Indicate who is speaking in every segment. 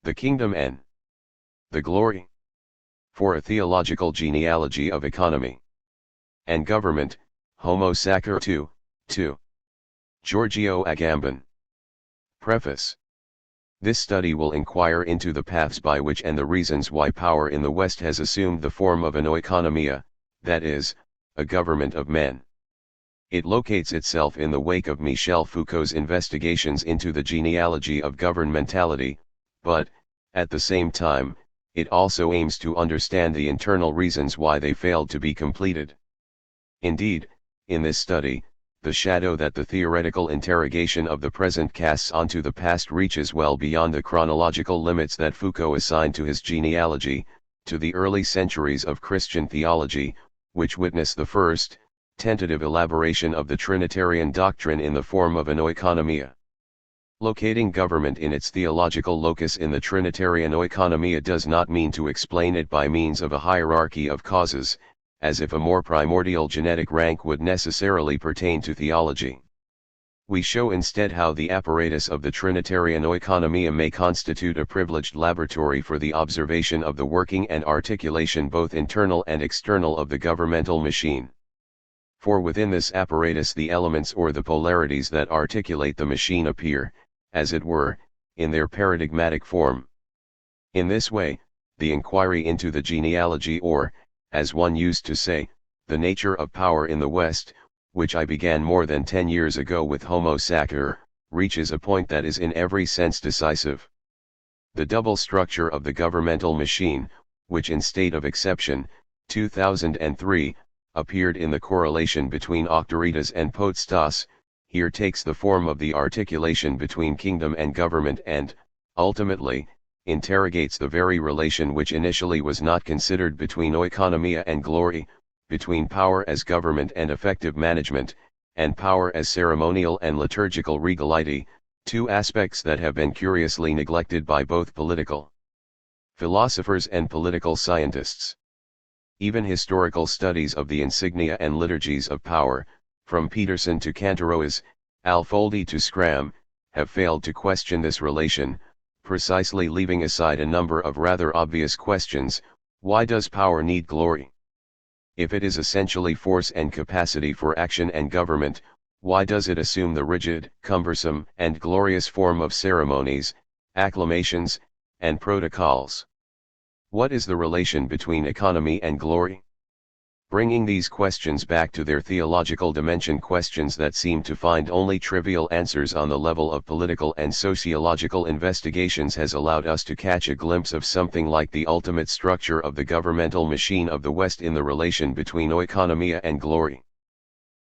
Speaker 1: the kingdom and the glory. For a theological genealogy of economy and government, Homo Sacer 2. Giorgio Agamben. Preface. This study will inquire into the paths by which and the reasons why power in the West has assumed the form of an oikonomia, that is, a government of men. It locates itself in the wake of Michel Foucault's investigations into the genealogy of governmentality, but, at the same time, it also aims to understand the internal reasons why they failed to be completed. Indeed, in this study, the shadow that the theoretical interrogation of the present casts onto the past reaches well beyond the chronological limits that Foucault assigned to his genealogy, to the early centuries of Christian theology, which witnessed the first, tentative elaboration of the Trinitarian doctrine in the form of an oikonomia. Locating government in its theological locus in the Trinitarian oikonomia does not mean to explain it by means of a hierarchy of causes, as if a more primordial genetic rank would necessarily pertain to theology. We show instead how the apparatus of the Trinitarian oikonomia may constitute a privileged laboratory for the observation of the working and articulation both internal and external of the governmental machine. For within this apparatus the elements or the polarities that articulate the machine appear, as it were, in their paradigmatic form. In this way, the inquiry into the genealogy or, as one used to say, the nature of power in the West, which I began more than 10 years ago with Homo Sacer, reaches a point that is in every sense decisive. The double structure of the governmental machine, which in State of Exception, 2003, appeared in the correlation between auctoritas and potestas, here takes the form of the articulation between kingdom and government and, ultimately, interrogates the very relation which initially was not considered between oikonomia and glory, between power as government and effective management, and power as ceremonial and liturgical regality, two aspects that have been curiously neglected by both political philosophers and political scientists. Even historical studies of the insignia and liturgies of power, from Peterson to Kantaroas, Alfoldi to Scram, have failed to question this relation, precisely leaving aside a number of rather obvious questions. Why does power need glory? If it is essentially force and capacity for action and government, why does it assume the rigid, cumbersome, and glorious form of ceremonies, acclamations, and protocols? What is the relation between economy and glory? Bringing these questions back to their theological dimension, questions that seem to find only trivial answers on the level of political and sociological investigations, has allowed us to catch a glimpse of something like the ultimate structure of the governmental machine of the West in the relation between oikonomia and glory.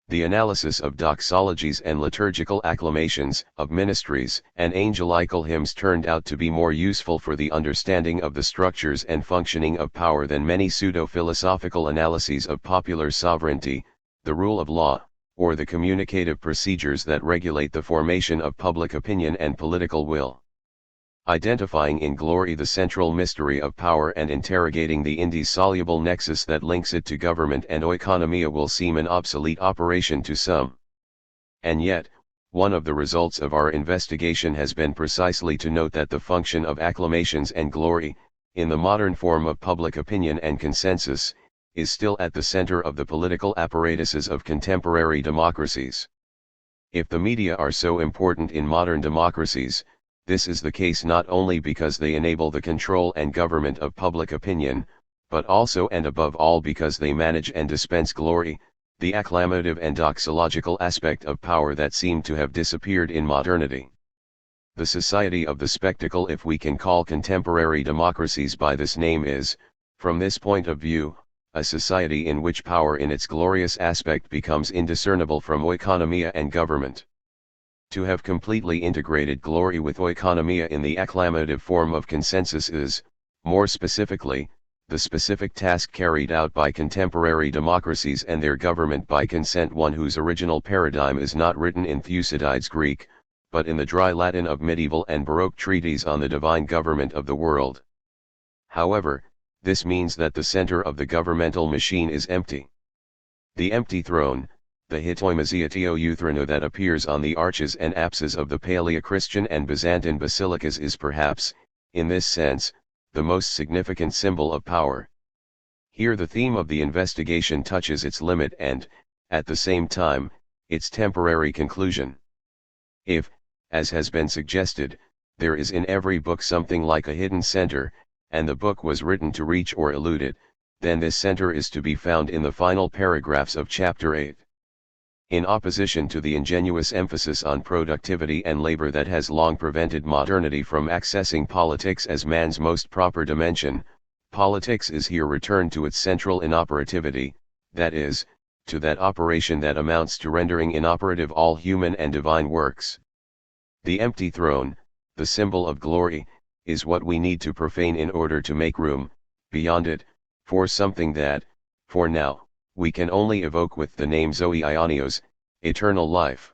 Speaker 1: The analysis of doxologies and liturgical acclamations, of ministries and angelical hymns turned out to be more useful for the understanding of the structures and functioning of power than many pseudo-philosophical analyses of popular sovereignty, the rule of law, or the communicative procedures that regulate the formation of public opinion and political will. Identifying in glory the central mystery of power and interrogating the indissoluble nexus that links it to government and oikonomia will seem an obsolete operation to some. And yet, one of the results of our investigation has been precisely to note that the function of acclamations and glory, in the modern form of public opinion and consensus, is still at the center of the political apparatuses of contemporary democracies. If the media are so important in modern democracies, this is the case not only because they enable the control and government of public opinion, but also and above all because they manage and dispense glory, the acclamative and doxological aspect of power that seemed to have disappeared in modernity. The society of the spectacle, if we can call contemporary democracies by this name, is, from this point of view, a society in which power in its glorious aspect becomes indiscernible from oikonomia and government. To have completely integrated glory with oikonomia in the acclamative form of consensus is, more specifically, the specific task carried out by contemporary democracies and their government by consent, one whose original paradigm is not written in Thucydides' Greek, but in the dry Latin of medieval and Baroque treatises on the divine government of the world. However, this means that the center of the governmental machine is empty. The empty throne, the hitoimasiatio that appears on the arches and apses of the Paleochristian and Byzantine basilicas, is perhaps, in this sense, the most significant symbol of power. Here the theme of the investigation touches its limit and, at the same time, its temporary conclusion. If, as has been suggested, there is in every book something like a hidden center, and the book was written to reach or elude it, then this center is to be found in the final paragraphs of chapter 8. In opposition to the ingenuous emphasis on productivity and labor that has long prevented modernity from accessing politics as man's most proper dimension, politics is here returned to its central inoperativity, that is, to that operation that amounts to rendering inoperative all human and divine works. The empty throne, the symbol of glory, is what we need to profane in order to make room, beyond it, for something that, for now, we can only evoke with the name Zoe Ionios, eternal life.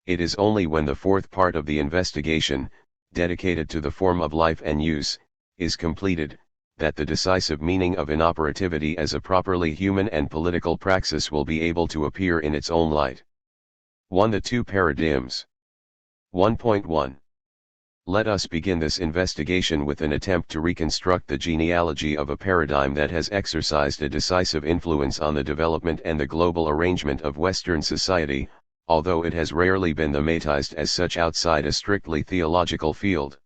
Speaker 1: It is only when the fourth part of the investigation, dedicated to the form of life and use, is completed, that the decisive meaning of inoperativity as a properly human and political praxis will be able to appear in its own light. 1. The two paradigms. 1.1. Let us begin this investigation with an attempt to reconstruct the genealogy of a paradigm that has exercised a decisive influence on the development and the global arrangement of Western society, although it has rarely been thematized as such outside a strictly theological field.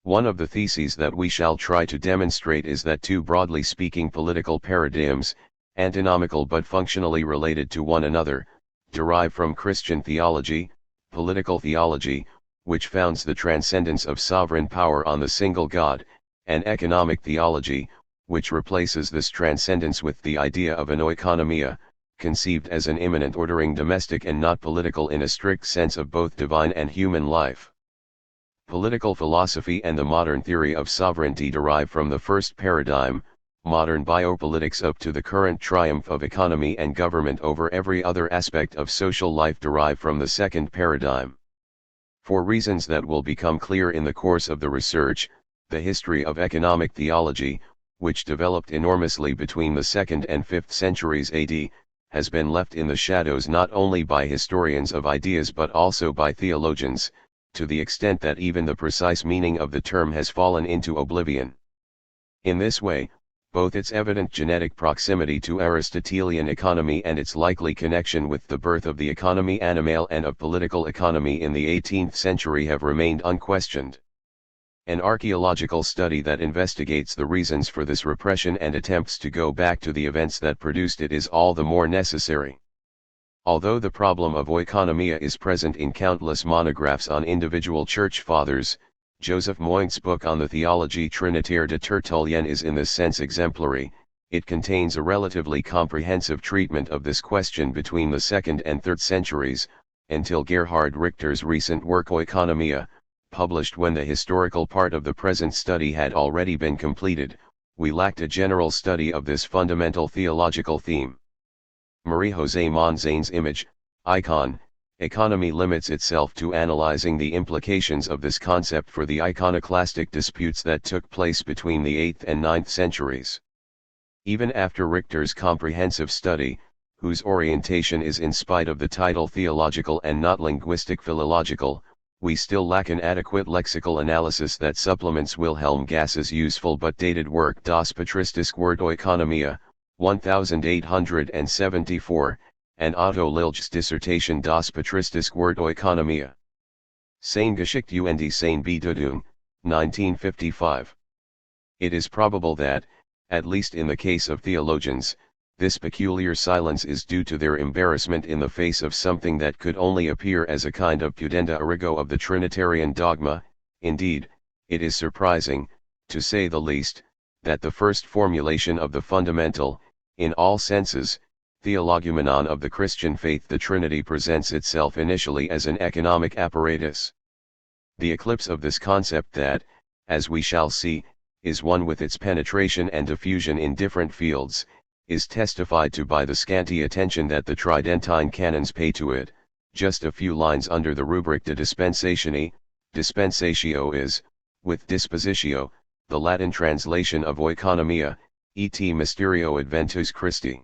Speaker 1: One of the theses that we shall try to demonstrate is that two broadly speaking political paradigms, antinomical but functionally related to one another, derive from Christian theology, political theology, which founds the transcendence of sovereign power on the single God, and economic theology, which replaces this transcendence with the idea of an oikonomia, conceived as an immanent ordering domestic and not political in a strict sense of both divine and human life. Political philosophy and the modern theory of sovereignty derive from the first paradigm, modern biopolitics up to the current triumph of economy and government over every other aspect of social life derive from the second paradigm. For reasons that will become clear in the course of the research, the history of economic theology, which developed enormously between the 2nd and 5th centuries AD, has been left in the shadows not only by historians of ideas but also by theologians, to the extent that even the precise meaning of the term has fallen into oblivion. In this way, both its evident genetic proximity to Aristotelian economy and its likely connection with the birth of the economy animale and of political economy in the 18th century have remained unquestioned. An archaeological study that investigates the reasons for this repression and attempts to go back to the events that produced it is all the more necessary. Although the problem of oikonomia is present in countless monographs on individual church fathers, Joseph Moynt's book on the Theologie Trinitaire de Tertullian is in this sense exemplary. It contains a relatively comprehensive treatment of this question between the 2nd and 3rd centuries, until Gerhard Richter's recent work Oikonomia, published when the historical part of the present study had already been completed. We lacked a general study of this fundamental theological theme. Marie-José Monzane's image, icon, economy limits itself to analyzing the implications of this concept for the iconoclastic disputes that took place between the 8th and 9th centuries. Even after Richter's comprehensive study, whose orientation is in spite of the title theological and not linguistic philological, we still lack an adequate lexical analysis that supplements Wilhelm Gass's useful but dated work Das patristische Wort Oikonomia, 1874, and Otto Lilje's dissertation Das patristische Wort Oikonomia. Seine Geschichte und seine Bedeutung, 1955. It is probable that, at least in the case of theologians, this peculiar silence is due to their embarrassment in the face of something that could only appear as a kind of pudenda origo of the Trinitarian dogma. Indeed, it is surprising, to say the least, that the first formulation of the fundamental, in all senses, theologumenon of the Christian faith, the Trinity, presents itself initially as an economic apparatus. The eclipse of this concept that, as we shall see, is one with its penetration and diffusion in different fields, is testified to by the scanty attention that the Tridentine canons pay to it. Just a few lines under the rubric de dispensatione, dispensatio is, with dispositio, the Latin translation of oikonomia, et mysterio adventus Christi.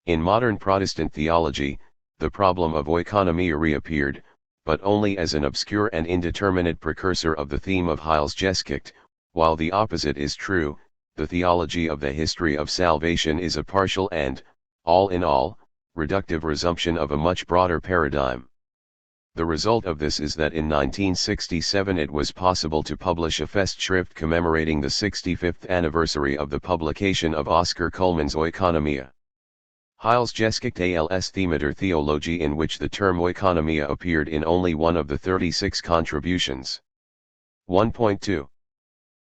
Speaker 1: In modern Protestant theology, the problem of oikonomia reappeared, but only as an obscure and indeterminate precursor of the theme of Heilsgeschichte, while the opposite is true. The theology of the history of salvation is a partial and, all in all, reductive resumption of a much broader paradigm. The result of this is that in 1967 it was possible to publish a Festschrift commemorating the 65th anniversary of the publication of Oscar Cullmann's Oikonomia. Heilsgeschichte als Thema der Theologie, in which the term oikonomia appeared in only one of the 36 contributions. 1.2.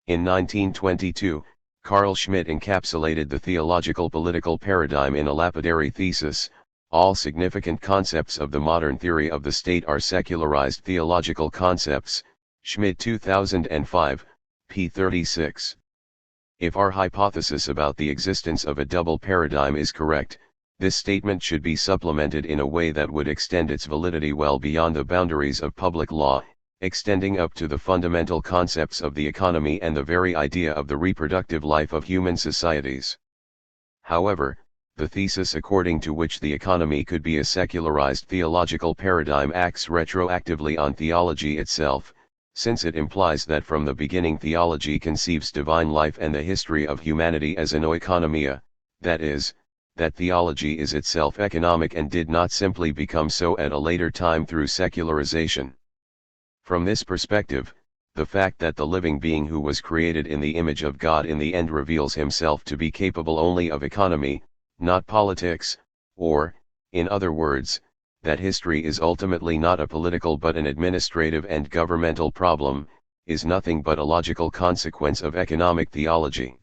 Speaker 1: In 1922, Carl Schmitt encapsulated the theological political paradigm in a lapidary thesis: all significant concepts of the modern theory of the state are secularized theological concepts. Schmitt 2005, p. 36. If our hypothesis about the existence of a double paradigm is correct, this statement should be supplemented in a way that would extend its validity well beyond the boundaries of public law, extending up to the fundamental concepts of the economy and the very idea of the reproductive life of human societies. However, the thesis according to which the economy could be a secularized theological paradigm acts retroactively on theology itself, since it implies that from the beginning theology conceives divine life and the history of humanity as an oikonomia, that is, that theology is itself economic and did not simply become so at a later time through secularization. From this perspective, the fact that the living being who was created in the image of God in the end reveals himself to be capable only of economy, not politics, or, in other words, that history is ultimately not a political but an administrative and governmental problem, is nothing but a logical consequence of economic theology.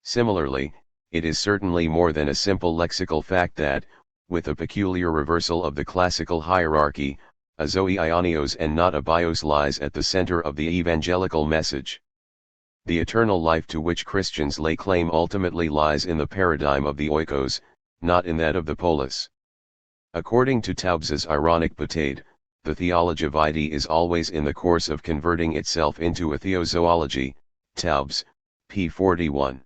Speaker 1: Similarly, it is certainly more than a simple lexical fact that, with a peculiar reversal of the classical hierarchy, a zoe ionios and not a bios lies at the center of the evangelical message. The eternal life to which Christians lay claim ultimately lies in the paradigm of the oikos, not in that of the polis. According to Taubes's ironic boutade, the theology vitae is always in the course of converting itself into a theozoology. Taubes, p. 41.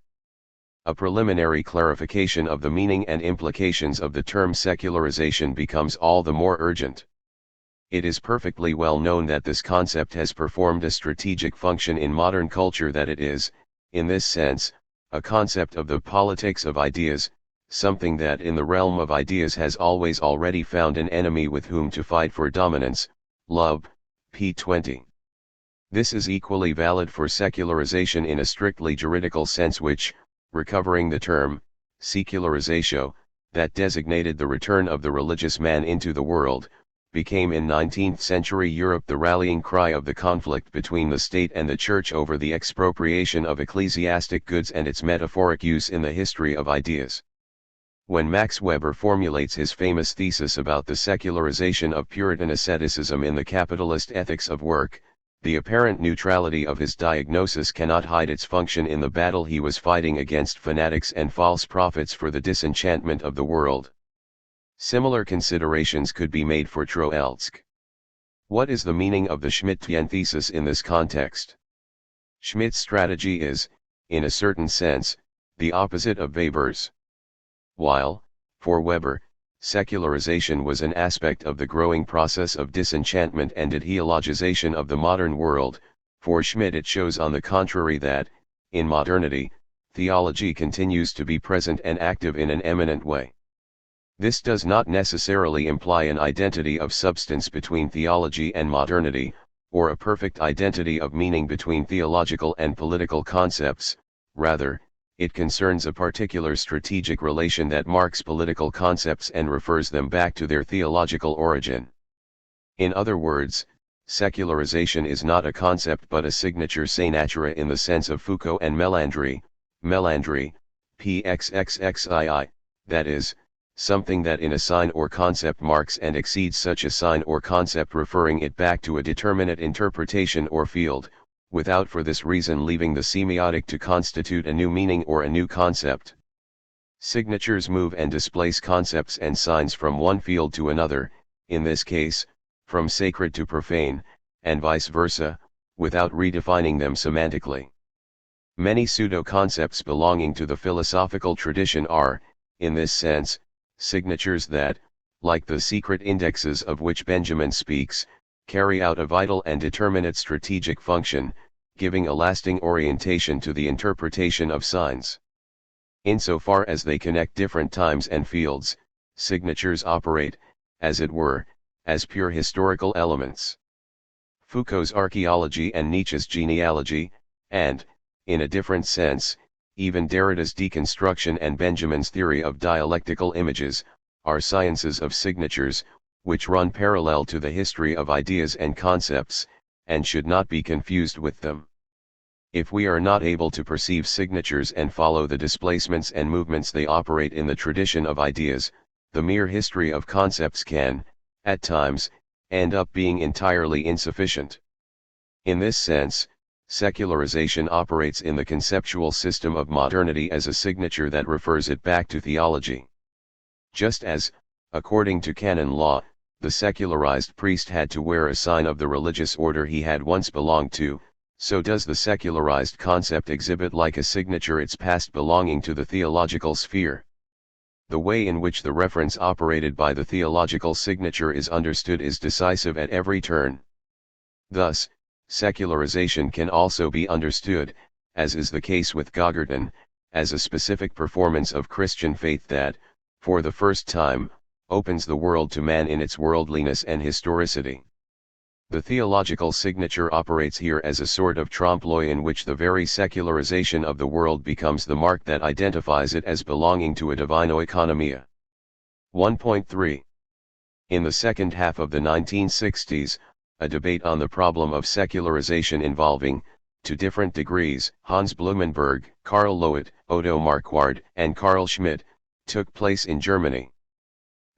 Speaker 1: A preliminary clarification of the meaning and implications of the term secularization becomes all the more urgent. It is perfectly well known that this concept has performed a strategic function in modern culture, that it is, in this sense, a concept of the politics of ideas, something that in the realm of ideas has always already found an enemy with whom to fight for dominance. Love, p. 20. This is equally valid for secularization in a strictly juridical sense, which, recovering the term, secularizatio, that designated the return of the religious man into the world, became in 19th century Europe the rallying cry of the conflict between the state and the church over the expropriation of ecclesiastic goods and its metaphoric use in the history of ideas. When Max Weber formulates his famous thesis about the secularization of Puritan asceticism in the capitalist ethics of work, the apparent neutrality of his diagnosis cannot hide its function in the battle he was fighting against fanatics and false prophets for the disenchantment of the world. Similar considerations could be made for Troeltsch. What is the meaning of the Schmittian thesis in this context? Schmitt's strategy is, in a certain sense, the opposite of Weber's. While, for Weber, secularization was an aspect of the growing process of disenchantment and ideologization of the modern world, for Schmitt it shows on the contrary that, in modernity, theology continues to be present and active in an eminent way. This does not necessarily imply an identity of substance between theology and modernity, or a perfect identity of meaning between theological and political concepts. Rather, it concerns a particular strategic relation that marks political concepts and refers them back to their theological origin. In other words, secularization is not a concept but a signature se natura in the sense of Foucault and Melandri, pxxxii, that is, something that in a sign or concept marks and exceeds such a sign or concept, referring it back to a determinate interpretation or field, without for this reason leaving the semiotic to constitute a new meaning or a new concept. Signatures move and displace concepts and signs from one field to another, in this case, from sacred to profane, and vice versa, without redefining them semantically. Many pseudo-concepts belonging to the philosophical tradition are, in this sense, signatures that, like the secret indexes of which Benjamin speaks, carry out a vital and determinate strategic function, giving a lasting orientation to the interpretation of signs. Insofar as they connect different times and fields, signatures operate, as it were, as pure historical elements. Foucault's archaeology and Nietzsche's genealogy, and, in a different sense, even Derrida's deconstruction and Benjamin's theory of dialectical images, are sciences of signatures, which run parallel to the history of ideas and concepts, and should not be confused with them. If we are not able to perceive signatures and follow the displacements and movements they operate in the tradition of ideas, the mere history of concepts can, at times, end up being entirely insufficient. In this sense, secularization operates in the conceptual system of modernity as a signature that refers it back to theology. Just as, according to canon law, the secularized priest had to wear a sign of the religious order he had once belonged to, so does the secularized concept exhibit like a signature its past belonging to the theological sphere. The way in which the reference operated by the theological signature is understood is decisive at every turn. Thus, secularization can also be understood, as is the case with Gauguin, as a specific performance of Christian faith that, for the first time, opens the world to man in its worldliness and historicity. The theological signature operates here as a sort of trompe-l'oeil in which the very secularization of the world becomes the mark that identifies it as belonging to a divine oikonomia. 1.3. In the second half of the 1960s, a debate on the problem of secularization involving, to different degrees, Hans Blumenberg, Karl Loewit, Odo Marquard, and Carl Schmitt, took place in Germany.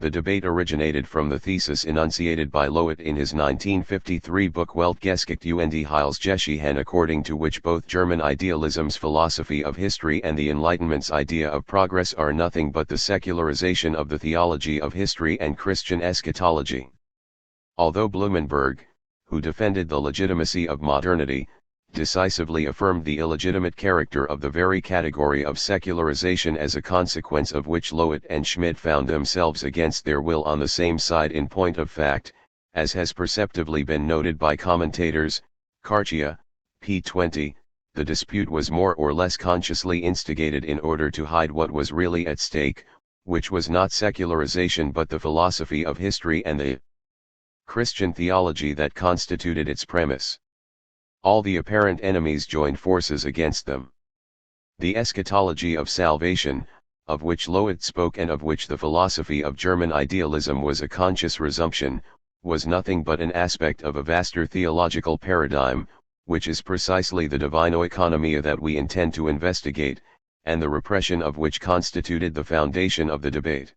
Speaker 1: The debate originated from the thesis enunciated by Loewit in his 1953 book Weltgeschichte und Heilsgeschichte, according to which both German idealism's philosophy of history and the Enlightenment's idea of progress are nothing but the secularization of the theology of history and Christian eschatology. Although Blumenberg, who defended the legitimacy of modernity, decisively affirmed the illegitimate character of the very category of secularization, as a consequence of which Loewit and Schmitt found themselves against their will on the same side in point of fact, as has perceptibly been noted by commentators, Cartia, p. 20, the dispute was more or less consciously instigated in order to hide what was really at stake, which was not secularization but the philosophy of history and the Christian theology that constituted its premise. All the apparent enemies joined forces against them. The eschatology of salvation, of which Loewit spoke and of which the philosophy of German idealism was a conscious resumption, was nothing but an aspect of a vaster theological paradigm, which is precisely the divine oikonomia that we intend to investigate, and the repression of which constituted the foundation of the debate.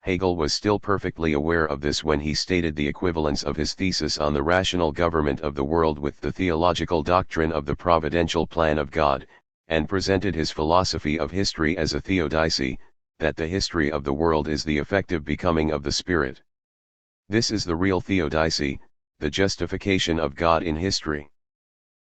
Speaker 1: Hegel was still perfectly aware of this when he stated the equivalence of his thesis on the rational government of the world with the theological doctrine of the providential plan of God, and presented his philosophy of history as a theodicy, that the history of the world is the effective becoming of the Spirit. This is the real theodicy, the justification of God in history.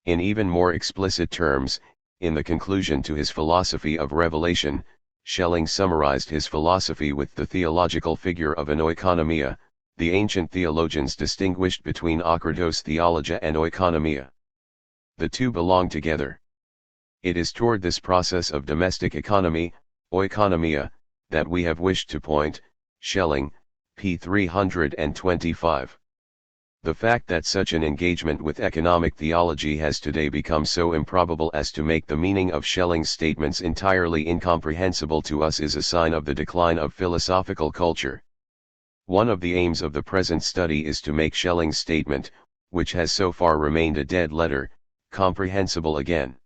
Speaker 1: In even more explicit terms, in the conclusion to his philosophy of revelation, Schelling summarized his philosophy with the theological figure of an oikonomia. The ancient theologians distinguished between akritos theologia and oikonomia. The two belong together. It is toward this process of domestic economy, oikonomia, that we have wished to point, Schelling, p. 325. The fact that such an engagement with economic theology has today become so improbable as to make the meaning of Schelling's statements entirely incomprehensible to us is a sign of the decline of philosophical culture. One of the aims of the present study is to make Schelling's statement, which has so far remained a dead letter, comprehensible again.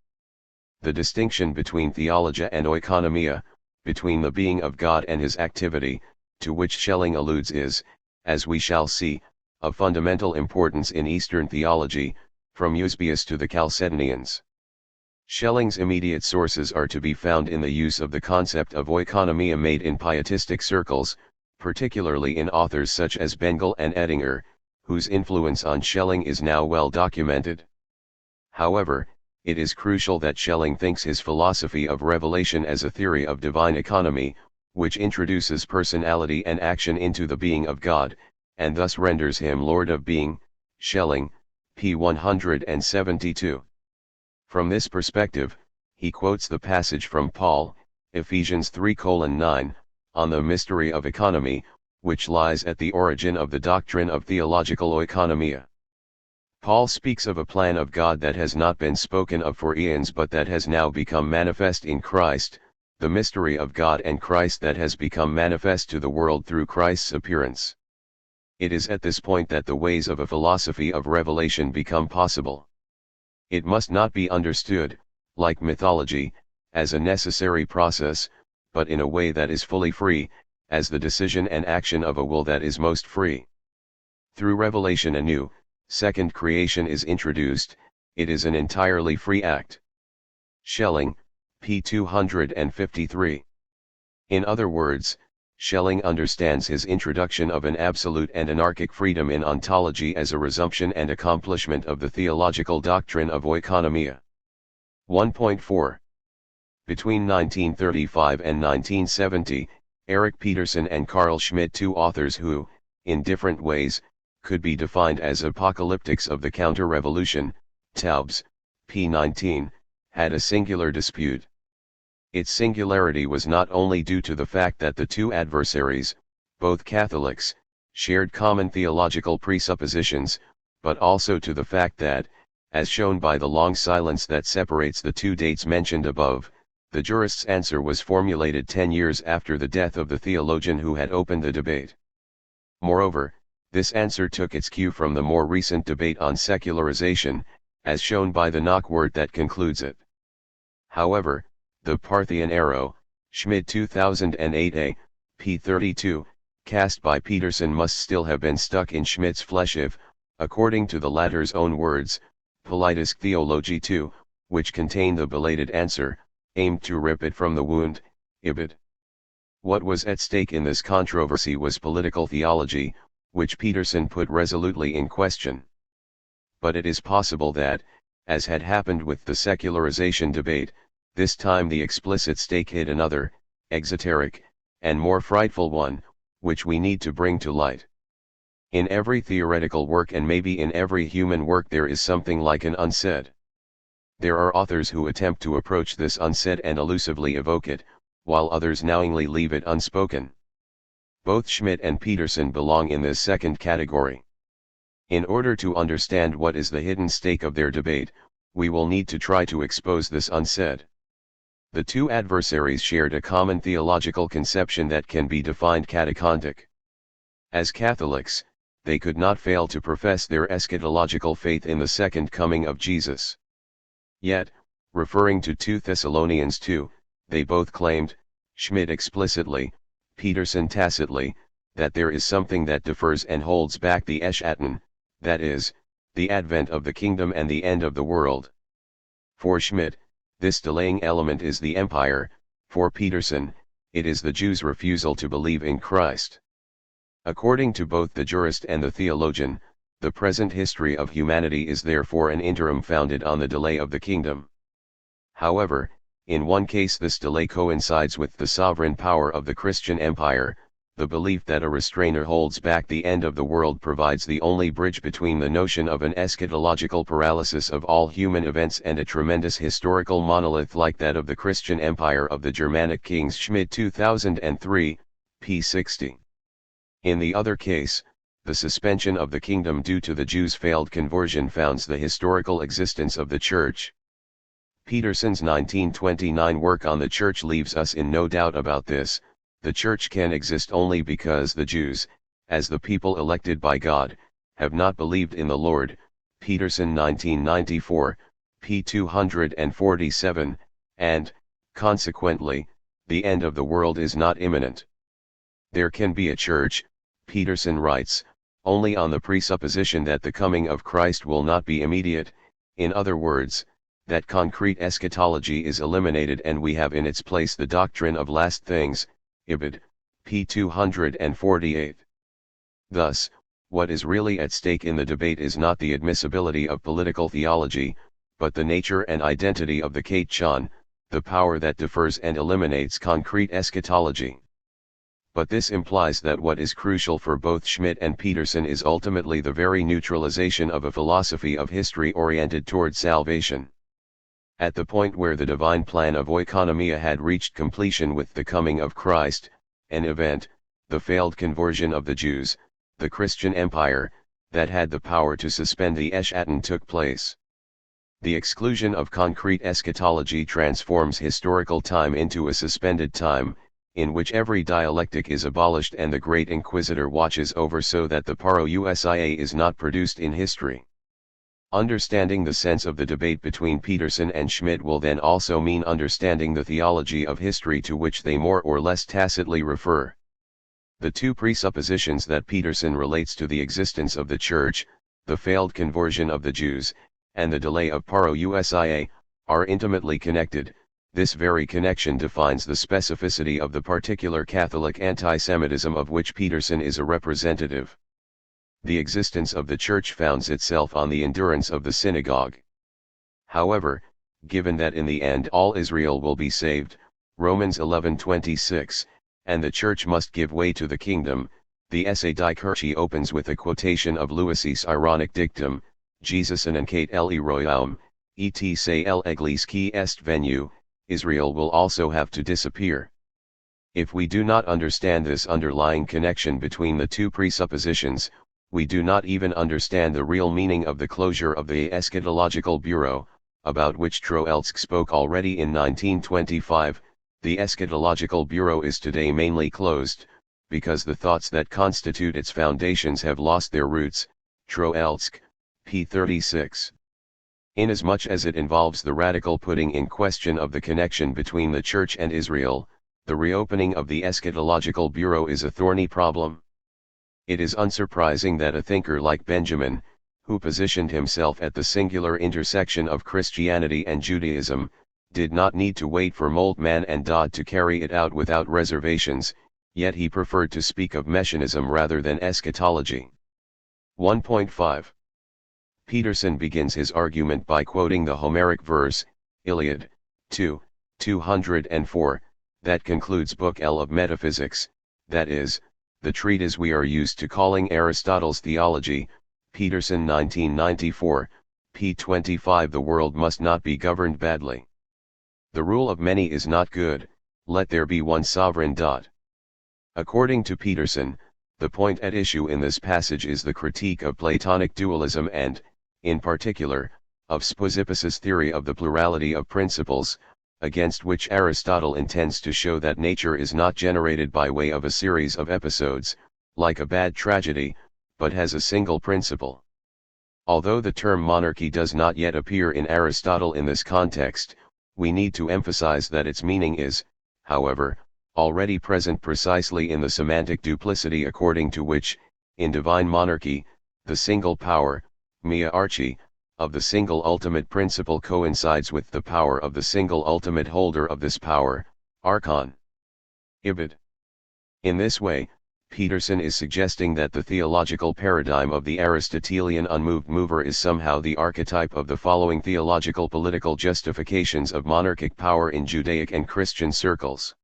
Speaker 1: The distinction between theologia and oikonomia, between the being of God and his activity, to which Schelling alludes is, as we shall see, of fundamental importance in Eastern theology, from Eusebius to the Chalcedonians. Schelling's immediate sources are to be found in the use of the concept of oikonomia made in pietistic circles, particularly in authors such as Bengel and Ettinger, whose influence on Schelling is now well documented. However, it is crucial that Schelling thinks his philosophy of revelation as a theory of divine economy, which introduces personality and action into the being of God, and thus renders him Lord of being, Schelling, p. 172. From this perspective, he quotes the passage from Paul, Ephesians 3:9, on the mystery of economy, which lies at the origin of the doctrine of theological oikonomia. Paul speaks of a plan of God that has not been spoken of for eons but that has now become manifest in Christ, the mystery of God and Christ that has become manifest to the world through Christ's appearance. It is at this point that the ways of a philosophy of revelation become possible. It must not be understood, like mythology, as a necessary process, but in a way that is fully free, as the decision and action of a will that is most free. Through revelation a new, second creation is introduced, it is an entirely free act. Schelling, p. 253. In other words, Schelling understands his introduction of an absolute and anarchic freedom in ontology as a resumption and accomplishment of the theological doctrine of oikonomia. 1.4. Between 1935 and 1970, Eric Peterson and Carl Schmitt, two authors who, in different ways, could be defined as apocalyptics of the counter-revolution, Taubes, p. 19, had a singular dispute. Its singularity was not only due to the fact that the two adversaries, both Catholics, shared common theological presuppositions, but also to the fact that, as shown by the long silence that separates the two dates mentioned above, the jurist's answer was formulated 10 years after the death of the theologian who had opened the debate. Moreover, this answer took its cue from the more recent debate on secularization, as shown by the knockword that concludes it. However, the Parthian arrow, Schmitt 2008a, p. 32, cast by Peterson must still have been stuck in Schmidt's flesh if, according to the latter's own words, Politis Theology 2, which contained the belated answer, aimed to rip it from the wound, ibid. What was at stake in this controversy was political theology, which Peterson put resolutely in question. But it is possible that, as had happened with the secularization debate, this time the explicit stake hit another, exoteric, and more frightful one, which we need to bring to light. In every theoretical work and maybe in every human work there is something like an unsaid. There are authors who attempt to approach this unsaid and elusively evoke it, while others knowingly leave it unspoken. Both Schmitt and Peterson belong in this second category. In order to understand what is the hidden stake of their debate, we will need to try to expose this unsaid. The two adversaries shared a common theological conception that can be defined catacondtic. As Catholics, they could not fail to profess their eschatological faith in the second coming of Jesus. Yet, referring to 2 Thessalonians 2, they both claimed, Schmitt explicitly, Peterson tacitly, that there is something that defers and holds back the Eschaton, that is, the advent of the kingdom and the end of the world. For Schmitt, this delaying element is the empire, for Peterson, it is the Jews' refusal to believe in Christ. According to both the jurist and the theologian, the present history of humanity is therefore an interim founded on the delay of the kingdom. However, in one case this delay coincides with the sovereign power of the Christian empire. The belief that a restrainer holds back the end of the world provides the only bridge between the notion of an eschatological paralysis of all human events and a tremendous historical monolith like that of the Christian empire of the Germanic kings. Schmitt 2003, p. 60. In the other case, the suspension of the kingdom due to the Jews' failed conversion founds the historical existence of the Church. Peterson's 1929 work on the Church leaves us in no doubt about this. The Church can exist only because the Jews, as the people elected by God, have not believed in the Lord. Peterson 1994, p. 247, and, consequently, the end of the world is not imminent. There can be a Church, Peterson writes, only on the presupposition that the coming of Christ will not be immediate, in other words, that concrete eschatology is eliminated and we have in its place the doctrine of last things, Ibid, p. 248. Thus, what is really at stake in the debate is not the admissibility of political theology, but the nature and identity of the Katechon, the power that defers and eliminates concrete eschatology. but this implies that what is crucial for both Schmidt and Peterson is ultimately the very neutralization of a philosophy of history oriented toward salvation. At the point where the divine plan of oikonomia had reached completion with the coming of Christ, an event, the failed conversion of the Jews, the Christian Empire, that had the power to suspend the Eschaton took place. The exclusion of concrete eschatology transforms historical time into a suspended time, in which every dialectic is abolished and the great Inquisitor watches over so that the parousia is not produced in history. Understanding the sense of the debate between Peterson and Schmidt will then also mean understanding the theology of history to which they more or less tacitly refer. The two presuppositions that Peterson relates to the existence of the Church, the failed conversion of the Jews, and the delay of parousia, are intimately connected. This very connection defines the specificity of the particular Catholic anti-Semitism of which Peterson is a representative. The existence of the Church founds itself on the endurance of the synagogue. However, given that in the end all Israel will be saved, Romans 11:26, and the Church must give way to the kingdom, the essay Die Kirche opens with a quotation of Lewis's ironic dictum, Jesus annuncat Royaume, et se l'Église qui est venue, Israel will also have to disappear. If we do not understand this underlying connection between the two presuppositions, we do not even understand the real meaning of the closure of the Eschatological Bureau, about which Troeltsch spoke already in 1925. The Eschatological Bureau is today mainly closed, because the thoughts that constitute its foundations have lost their roots. Troeltsch, p. 36. Inasmuch as it involves the radical putting in question of the connection between the Church and Israel, the reopening of the Eschatological Bureau is a thorny problem. It is unsurprising that a thinker like Benjamin, who positioned himself at the singular intersection of Christianity and Judaism, did not need to wait for Moltmann and Dodd to carry it out without reservations, yet he preferred to speak of messianism rather than eschatology. 1.5. Peterson begins his argument by quoting the Homeric verse, Iliad, 2:204, that concludes Book L of Metaphysics, that is, the treatise we are used to calling Aristotle's Theology. Peterson 1994, p. 25. The world must not be governed badly. The rule of many is not good, let there be one sovereign. According to Peterson, the point at issue in this passage is the critique of Platonic dualism and, in particular, of Speusippus's theory of the plurality of principles, against which Aristotle intends to show that nature is not generated by way of a series of episodes, like a bad tragedy, but has a single principle. Although the term monarchy does not yet appear in Aristotle in this context, we need to emphasize that its meaning is, however, already present precisely in the semantic duplicity according to which, in divine monarchy, the single power, mia archi, of the single ultimate principle coincides with the power of the single ultimate holder of this power, archon. Ibid. In this way, Peterson is suggesting that the theological paradigm of the Aristotelian unmoved mover is somehow the archetype of the following theological political justifications of monarchic power in Judaic and Christian circles.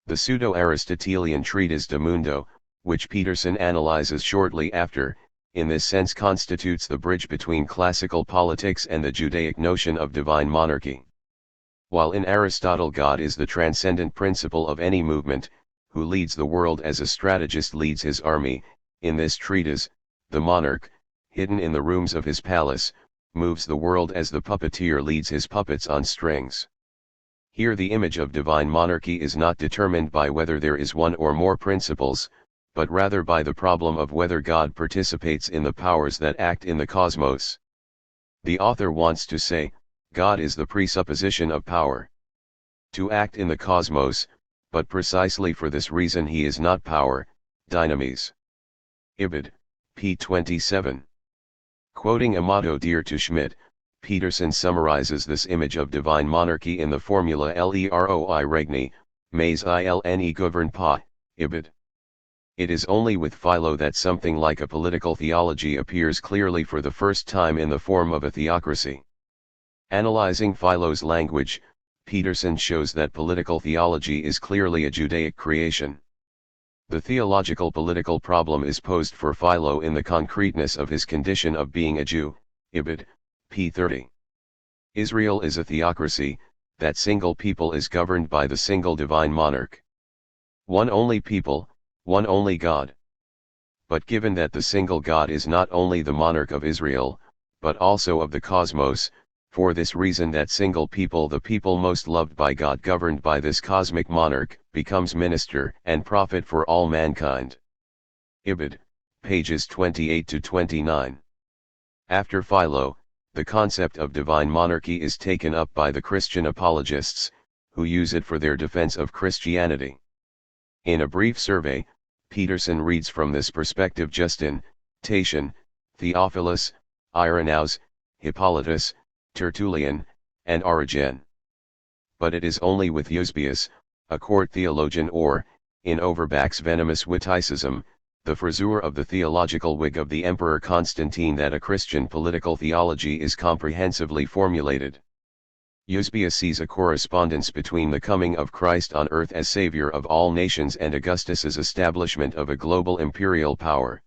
Speaker 1: The pseudo-Aristotelian treatise De Mundo, which Peterson analyzes shortly after, in this sense constitutes the bridge between classical politics and the Judaic notion of divine monarchy. While in Aristotle God is the transcendent principle of any movement, who leads the world as a strategist leads his army, in this treatise, the monarch, hidden in the rooms of his palace, moves the world as the puppeteer leads his puppets on strings. Here the image of divine monarchy is not determined by whether there is one or more principles, but rather by the problem of whether God participates in the powers that act in the cosmos. The author wants to say, God is the presupposition of power to act in the cosmos, but precisely for this reason he is not power, dynamis. Ibid, p. 27. Quoting a motto dear to Schmidt, Peterson summarizes this image of divine monarchy in the formula Leroi regni, mais ilne govern pas, Ibid. It is only with Philo that something like a political theology appears clearly for the first time in the form of a theocracy. Analyzing Philo's language, Peterson shows that political theology is clearly a Judaic creation. The theological political problem is posed for Philo in the concreteness of his condition of being a Jew, Ibid, p. 30. Israel is a theocracy, that single people is governed by the single divine monarch. One only people, one only God. But given that the single God is not only the monarch of Israel, but also of the cosmos, for this reason that single people, the people most loved by God governed by this cosmic monarch, becomes minister and prophet for all mankind. Ibid, pages 28 to 29. After Philo, the concept of divine monarchy is taken up by the Christian apologists, who use it for their defense of Christianity. In a brief survey, Peterson reads from this perspective Justin, Tatian, Theophilus, Irenaeus, Hippolytus, Tertullian, and Origen. But it is only with Eusebius, a court theologian, or, in Overbach's venomous witticism, the friseur of the theological wig of the Emperor Constantine, that a Christian political theology is comprehensively formulated. Eusebius sees a correspondence between the coming of Christ on earth as Savior of all nations and Augustus's establishment of a global imperial power.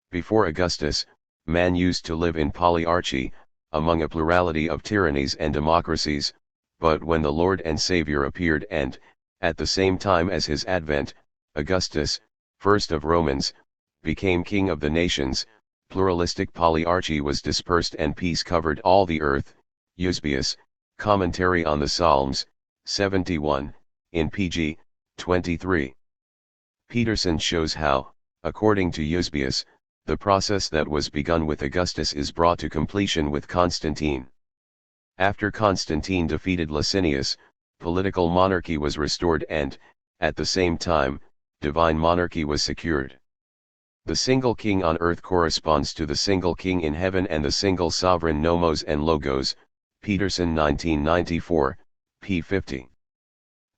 Speaker 1: Before Augustus, man used to live in polyarchy, among a plurality of tyrannies and democracies, but when the Lord and Savior appeared and, at the same time as his advent, Augustus, first of Romans, became king of the nations, pluralistic polyarchy was dispersed and peace covered all the earth. Eusebius, Commentary on the Psalms, 71, in pg. 23. Peterson shows how, according to Eusebius, the process that was begun with Augustus is brought to completion with Constantine. After Constantine defeated Licinius, political monarchy was restored and, at the same time, divine monarchy was secured. The single king on earth corresponds to the single king in heaven and the single sovereign nomos and logos. Peterson 1994, p. 50.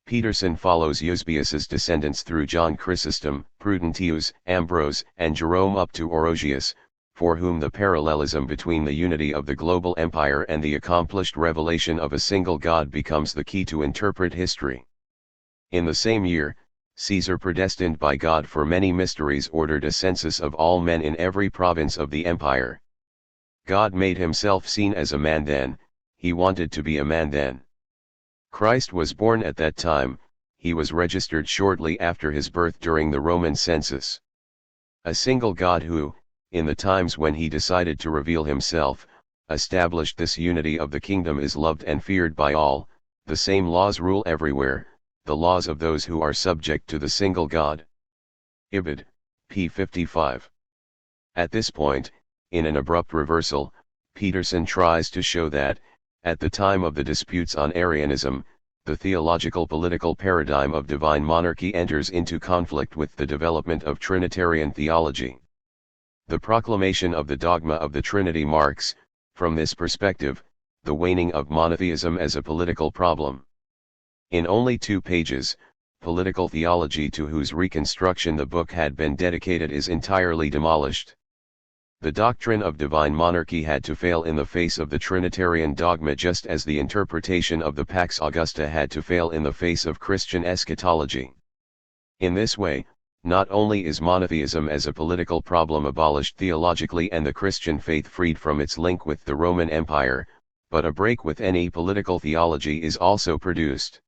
Speaker 1: Peterson follows Eusebius's descendants through John Chrysostom, Prudentius, Ambrose, and Jerome up to Orosius, for whom the parallelism between the unity of the global empire and the accomplished revelation of a single God becomes the key to interpret history. In the same year, Caesar, predestined by God for many mysteries, ordered a census of all men in every province of the empire. God made himself seen as a man then, he wanted to be a man then. Christ was born at that time, he was registered shortly after his birth during the Roman census. A single God who, in the times when he decided to reveal himself, established this unity of the kingdom, is loved and feared by all. The same laws rule everywhere, the laws of those who are subject to the single God. Ibid, p. 55. At this point, in an abrupt reversal, Peterson tries to show that, at the time of the disputes on Arianism, the theological political paradigm of divine monarchy enters into conflict with the development of Trinitarian theology. The proclamation of the dogma of the Trinity marks, from this perspective, the waning of monotheism as a political problem. In only 2 pages, political theology, to whose reconstruction the book had been dedicated, is entirely demolished. The doctrine of divine monarchy had to fail in the face of the Trinitarian dogma, just as the interpretation of the Pax Augusta had to fail in the face of Christian eschatology. In this way, not only is monotheism as a political problem abolished theologically and the Christian faith freed from its link with the Roman Empire, but a break with any political theology is also produced.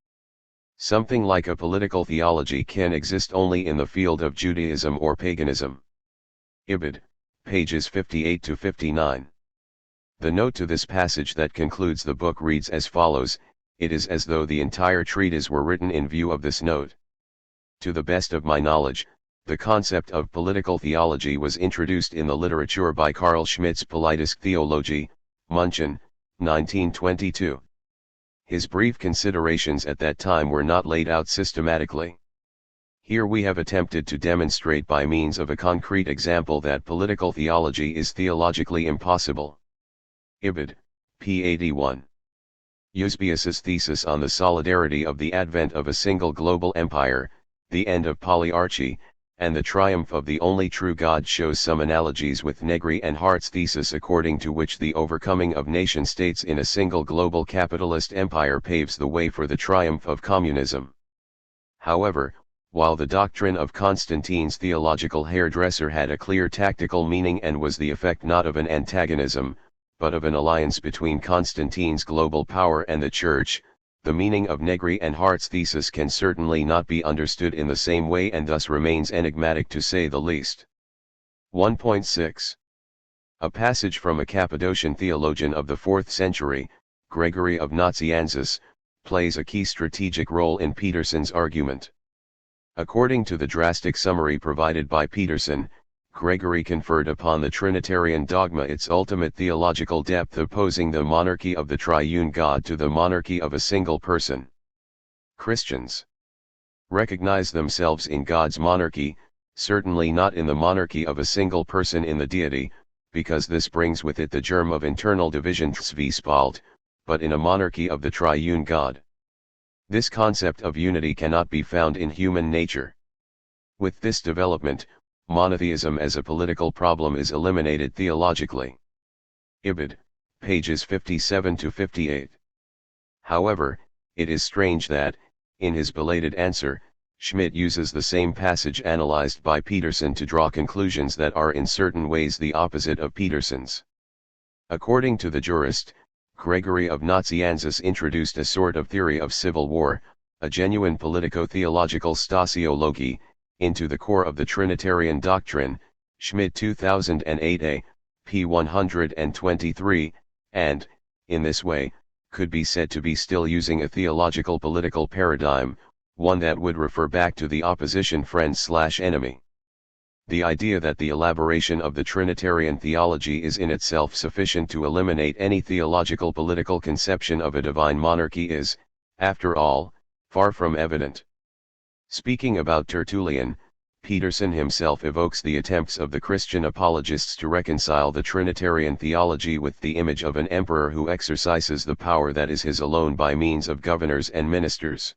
Speaker 1: Something like a political theology can exist only in the field of Judaism or paganism. Ibid, pages 58 to 59. The note to this passage that concludes the book reads as follows: it is as though the entire treatise were written in view of this note. To the best of my knowledge, the concept of political theology was introduced in the literature by Carl Schmitt's Politische Theologie, München, 1922. His brief considerations at that time were not laid out systematically. Here we have attempted to demonstrate by means of a concrete example that political theology is theologically impossible. Ibid, p. 81. Eusebius's thesis on the solidarity of the advent of a single global empire, the end of polyarchy, and the triumph of the only true God shows some analogies with Negri and Hart's thesis, according to which the overcoming of nation-states in a single global capitalist empire paves the way for the triumph of communism. However, while the doctrine of Constantine's theological hairdresser had a clear tactical meaning and was the effect not of an antagonism, but of an alliance between Constantine's global power and the Church, the meaning of Negri and Hart's thesis can certainly not be understood in the same way and thus remains enigmatic to say the least. 1.6. A passage from a Cappadocian theologian of the 4th century, Gregory of Nazianzus, plays a key strategic role in Peterson's argument. According to the drastic summary provided by Peterson, Gregory conferred upon the Trinitarian dogma its ultimate theological depth, opposing the monarchy of the triune God to the monarchy of a single person. Christians recognize themselves in God's monarchy, certainly not in the monarchy of a single person in the deity, because this brings with it the germ of internal division Zwiespalt, but in a monarchy of the triune God. This concept of unity cannot be found in human nature. With this development, monotheism as a political problem is eliminated theologically. Ibid, pages 57 to 58. However, it is strange that, in his belated answer, Schmidt uses the same passage analyzed by Peterson to draw conclusions that are in certain ways the opposite of Peterson's. According to the jurist, Gregory of Nazianzus introduced a sort of theory of civil war, a genuine politico-theological stasiology, into the core of the Trinitarian doctrine, Schmidt 2008a, p. 123, and, in this way, could be said to be still using a theological political paradigm, one that would refer back to the opposition friend/enemy. The idea that the elaboration of the Trinitarian theology is in itself sufficient to eliminate any theological political conception of a divine monarchy is, after all, far from evident. Speaking about Tertullian, Peterson himself evokes the attempts of the Christian apologists to reconcile the Trinitarian theology with the image of an emperor who exercises the power that is his alone by means of governors and ministers.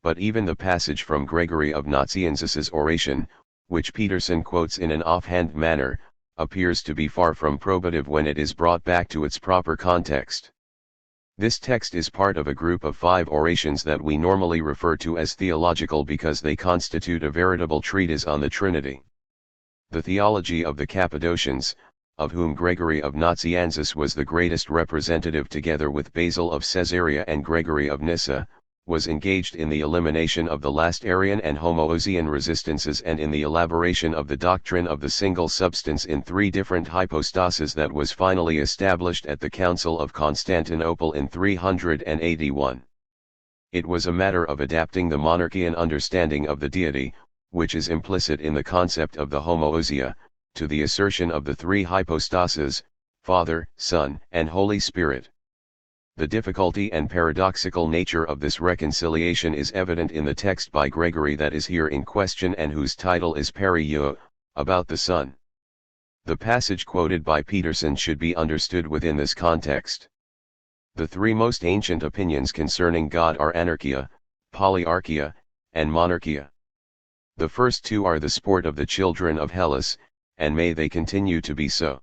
Speaker 1: But even the passage from Gregory of Nazianzus's oration, which Peterson quotes in an offhand manner, appears to be far from probative when it is brought back to its proper context. This text is part of a group of 5 orations that we normally refer to as theological because they constitute a veritable treatise on the Trinity. The theology of the Cappadocians, of whom Gregory of Nazianzus was the greatest representative together with Basil of Caesarea and Gregory of Nyssa, was engaged in the elimination of the last Arian and Homoousian resistances and in the elaboration of the doctrine of the single substance in 3 different hypostases that was finally established at the Council of Constantinople in 381. It was a matter of adapting the monarchian understanding of the deity, which is implicit in the concept of the homoousia, to the assertion of the 3 hypostases, Father, Son, and Holy Spirit. The difficulty and paradoxical nature of this reconciliation is evident in the text by Gregory that is here in question and whose title is Periou, about the Son. The passage quoted by Peterson should be understood within this context. The 3 most ancient opinions concerning God are anarchia, polyarchia, and monarchia. The first 2 are the sport of the children of Hellas, and may they continue to be so.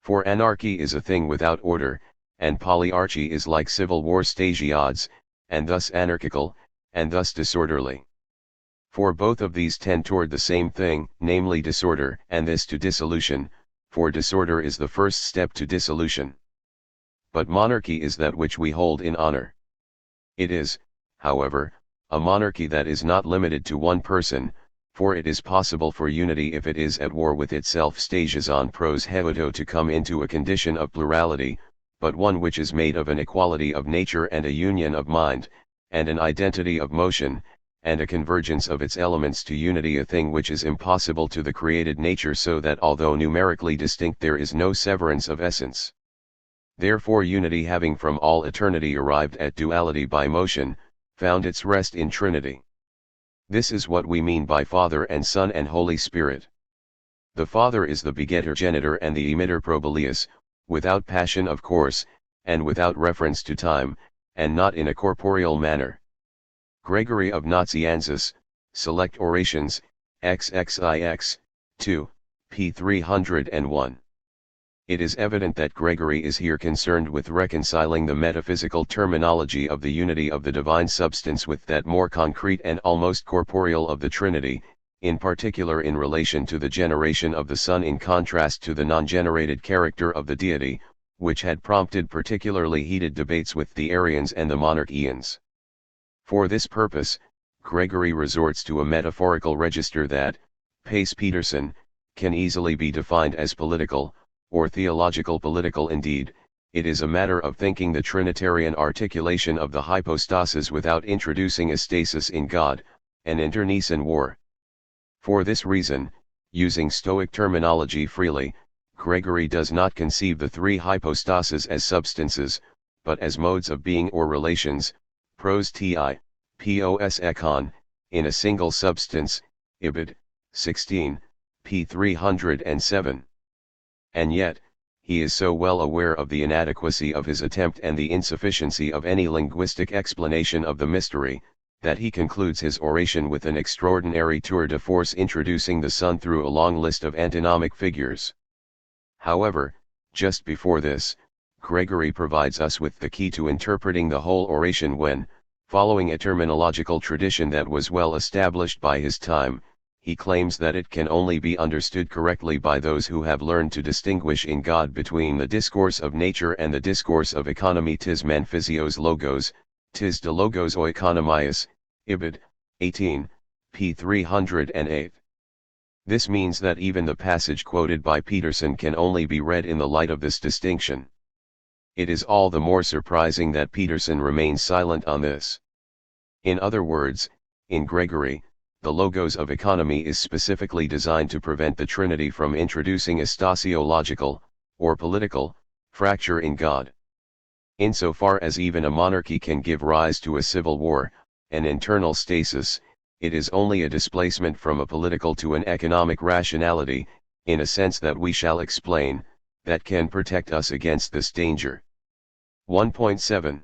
Speaker 1: For anarchy is a thing without order, and polyarchy is like civil war stagiodes, and thus anarchical, and thus disorderly. For both of these tend toward the same thing, namely disorder, and this to dissolution, for disorder is the first step to dissolution. But monarchy is that which we hold in honor. It is, however, a monarchy that is not limited to one person, for it is possible for unity if it is at war with itself stagizon pros heauto to come into a condition of plurality, but one which is made of an equality of nature and a union of mind, and an identity of motion, and a convergence of its elements to unity, a thing which is impossible to the created nature, so that although numerically distinct there is no severance of essence. Therefore unity, having from all eternity arrived at duality by motion, found its rest in Trinity. This is what we mean by Father and Son and Holy Spirit. The Father is the begetter genitor and the emitter probelius, without passion of course, and without reference to time, and not in a corporeal manner. Gregory of Nazianzus, Select Orations, XXIX, 2, p. 301. It is evident that Gregory is here concerned with reconciling the metaphysical terminology of the unity of the divine substance with that more concrete and almost corporeal of the Trinity, in particular in relation to the generation of the Son in contrast to the non-generated character of the deity, which had prompted particularly heated debates with the Arians and the Monarchians. For this purpose, Gregory resorts to a metaphorical register that, pace Peterson, can easily be defined as political, or theological. Political indeed, it is a matter of thinking the Trinitarian articulation of the hypostasis without introducing a stasis in God, an internecine war. For this reason, using Stoic terminology freely, Gregory does not conceive the three hypostases as substances, but as modes of being or relations, pros ti, pos ekon, in a single substance, Ibid. 16, p. 307. And yet, he is so well aware of the inadequacy of his attempt and the insufficiency of any linguistic explanation of the mystery, that he concludes his oration with an extraordinary tour de force introducing the Son through a long list of antinomic figures. However, just before this, Gregory provides us with the key to interpreting the whole oration when, following a terminological tradition that was well established by his time, he claims that it can only be understood correctly by those who have learned to distinguish in God between the discourse of nature and the discourse of economy. Tis men physios logos, tis de logos oikonomias, Ibid. 18, p. 308. This means that even the passage quoted by Peterson can only be read in the light of this distinction. It is all the more surprising that Peterson remains silent on this. In other words, in Gregory, the logos of economy is specifically designed to prevent the Trinity from introducing a stasiological, or political, fracture in God. Insofar as even a monarchy can give rise to a civil war, an internal stasis, it is only a displacement from a political to an economic rationality, in a sense that we shall explain, that can protect us against this danger. 1.7.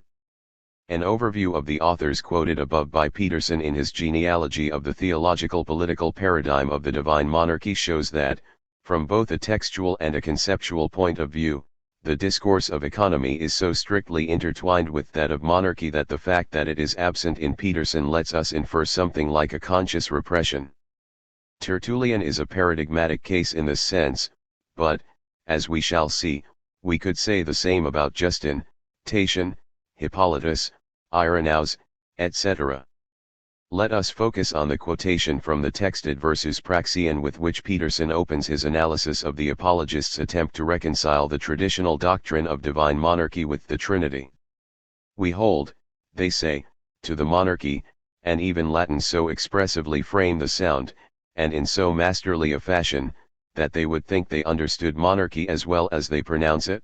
Speaker 1: An overview of the authors quoted above by Peterson in his genealogy of the theological political paradigm of the divine monarchy shows that, from both a textual and a conceptual point of view, the discourse of economy is so strictly intertwined with that of monarchy that the fact that it is absent in Peterson lets us infer something like a conscious repression. Tertullian is a paradigmatic case in this sense, but, as we shall see, we could say the same about Justin, Tatian, Hippolytus, Irenaeus, etc. Let us focus on the quotation from the texted versus Praxian with which Peterson opens his analysis of the apologists' attempt to reconcile the traditional doctrine of divine monarchy with the Trinity. We hold, they say, to the monarchy, and even Latins so expressively frame the sound, and in so masterly a fashion, that they would think they understood monarchy as well as they pronounce it.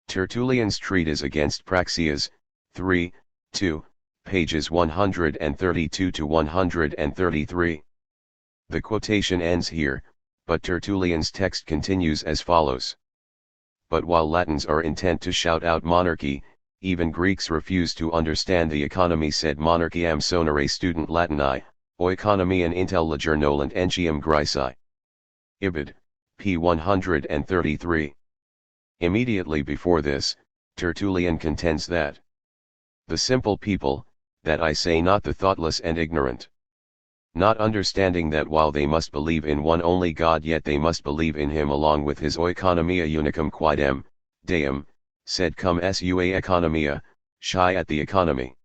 Speaker 1: Tertullian's treatise against Praxias, 3, 2, pages 132 to 133. The quotation ends here, but Tertullian's text continues as follows. But while Latins are intent to shout out monarchy, even Greeks refuse to understand the economy. Sed monarchiam sonare student Latini, oeconomiam intelliger nolent entium Graeci. Ibid. p. 133. Immediately before this, Tertullian contends that the simple people, that I say not the thoughtless and ignorant, not understanding that while they must believe in one only God yet they must believe in him along with his oikonomia unicum quidem, deum, sed cum sua economia, shy at the economy.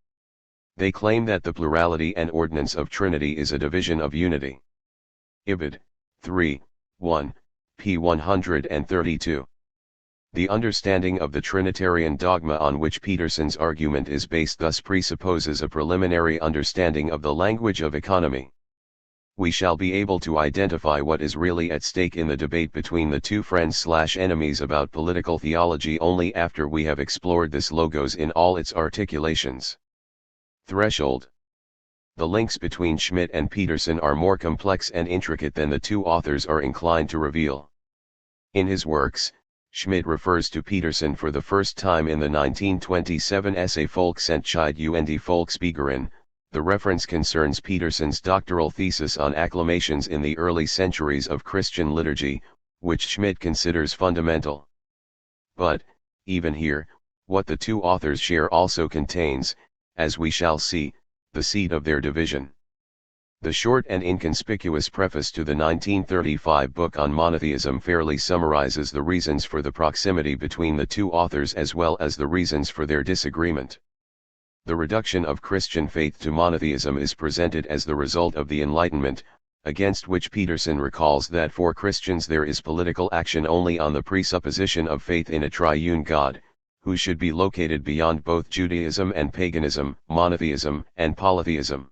Speaker 1: They claim that the plurality and ordinance of Trinity is a division of unity. Ibid. 3, 1, p. 132. The understanding of the Trinitarian dogma on which Peterson's argument is based thus presupposes a preliminary understanding of the language of economy. We shall be able to identify what is really at stake in the debate between the two friends/enemies about political theology only after we have explored this logos in all its articulations. Threshold. The links between Schmidt and Peterson are more complex and intricate than the two authors are inclined to reveal. In his works, Schmidt refers to Peterson for the first time in the 1927 essay Volksentscheid und Volksbegehren. The reference concerns Peterson's doctoral thesis on acclamations in the early centuries of Christian liturgy, which Schmidt considers fundamental. But, even here, what the two authors share also contains, as we shall see, the seed of their division. The short and inconspicuous preface to the 1935 book on monotheism fairly summarizes the reasons for the proximity between the two authors as well as the reasons for their disagreement. The reduction of Christian faith to monotheism is presented as the result of the Enlightenment, against which Peterson recalls that for Christians there is political action only on the presupposition of faith in a triune God, who should be located beyond both Judaism and paganism, monotheism and polytheism.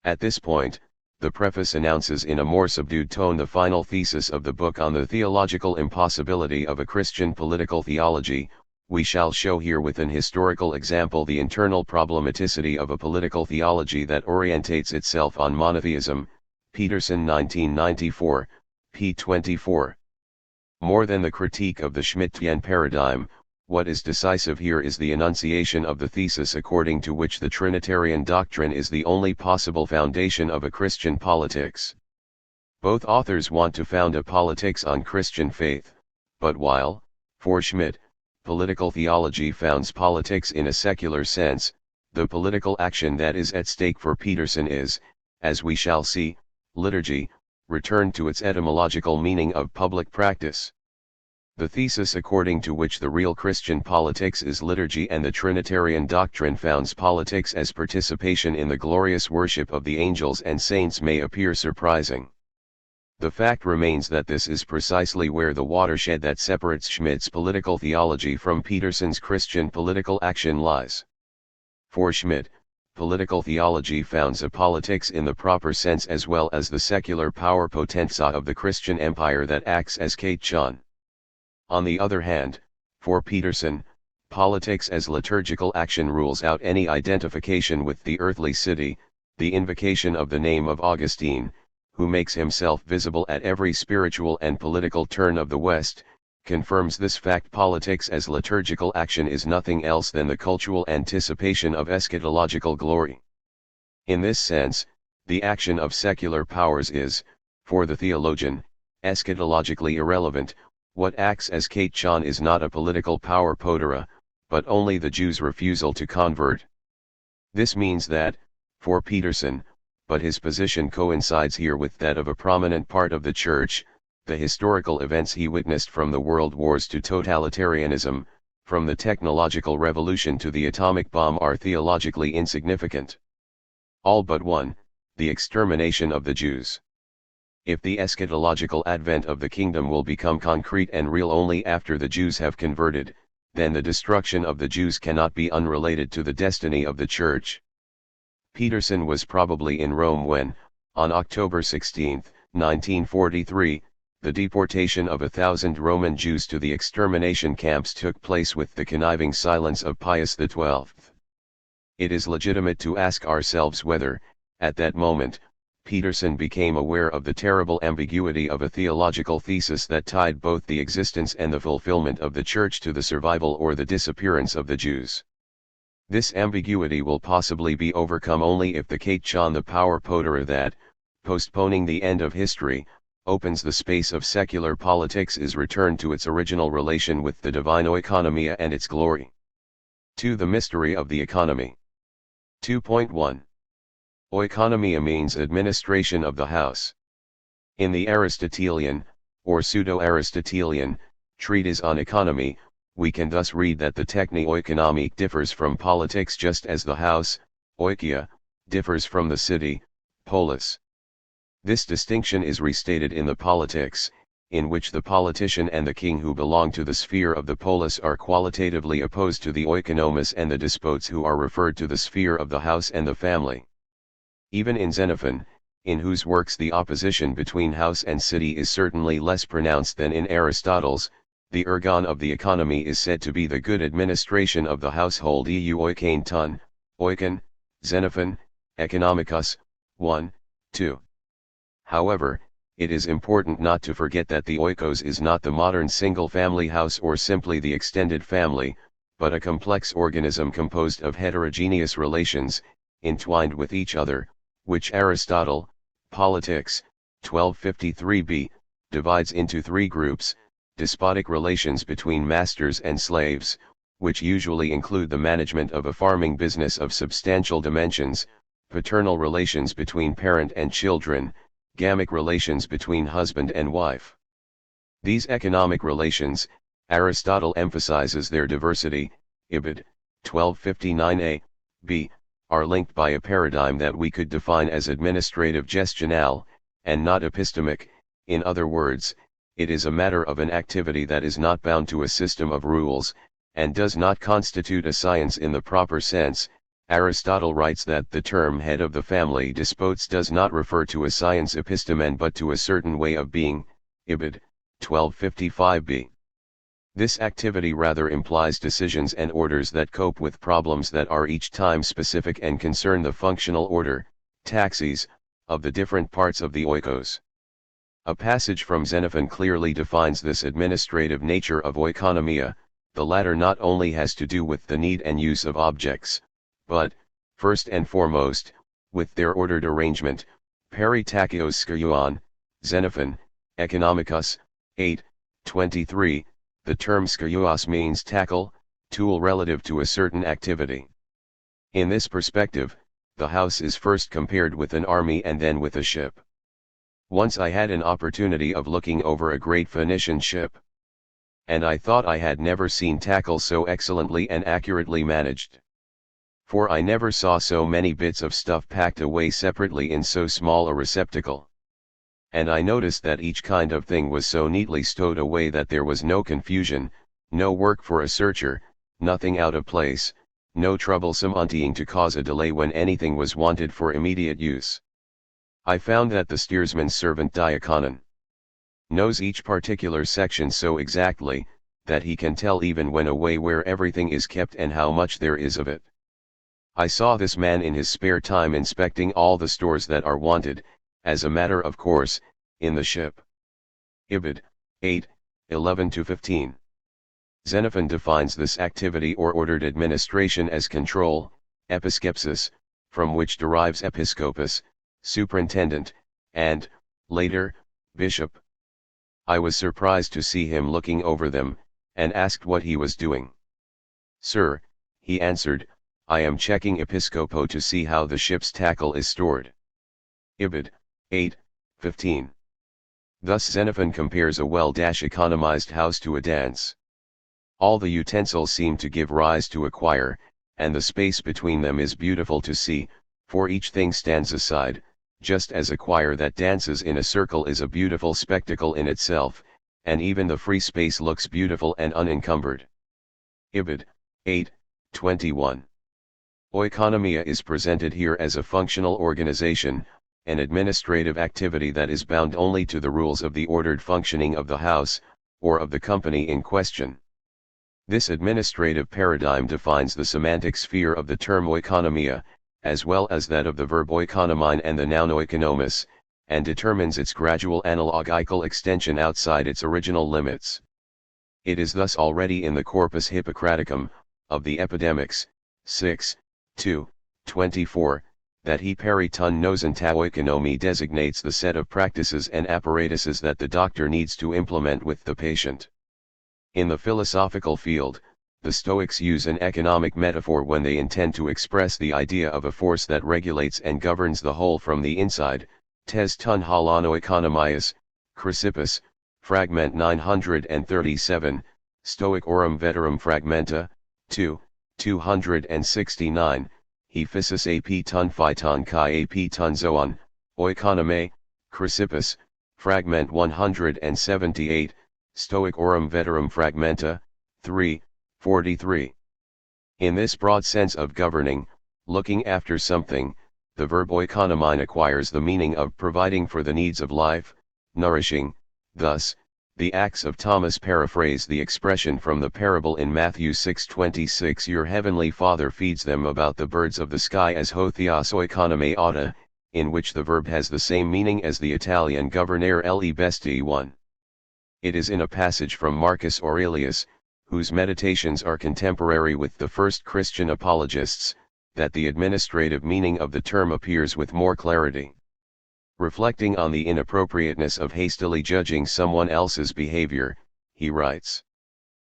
Speaker 1: At this point, the preface announces in a more subdued tone the final thesis of the book on the theological impossibility of a Christian political theology. We shall show here with an historical example the internal problematicity of a political theology that orientates itself on monotheism. Peterson 1994, p. 24. More than the critique of the Schmittian paradigm, what is decisive here is the enunciation of the thesis according to which the Trinitarian doctrine is the only possible foundation of a Christian politics. Both authors want to found a politics on Christian faith, but while, for Schmitt, political theology founds politics in a secular sense, the political action that is at stake for Peterson is, as we shall see, liturgy, returned to its etymological meaning of public practice. The thesis according to which the real Christian politics is liturgy and the Trinitarian doctrine founds politics as participation in the glorious worship of the angels and saints may appear surprising. The fact remains that this is precisely where the watershed that separates Schmitt's political theology from Peterson's Christian political action lies. For Schmitt, political theology founds a politics in the proper sense as well as the secular power potenza of the Christian empire that acts as katechon. On the other hand, for Peterson, politics as liturgical action rules out any identification with the earthly city. The invocation of the name of Augustine, who makes himself visible at every spiritual and political turn of the West, confirms this fact. Politics as liturgical action is nothing else than the cultural anticipation of eschatological glory. In this sense, the action of secular powers is, for the theologian, eschatologically irrelevant. What acts as katechon is not a political power potera, but only the Jews' refusal to convert. This means that, for Peterson, but his position coincides here with that of a prominent part of the Church, the historical events he witnessed from the world wars to totalitarianism, from the technological revolution to the atomic bomb are theologically insignificant. All but one, the extermination of the Jews. If the eschatological advent of the kingdom will become concrete and real only after the Jews have converted, then the destruction of the Jews cannot be unrelated to the destiny of the Church. Peterson was probably in Rome when, on October 16, 1943, the deportation of 1,000 Roman Jews to the extermination camps took place with the conniving silence of Pius XII. It is legitimate to ask ourselves whether, at that moment, Peterson became aware of the terrible ambiguity of a theological thesis that tied both the existence and the fulfillment of the Church to the survival or the disappearance of the Jews. This ambiguity will possibly be overcome only if the katechon, the power potera that, postponing the end of history, opens the space of secular politics, is returned to its original relation with the divine oikonomia and its glory. 2. The mystery of the economy. 2.1. Oikonomia means administration of the house. In the Aristotelian, or pseudo-Aristotelian, treatise on economy, we can thus read that the techne oikonomik differs from politics just as the house, oikia, differs from the city, polis. This distinction is restated in the Politics, in which the politician and the king who belong to the sphere of the polis are qualitatively opposed to the oikonomos and the despots who are referred to the sphere of the house and the family. Even in Xenophon, in whose works the opposition between house and city is certainly less pronounced than in Aristotle's, the ergon of the economy is said to be the good administration of the household. Eu oikain ton, oikon, Xenophon, Economicus, 1, 2. However, it is important not to forget that the oikos is not the modern single-family house or simply the extended family, but a complex organism composed of heterogeneous relations, entwined with each other, which Aristotle, Politics, 1253b, divides into three groups: despotic relations between masters and slaves, which usually include the management of a farming business of substantial dimensions, paternal relations between parent and children, gamic relations between husband and wife. These economic relations, Aristotle emphasizes their diversity, Ibid. 1259a, b, are linked by a paradigm that we could define as administrative gestionale, and not epistemic. In other words, it is a matter of an activity that is not bound to a system of rules, and does not constitute a science in the proper sense. Aristotle writes that the term head of the family despots does not refer to a science epistemen but to a certain way of being, Ibid. 1255b. This activity rather implies decisions and orders that cope with problems that are each time specific and concern the functional order, taxis, of the different parts of the oikos. A passage from Xenophon clearly defines this administrative nature of oikonomia. The latter not only has to do with the need and use of objects, but, first and foremost, with their ordered arrangement. Peri takios skeuon, Xenophon, Economicus, 8:23. The term skeuos means tackle, tool relative to a certain activity. In this perspective, the house is first compared with an army and then with a ship. Once I had an opportunity of looking over a great Phoenician ship, and I thought I had never seen tackle so excellently and accurately managed. For I never saw so many bits of stuff packed away separately in so small a receptacle. And I noticed that each kind of thing was so neatly stowed away that there was no confusion, no work for a searcher, nothing out of place, no troublesome untying to cause a delay when anything was wanted for immediate use. I found that the steersman's servant diaconon knows each particular section so exactly, that he can tell even when away where everything is kept and how much there is of it. I saw this man in his spare time inspecting all the stores that are wanted, as a matter of course, in the ship. Ibid. 8:11-15. Xenophon defines this activity or ordered administration as control, episkepsis, from which derives episcopus, superintendent, and, later, bishop. I was surprised to see him looking over them, and asked what he was doing. "Sir," he answered, "I am checking episcopo to see how the ship's tackle is stored." Ibid. 8:15. Thus Xenophon compares a well-economized house to a dance. All the utensils seem to give rise to a choir, and the space between them is beautiful to see, for each thing stands aside, just as a choir that dances in a circle is a beautiful spectacle in itself, and even the free space looks beautiful and unencumbered. Ibid. 8:21. Oikonomia is presented here as a functional organization, an administrative activity that is bound only to the rules of the ordered functioning of the house, or of the company in question. This administrative paradigm defines the semantic sphere of the term oikonomia, as well as that of the verb oikonomine and the noun oikonomos, and determines its gradual analogical extension outside its original limits. It is thus already in the Corpus Hippocraticum, of the Epidemics, 6:2-24, that he peri ton nosen ta oikonomy designates the set of practices and apparatuses that the doctor needs to implement with the patient. In the philosophical field, the Stoics use an economic metaphor when they intend to express the idea of a force that regulates and governs the whole from the inside. Tes ton halon oikonomias, Chrysippus, fragment 937, Stoic orum veterum fragmenta, 269, he physis ap ton phyton chi ap ton zoon, oikonomai, Chrysippus, fragment 178, Stoic orum veterum fragmenta, 3:43. In this broad sense of governing, looking after something, the verb oikonomine acquires the meaning of providing for the needs of life, nourishing. Thus, the Acts of Thomas paraphrase the expression from the parable in Matthew 6:26, "Your heavenly Father feeds them about the birds of the sky as ho theos oikonomai auta," in which the verb has the same meaning as the Italian governare le bestie one. It is in a passage from Marcus Aurelius, whose meditations are contemporary with the first Christian apologists, that the administrative meaning of the term appears with more clarity. Reflecting on the inappropriateness of hastily judging someone else's behavior, he writes.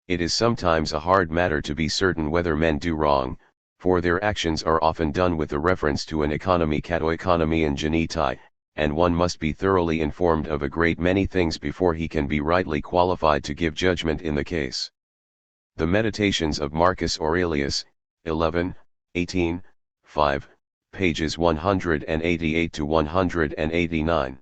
Speaker 1: It is sometimes a hard matter to be certain whether men do wrong, for their actions are often done with a reference to an economy katoeconomy and geneti, and one must be thoroughly informed of a great many things before he can be rightly qualified to give judgment in the case. The Meditations of Marcus Aurelius, 11, 18, 5, pages 188 to 189.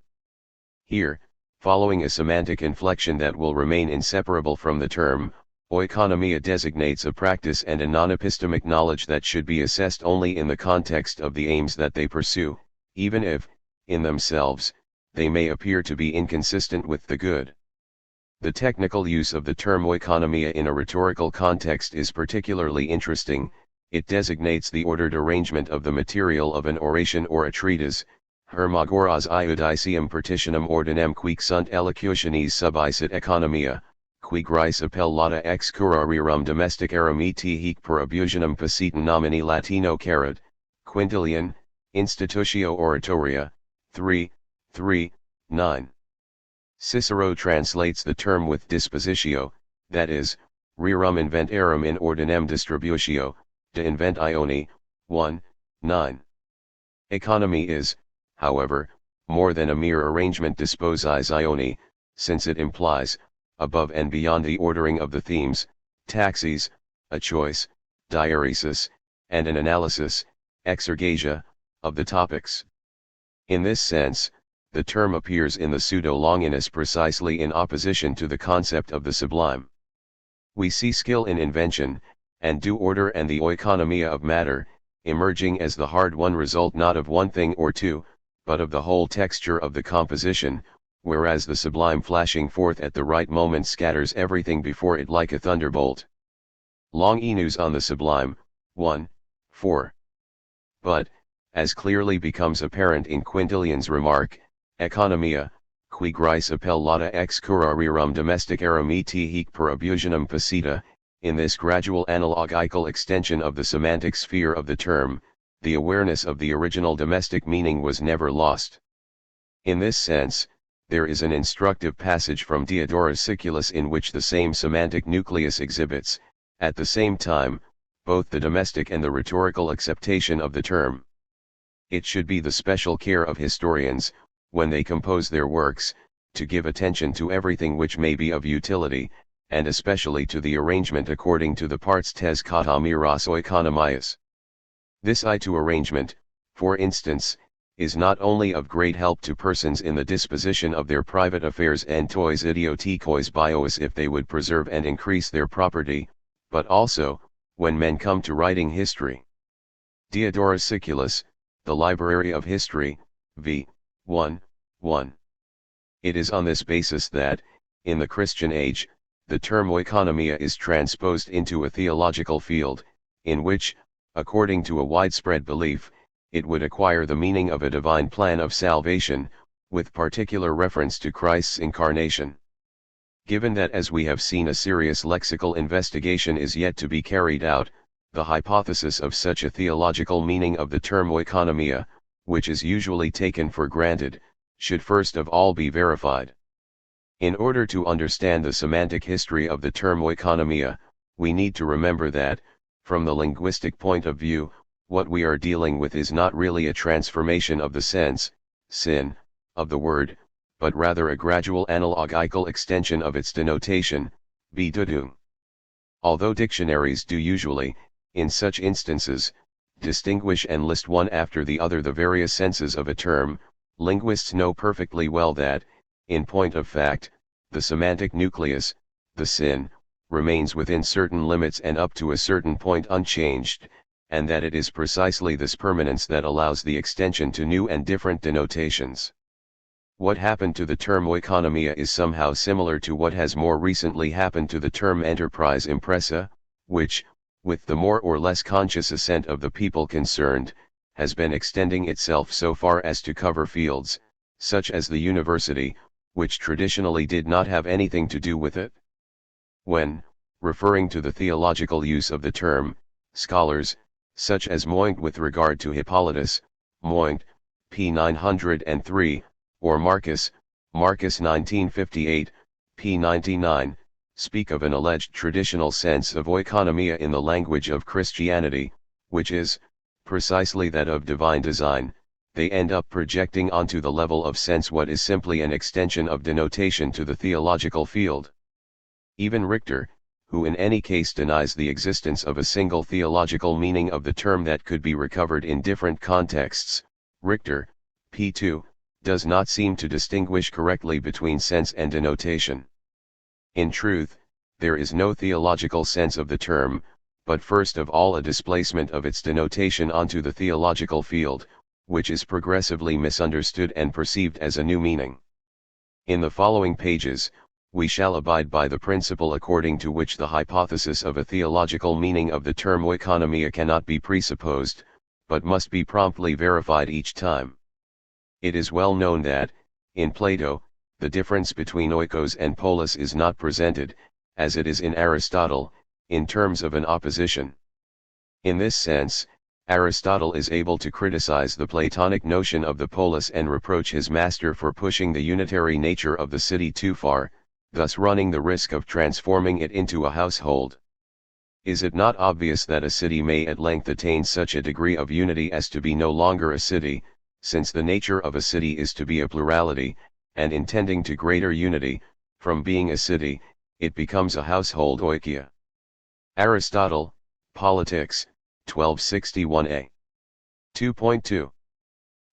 Speaker 1: Here, following a semantic inflection that will remain inseparable from the term, oikonomia designates a practice and a non-epistemic knowledge that should be assessed only in the context of the aims that they pursue, even if, in themselves, they may appear to be inconsistent with the good. The technical use of the term oikonomia in a rhetorical context is particularly interesting. It designates the ordered arrangement of the material of an oration or a treatise, hermagoras iudicium partitionum ordinem quic sunt elocutiones subicit economia, qui gris appellata ex curarium domesticarum et hic per abusionum pacitum nomini Latino caret, Quintilian, Institutio Oratoria, 3, 3, 9. Cicero translates the term with dispositio, that is, rerum inventarum in ordinem distributio, de inventione, 1, 9. Economy is, however, more than a mere arrangement dispositione, since it implies, above and beyond the ordering of the themes, taxes, a choice, diaresis, and an analysis, exergasia, of the topics. In this sense, the term appears in the Pseudo-Longinus precisely in opposition to the concept of the sublime. We see skill in invention, and due order and the oikonomia of matter, emerging as the hard-won result not of one thing or two, but of the whole texture of the composition, whereas the sublime flashing forth at the right moment scatters everything before it like a thunderbolt. Longinus on the sublime, 1, 4. But, as clearly becomes apparent in Quintilian's remark, economia, qui gris appellata ex curarium domesticarum et hic per abusionum pacitum, in this gradual analogical extension of the semantic sphere of the term, the awareness of the original domestic meaning was never lost. In this sense, there is an instructive passage from Diodorus Siculus in which the same semantic nucleus exhibits, at the same time, both the domestic and the rhetorical acceptation of the term. It should be the special care of historians, when they compose their works, to give attention to everything which may be of utility, and especially to the arrangement according to the parts tes katamiras oikonomias. This to arrangement, for instance, is not only of great help to persons in the disposition of their private affairs and tois idiotikos bios if they would preserve and increase their property, but also, when men come to writing history. Diodorus Siculus, The Library of History, v. 1, 1. It is on this basis that, in the Christian age, the term oikonomia is transposed into a theological field, in which, according to a widespread belief, it would acquire the meaning of a divine plan of salvation, with particular reference to Christ's incarnation. Given that, as we have seen, a serious lexical investigation is yet to be carried out, the hypothesis of such a theological meaning of the term oikonomia, which is usually taken for granted, should first of all be verified. In order to understand the semantic history of the term oikonomia, we need to remember that, from the linguistic point of view, what we are dealing with is not really a transformation of the sense, sin, of the word, but rather a gradual analogical extension of its denotation, bedeutung. Although dictionaries do usually, in such instances, distinguish and list one after the other the various senses of a term, linguists know perfectly well that, in point of fact, the semantic nucleus, the sin, remains within certain limits and up to a certain point unchanged, and that it is precisely this permanence that allows the extension to new and different denotations. What happened to the term oikonomia is somehow similar to what has more recently happened to the term enterprise impressa, which, with the more or less conscious assent of the people concerned, has been extending itself so far as to cover fields, such as the university, which traditionally did not have anything to do with it. When, referring to the theological use of the term, scholars, such as Moynt with regard to Hippolytus, Moynt, p. 903, or Marcus, Marcus 1958, p. 99, speak of an alleged traditional sense of oikonomia in the language of Christianity, which is, precisely that of divine design, they end up projecting onto the level of sense what is simply an extension of denotation to the theological field. Even Richter, who in any case denies the existence of a single theological meaning of the term that could be recovered in different contexts, Richter, p. 2, does not seem to distinguish correctly between sense and denotation. In truth, there is no theological sense of the term, but first of all a displacement of its denotation onto the theological field, which is progressively misunderstood and perceived as a new meaning. In the following pages, we shall abide by the principle according to which the hypothesis of a theological meaning of the term oikonomia cannot be presupposed, but must be promptly verified each time. It is well known that, in Plato, the difference between oikos and polis is not presented, as it is in Aristotle, in terms of an opposition. In this sense, Aristotle is able to criticize the Platonic notion of the polis and reproach his master for pushing the unitary nature of the city too far, thus running the risk of transforming it into a household. Is it not obvious that a city may at length attain such a degree of unity as to be no longer a city, since the nature of a city is to be a plurality, and in tending to greater unity, from being a city, it becomes a household oikia. Aristotle, Politics, 1261a. 2.2.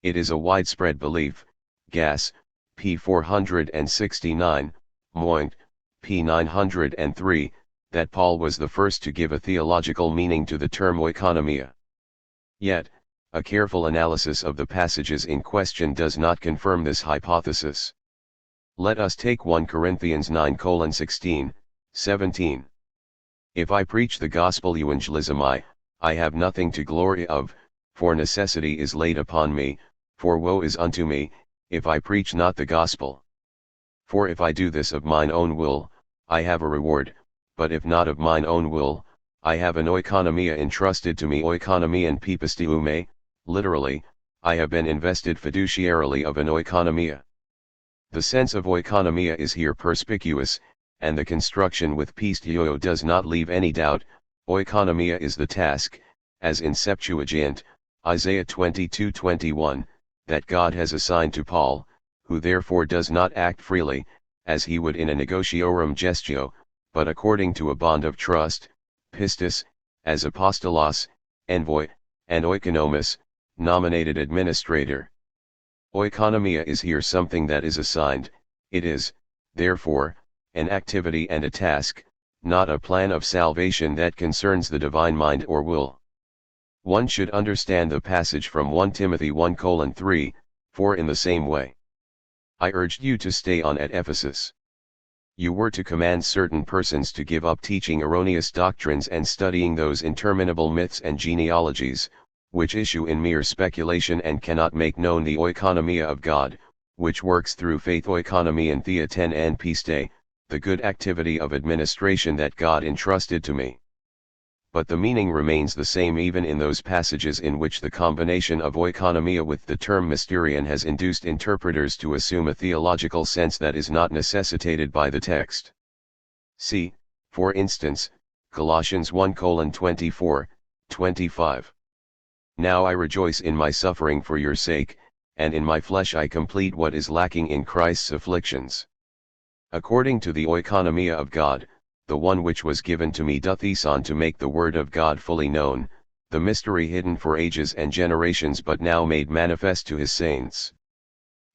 Speaker 1: It is a widespread belief, Gass, p. 469, Moint, p. 903, that Paul was the first to give a theological meaning to the term oikonomia. Yet, a careful analysis of the passages in question does not confirm this hypothesis. Let us take 1 Corinthians 9:16, 17. If I preach the gospel euangelism I have nothing to glory of, for necessity is laid upon me, for woe is unto me, if I preach not the gospel. For if I do this of mine own will, I have a reward, but if not of mine own will, I have an oikonomia entrusted to me, oikonomian pipistiume, literally, I have been invested fiduciarily of an oikonomia. The sense of oikonomia is here perspicuous, and the construction with pistio does not leave any doubt. Oikonomia is the task, as in Septuagint, Isaiah 22:21, that God has assigned to Paul, who therefore does not act freely, as he would in a negotiorum gestio, but according to a bond of trust, pistis, as apostolos, envoy, and oikonomos, nominated administrator. Oikonomia is here something that is assigned, it is, therefore, an activity and a task, not a plan of salvation that concerns the divine mind or will. One should understand the passage from 1 Timothy 1:3, 4 in the same way. I urged you to stay on at Ephesus. You were to command certain persons to give up teaching erroneous doctrines and studying those interminable myths and genealogies, which issue in mere speculation and cannot make known the oikonomia of God, which works through faith, oikonomia and theaten and piste, the good activity of administration that God entrusted to me. But the meaning remains the same even in those passages in which the combination of oikonomia with the term mysterion has induced interpreters to assume a theological sense that is not necessitated by the text. See, for instance, Colossians 1:24, 25. Now I rejoice in my suffering for your sake, and in my flesh I complete what is lacking in Christ's afflictions. According to the oikonomia of God, the one which was given to me doth eson to make the word of God fully known, the mystery hidden for ages and generations but now made manifest to his saints.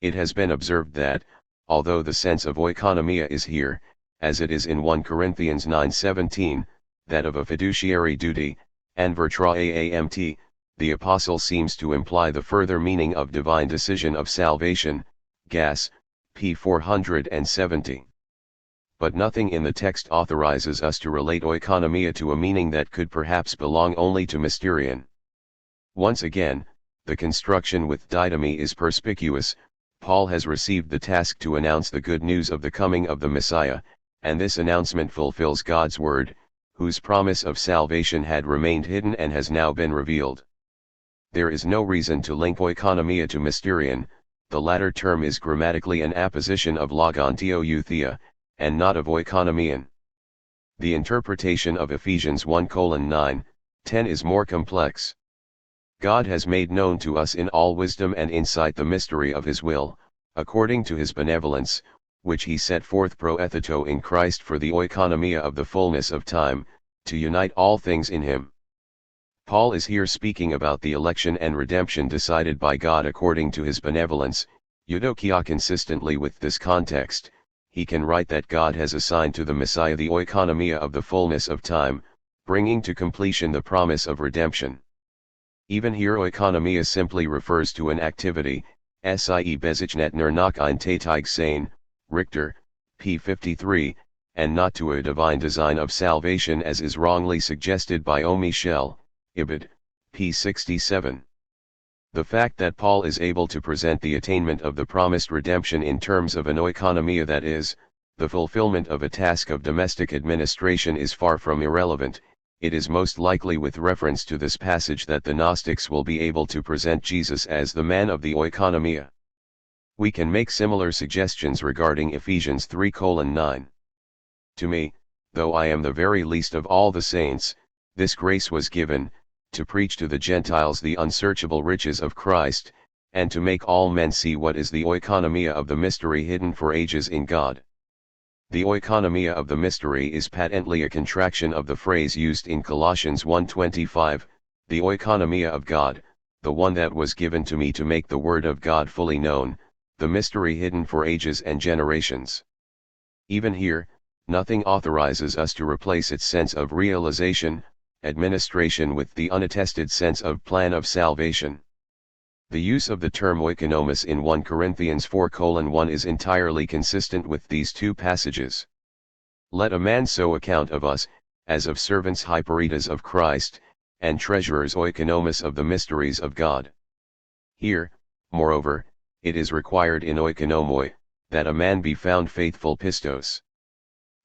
Speaker 1: It has been observed that, although the sense of oikonomia is here, as it is in 1 Corinthians 9:17, that of a fiduciary duty, and vertra aamt, the apostle seems to imply the further meaning of divine decision of salvation, Gass, p. 470. But nothing in the text authorizes us to relate oikonomia to a meaning that could perhaps belong only to mysterion. Once again, the construction with didomy is perspicuous. Paul has received the task to announce the good news of the coming of the Messiah, and this announcement fulfills God's word, whose promise of salvation had remained hidden and has now been revealed. There is no reason to link oikonomia to mysterion. The latter term is grammatically an apposition of logon theouthia, and not of oikonomian. The interpretation of Ephesians 1:9-10 is more complex. God has made known to us in all wisdom and insight the mystery of his will, according to his benevolence, which he set forth pro etheto in Christ for the oikonomia of the fullness of time, to unite all things in him. Paul is here speaking about the election and redemption decided by God according to his benevolence. Eudokia. Consistently with this context, he can write that God has assigned to the Messiah the oikonomia of the fullness of time, bringing to completion the promise of redemption. Even here oikonomia simply refers to an activity, sie bezeichnet nur nach ein Tätig sein, Richter, p. 53, and not to a divine design of salvation as is wrongly suggested by O. Michel, Ibid, p. 67. The fact that Paul is able to present the attainment of the promised redemption in terms of an oikonomia, that is, the fulfillment of a task of domestic administration, is far from irrelevant. It is most likely with reference to this passage that the Gnostics will be able to present Jesus as the man of the oikonomia. We can make similar suggestions regarding Ephesians 3:9. To me, though I am the very least of all the saints, this grace was given, to preach to the Gentiles the unsearchable riches of Christ, and to make all men see what is the oikonomia of the mystery hidden for ages in God. The oikonomia of the mystery is patently a contraction of the phrase used in Colossians 1:25, the oikonomia of God, the one that was given to me to make the word of God fully known, the mystery hidden for ages and generations. Even here, nothing authorizes us to replace its sense of realization, administration with the unattested sense of plan of salvation. The use of the term oikonomos in 1 Corinthians 4:1 is entirely consistent with these two passages. Let a man so account of us, as of servants hyperitas of Christ, and treasurers oikonomos of the mysteries of God. Here, moreover, it is required in oikonomoi, that a man be found faithful pistos.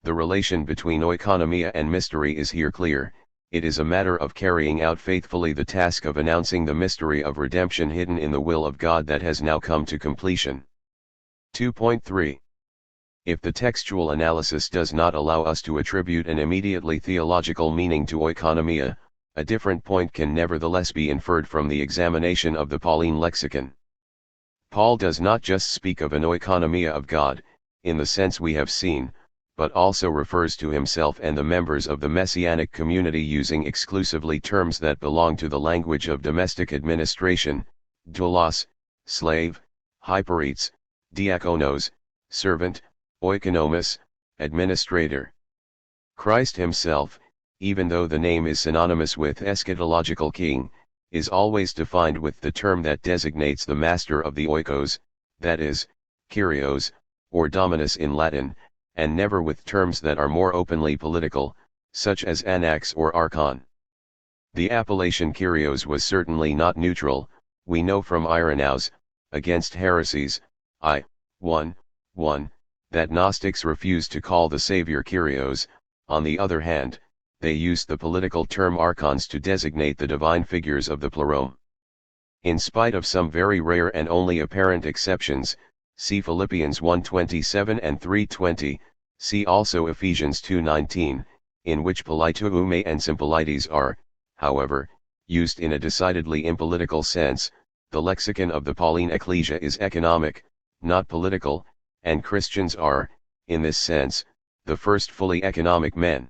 Speaker 1: The relation between oikonomia and mystery is here clear. It is a matter of carrying out faithfully the task of announcing the mystery of redemption hidden in the will of God that has now come to completion. 2.3. If the textual analysis does not allow us to attribute an immediately theological meaning to oikonomia, a different point can nevertheless be inferred from the examination of the Pauline lexicon. Paul does not just speak of an oikonomia of God, in the sense we have seen, but also refers to himself and the members of the Messianic community using exclusively terms that belong to the language of domestic administration: doulos, slave; hyperetes, diakonos, servant; oikonomos, administrator. Christ himself, even though the name is synonymous with eschatological king, is always defined with the term that designates the master of the oikos, that is, Kyrios, or Dominus in Latin, and never with terms that are more openly political, such as anax or archon. The appellation Kyrios was certainly not neutral. We know from Irenaeus, Against Heresies, I:1:1, that Gnostics refused to call the Savior Kyrios. On the other hand, they used the political term archons to designate the divine figures of the pleroma. In spite of some very rare and only apparent exceptions, see Philippians 1:27 and 3:20, see also Ephesians 2:19, in which politoume and sympolites are, however, used in a decidedly impolitical sense. The lexicon of the Pauline Ecclesia is economic, not political, and Christians are, in this sense, the first fully economic men.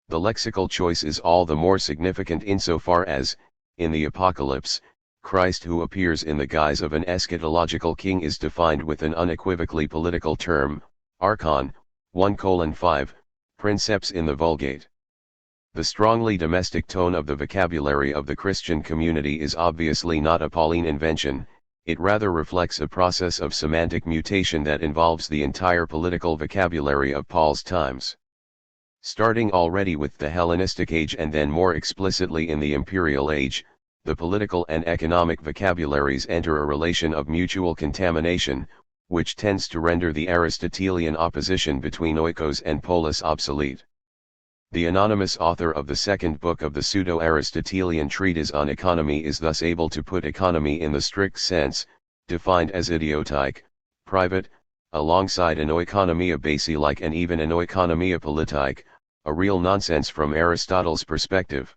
Speaker 1: The lexical choice is all the more significant insofar as, in the Apocalypse, Christ who appears in the guise of an eschatological king is defined with an unequivocally political term, archon, 1:5, princeps in the Vulgate. The strongly domestic tone of the vocabulary of the Christian community is obviously not a Pauline invention. It rather reflects a process of semantic mutation that involves the entire political vocabulary of Paul's times. Starting already with the Hellenistic age and then more explicitly in the Imperial age, the political and economic vocabularies enter a relation of mutual contamination, which tends to render the Aristotelian opposition between oikos and polis obsolete. The anonymous author of the second book of the pseudo-Aristotelian treatise on economy is thus able to put economy in the strict sense, defined as idiotic, private, alongside an oikonomia basi-like and even an oikonomia politique, a real nonsense from Aristotle's perspective.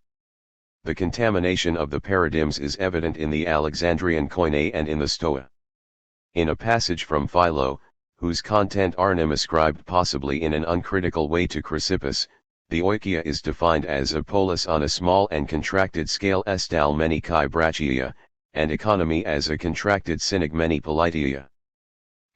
Speaker 1: The contamination of the paradigms is evident in the Alexandrian Koine and in the Stoa. In a passage from Philo, whose content Arnim ascribed possibly in an uncritical way to Chrysippus, the oikia is defined as a polis on a small and contracted scale estal meni kai brachia, and economy as a contracted synog meni politia.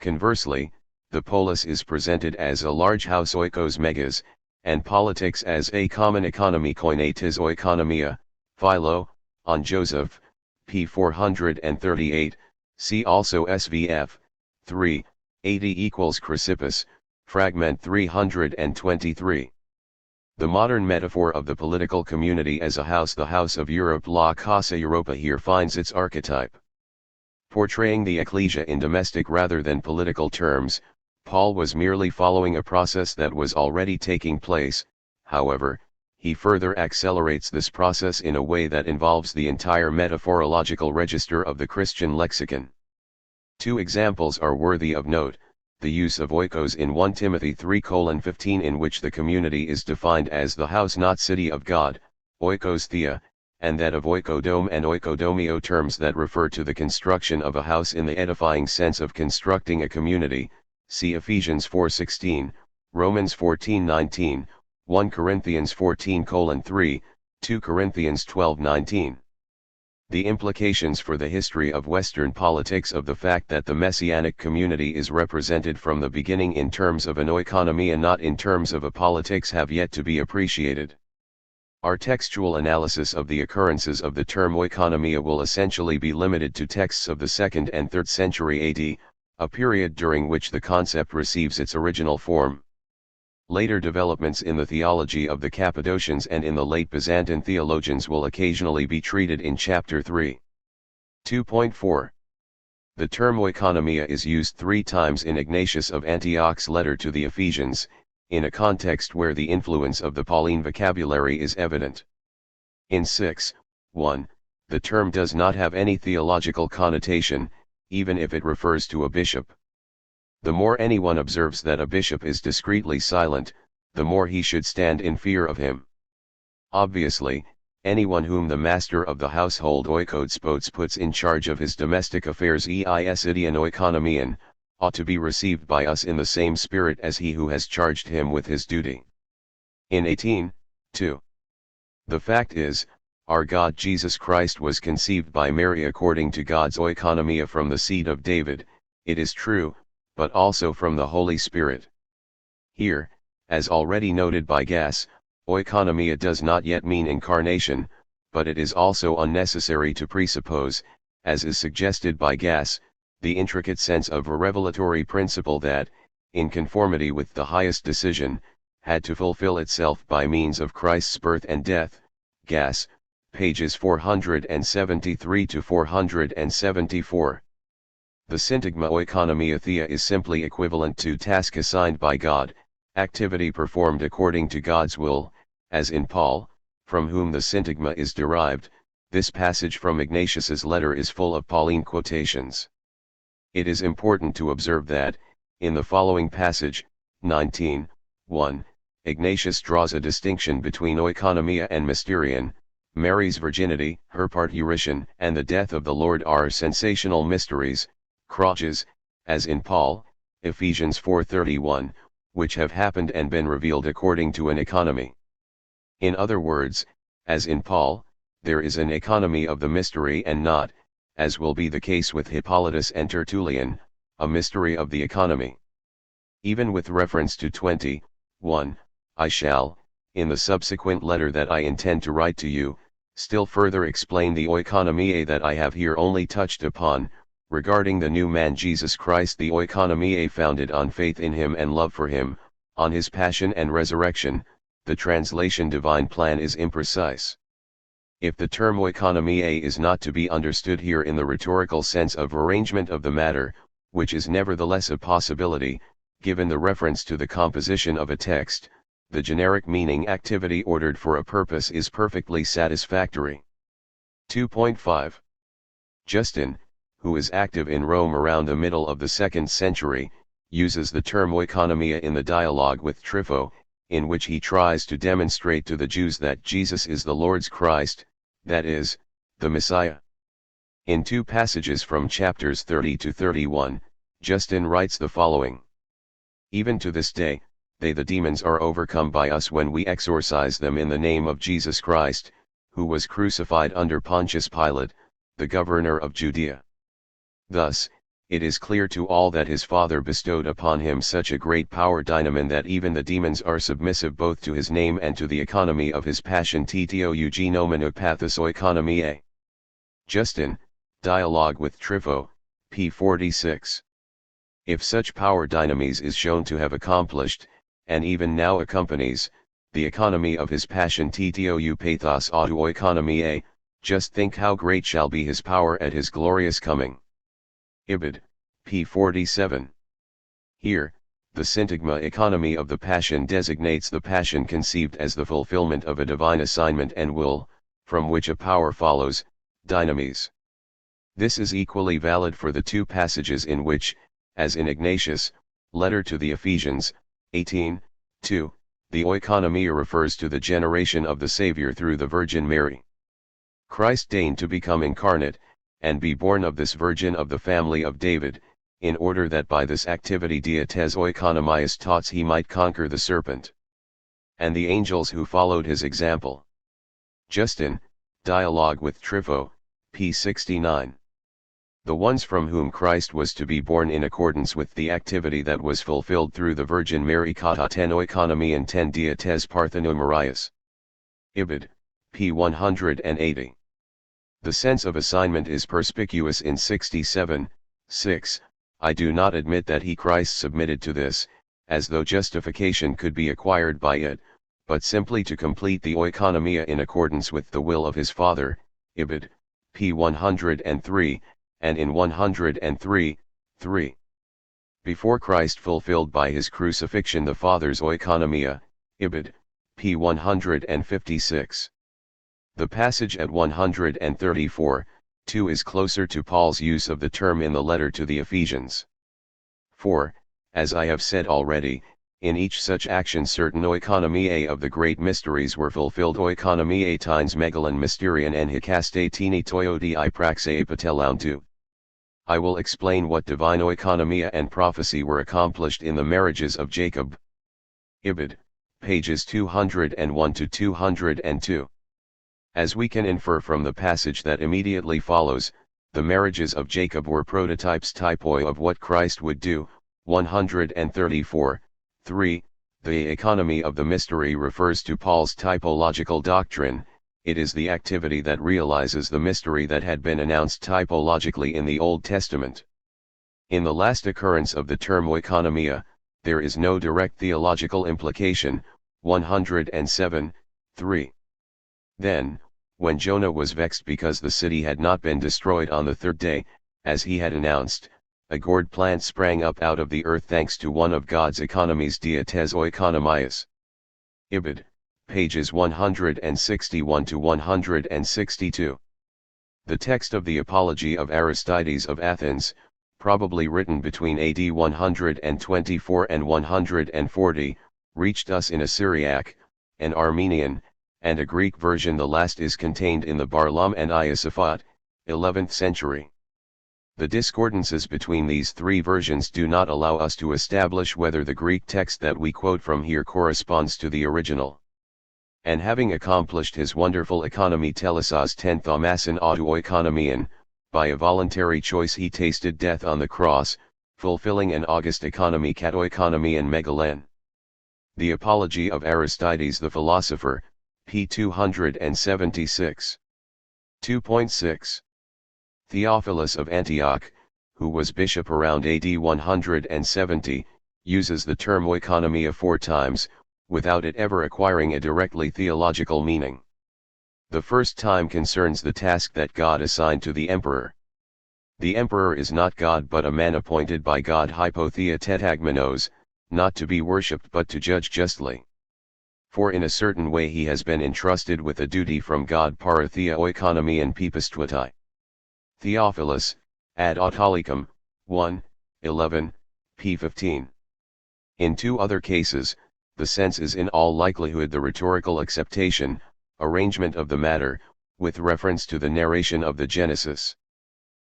Speaker 1: Conversely, the polis is presented as a large house oikos megas, and politics as a common economy koine tis oikonomia. Philo, on Joseph, p. 438, see also SVF, 3, 80 equals Chrysippus, fragment 323. The modern metaphor of the political community as a house, the house of Europe, La Casa Europa, here finds its archetype. Portraying the ecclesia in domestic rather than political terms, Paul was merely following a process that was already taking place. However, he further accelerates this process in a way that involves the entire metaphorological register of the Christian lexicon. Two examples are worthy of note: the use of oikos in 1 Timothy 3:15, in which the community is defined as the house not city of God, oikos thea, and that of oikodome and oikodomio, terms that refer to the construction of a house in the edifying sense of constructing a community. See Ephesians 4:16, Romans 14:19, 1 Corinthians 14:3, 2 Corinthians 12:19. The implications for the history of Western politics of the fact that the Messianic community is represented from the beginning in terms of an oikonomia, not in terms of a politics, have yet to be appreciated. Our textual analysis of the occurrences of the term oikonomia will essentially be limited to texts of the 2nd and 3rd century AD, a period during which the concept receives its original form. Later developments in the theology of the Cappadocians and in the late Byzantine theologians will occasionally be treated in Chapter 3. 2.4. The term oikonomia is used 3 times in Ignatius of Antioch's letter to the Ephesians, in a context where the influence of the Pauline vocabulary is evident. In 6:1, the term does not have any theological connotation, even if it refers to a bishop. The more anyone observes that a bishop is discreetly silent, the more he should stand in fear of him. Obviously, anyone whom the master of the household oikodspots puts in charge of his domestic affairs, eisidian oikonomian, ought to be received by us in the same spirit as he who has charged him with his duty. In 18:2. The fact is, our God Jesus Christ was conceived by Mary according to God's oikonomia from the seed of David, it is true, but also from the Holy Spirit. Here, as already noted by Gass, oikonomia does not yet mean incarnation, but it is also unnecessary to presuppose, as is suggested by Gass, the intricate sense of a revelatory principle that, in conformity with the highest decision, had to fulfill itself by means of Christ's birth and death. Gass, pages 473 to 474. The syntagma oikonomia thea is simply equivalent to task assigned by God, activity performed according to God's will, as in Paul, from whom the syntagma is derived. This passage from Ignatius's letter is full of Pauline quotations. It is important to observe that, in the following passage, 19:1, Ignatius draws a distinction between oikonomia and mysterion. Mary's virginity, her parturition, and the death of the Lord are sensational mysteries, crotches, as in Paul, Ephesians 4:31, which have happened and been revealed according to an economy. In other words, as in Paul, there is an economy of the mystery and not, as will be the case with Hippolytus and Tertullian, a mystery of the economy. Even with reference to 20:1, I shall, in the subsequent letter that I intend to write to you, still further explain the oikonomia that I have here only touched upon. Regarding the new man Jesus Christ, the oikonomia founded on faith in him and love for him, on his passion and resurrection, the translation divine plan is imprecise. If the term oikonomia is not to be understood here in the rhetorical sense of arrangement of the matter, which is nevertheless a possibility, given the reference to the composition of a text, the generic meaning activity ordered for a purpose is perfectly satisfactory. 2.5. Justin, who is active in Rome around the middle of the 2nd century, uses the term oikonomia in the dialogue with Trypho, in which he tries to demonstrate to the Jews that Jesus is the Lord's Christ, that is, the Messiah. In two passages from chapters 30 to 31, Justin writes the following: "Even to this day, they the demons are overcome by us when we exorcise them in the name of Jesus Christ, who was crucified under Pontius Pilate, the governor of Judea. Thus, it is clear to all that his Father bestowed upon him such a great power dynamon that even the demons are submissive both to his name and to the economy of his passion TTOUG nomen pathos oikonomia." Justin, Dialogue with Trypho, p. 46. If such power dynamis is shown to have accomplished, and even now accompanies, the economy of his passion TTOU pathos auto oikonomia, just think how great shall be his power at his glorious coming. Ibid, p. 47. Here, the syntagma economy of the passion designates the passion conceived as the fulfillment of a divine assignment and will, from which a power follows, dynamis. This is equally valid for the two passages in which, as in Ignatius' letter to the Ephesians, 18:2, the oikonomia refers to the generation of the Savior through the Virgin Mary. Christ deigned to become incarnate, and be born of this Virgin of the family of David, in order that by this activity dietes oikonomias tots he might conquer the serpent and the angels who followed his example. Justin, Dialogue with Trypho, p. 69. The ones from whom Christ was to be born in accordance with the activity that was fulfilled through the Virgin Mary kata ten oikonomy and ten dietes parthenomarias. Ibid, p. 180. The sense of assignment is perspicuous in 67:6. I do not admit that he Christ submitted to this, as though justification could be acquired by it, but simply to complete the oikonomia in accordance with the will of his Father. Ibid, p. 103, and in 103:3. Before Christ fulfilled by his crucifixion the Father's oikonomia. Ibid, p. 156. The passage at 134:2 is closer to Paul's use of the term in the letter to the Ephesians. For, as I have said already, in each such action certain oikonomiae of the great mysteries were fulfilled oikonomiae tines megalon mysterion en hikaste tini toiodi praxae patelountu. I will explain what divine oikonomia and prophecy were accomplished in the marriages of Jacob. Ibid, pages 201 to 202. As we can infer from the passage that immediately follows, the marriages of Jacob were prototypes typoi of what Christ would do. 134:3. The economy of the mystery refers to Paul's typological doctrine. It is the activity that realizes the mystery that had been announced typologically in the Old Testament. In the last occurrence of the term oikonomia, there is no direct theological implication. 107:3. Then, when Jonah was vexed because the city had not been destroyed on the third day, as he had announced, a gourd plant sprang up out of the earth thanks to one of God's economies dietes oikonomias. Ibid, pages 161 to 162. The text of the Apology of Aristides of Athens, probably written between AD 124 and 140, reached us in a Syriac, an Armenian, and a Greek version. The last is contained in the Barlaam and Iosaphat, 11th century. The discordances between these three versions do not allow us to establish whether the Greek text that we quote from here corresponds to the original. And having accomplished his wonderful economy telesas ten thomasin auto oikonomian, by a voluntary choice he tasted death on the cross, fulfilling an august economy kat oikonomian megalen. The Apology of Aristides the Philosopher, p. 276. 2.6. Theophilus of Antioch, who was bishop around AD 170, uses the term oikonomia 4 times, without it ever acquiring a directly theological meaning. The first time concerns the task that God assigned to the emperor. The emperor is not God but a man appointed by God hypothea tetagmenos, not to be worshipped but to judge justly. For in a certain way he has been entrusted with a duty from God parathea oikonomia and pipistwatai. Theophilus, ad Autolicum, 1, 11, p. 15. In two other cases, the sense is in all likelihood the rhetorical acceptation, arrangement of the matter, with reference to the narration of the Genesis.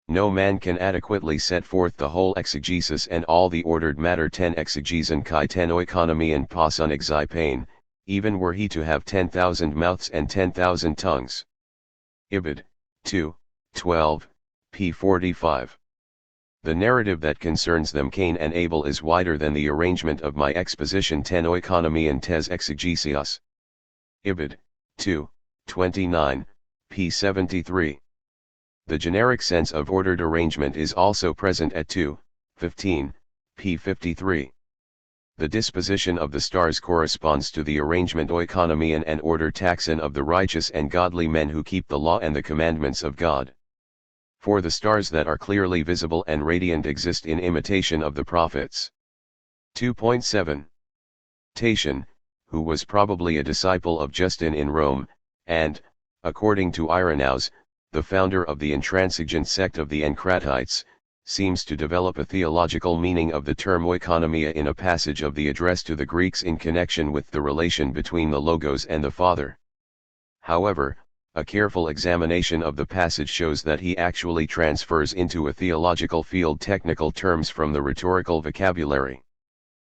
Speaker 1: No man can adequately set forth the whole exegesis and all the ordered matter ten exegeson kai ten oikonomien pason exi even were he to have 10,000 mouths and 10,000 tongues. Ibid. 2, 12, p. 45. The narrative that concerns them Cain and Abel is wider than the arrangement of my exposition ten oikonomien tes exegesias. Ibid. 2, 29, p. 73. The generic sense of ordered arrangement is also present at 2, 15, p. 53. The disposition of the stars corresponds to the arrangement oikonomian and order taxon of the righteous and godly men who keep the law and the commandments of God. For the stars that are clearly visible and radiant exist in imitation of the prophets. 2.7. Tatian, who was probably a disciple of Justin in Rome, and, according to Irenaeus, the founder of the intransigent sect of the Encratites, seems to develop a theological meaning of the term oikonomia in a passage of the address to the Greeks in connection with the relation between the Logos and the Father. However, a careful examination of the passage shows that he actually transfers into a theological field technical terms from the rhetorical vocabulary.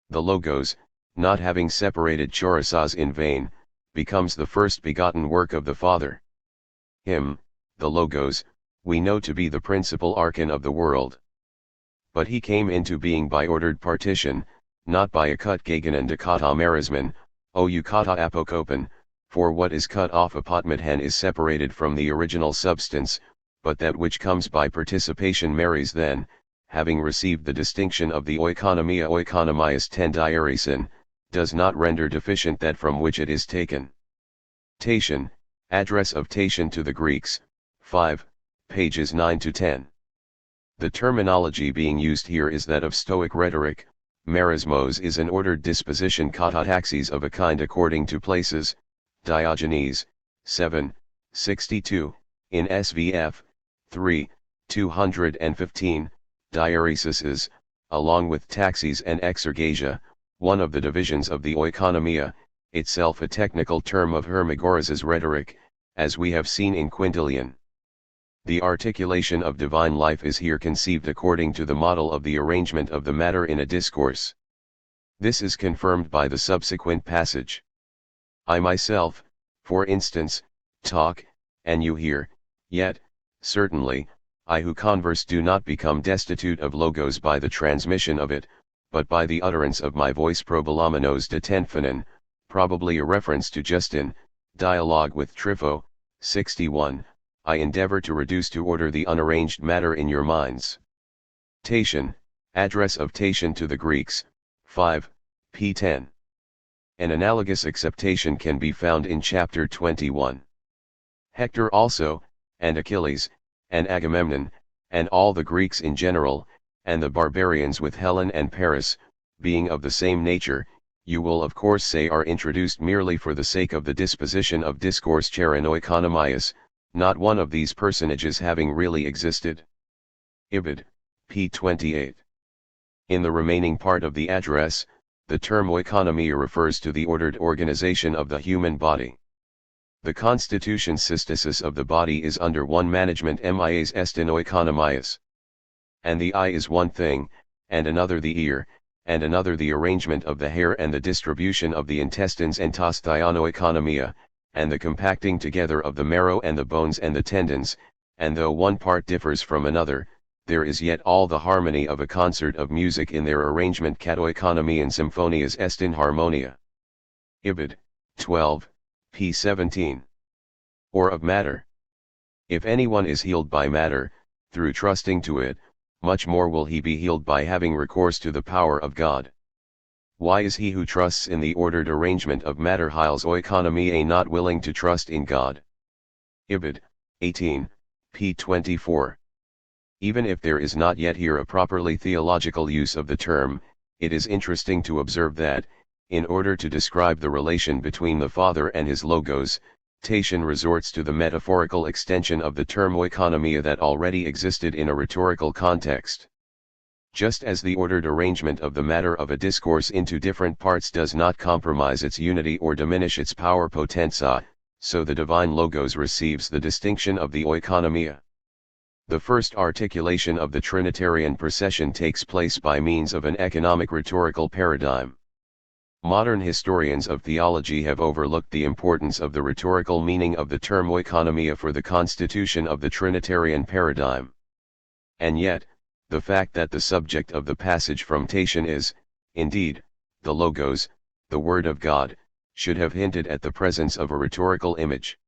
Speaker 1: The Logos, not having separated chorisas in vain, becomes the first begotten work of the Father. Him, the Logos, we know to be the principal archon of the world. But he came into being by ordered partition, not by a cut gegenen de kata merismen, o kata apokopen, for what is cut off apotmethen is separated from the original substance, but that which comes by participation marries then, having received the distinction of the oikonomia oikonomias ten diaresin, does not render deficient that from which it is taken. Tatian, address of Tatian to the Greeks, 5, pages 9 to 10. The terminology being used here is that of Stoic rhetoric. Merismos is an ordered disposition katataxis of a kind according to places. Diogenes, 7, 62, in SVF, 3, 215, diaresis is, along with taxis and exergasia, one of the divisions of the oikonomia, itself a technical term of Hermagoras's rhetoric, as we have seen in Quintilian. The articulation of divine life is here conceived according to the model of the arrangement of the matter in a discourse. This is confirmed by the subsequent passage. I myself, for instance, talk, and you hear, yet, certainly, I who converse do not become destitute of Logos by the transmission of it, but by the utterance of my voice probolamenos de tenphanon, probably a reference to Justin, Dialogue with Trypho, 61, I endeavor to reduce to order the unarranged matter in your minds. Tatian, address of Tatian to the Greeks, 5, p. 10. An analogous acceptation can be found in chapter 21. Hector also, and Achilles, and Agamemnon, and all the Greeks in general, and the barbarians with Helen and Paris, being of the same nature, you will of course say are introduced merely for the sake of the disposition of discourse charon oikonomias, not one of these personages having really existed. Ibid. p. 28. In the remaining part of the address, the term oikonomia refers to the ordered organization of the human body. The constitution systasis of the body is under one management mias est in oikonomias. And the eye is one thing, and another the ear, and another the arrangement of the hair and the distribution of the intestines entos thion oikonomia, and the compacting together of the marrow and the bones and the tendons, and though one part differs from another, there is yet all the harmony of a concert of music in their arrangement kat oikonomia and symphonias est in harmonia. Ibid. 12, p. 17. Or of matter. If anyone is healed by matter, through trusting to it, much more will he be healed by having recourse to the power of God. Why is he who trusts in the ordered arrangement of matter hiles oikonomiae not willing to trust in God? Ibid. 18, p. 24. Even if there is not yet here a properly theological use of the term, it is interesting to observe that, in order to describe the relation between the Father and his Logos, Tatian resorts to the metaphorical extension of the term oikonomia that already existed in a rhetorical context. Just as the ordered arrangement of the matter of a discourse into different parts does not compromise its unity or diminish its power potentia, so the divine Logos receives the distinction of the oikonomia. The first articulation of the Trinitarian procession takes place by means of an economic rhetorical paradigm. Modern historians of theology have overlooked the importance of the rhetorical meaning of the term oikonomia for the constitution of the Trinitarian paradigm. And yet, the fact that the subject of the passage from Tatian is, indeed, the Logos, the Word of God, should have hinted at the presence of a rhetorical image.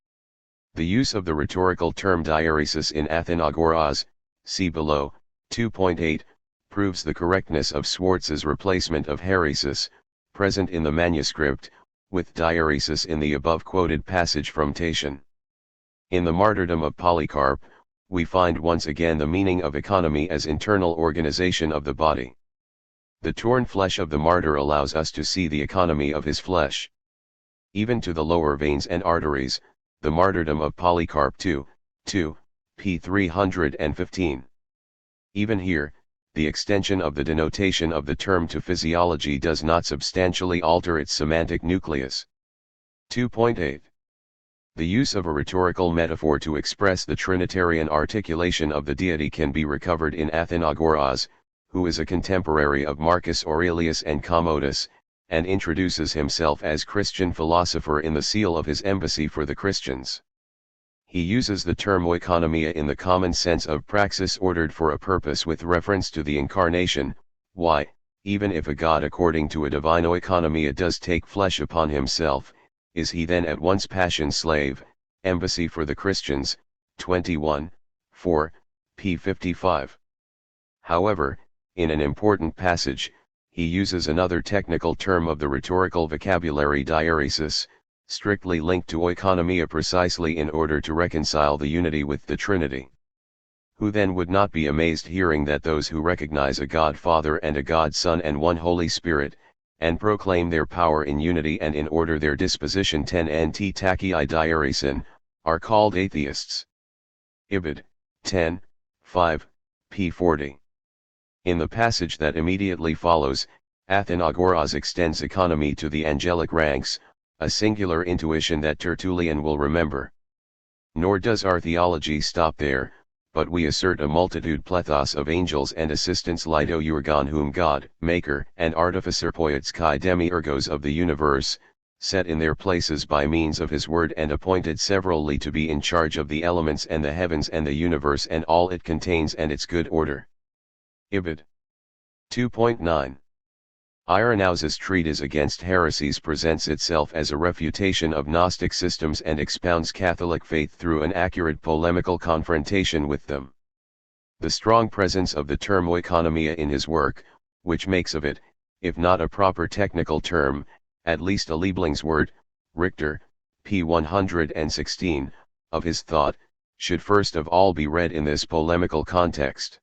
Speaker 1: The use of the rhetorical term diaresis in Athenagoras, see below, 2.8, proves the correctness of Schwartz's replacement of heresis, present in the manuscript, with diaresis in the above-quoted passage from Tatian. In the martyrdom of Polycarp, we find once again the meaning of economy as internal organization of the body. The torn flesh of the martyr allows us to see the economy of his flesh. Even to the lower veins and arteries, the martyrdom of Polycarp 2, p. 315. Even here, the extension of the denotation of the term to physiology does not substantially alter its semantic nucleus. 2.8. The use of a rhetorical metaphor to express the Trinitarian articulation of the deity can be recovered in Athenagoras, who is a contemporary of Marcus Aurelius and Commodus, and introduces himself as Christian philosopher in the seal of his embassy for the Christians. He uses the term oikonomia in the common sense of praxis ordered for a purpose with reference to the incarnation. Why, even if a God according to a divine oikonomia does take flesh upon himself, is he then at once passion slave, embassy for the Christians, 21, 4, p. 55. However, in an important passage, he uses another technical term of the rhetorical vocabulary diaresis, strictly linked to oikonomia precisely in order to reconcile the unity with the Trinity. Who then would not be amazed hearing that those who recognize a God Father and a God Son and one Holy Spirit, and proclaim their power in unity and in order their disposition ten nt tachyi diaresin, are called atheists. Ibid. 10, 5, p. 40. In the passage that immediately follows, Athenagoras extends economy to the angelic ranks, a singular intuition that Tertullian will remember. Nor does our theology stop there, but we assert a multitude plethos of angels and assistants lithogurgon whom God, Maker and Artificer poets kai demiurgos of the universe, set in their places by means of his word and appointed severally to be in charge of the elements and the heavens and the universe and all it contains and its good order. Ibid. 2.9. Irenaeus's treatise against heresies presents itself as a refutation of Gnostic systems and expounds Catholic faith through an accurate polemical confrontation with them. The strong presence of the term oikonomia in his work, which makes of it, if not a proper technical term, at least a Lieblingswort, Richter, p. 116, of his thought, should first of all be read in this polemical context.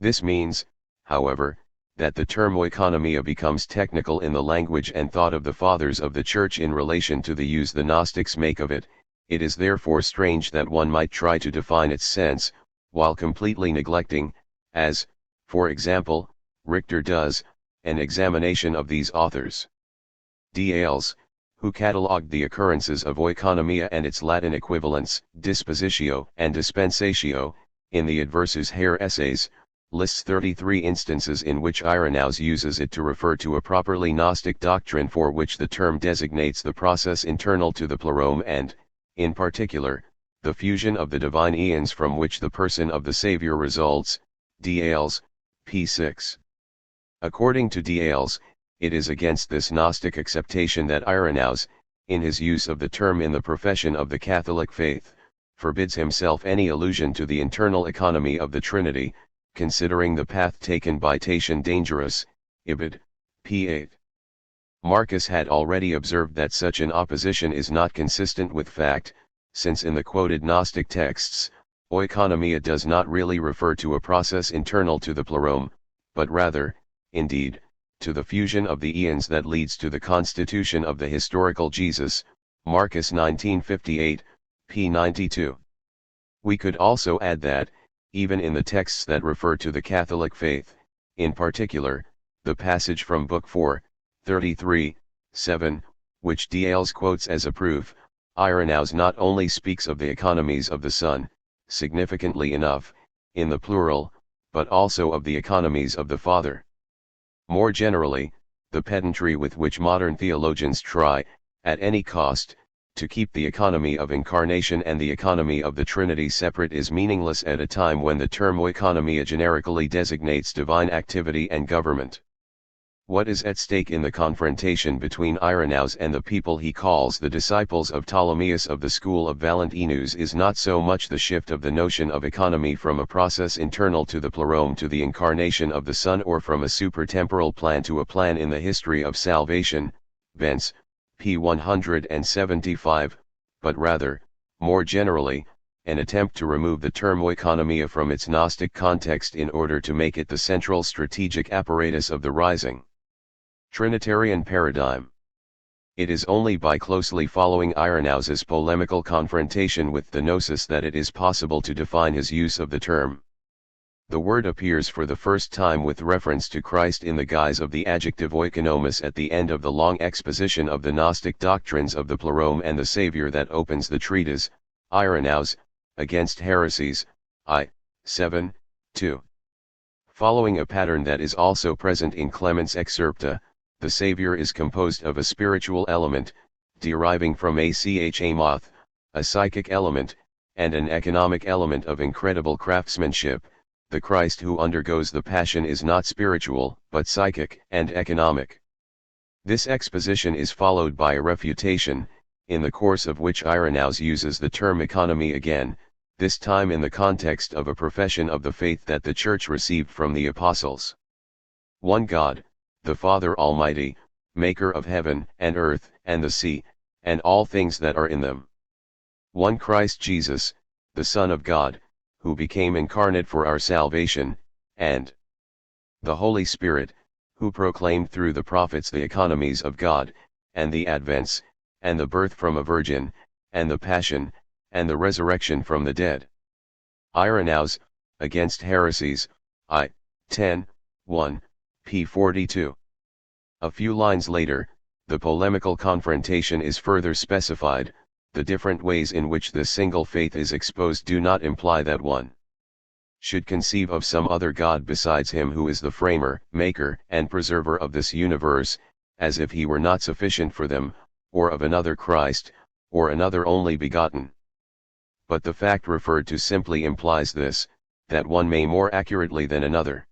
Speaker 1: This means, however, that the term oikonomia becomes technical in the language and thought of the Fathers of the Church in relation to the use the Gnostics make of it. It is therefore strange that one might try to define its sense, while completely neglecting, as, for example, Richter does, an examination of these authors. D'Ales, who catalogued the occurrences of oikonomia and its Latin equivalents, dispositio and dispensatio, in the Adversus Haer essays, lists 33 instances in which Irenaeus uses it to refer to a properly Gnostic doctrine for which the term designates the process internal to the pleroma and, in particular, the fusion of the divine aeons from which the person of the Saviour results. D'Ales, p. 6. According to D'Ales, it is against this Gnostic acceptation that Irenaeus, in his use of the term in the profession of the Catholic faith, forbids himself any allusion to the internal economy of the Trinity, considering the path taken by Tatian dangerous. Ibid. p. 8. Marcus had already observed that such an opposition is not consistent with fact, since in the quoted Gnostic texts, oikonomia does not really refer to a process internal to the pleroma, but rather, indeed, to the fusion of the aeons that leads to the constitution of the historical Jesus. Marcus 1958, p. 92. We could also add that, even in the texts that refer to the Catholic faith, in particular, the passage from Book 4, 33, 7, which Diels quotes as a proof. Irenaeus not only speaks of the economies of the Son, significantly enough, in the plural, but also of the economies of the Father. More generally, the pedantry with which modern theologians try, at any cost, to keep the economy of incarnation and the economy of the Trinity separate is meaningless at a time when the term oikonomia generically designates divine activity and government. What is at stake in the confrontation between Irenaeus and the people he calls the disciples of Ptolemaeus of the school of Valentinus is not so much the shift of the notion of economy from a process internal to the pleroma to the incarnation of the Son, or from a supertemporal plan to a plan in the history of salvation, Bence, p. 175, but rather, more generally, an attempt to remove the term oikonomia from its Gnostic context in order to make it the central strategic apparatus of the rising Trinitarian paradigm. It is only by closely following Irenaeus's polemical confrontation with the gnosis that it is possible to define his use of the term. The word appears for the first time with reference to Christ in the guise of the adjective oikonomos at the end of the long exposition of the Gnostic doctrines of the pleroma and the Savior that opens the treatise, Irenaeus, Against Heresies, I. 7, 2. Following a pattern that is also present in Clement's Excerpta, the Savior is composed of a spiritual element, deriving from amoth, a psychic element, and an economic element of incredible craftsmanship. The Christ who undergoes the Passion is not spiritual, but psychic and economic. This exposition is followed by a refutation, in the course of which Irenaeus uses the term economy again, this time in the context of a profession of the faith that the Church received from the Apostles. One God, the Father Almighty, maker of heaven and earth and the sea, and all things that are in them. One Christ Jesus, the Son of God, who became incarnate for our salvation, and the Holy Spirit, who proclaimed through the prophets the economies of God, and the advents, and the birth from a virgin, and the passion, and the resurrection from the dead. Irenaeus, Against Heresies, I. 10, 1, p. 42. A few lines later, the polemical confrontation is further specified. The different ways in which this single faith is exposed do not imply that one should conceive of some other God besides him who is the framer, maker, and preserver of this universe, as if he were not sufficient for them, or of another Christ, or another only begotten. But the fact referred to simply implies this, that one may more accurately than another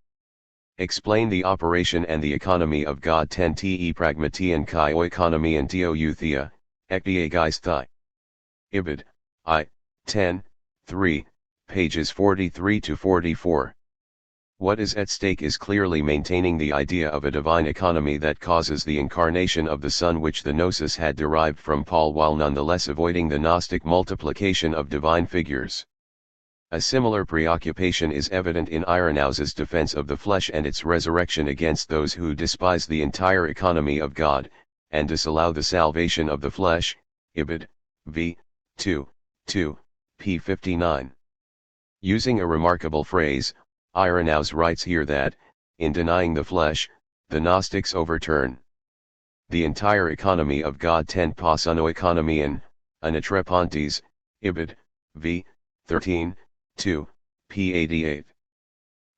Speaker 1: explain the operation and the economy of God. 10 te pragmatian kai oikonomian theouthia, ekdiegeis thai. Ibid, I. 10, 3, pages 43 to 44. What is at stake is clearly maintaining the idea of a divine economy that causes the incarnation of the Son, which the Gnosis had derived from Paul, while nonetheless avoiding the Gnostic multiplication of divine figures. A similar preoccupation is evident in Irenaeus's defense of the flesh and its resurrection against those who despise the entire economy of God, and disallow the salvation of the flesh. Ibid, v. 2, 2, p. 59. Using a remarkable phrase, Irenaeus writes here that, in denying the flesh, the Gnostics overturn the entire economy of God. 10 pas un oikonomian, anatrepantes, Ibid, v. 13, 2, p. 88.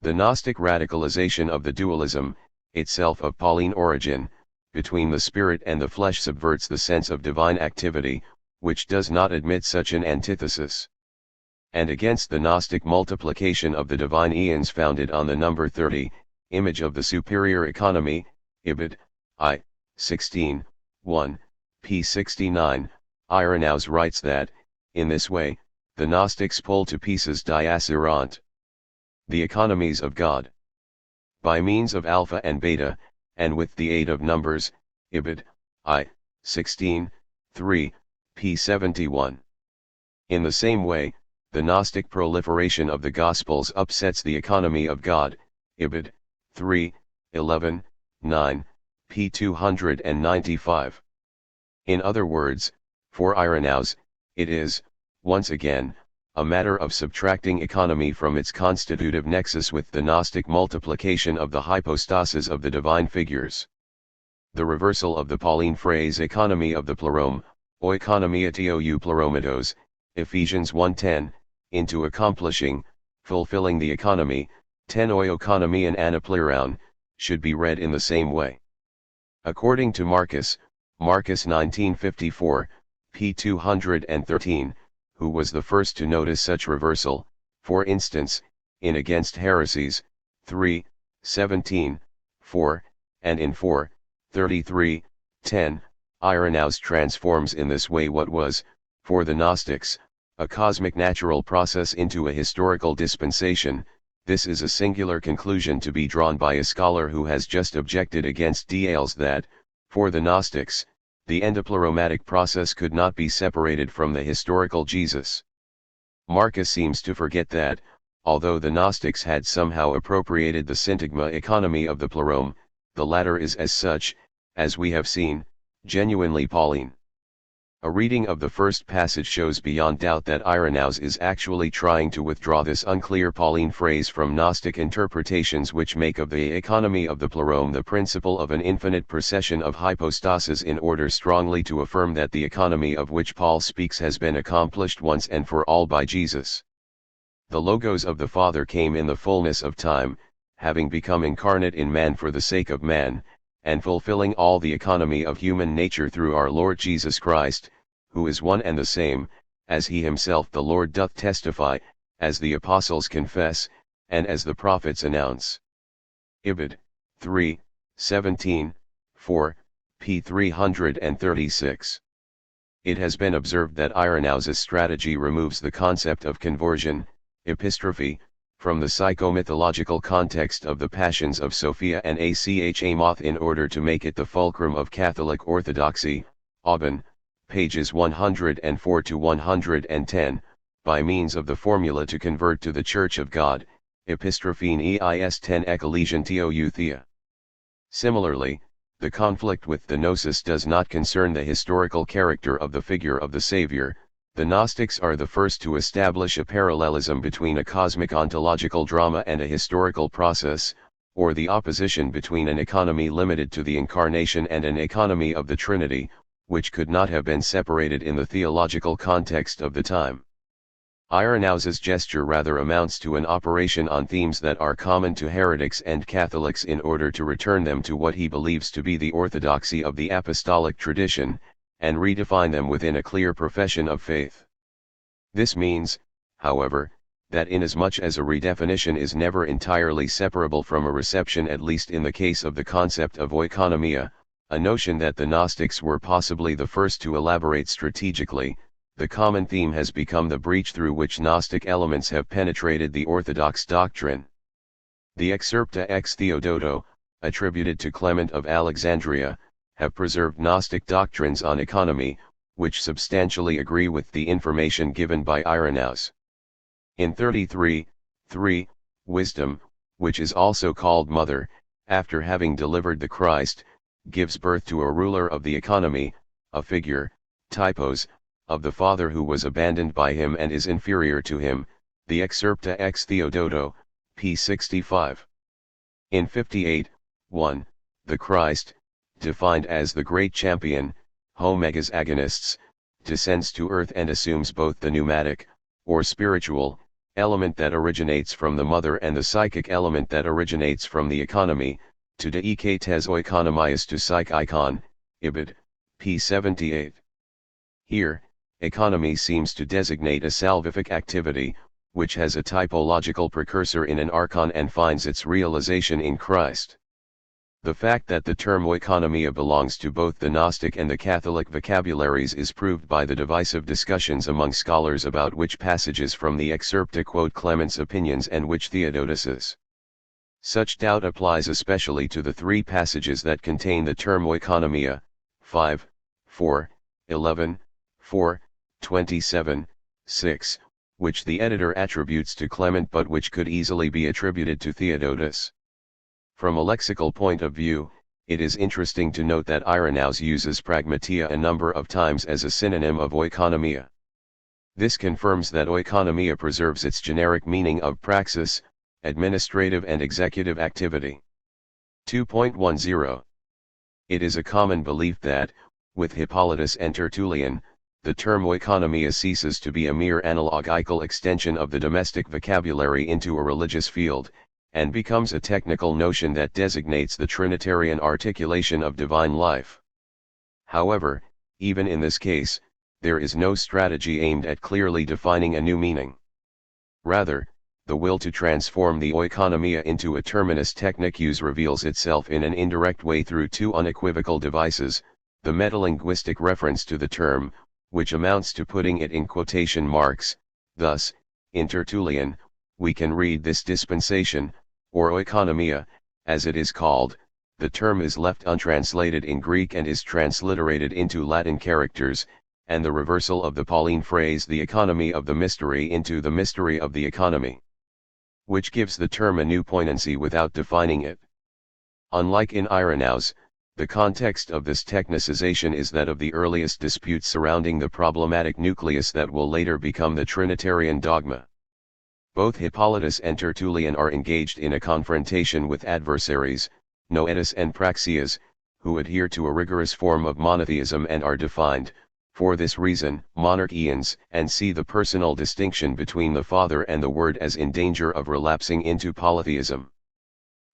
Speaker 1: The Gnostic radicalization of the dualism, itself of Pauline origin, between the spirit and the flesh subverts the sense of divine activity, which does not admit such an antithesis. And against the Gnostic multiplication of the divine eons founded on the number 30, image of the superior economy, Ibid, I. 16, 1, p. 69, Irenaeus writes that, in this way, the Gnostics pull to pieces diasirant the economies of God. By means of alpha and beta, and with the aid of numbers, Ibid, I. 16, 3, p. 71. In the same way, the Gnostic proliferation of the Gospels upsets the economy of God, Ibid, 3, 11, 9, p. 295. In other words, for Irenaeus, it is, once again, a matter of subtracting economy from its constitutive nexus with the Gnostic multiplication of the hypostases of the divine figures. The reversal of the Pauline phrase economy of the plerome, oikonomia tou plerometos, Ephesians 1:10, into accomplishing, fulfilling the economy, ten oikonomia and anapleron, should be read in the same way. According to Marcus 1954, p. 213, who was the first to notice such reversal, for instance, in Against Heresies, 3:17, 4, and in 4:33, 10, Irenaeus transforms in this way what was, for the Gnostics, a cosmic natural process into a historical dispensation. This is a singular conclusion to be drawn by a scholar who has just objected against Diales that, for the Gnostics, the endopleromatic process could not be separated from the historical Jesus. Marcus seems to forget that, although the Gnostics had somehow appropriated the syntagma economy of the plerome, the latter is as such, as we have seen, genuinely Pauline. A reading of the first passage shows beyond doubt that Irenaeus is actually trying to withdraw this unclear Pauline phrase from Gnostic interpretations which make of the economy of the plerome the principle of an infinite procession of hypostases in order strongly to affirm that the economy of which Paul speaks has been accomplished once and for all by Jesus. The Logos of the Father came in the fullness of time, having become incarnate in man for the sake of man, and fulfilling all the economy of human nature through our Lord Jesus Christ, who is one and the same, as he himself the Lord doth testify, as the apostles confess, and as the prophets announce. Ibid. 3:17, 4, p. 336. It has been observed that Irenaeus' strategy removes the concept of conversion, epistrophe, from the psychomythological context of the Passions of Sophia and Achamoth in order to make it the fulcrum of Catholic orthodoxy, Agamben, pages 104 to 110, by means of the formula to convert to the Church of God, epistrophene eis 10 ecclesian tou thea. Similarly, the conflict with the Gnosis does not concern the historical character of the figure of the Savior. The Gnostics are the first to establish a parallelism between a cosmic ontological drama and a historical process, or the opposition between an economy limited to the Incarnation and an economy of the Trinity, which could not have been separated in the theological context of the time. Irenaeus' gesture rather amounts to an operation on themes that are common to heretics and Catholics in order to return them to what he believes to be the orthodoxy of the apostolic tradition, and redefine them within a clear profession of faith. This means, however, that inasmuch as a redefinition is never entirely separable from a reception, at least in the case of the concept of oikonomia, a notion that the Gnostics were possibly the first to elaborate strategically, the common theme has become the breach through which Gnostic elements have penetrated the Orthodox doctrine. The Excerpta ex Theodoto, attributed to Clement of Alexandria, have preserved Gnostic doctrines on economy, which substantially agree with the information given by Irenaeus. In 33:3, Wisdom, which is also called Mother, after having delivered the Christ, gives birth to a ruler of the economy, a figure, typos, of the Father who was abandoned by him and is inferior to him, the Excerpta ex Theodoto, p. 65. In 58:1, the Christ, defined as the great champion, homegas agonists, descends to earth and assumes both the pneumatic, or spiritual, element that originates from the mother and the psychic element that originates from the economy, to deike tes oikonomias to psych icon, Ibid, p. 78. Here, economy seems to designate a salvific activity, which has a typological precursor in an archon and finds its realization in Christ. The fact that the term oikonomia belongs to both the Gnostic and the Catholic vocabularies is proved by the divisive discussions among scholars about which passages from the Excerpta quote Clement's opinions and which Theodotes's. Such doubt applies especially to the three passages that contain the term oikonomia, 5, 4, 11, 4, 27, 6, which the editor attributes to Clement but which could easily be attributed to Theodotus. From a lexical point of view, it is interesting to note that Irenaeus uses pragmatia a number of times as a synonym of oikonomia. This confirms that oikonomia preserves its generic meaning of praxis, administrative and executive activity. 2.10. It is a common belief that, with Hippolytus and Tertullian, the term oikonomia ceases to be a mere analogical extension of the domestic vocabulary into a religious field, and becomes a technical notion that designates the Trinitarian articulation of divine life. However, even in this case, there is no strategy aimed at clearly defining a new meaning. Rather, the will to transform the oikonomia into a terminus technicus reveals itself in an indirect way through two unequivocal devices: the metalinguistic reference to the term, which amounts to putting it in quotation marks. Thus, in Tertullian, we can read this dispensation, or oikonomia, as it is called. The term is left untranslated in Greek and is transliterated into Latin characters, and the reversal of the Pauline phrase the economy of the mystery into the mystery of the economy, which gives the term a new poignancy without defining it. Unlike in Irenaeus, the context of this technicization is that of the earliest disputes surrounding the problematic nucleus that will later become the Trinitarian dogma. Both Hippolytus and Tertullian are engaged in a confrontation with adversaries, Noetus and Praxeas, who adhere to a rigorous form of monotheism and are defined, for this reason, monarchians, and see the personal distinction between the Father and the Word as in danger of relapsing into polytheism.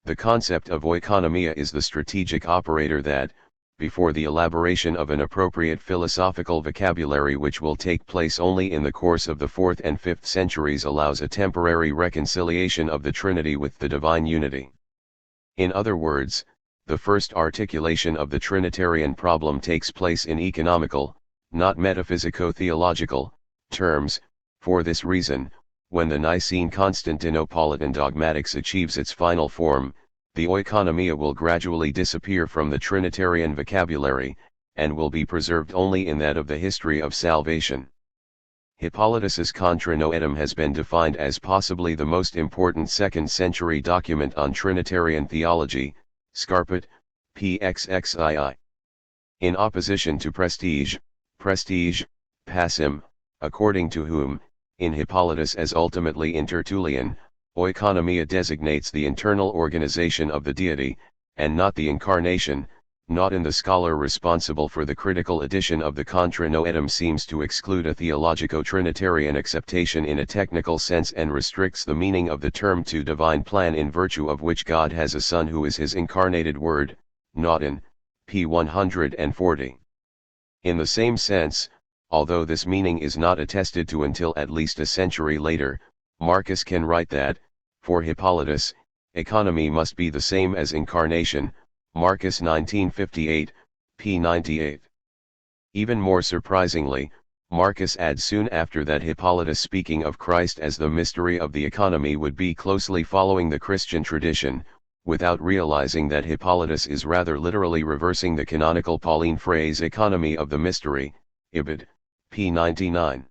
Speaker 1: The concept of oikonomia is the strategic operator that, before the elaboration of an appropriate philosophical vocabulary which will take place only in the course of the 4th and 5th centuries, allows a temporary reconciliation of the Trinity with the divine unity. In other words, the first articulation of the Trinitarian problem takes place in economical, not metaphysico-theological, terms. For this reason, when the Nicene Constantinopolitan dogmatics achieves its final form, the oikonomia will gradually disappear from the Trinitarian vocabulary, and will be preserved only in that of the history of salvation. Hippolytus's Contra Noetum has been defined as possibly the most important 2nd century document on Trinitarian theology, Scarpet, pxxii. In opposition to Prestige, Passim, according to whom, in Hippolytus as ultimately in Tertullian, oikonomia designates the internal organization of the deity, and not the incarnation. Not in the scholar responsible for the critical edition of the Contra Noetum seems to exclude a theologico-trinitarian acceptation in a technical sense and restricts the meaning of the term to divine plan in virtue of which God has a Son who is his incarnated Word, Naughton, p. 140. In the same sense, although this meaning is not attested to until at least a century later, Marcus can write that, for Hippolytus, economy must be the same as incarnation, Marcus 1958, p. 98. Even more surprisingly, Marcus adds soon after that Hippolytus speaking of Christ as the mystery of the economy would be closely following the Christian tradition, without realizing that Hippolytus is rather literally reversing the canonical Pauline phrase economy of the mystery, Ibid, p. 99.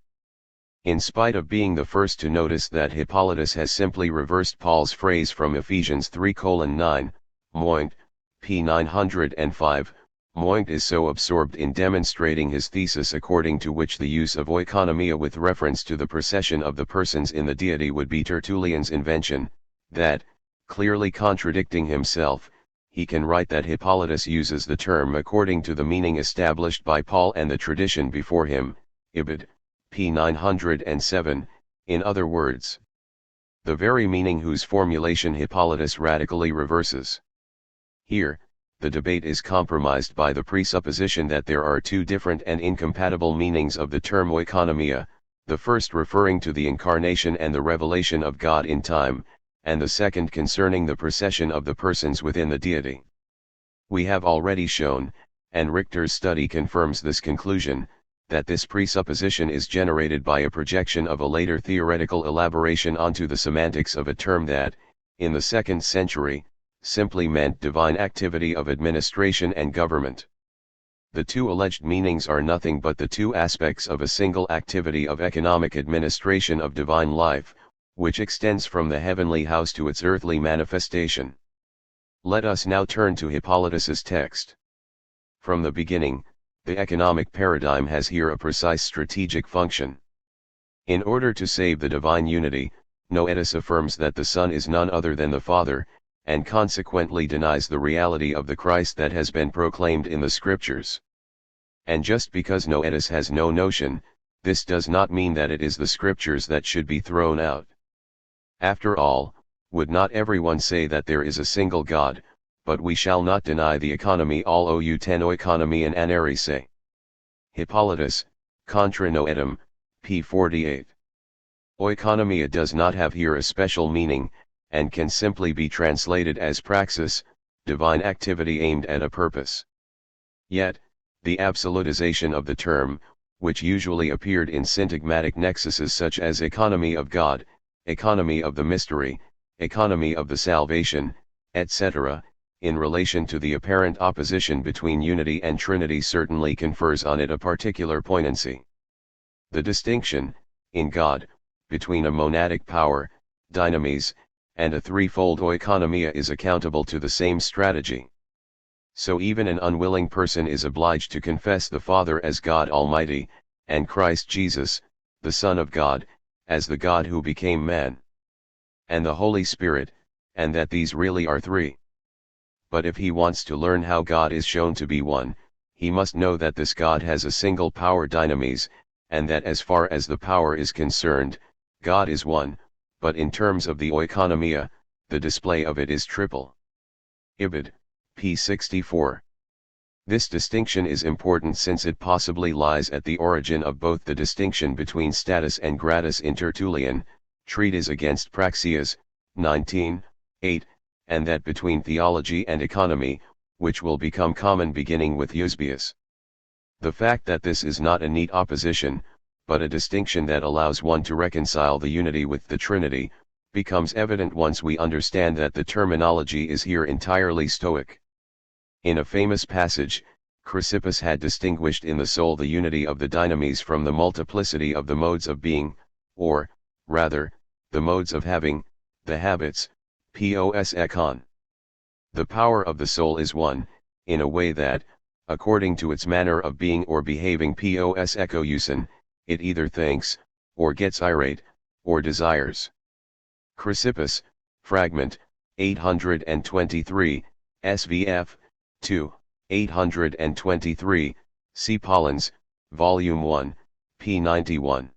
Speaker 1: In spite of being the first to notice that Hippolytus has simply reversed Paul's phrase from Ephesians 3:9, Moint, p. 905, Moint is so absorbed in demonstrating his thesis according to which the use of oikonomia with reference to the procession of the persons in the deity would be Tertullian's invention, that, clearly contradicting himself, he can write that Hippolytus uses the term according to the meaning established by Paul and the tradition before him, Ibid, p. 907, in other words, the very meaning whose formulation Hippolytus radically reverses. Here, the debate is compromised by the presupposition that there are two different and incompatible meanings of the term oikonomia, the first referring to the incarnation and the revelation of God in time, and the second concerning the procession of the persons within the deity. We have already shown, and Richter's study confirms this conclusion, that this presupposition is generated by a projection of a later theoretical elaboration onto the semantics of a term that, in the 2nd century, simply meant divine activity of administration and government. The two alleged meanings are nothing but the two aspects of a single activity of economic administration of divine life, which extends from the heavenly house to its earthly manifestation. Let us now turn to Hippolytus's text. From the beginning, the economic paradigm has here a precise strategic function. In order to save the divine unity, Noetus affirms that the Son is none other than the Father, and consequently denies the reality of the Christ that has been proclaimed in the Scriptures. And just because Noetus has no notion, this does not mean that it is the Scriptures that should be thrown out. After all, would not everyone say that there is a single God, but we shall not deny the economy all ou ten oikonomy and anerese. Hippolytus, Contra Noetum, p. 48. Oikonomia does not have here a special meaning, and can simply be translated as praxis, divine activity aimed at a purpose. Yet, the absolutization of the term, which usually appeared in syntagmatic nexuses such as economy of God, economy of the mystery, economy of the salvation, etc., in relation to the apparent opposition between unity and Trinity certainly confers on it a particular poignancy. The distinction, in God, between a monadic power, dynamis, and a threefold oikonomia is accountable to the same strategy. So even an unwilling person is obliged to confess the Father as God Almighty, and Christ Jesus, the Son of God, as the God who became man, and the Holy Spirit, and that these really are three. But if he wants to learn how God is shown to be one, he must know that this God has a single power dynamis, and that as far as the power is concerned, God is one, but in terms of the oikonomia, the display of it is triple. Ibid, p. 64. This distinction is important since it possibly lies at the origin of both the distinction between status and gratis in Tertullian, Treatise against Praxeas, 19, 8, and that between theology and economy, which will become common beginning with Eusebius. The fact that this is not a neat opposition, but a distinction that allows one to reconcile the unity with the Trinity, becomes evident once we understand that the terminology is here entirely Stoic. In a famous passage, Chrysippus had distinguished in the soul the unity of the dynamis from the multiplicity of the modes of being, or, rather, the modes of having, the habits, pos ekon. The power of the soul is one, in a way that, according to its manner of being or behaving pos ekousen, it either thinks, or gets irate, or desires. Chrysippus, Fragment, 823, SVF, 2, 823, C. Pollens, Volume 1, p. 91.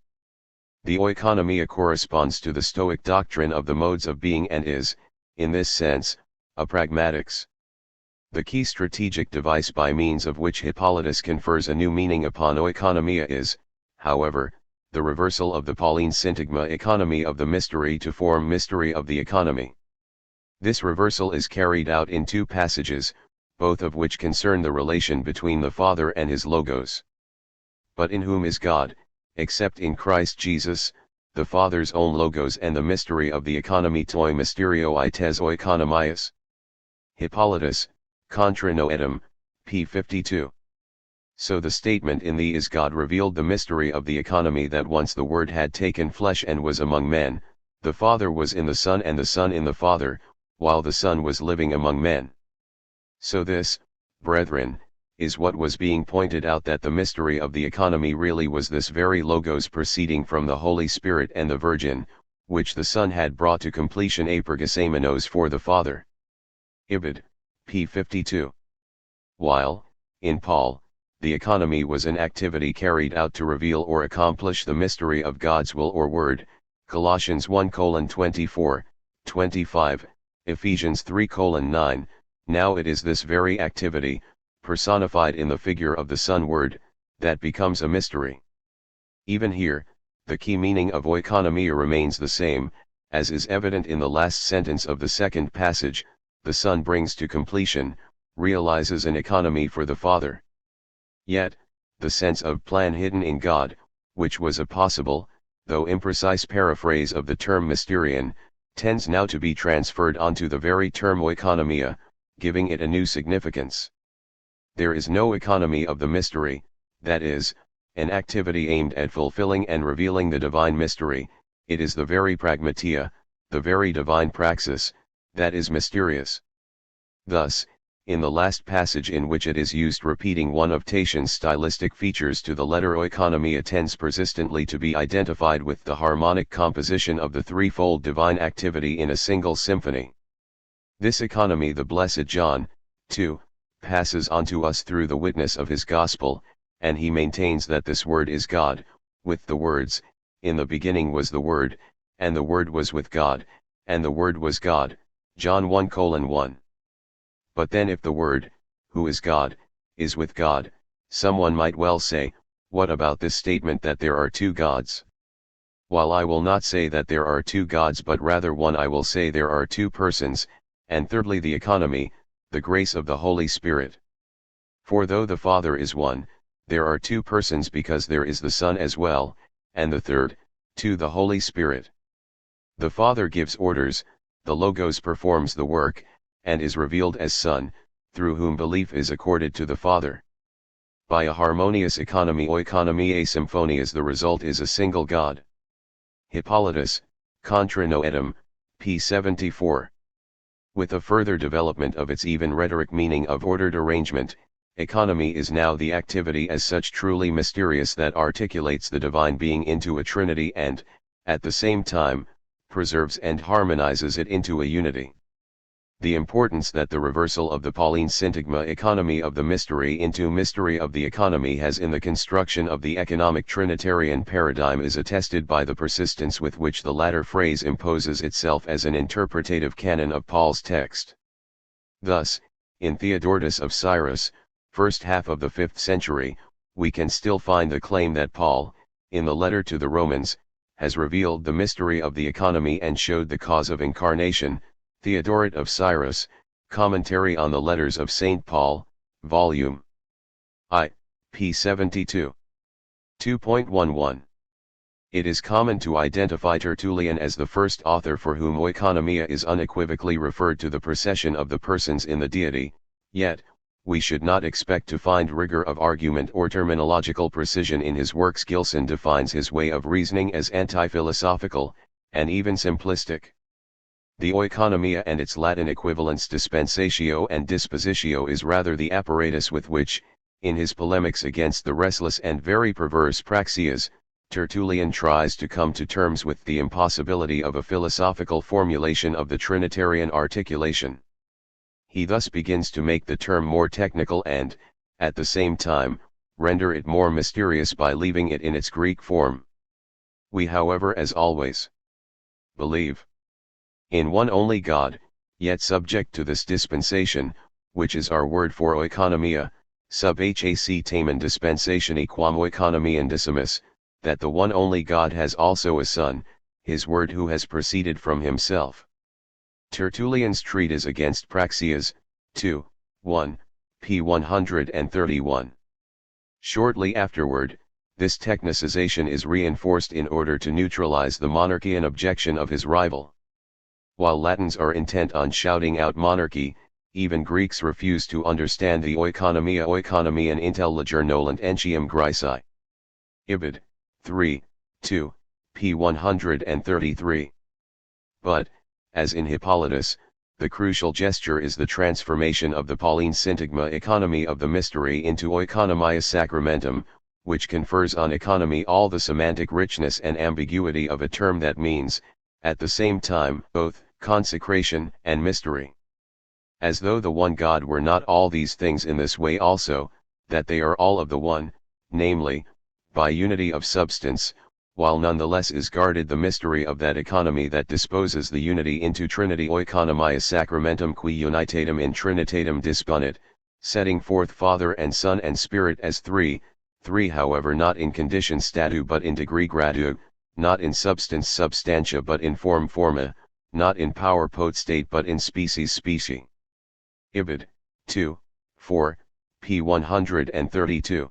Speaker 1: The oikonomia corresponds to the Stoic doctrine of the modes of being and is, in this sense, a pragmatics. The key strategic device by means of which Hippolytus confers a new meaning upon oikonomia is, however, the reversal of the Pauline syntagma economy of the mystery to form mystery of the economy. This reversal is carried out in two passages, both of which concern the relation between the Father and his Logos. But in whom is God, except in Christ Jesus, the Father's own Logos and the mystery of the economy toi mysterio ites oikonomias? Hippolytus, Contra Noetum, p. 52. So the statement in thee is God revealed the mystery of the economy that once the Word had taken flesh and was among men, the Father was in the Son and the Son in the Father, while the Son was living among men. So this, brethren, is what was being pointed out, that the mystery of the economy really was this very Logos proceeding from the Holy Spirit and the Virgin, which the Son had brought to completion apergesamenos for the Father. Ibid, p. 52. While, in Paul, the economy was an activity carried out to reveal or accomplish the mystery of God's will or word, Colossians 1:24, 25, Ephesians 3:9, now it is this very activity, personified in the figure of the Son Word, that becomes a mystery. Even here, the key meaning of oikonomia remains the same, as is evident in the last sentence of the second passage, the Son brings to completion, realizes an economy for the Father. Yet, the sense of plan hidden in God, which was a possible, though imprecise paraphrase of the term mysterion, tends now to be transferred onto the very term oikonomia, giving it a new significance. There is no economy of the mystery, that is, an activity aimed at fulfilling and revealing the divine mystery, it is the very pragmatia, the very divine praxis, that is mysterious. Thus, in the last passage in which it is used repeating one of Tatian's stylistic features to the letter oikonomia tends persistently to be identified with the harmonic composition of the threefold divine activity in a single symphony. This economy the Blessed John, too, passes on to us through the witness of his gospel, and he maintains that this word is God, with the words, "In the beginning was the Word, and the Word was with God, and the Word was God," John 1:1. But then if the Word, who is God, is with God, someone might well say, what about this statement that there are two gods? While I will not say that there are two gods but rather one, I will say there are two persons, and thirdly the economy, the grace of the Holy Spirit. For though the Father is one, there are two persons because there is the Son as well, and the third, too, the Holy Spirit. The Father gives orders, the Logos performs the work, and is revealed as Son, through whom belief is accorded to the Father. By a harmonious economy oikonomiae symphonias the result is a single God. Hippolytus, Contra Noetum, p. 74. With a further development of its even rhetoric meaning of ordered arrangement, economy is now the activity as such truly mysterious that articulates the divine being into a trinity and, at the same time, preserves and harmonizes it into a unity. The importance that the reversal of the Pauline syntagma economy of the mystery into mystery of the economy has in the construction of the economic Trinitarian paradigm is attested by the persistence with which the latter phrase imposes itself as an interpretative canon of Paul's text. Thus, in Theodorus of Cyrus, first half of the 5th century, we can still find the claim that Paul, in the letter to the Romans, has revealed the mystery of the economy and showed the cause of incarnation. Theodoret of Cyrus, Commentary on the Letters of St. Paul, Volume I, p. 72. 2.11. It is common to identify Tertullian as the first author for whom oikonomia is unequivocally referred to the procession of the persons in the deity, yet, we should not expect to find rigor of argument or terminological precision in his works. Gilson defines his way of reasoning as anti-philosophical, and even simplistic. The oikonomia and its Latin equivalents dispensatio and dispositio is rather the apparatus with which, in his polemics against the restless and very perverse praxias, Tertullian tries to come to terms with the impossibility of a philosophical formulation of the Trinitarian articulation. He thus begins to make the term more technical and, at the same time, render it more mysterious by leaving it in its Greek form. We, however, as always, believe in one only God, yet subject to this dispensation, which is our word for oikonomia, sub hac tamen dispensatione quam oikonomiendissimus, that the one only God has also a Son, his word who has proceeded from himself. Tertullian's treatise against Praxias, 2, 1, p. 131. Shortly afterward, this technicization is reinforced in order to neutralize the monarchian objection of his rival. While Latins are intent on shouting out monarchy, even Greeks refuse to understand the oikonomia oikonomian intelliger nolunt entium Graeci. Ibid. 3, 2, p. 133. But, as in Hippolytus, the crucial gesture is the transformation of the Pauline syntagma economy of the mystery into oikonomia sacramentum, which confers on economy all the semantic richness and ambiguity of a term that means, at the same time, both consecration and mystery. As though the one God were not all these things in this way also, that they are all of the one, namely, by unity of substance, while nonetheless is guarded the mystery of that economy that disposes the unity into Trinity oikonomia sacramentum qui unitatem in Trinitatem disponit, setting forth Father and Son and Spirit as three however not in condition statu but in degree gradu, not in substance substantia but in form forma, not in power potestate but in species specie. Ibid. 2, 4, p. 132.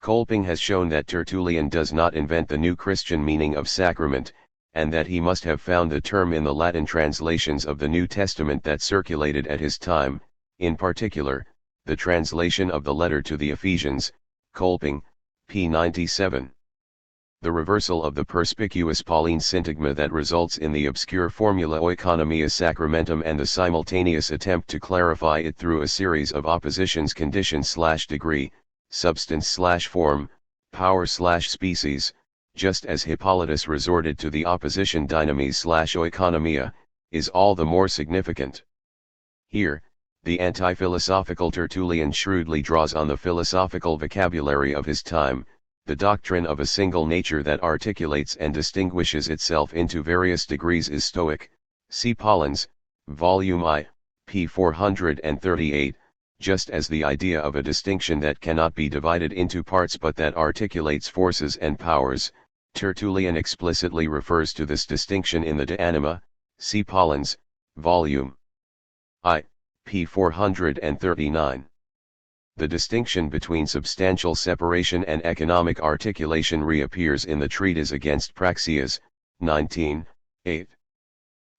Speaker 1: Kolping has shown that Tertullian does not invent the new Christian meaning of sacrament, and that he must have found the term in the Latin translations of the New Testament that circulated at his time, in particular, the translation of the letter to the Ephesians, Kolping, p. 97. The reversal of the perspicuous Pauline syntagma that results in the obscure formula oikonomia sacramentum and the simultaneous attempt to clarify it through a series of oppositions condition/degree, substance/form, power/species, just as Hippolytus resorted to the opposition dynamis/oikonomia, is all the more significant. Here, the anti-philosophical Tertullian shrewdly draws on the philosophical vocabulary of his time, the doctrine of a single nature that articulates and distinguishes itself into various degrees is Stoic. See Paulins, Volume I, p. 438, just as the idea of a distinction that cannot be divided into parts but that articulates forces and powers. Tertullian explicitly refers to this distinction in the De Anima, see Paulins, Volume I, p. 439. The distinction between substantial separation and economic articulation reappears in the treatise against Praxeas, 19:8.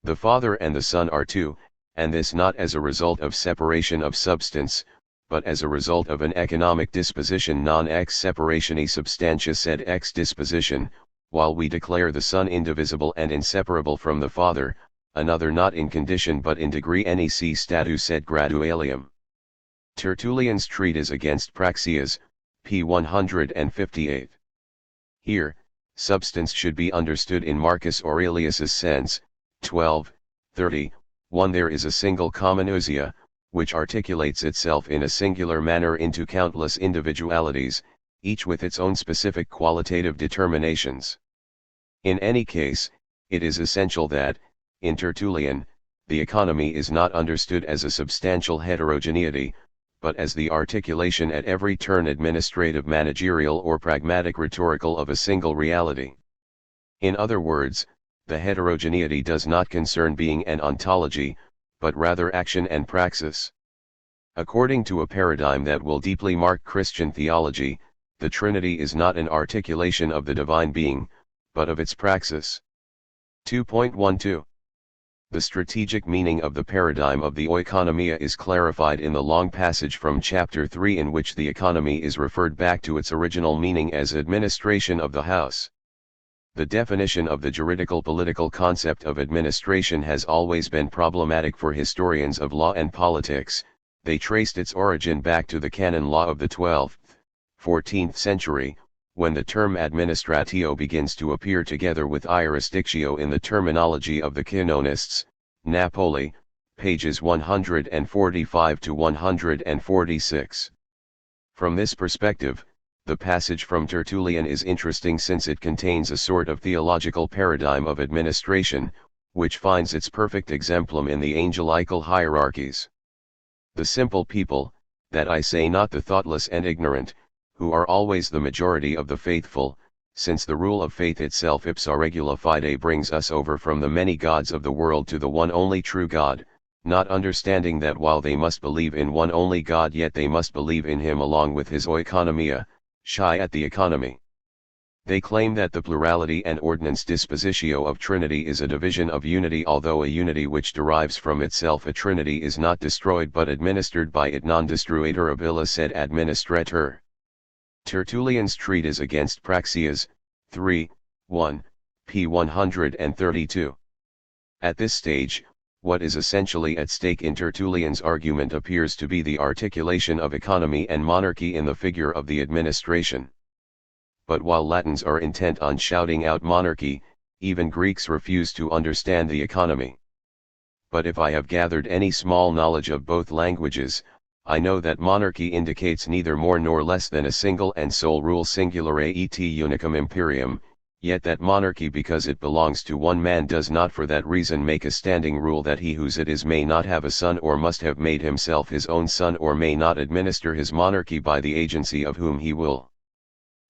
Speaker 1: The Father and the Son are two, and this not as a result of separation of substance, but as a result of an economic disposition non ex separatione substantia sed ex disposition, while we declare the Son indivisible and inseparable from the Father, another not in condition but in degree nec statu sed gradualium. Tertullian's treatise against Praxeas, p. 158. Here, substance should be understood in Marcus Aurelius's sense, 12:30. There is a single common ousia, which articulates itself in a singular manner into countless individualities, each with its own specific qualitative determinations. In any case, it is essential that, in Tertullian, the economy is not understood as a substantial heterogeneity, but as the articulation at every turn administrative, managerial or pragmatic rhetorical of a single reality. In other words, the heterogeneity does not concern being and ontology, but rather action and praxis. According to a paradigm that will deeply mark Christian theology, the Trinity is not an articulation of the divine being, but of its praxis. 2.12. The strategic meaning of the paradigm of the oikonomia is clarified in the long passage from chapter 3 in which the economy is referred back to its original meaning as administration of the house. The definition of the juridical political concept of administration has always been problematic for historians of law and politics. They traced its origin back to the canon law of the 12th, 14th century, when the term administratio begins to appear together with jurisdictio in the terminology of the canonists. Napoli, pages 145 to 146. From this perspective, the passage from Tertullian is interesting since it contains a sort of theological paradigm of administration, which finds its perfect exemplum in the angelical hierarchies. The simple people, that I say not the thoughtless and ignorant, who are always the majority of the faithful, since the rule of faith itself ipsa regula fide brings us over from the many gods of the world to the one only true God, not understanding that while they must believe in one only God yet they must believe in him along with his oikonomia, shy at the economy. They claim that the plurality and ordinance dispositio of Trinity is a division of unity, although a unity which derives from itself a Trinity is not destroyed but administered by it. Non destruatur ab illa sed administratur. Tertullian's treatise against Praxeas, 3:1, p. 132. At this stage, what is essentially at stake in Tertullian's argument appears to be the articulation of economy and monarchy in the figure of the administration. But while Latins are intent on shouting out monarchy, even Greeks refuse to understand the economy. But if I have gathered any small knowledge of both languages, I know that monarchy indicates neither more nor less than a single and sole rule singulare et unicum imperium, yet that monarchy because it belongs to one man does not for that reason make a standing rule that he whose it is may not have a son or must have made himself his own son or may not administer his monarchy by the agency of whom he will.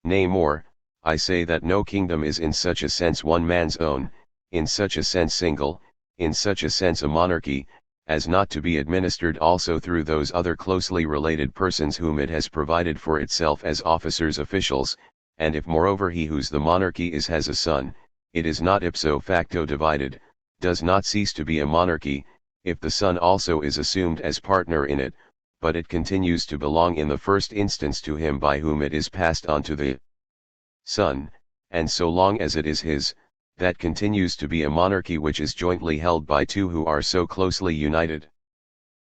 Speaker 1: Nay more, I say that no kingdom is in such a sense one man's own, in such a sense single, in such a sense a monarchy, as not to be administered also through those other closely related persons whom it has provided for itself as officers officials, and if moreover he whose the monarchy is has a son, it is not ipso facto divided, does not cease to be a monarchy, if the son also is assumed as partner in it, but it continues to belong in the first instance to him by whom it is passed on to the son, and so long as it is his, that continues to be a monarchy which is jointly held by two who are so closely united.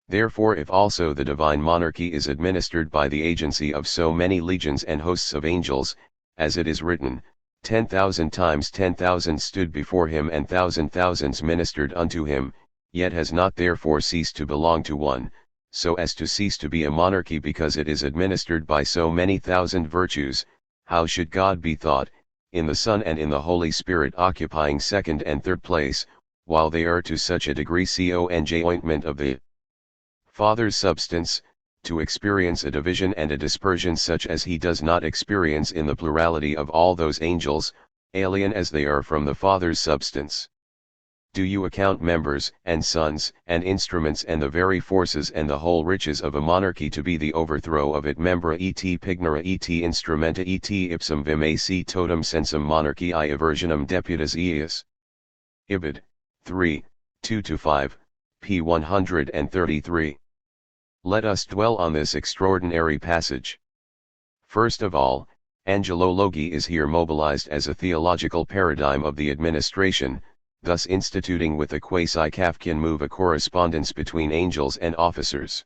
Speaker 1: Therefore if also the divine monarchy is administered by the agency of so many legions and hosts of angels, as it is written, 10,000 times 10,000 stood before him and thousands ministered unto him, yet has not therefore ceased to belong to one, so as to cease to be a monarchy because it is administered by so many thousand virtues, how should God be thought, in the Son and in the Holy Spirit occupying second and third place, while they are to such a degree conjointment of the Father's substance, to experience a division and a dispersion such as he does not experience in the plurality of all those angels, alien as they are from the Father's substance? Do you account members, and sons, and instruments and the very forces and the whole riches of a monarchy to be the overthrow of it membra et pignera et instrumenta et ipsum vim ac totum sensum monarchiae aversionum deputas eius? Ibid. 3, 2-5, p. 133. Let us dwell on this extraordinary passage. First of all, angelology is here mobilized as a theological paradigm of the administration, thus instituting with a quasi-Kafkian move a correspondence between angels and officers.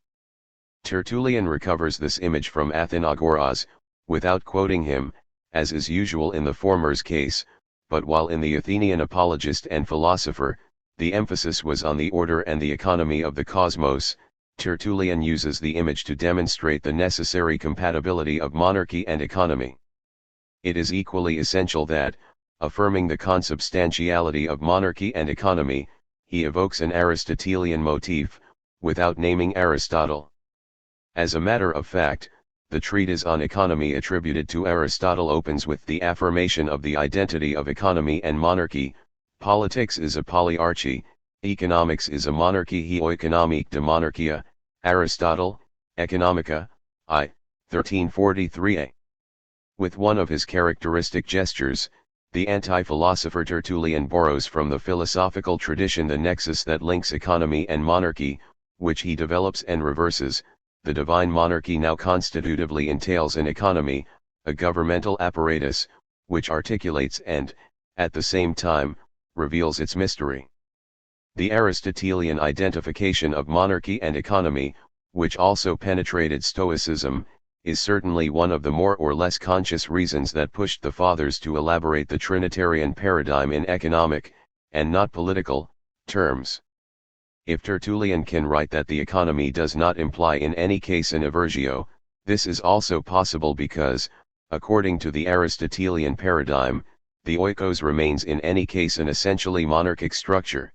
Speaker 1: Tertullian recovers this image from Athenagoras, without quoting him, as is usual in the former's case, but while in the Athenian apologist and philosopher, the emphasis was on the order and the economy of the cosmos, Tertullian uses the image to demonstrate the necessary compatibility of monarchy and economy. It is equally essential that, affirming the consubstantiality of monarchy and economy, he evokes an Aristotelian motif, without naming Aristotle. As a matter of fact, the treatise on economy attributed to Aristotle opens with the affirmation of the identity of economy and monarchy. Politics is a polyarchy, economics is a monarchy he oikonomik de monarchia, Aristotle, Economica, I, 1343a. With one of his characteristic gestures, the anti-philosopher Tertullian borrows from the philosophical tradition the nexus that links economy and monarchy, which he develops and reverses. The divine monarchy now constitutively entails an economy, a governmental apparatus, which articulates and, at the same time, reveals its mystery. The Aristotelian identification of monarchy and economy, which also penetrated Stoicism, is certainly one of the more or less conscious reasons that pushed the Fathers to elaborate the Trinitarian paradigm in economic, and not political, terms. If Tertullian can write that the economy does not imply in any case an aversio, this is also possible because, according to the Aristotelian paradigm, the oikos remains in any case an essentially monarchic structure.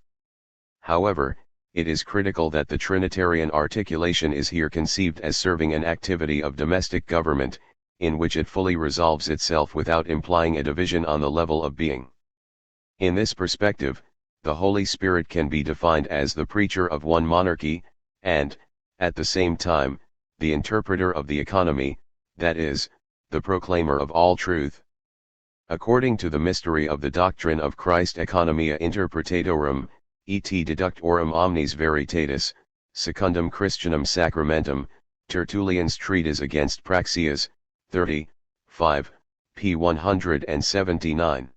Speaker 1: However, it is critical that the Trinitarian articulation is here conceived as serving an activity of domestic government, in which it fully resolves itself without implying a division on the level of being. In this perspective, the Holy Spirit can be defined as the preacher of one monarchy, and, at the same time, the interpreter of the economy, that is, the proclaimer of all truth. According to the mystery of the doctrine of Christ economia interpretatorum, et deductorum omnis veritatis, secundum Christianum sacramentum, Tertullian's treatise against praxeas, 30, 5, p. 179.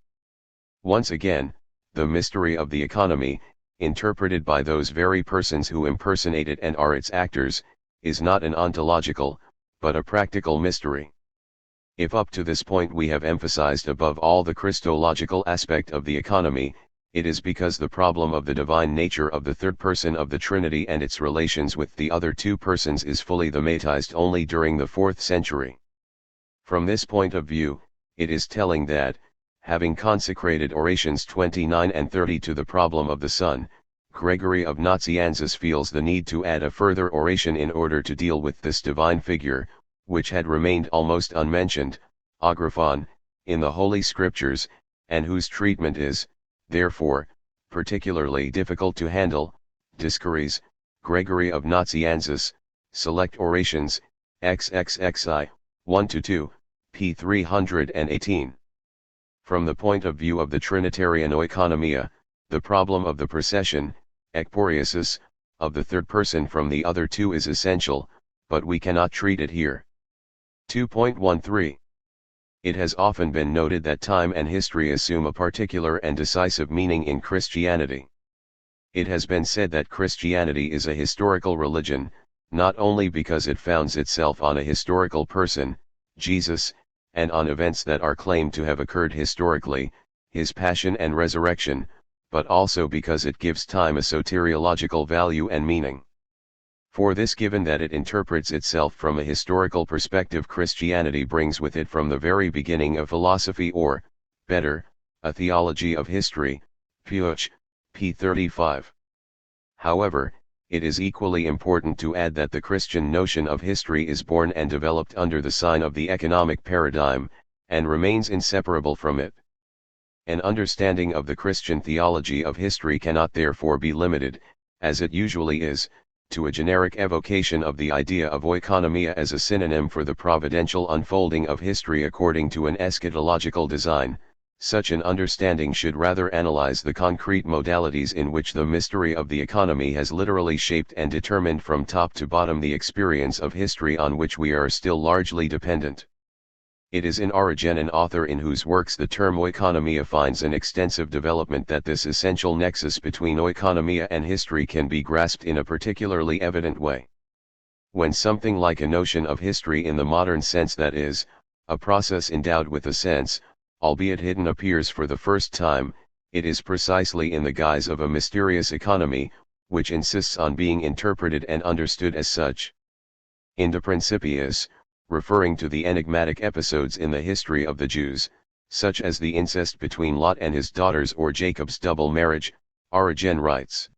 Speaker 1: Once again, the mystery of the economy, interpreted by those very persons who impersonate it and are its actors, is not an ontological, but a practical mystery. If up to this point we have emphasized above all the Christological aspect of the economy, it is because the problem of the divine nature of the third person of the Trinity and its relations with the other two persons is fully thematized only during the 4th century. From this point of view, it is telling that, having consecrated orations 29 and 30 to the problem of the Son, Gregory of Nazianzus feels the need to add a further oration in order to deal with this divine figure, which had remained almost unmentioned, agraphon, in the Holy Scriptures, and whose treatment is, therefore, particularly difficult to handle. Discourses, Gregory of Nazianzus, Select Orations, XXXI, 1-2, p. 318. From the point of view of the Trinitarian oikonomia, the problem of the procession, ekporeusis, of the third person from the other two is essential, but we cannot treat it here. 2.13. It has often been noted that time and history assume a particular and decisive meaning in Christianity. It has been said that Christianity is a historical religion, not only because it founds itself on a historical person, Jesus, and on events that are claimed to have occurred historically, his passion and resurrection, but also because it gives time a soteriological value and meaning. For this, given that it interprets itself from a historical perspective, Christianity brings with it from the very beginning a philosophy, or, better, a theology of history, Puch, p. 35. However, it is equally important to add that the Christian notion of history is born and developed under the sign of the economic paradigm, and remains inseparable from it. An understanding of the Christian theology of history cannot therefore be limited, as it usually is, to a generic evocation of the idea of oikonomia as a synonym for the providential unfolding of history according to an eschatological design. Such an understanding should rather analyze the concrete modalities in which the mystery of the economy has literally shaped and determined from top to bottom the experience of history on which we are still largely dependent. It is in Origen, an author in whose works the term oikonomia finds an extensive development, that this essential nexus between oikonomia and history can be grasped in a particularly evident way. When something like a notion of history in the modern sense, that is, a process endowed with a sense, albeit hidden, appears for the first time, it is precisely in the guise of a mysterious economy, which insists on being interpreted and understood as such. In De Principiis, referring to the enigmatic episodes in the history of the Jews, such as the incest between Lot and his daughters or Jacob's double marriage, Origen writes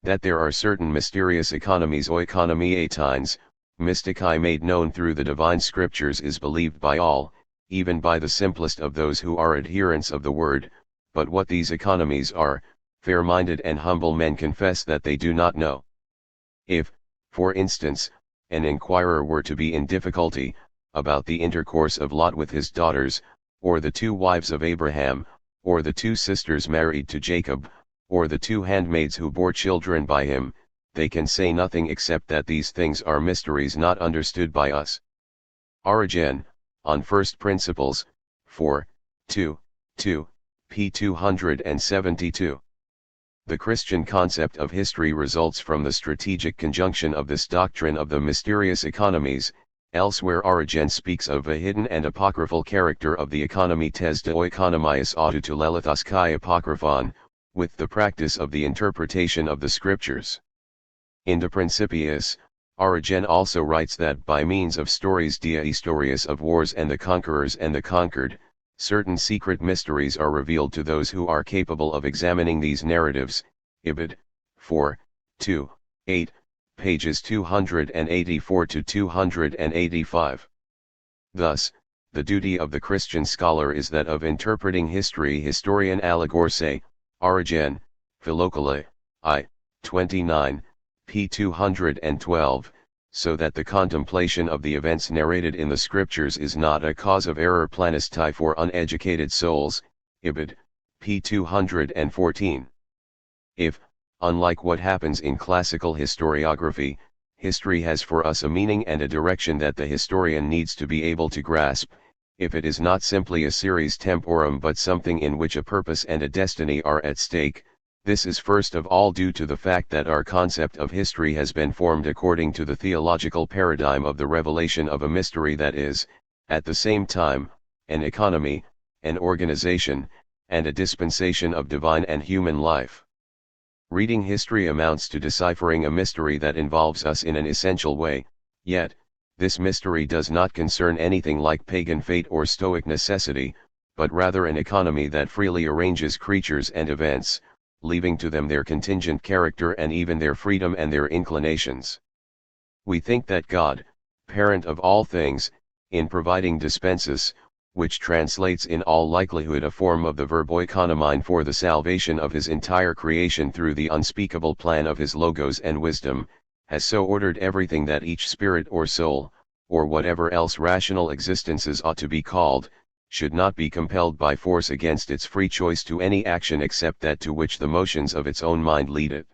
Speaker 1: that there are certain mysterious economies, oikonomiatines, mystici, made known through the divine scriptures, is believed by all, even by the simplest of those who are adherents of the word, but what these economies are, fair-minded and humble men confess that they do not know. If, for instance, an inquirer were to be in difficulty about the intercourse of Lot with his daughters, or the two wives of Abraham, or the two sisters married to Jacob, or the two handmaids who bore children by him, they can say nothing except that these things are mysteries not understood by us. Origen, on First Principles, 4, 2, 2, p. 272. The Christian concept of history results from the strategic conjunction of this doctrine of the mysterious economies. Elsewhere Origen speaks of a hidden and apocryphal character of the economy tes de oikonomias autu to lelithos kai apocryphon, with the practice of the interpretation of the scriptures. In De Principiis, Origen also writes that by means of stories dia historias of wars and the conquerors and the conquered, certain secret mysteries are revealed to those who are capable of examining these narratives. Ibid. 4, 2, 8, pages 284 to 285. Thus, the duty of the Christian scholar is that of interpreting history. Historian Allegorse, Origen, Philocole, I, 29, p. 212, so that the contemplation of the events narrated in the scriptures is not a cause of error planisti for uneducated souls. Ibid. p. 214. If, unlike what happens in classical historiography, history has for us a meaning and a direction that the historian needs to be able to grasp, if it is not simply a series temporum but something in which a purpose and a destiny are at stake, this is first of all due to the fact that our concept of history has been formed according to the theological paradigm of the revelation of a mystery that is, at the same time, an economy, an organization, and a dispensation of divine and human life. Reading history amounts to deciphering a mystery that involves us in an essential way, yet, this mystery does not concern anything like pagan fate or stoic necessity, but rather an economy that freely arranges creatures and events, leaving to them their contingent character and even their freedom and their inclinations. We think that God, parent of all things, in providing dispensus, which translates in all likelihood a form of the verb oikonomine for the salvation of his entire creation through the unspeakable plan of his logos and wisdom, has so ordered everything that each spirit or soul, or whatever else rational existences ought to be called, should not be compelled by force against its free choice to any action except that to which the motions of its own mind lead it.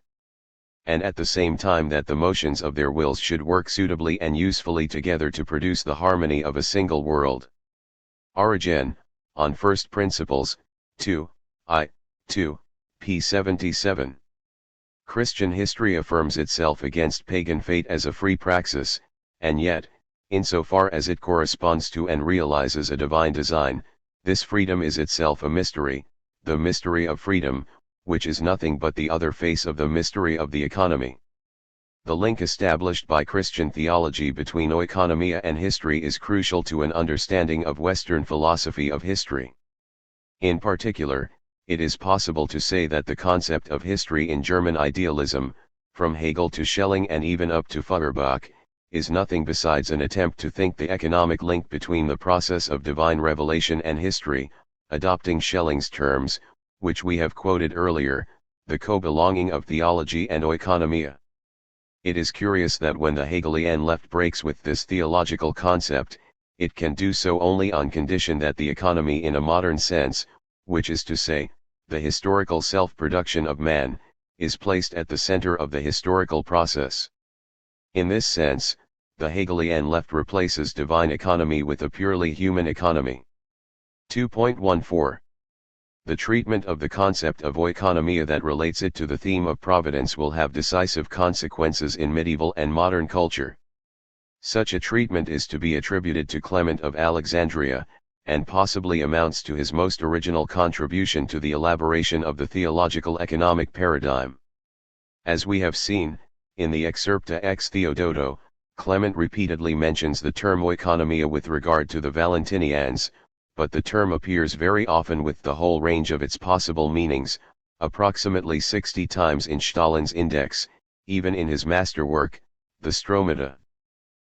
Speaker 1: And at the same time that the motions of their wills should work suitably and usefully together to produce the harmony of a single world. Origen, On First Principles, 2, I, 2, p. 77. Christian history affirms itself against pagan fate as a free praxis, and yet, insofar as it corresponds to and realizes a divine design, this freedom is itself a mystery, the mystery of freedom, which is nothing but the other face of the mystery of the economy. The link established by Christian theology between oikonomia and history is crucial to an understanding of Western philosophy of history. In particular, it is possible to say that the concept of history in German idealism, from Hegel to Schelling and even up to Feuerbach, is nothing besides an attempt to think the economic link between the process of divine revelation and history, adopting Schelling's terms, which we have quoted earlier, the co-belonging of theology and oikonomia. It is curious that when the Hegelian left breaks with this theological concept, it can do so only on condition that the economy in a modern sense, which is to say, the historical self-production of man, is placed at the center of the historical process. In this sense, the Hegelian left replaces divine economy with a purely human economy. 2.14. The treatment of the concept of oikonomia that relates it to the theme of providence will have decisive consequences in medieval and modern culture. Such a treatment is to be attributed to Clement of Alexandria, and possibly amounts to his most original contribution to the elaboration of the theological economic paradigm. As we have seen, in the Excerpta ex Theodoto, Clement repeatedly mentions the term oikonomia with regard to the Valentinians, but the term appears very often with the whole range of its possible meanings, approximately 60 times in Stalin's Index, even in his masterwork, the Stromata.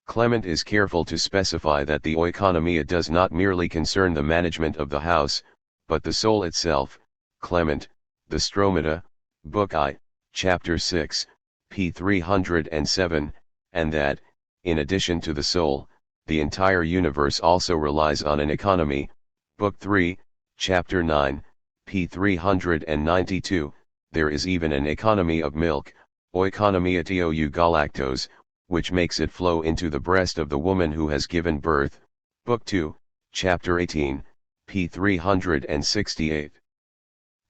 Speaker 1: Clement is careful to specify that the oikonomia does not merely concern the management of the house, but the soul itself. Clement, the Stromata, Book I, Chapter 6, p. 307, and that, in addition to the soul, the entire universe also relies on an economy. Book 3, Chapter 9, p. 392, there is even an economy of milk, oikonomia tou galactose, which makes it flow into the breast of the woman who has given birth. Book 2, Chapter 18, p. 368.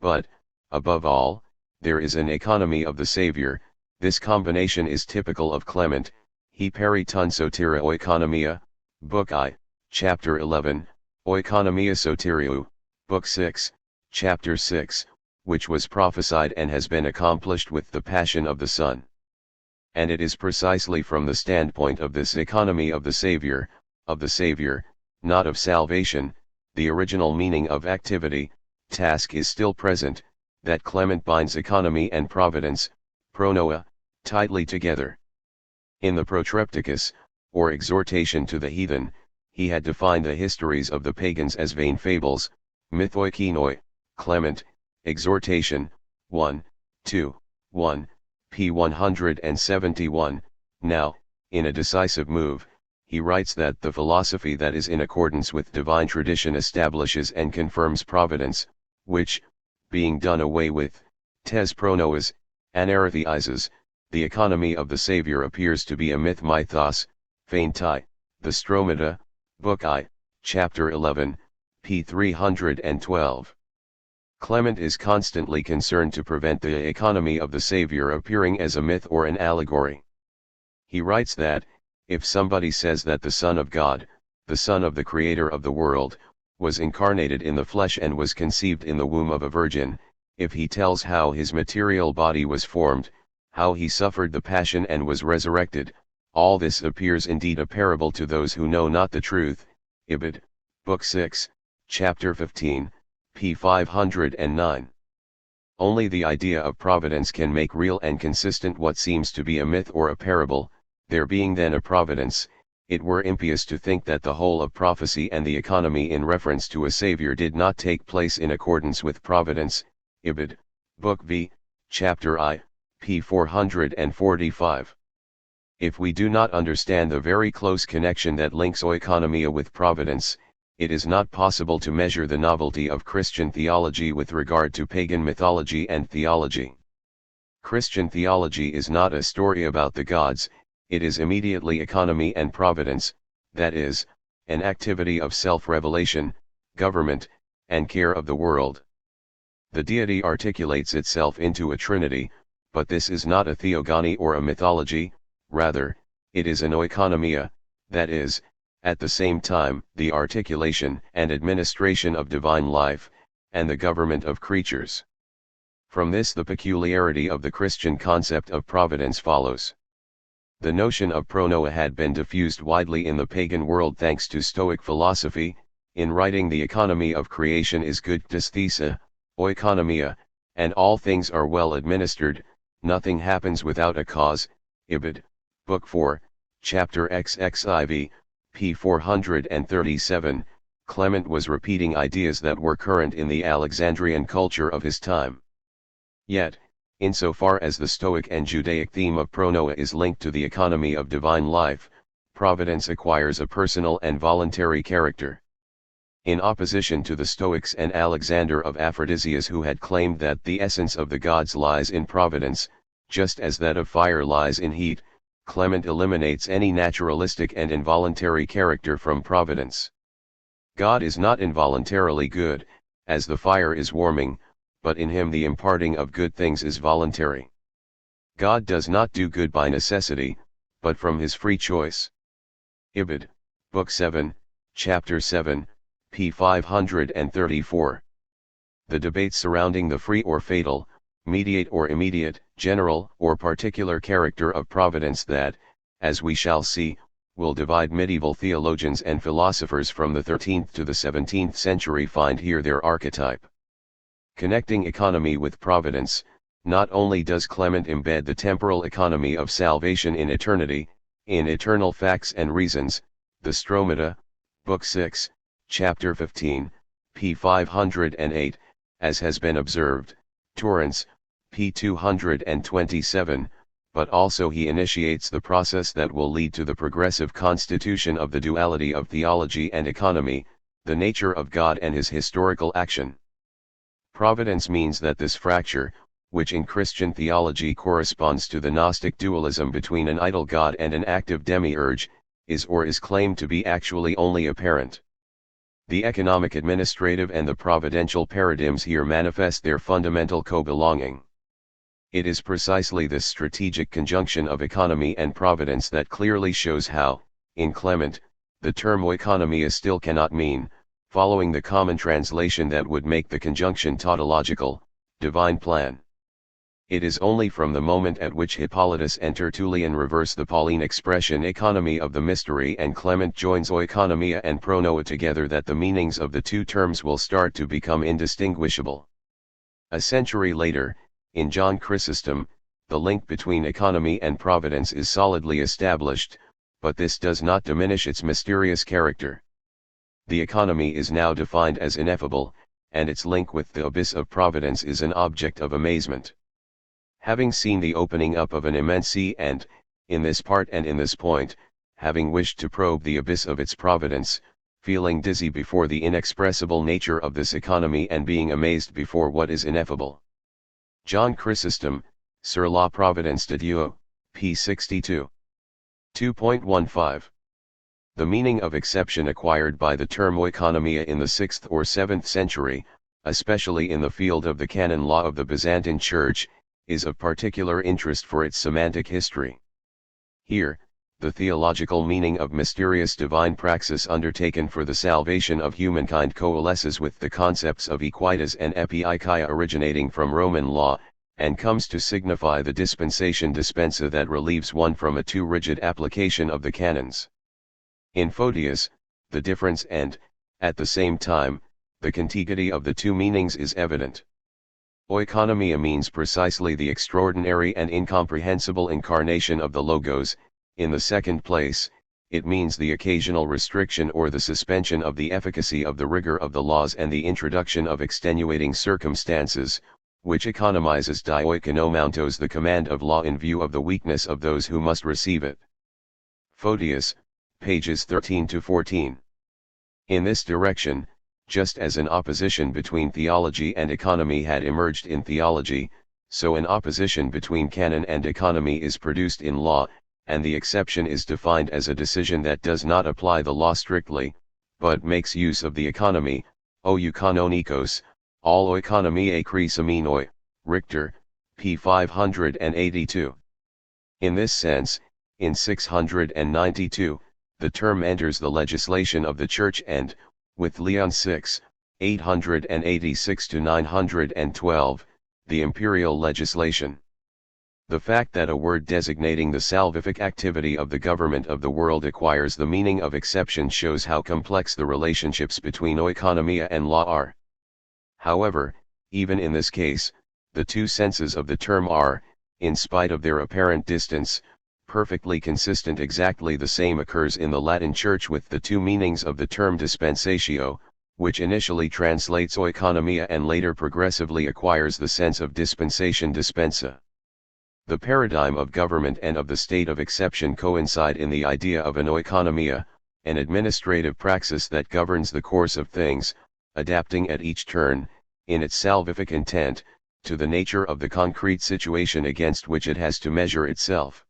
Speaker 1: But, above all, there is an economy of the Savior. This combination is typical of Clement, He peri ton sotira oikonomia, Book I, Chapter 11, Oikonomia soteriou, Book 6, Chapter 6, which was prophesied and has been accomplished with the Passion of the Son. And it is precisely from the standpoint of this economy of the Savior, not of salvation, the original meaning of activity, task is still present, that Clement binds economy and providence, pronoia, tightly together. In the Protrepticus, or exhortation to the heathen, he had defined the histories of the pagans as vain fables, mythoikinoi. Clement, Exhortation, 1, 2, 1, p. 171, now, in a decisive move, he writes that the philosophy that is in accordance with divine tradition establishes and confirms providence, which, being done away with, tes pronoas, anaretheizes, the economy of the Savior appears to be a mythos, feintai, the Stromata, Book I, Chapter 11, p. 312. Clement is constantly concerned to prevent the economy of the Savior appearing as a myth or an allegory. He writes that, if somebody says that the Son of God, the Son of the Creator of the world, was incarnated in the flesh and was conceived in the womb of a virgin, if he tells how his material body was formed, how he suffered the passion and was resurrected, all this appears indeed a parable to those who know not the truth. Ibid, Book 6, Chapter 15, p. 509. Only the idea of providence can make real and consistent what seems to be a myth or a parable. There being then a providence, it were impious to think that the whole of prophecy and the economy in reference to a Savior did not take place in accordance with providence. Ibid, Book V, Chapter I, p. 445. If we do not understand the very close connection that links oikonomia with providence, it is not possible to measure the novelty of Christian theology with regard to pagan mythology and theology. Christian theology is not a story about the gods, it is immediately economy and providence, that is, an activity of self-revelation, government, and care of the world. The deity articulates itself into a trinity, but this is not a theogony or a mythology, rather, it is an oikonomia, that is, at the same time, the articulation and administration of divine life, and the government of creatures. From this the peculiarity of the Christian concept of providence follows. The notion of pronoia had been diffused widely in the pagan world thanks to Stoic philosophy. In writing The Economy of Creation is good dysthesia, oikonomia, and all things are well administered, nothing happens without a cause, Ibid, Book 4, Chapter XXIV, p. 437, Clement was repeating ideas that were current in the Alexandrian culture of his time. Yet, insofar as the Stoic and Judaic theme of pronoia is linked to the economy of divine life, providence acquires a personal and voluntary character. In opposition to the Stoics and Alexander of Aphrodisias, who had claimed that the essence of the gods lies in providence, just as that of fire lies in heat, Clement eliminates any naturalistic and involuntary character from providence. God is not involuntarily good, as the fire is warming, but in him the imparting of good things is voluntary. God does not do good by necessity, but from his free choice. Ibid, Book 7, Chapter 7, p. 534. The debate surrounding the free or fatal, mediate or immediate, general or particular character of providence that, as we shall see, will divide medieval theologians and philosophers from the 13th to the 17th century find here their archetype. Connecting economy with providence, not only does Clement embed the temporal economy of salvation in eternity, in eternal facts and reasons, the Stromata, Book 6, Chapter 15, p. 508, as has been observed, Torrance, p. 227, but also he initiates the process that will lead to the progressive constitution of the duality of theology and economy, the nature of God and his historical action. Providence means that this fracture, which in Christian theology corresponds to the Gnostic dualism between an idle God and an active demiurge, is or is claimed to be actually only apparent. The economic, administrative and the providential paradigms here manifest their fundamental co-belonging. It is precisely this strategic conjunction of economy and providence that clearly shows how, in Clement, the term oikonomia still cannot mean, following the common translation that would make the conjunction tautological, divine plan. It is only from the moment at which Hippolytus and Tertullian reverse the Pauline expression economy of the mystery and Clement joins oikonomia and pronoia together that the meanings of the two terms will start to become indistinguishable. A century later, in John Chrysostom, the link between economy and providence is solidly established, but this does not diminish its mysterious character. The economy is now defined as ineffable, and its link with the abyss of providence is an object of amazement. Having seen the opening up of an immense sea and, in this part and in this point, having wished to probe the abyss of its providence, feeling dizzy before the inexpressible nature of this economy and being amazed before what is ineffable. John Chrysostom, Sur la Providence de Dieu, p. 62. 2.15. The meaning of exception acquired by the term oikonomia in the 6th or 7th century, especially in the field of the canon law of the Byzantine Church, is of particular interest for its semantic history. Here, the theological meaning of mysterious divine praxis undertaken for the salvation of humankind coalesces with the concepts of equitas and epieikeia originating from Roman law, and comes to signify the dispensation dispensa that relieves one from a too rigid application of the canons. In Photius, the difference and, at the same time, the contiguity of the two meanings is evident. Oikonomia means precisely the extraordinary and incomprehensible incarnation of the Logos. In the second place, it means the occasional restriction or the suspension of the efficacy of the rigor of the laws and the introduction of extenuating circumstances, which economizes dioikonomantos the command of law in view of the weakness of those who must receive it. Photius, pages 13 to 14. In this direction, just as an opposition between theology and economy had emerged in theology, so an opposition between canon and economy is produced in law, and the exception is defined as a decision that does not apply the law strictly, but makes use of the economy, o eukononikos, all oikonomiae chrysomenoi, Richter, p. 582. In this sense, in 692, the term enters the legislation of the Church and, with Leon VI, 886–912, the imperial legislation. The fact that a word designating the salvific activity of the government of the world acquires the meaning of exception shows how complex the relationships between oikonomia and law are. However, even in this case, the two senses of the term are, in spite of their apparent distance, perfectly consistent. Exactly the same occurs in the Latin Church with the two meanings of the term dispensatio, which initially translates oikonomia and later progressively acquires the sense of dispensation dispensa. The paradigm of government and of the state of exception coincide in the idea of an oikonomia, an administrative praxis that governs the course of things, adapting at each turn, in its salvific intent, to the nature of the concrete situation against which it has to measure itself.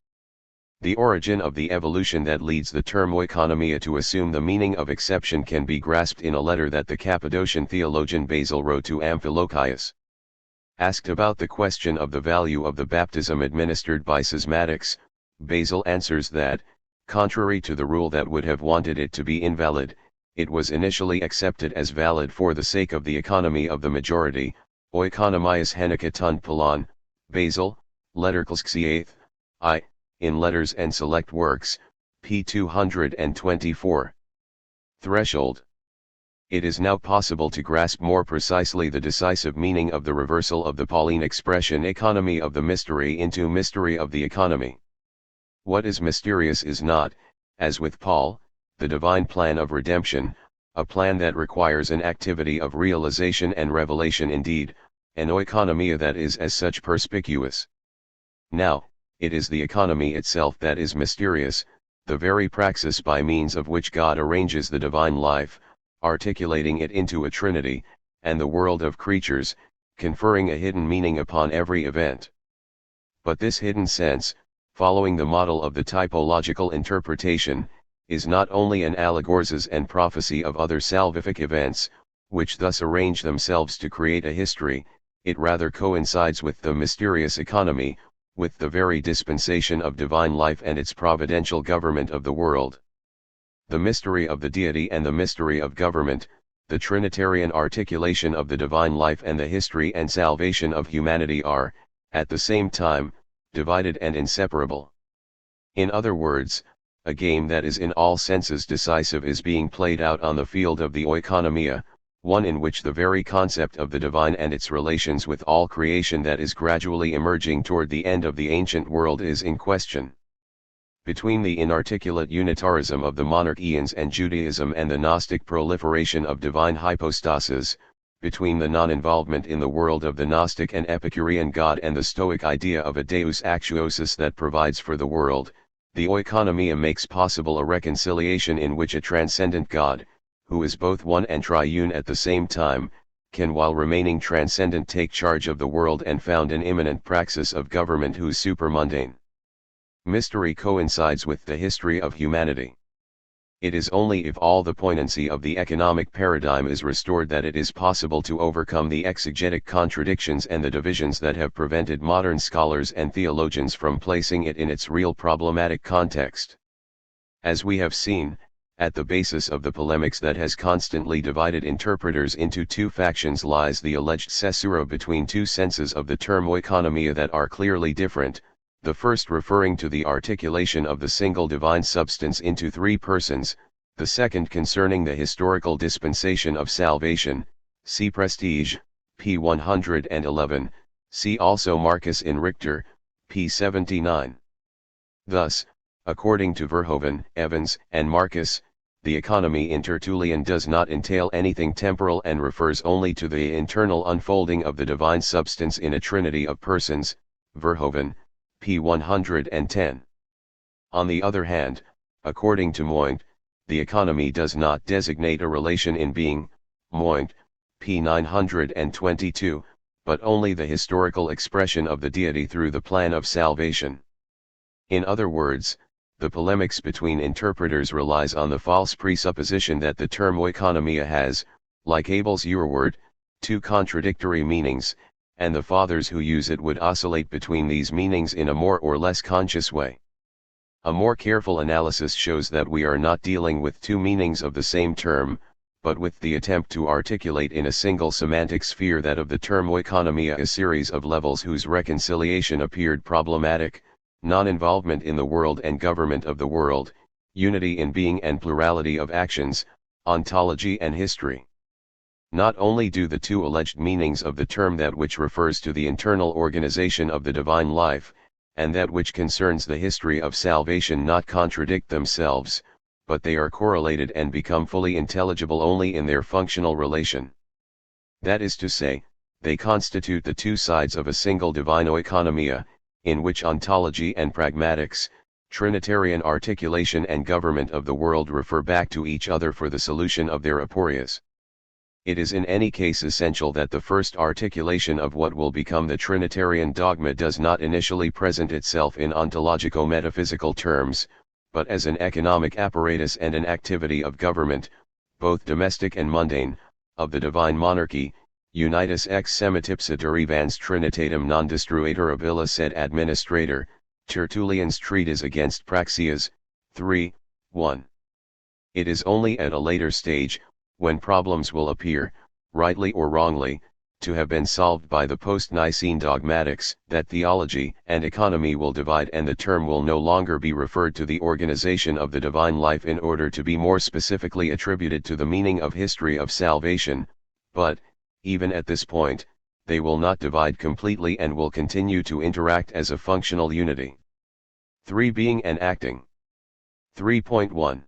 Speaker 1: The origin of the evolution that leads the term oikonomia to assume the meaning of exception can be grasped in a letter that the Cappadocian theologian Basil wrote to Amphilochius. Asked about the question of the value of the baptism administered by schismatics, Basil answers that, contrary to the rule that would have wanted it to be invalid, it was initially accepted as valid for the sake of the economy of the majority, oikonomias henikaton polon, Basil, Letterkalskiath, I, in Letters and Select Works, p. 224. Threshold. It is now possible to grasp more precisely the decisive meaning of the reversal of the Pauline expression economy of the mystery into mystery of the economy. What is mysterious is not, as with Paul, the divine plan of redemption, a plan that requires an activity of realization and revelation, indeed, an oikonomia that is as such perspicuous. Now, it is the economy itself that is mysterious, the very praxis by means of which God arranges the divine life, articulating it into a trinity, and the world of creatures, conferring a hidden meaning upon every event. But this hidden sense, following the model of the typological interpretation, is not only an allegories and prophecy of other salvific events, which thus arrange themselves to create a history, it rather coincides with the mysterious economy, with the very dispensation of divine life and its providential government of the world. The mystery of the deity and the mystery of government, the Trinitarian articulation of the divine life and the history and salvation of humanity are, at the same time, divided and inseparable. In other words, a game that is in all senses decisive is being played out on the field of the oikonomia, one in which the very concept of the divine and its relations with all creation that is gradually emerging toward the end of the ancient world is in question. Between the inarticulate unitarism of the monarchians and Judaism and the Gnostic proliferation of divine hypostases, between the non-involvement in the world of the Gnostic and Epicurean God and the Stoic idea of a Deus actuosus that provides for the world, the oikonomia makes possible a reconciliation in which a transcendent God, who is both one and triune at the same time, can while remaining transcendent take charge of the world and found an immanent praxis of government whose supermundane mystery coincides with the history of humanity. It is only if all the poignancy of the economic paradigm is restored that it is possible to overcome the exegetic contradictions and the divisions that have prevented modern scholars and theologians from placing it in its real problematic context. As we have seen, at the basis of the polemics that has constantly divided interpreters into two factions lies the alleged caesura between two senses of the term oikonomia that are clearly different, the first referring to the articulation of the single divine substance into three persons, the second concerning the historical dispensation of salvation. See Prestige, p. 111, see also Marcus in Richter, p. 79. Thus, according to Verhoeven, Evans, and Marcus, the economy in Tertullian does not entail anything temporal and refers only to the internal unfolding of the divine substance in a trinity of persons. Verhoeven, p. 110. On the other hand, according to Moynt, the economy does not designate a relation in being, Moynt, p. 922, but only the historical expression of the deity through the plan of salvation. In other words, the polemics between interpreters relies on the false presupposition that the term oikonomia has, like Abel's Urwort, two contradictory meanings, and the fathers who use it would oscillate between these meanings in a more or less conscious way. A more careful analysis shows that we are not dealing with two meanings of the same term, but with the attempt to articulate in a single semantic sphere that of the term oikonomia a series of levels whose reconciliation appeared problematic: non-involvement in the world and government of the world, unity in being and plurality of actions, ontology and history. Not only do the two alleged meanings of the term, that which refers to the internal organization of the divine life, and that which concerns the history of salvation, not contradict themselves, but they are correlated and become fully intelligible only in their functional relation. That is to say, they constitute the two sides of a single divine oikonomia, in which ontology and pragmatics, Trinitarian articulation and government of the world refer back to each other for the solution of their aporias. It is in any case essential that the first articulation of what will become the Trinitarian dogma does not initially present itself in ontologico-metaphysical terms, but as an economic apparatus and an activity of government, both domestic and mundane, of the divine monarchy, unitas ex semitipsa derivans trinitatem non destruator of illa sed administrator, Tertullian's treatise against praxeas, 3:1. It is only at a later stage, when problems will appear, rightly or wrongly, to have been solved by the post-Nicene dogmatics, that theology and economy will divide, and the term will no longer be referred to the organization of the divine life in order to be more specifically attributed to the meaning of history of salvation, but, even at this point, they will not divide completely and will continue to interact as a functional unity. 3. Being and acting. 3.1.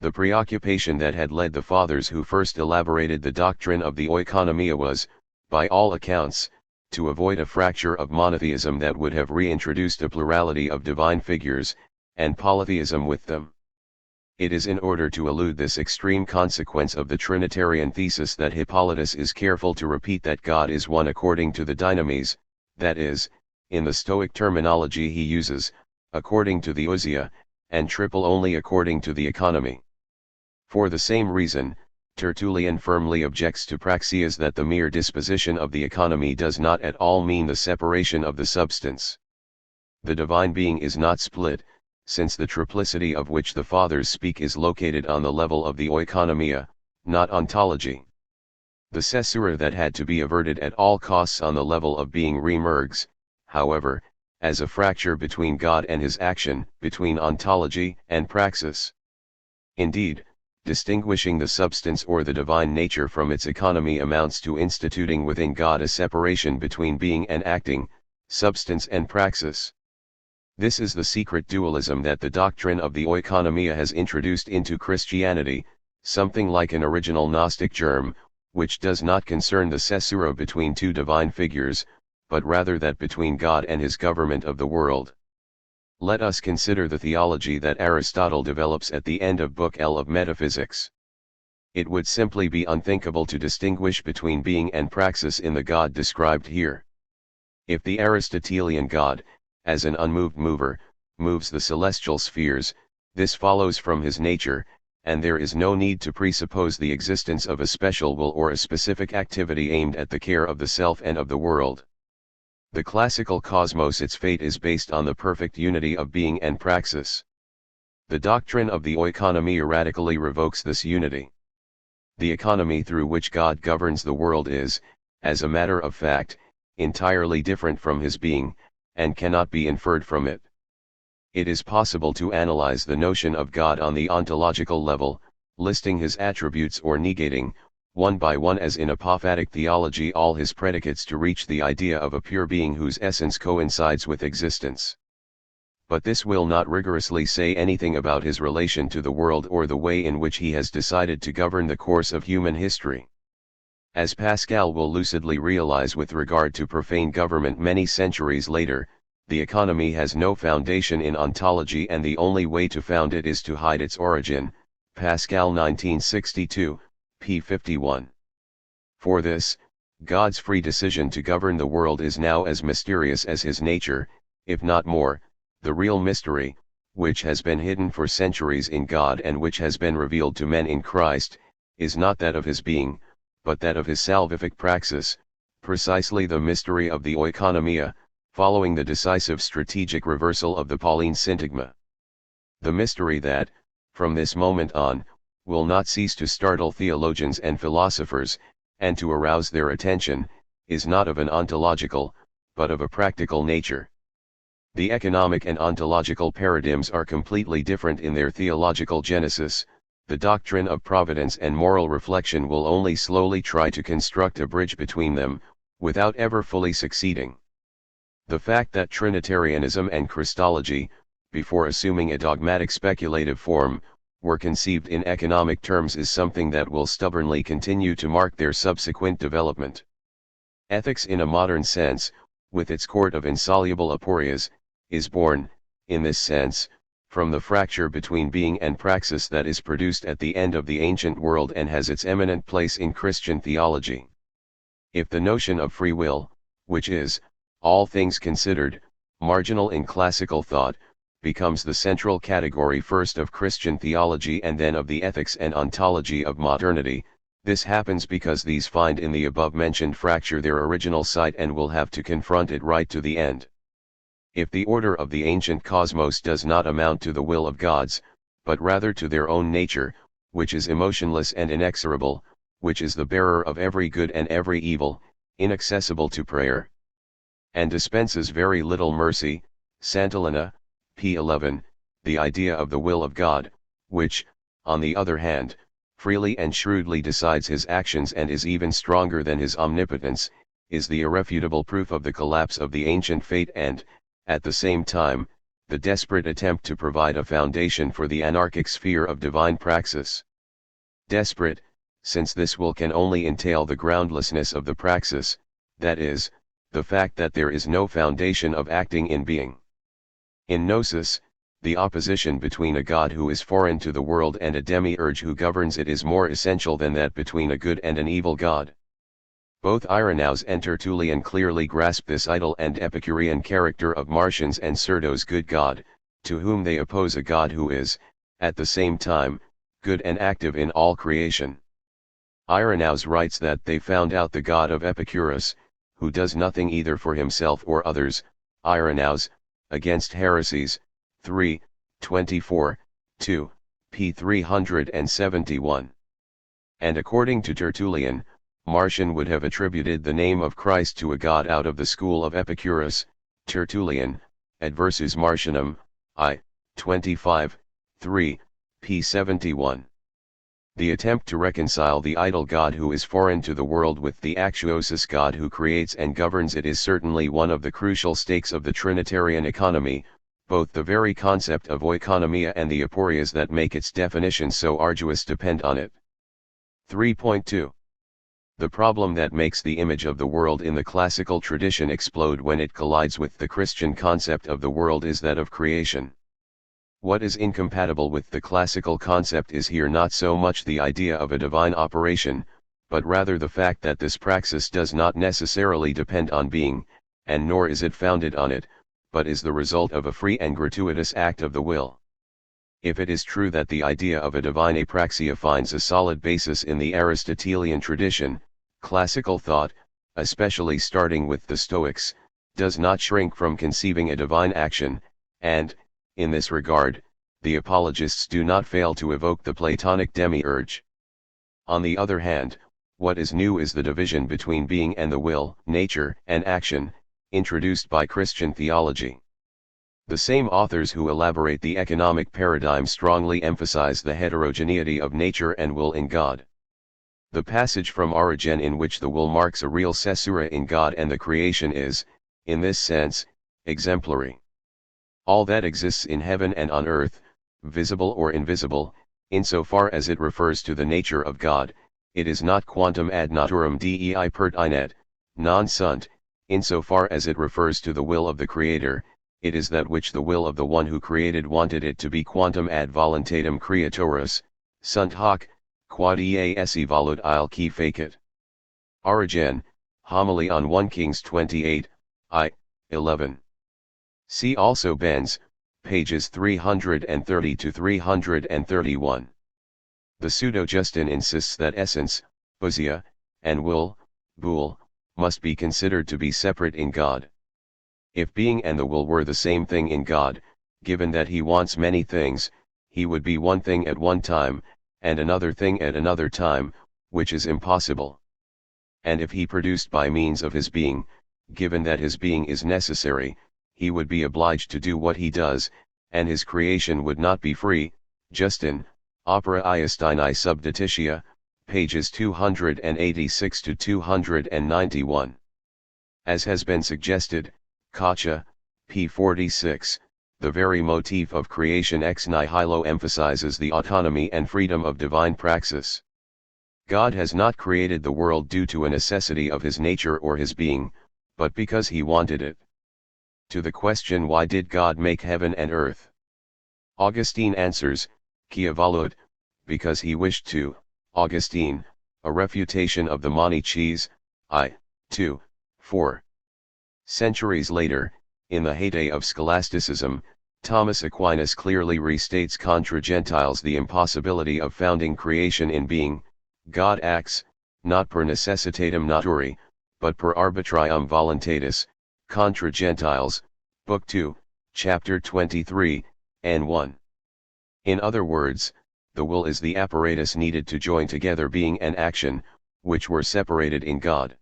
Speaker 1: The preoccupation that had led the fathers who first elaborated the doctrine of the oikonomia was, by all accounts, to avoid a fracture of monotheism that would have reintroduced a plurality of divine figures, and polytheism with them. It is in order to elude this extreme consequence of the Trinitarian thesis that Hippolytus is careful to repeat that God is one according to the dynamis, that is, in the Stoic terminology he uses, according to the ousia, and triple only according to the economy. For the same reason, Tertullian firmly objects to praxeas that the mere disposition of the economy does not at all mean the separation of the substance. The divine being is not split, since the triplicity of which the fathers speak is located on the level of the oikonomia, not ontology. The caesura that had to be averted at all costs on the level of being reemerges, however, as a fracture between God and his action, between ontology and praxis. Indeed, distinguishing the substance or the divine nature from its economy amounts to instituting within God a separation between being and acting, substance and praxis. This is the secret dualism that the doctrine of the oikonomia has introduced into Christianity, something like an original Gnostic germ, which does not concern the caesura between two divine figures, but rather that between God and his government of the world. Let us consider the theology that Aristotle develops at the end of Book L of Metaphysics. It would simply be unthinkable to distinguish between being and praxis in the God described here. If the Aristotelian God, as an unmoved mover, moves the celestial spheres, this follows from his nature, and there is no need to presuppose the existence of a special will or a specific activity aimed at the care of the self and of the world. The classical cosmos, its fate is based on the perfect unity of being and praxis. The doctrine of the oikonomia radically revokes this unity. The economy through which God governs the world is, as a matter of fact, entirely different from his being, and cannot be inferred from it. It is possible to analyze the notion of God on the ontological level, listing his attributes or negating, one by one as in apophatic theology, all his predicates to reach the idea of a pure being whose essence coincides with existence. But this will not rigorously say anything about his relation to the world or the way in which he has decided to govern the course of human history. As Pascal will lucidly realize with regard to profane government many centuries later, the economy has no foundation in ontology, and the only way to found it is to hide its origin. Pascal 1962, p. 51. For this, God's free decision to govern the world is now as mysterious as his nature, if not more. The real mystery, which has been hidden for centuries in God and which has been revealed to men in Christ, is not that of his being, but that of his salvific praxis, precisely the mystery of the oikonomia, following the decisive strategic reversal of the Pauline syntagma. The mystery that, from this moment on, will not cease to startle theologians and philosophers, and to arouse their attention, is not of an ontological, but of a practical nature. The economic and ontological paradigms are completely different in their theological genesis. The doctrine of providence and moral reflection will only slowly try to construct a bridge between them, without ever fully succeeding. The fact that Trinitarianism and Christology, before assuming a dogmatic speculative form, were conceived in economic terms is something that will stubbornly continue to mark their subsequent development. Ethics in a modern sense, with its court of insoluble aporias, is born, in this sense, from the fracture between being and praxis that is produced at the end of the ancient world and has its eminent place in Christian theology. If the notion of free will, which is, all things considered, marginal in classical thought, becomes the central category first of Christian theology and then of the ethics and ontology of modernity, this happens because these find in the above-mentioned fracture their original site and will have to confront it right to the end. If the order of the ancient cosmos does not amount to the will of gods, but rather to their own nature, which is emotionless and inexorable, which is the bearer of every good and every evil, inaccessible to prayer, and dispenses very little mercy, Santillana, p. 11, the idea of the will of God, which, on the other hand, freely and shrewdly decides his actions and is even stronger than his omnipotence, is the irrefutable proof of the collapse of the ancient faith and, at the same time, the desperate attempt to provide a foundation for the anarchic sphere of divine praxis. Desperate, since this will can only entail the groundlessness of the praxis, that is, the fact that there is no foundation of acting in being. In Gnosis, the opposition between a God who is foreign to the world and a demiurge who governs it is more essential than that between a good and an evil God. Both Irenaeus and Tertullian clearly grasp this idle and Epicurean character of Marcion's and Cerdo's good God, to whom they oppose a God who is, at the same time, good and active in all creation. Irenaeus writes that they found out the God of Epicurus, who does nothing either for himself or others, Irenaeus, Against Heresies, 3, 24, 2, p. 371. And according to Tertullian, Marcion would have attributed the name of Christ to a god out of the school of Epicurus. Tertullian, Adversus Marcionum, I, 25, 3, p. 71. The attempt to reconcile the idol God who is foreign to the world with the actuosus God who creates and governs it is certainly one of the crucial stakes of the Trinitarian economy, both the very concept of oikonomia and the aporias that make its definition so arduous depend on it. 3.2. The problem that makes the image of the world in the classical tradition explode when it collides with the Christian concept of the world is that of creation. What is incompatible with the classical concept is here not so much the idea of a divine operation, but rather the fact that this praxis does not necessarily depend on being, and nor is it founded on it, but is the result of a free and gratuitous act of the will. If it is true that the idea of a divine apraxia finds a solid basis in the Aristotelian tradition, classical thought, especially starting with the Stoics, does not shrink from conceiving a divine action, and, in this regard, the apologists do not fail to evoke the Platonic demiurge. On the other hand, what is new is the division between being and the will, nature and action, introduced by Christian theology. The same authors who elaborate the economic paradigm strongly emphasize the heterogeneity of nature and will in God. The passage from Origen in which the will marks a real caesura in God and the creation is, in this sense, exemplary. All that exists in heaven and on earth, visible or invisible, insofar as it refers to the nature of God, it is not quantum ad naturam dei pertinet, non sunt, insofar as it refers to the will of the Creator, it is that which the will of the one who created wanted it to be quantum ad voluntatem creatoris, sunt hoc, quod esse volud il qui fecit. Origen, Homily on 1 Kings 28, I, 11. See also Benz, pages 330 to 331. The pseudo-Justin insists that essence, ousia, and will, boule, must be considered to be separate in God. If being and the will were the same thing in God, given that he wants many things, he would be one thing at one time, and another thing at another time, which is impossible. And if he produced by means of his being, given that his being is necessary, he would be obliged to do what he does, and his creation would not be free. Justin, Opera Iustini Subdititia, pages 286 to 291. As has been suggested, Caccia, p. 46, the very motif of creation ex nihilo emphasizes the autonomy and freedom of divine praxis. God has not created the world due to a necessity of his nature or his being, but because he wanted it. To the question why did God make heaven and earth? Augustine answers, Quia voluit, because he wished to. Augustine, A Refutation of the Manichees, I. 2, 4. Centuries later, in the heyday of scholasticism, Thomas Aquinas clearly restates contra Gentiles the impossibility of founding creation in being. God acts, not per necessitatem naturae, but per arbitrium voluntatis, contra Gentiles, Book 2, Chapter 23, and 1. In other words, the will is the apparatus needed to join together being and action, which were separated in God.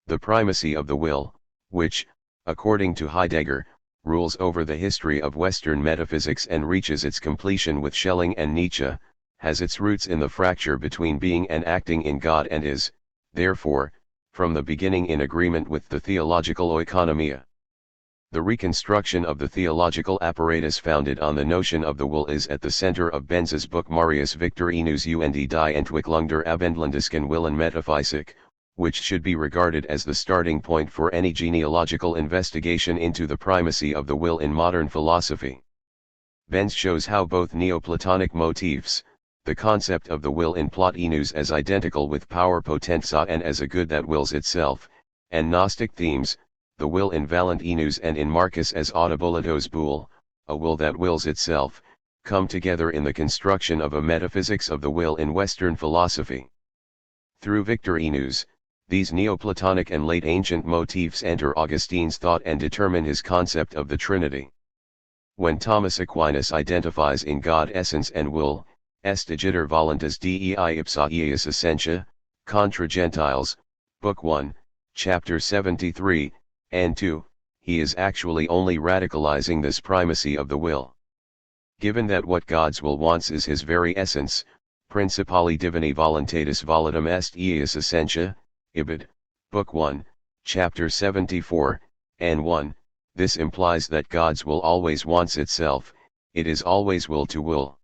Speaker 1: The primacy of the will, which, according to Heidegger, rules over the history of Western metaphysics and reaches its completion with Schelling and Nietzsche, has its roots in the fracture between being and acting in God and is, therefore, from the beginning in agreement with the theological oikonomia. The reconstruction of the theological apparatus founded on the notion of the will is at the center of Benz's book Marius Victorinus und die Entwicklung der Abendländischen Willen Metaphysik, which should be regarded as the starting point for any genealogical investigation into the primacy of the will in modern philosophy. Benz shows how both Neoplatonic motifs, the concept of the will in Plotinus as identical with power potentia and as a good that wills itself, and Gnostic themes, the will in Valentinus and in Marcus as audibilitas boule, a will that wills itself, come together in the construction of a metaphysics of the will in Western philosophy. Through Victorinus, these Neoplatonic and late ancient motifs enter Augustine's thought and determine his concept of the Trinity. When Thomas Aquinas identifies in God essence and will, est agitur voluntas Dei ipsa eius essentia, contra Gentiles, Book 1, Chapter 73, and 2, he is actually only radicalizing this primacy of the will. Given that what God's will wants is his very essence, principali divini voluntatis volitum est eius essentia, Ibid, Book 1, Chapter 74, and 1, this implies that God's will always wants itself, it is always will to will.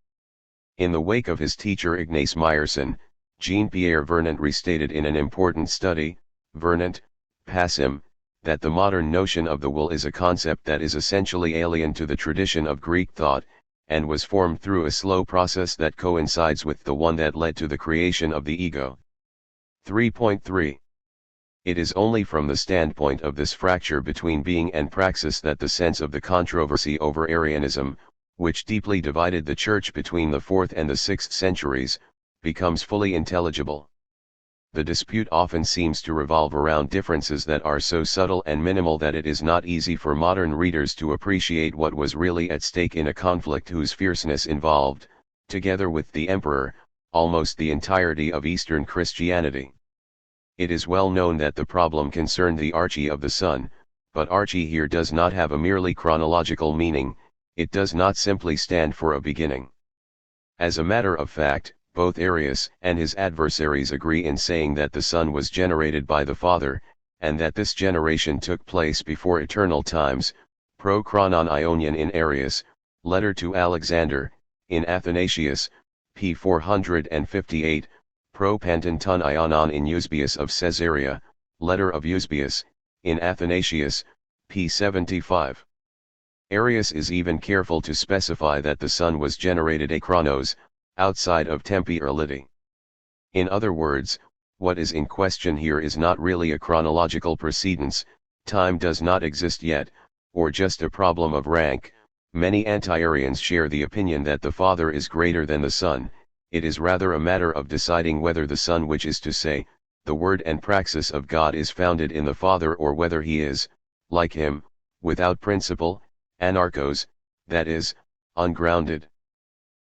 Speaker 1: In the wake of his teacher Ignace Meyerson, Jean-Pierre Vernant restated in an important study, Vernant, Passim, that the modern notion of the will is a concept that is essentially alien to the tradition of Greek thought, and was formed through a slow process that coincides with the one that led to the creation of the ego. 3.3. It is only from the standpoint of this fracture between being and praxis that the sense of the controversy over Arianism, which deeply divided the Church between the 4th and the 6th centuries, becomes fully intelligible. The dispute often seems to revolve around differences that are so subtle and minimal that it is not easy for modern readers to appreciate what was really at stake in a conflict whose fierceness involved, together with the emperor, almost the entirety of Eastern Christianity. It is well known that the problem concerned the arche of the sun, but arche here does not have a merely chronological meaning, it does not simply stand for a beginning. As a matter of fact, both Arius and his adversaries agree in saying that the Son was generated by the Father, and that this generation took place before eternal times, pro chronon Ionian in Arius, letter to Alexander, in Athanasius, p. 458, pro Pantenton Ionon in Eusebius of Caesarea, letter of Eusebius, in Athanasius, p. 75. Arius is even careful to specify that the Son was generated a chronos, outside of tempi or liti. In other words, what is in question here is not really a chronological precedence, time does not exist yet, or just a problem of rank, Many anti-Arians share the opinion that the Father is greater than the Son. It is rather a matter of deciding whether the Son, which is to say, the word and praxis of God, is founded in the Father, or whether he is, like him, without principle, anarchos, that is, ungrounded.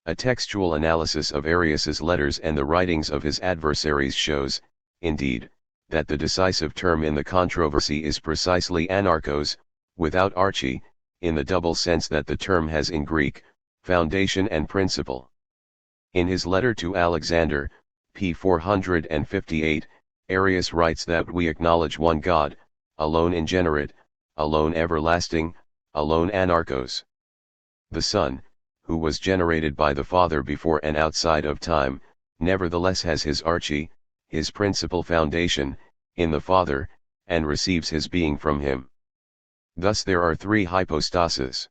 Speaker 1: A textual analysis of Arius's letters and the writings of his adversaries shows, indeed, that the decisive term in the controversy is precisely anarchos, without archi, in the double sense that the term has in Greek, foundation and principle. In his letter to Alexander, p. 458, Arius writes that we acknowledge one God, alone ingenerate, alone everlasting, alone anarchos. The Son, who was generated by the Father before and outside of time, nevertheless has his archi, his principal foundation, in the Father, and receives his being from him. Thus there are three hypostases.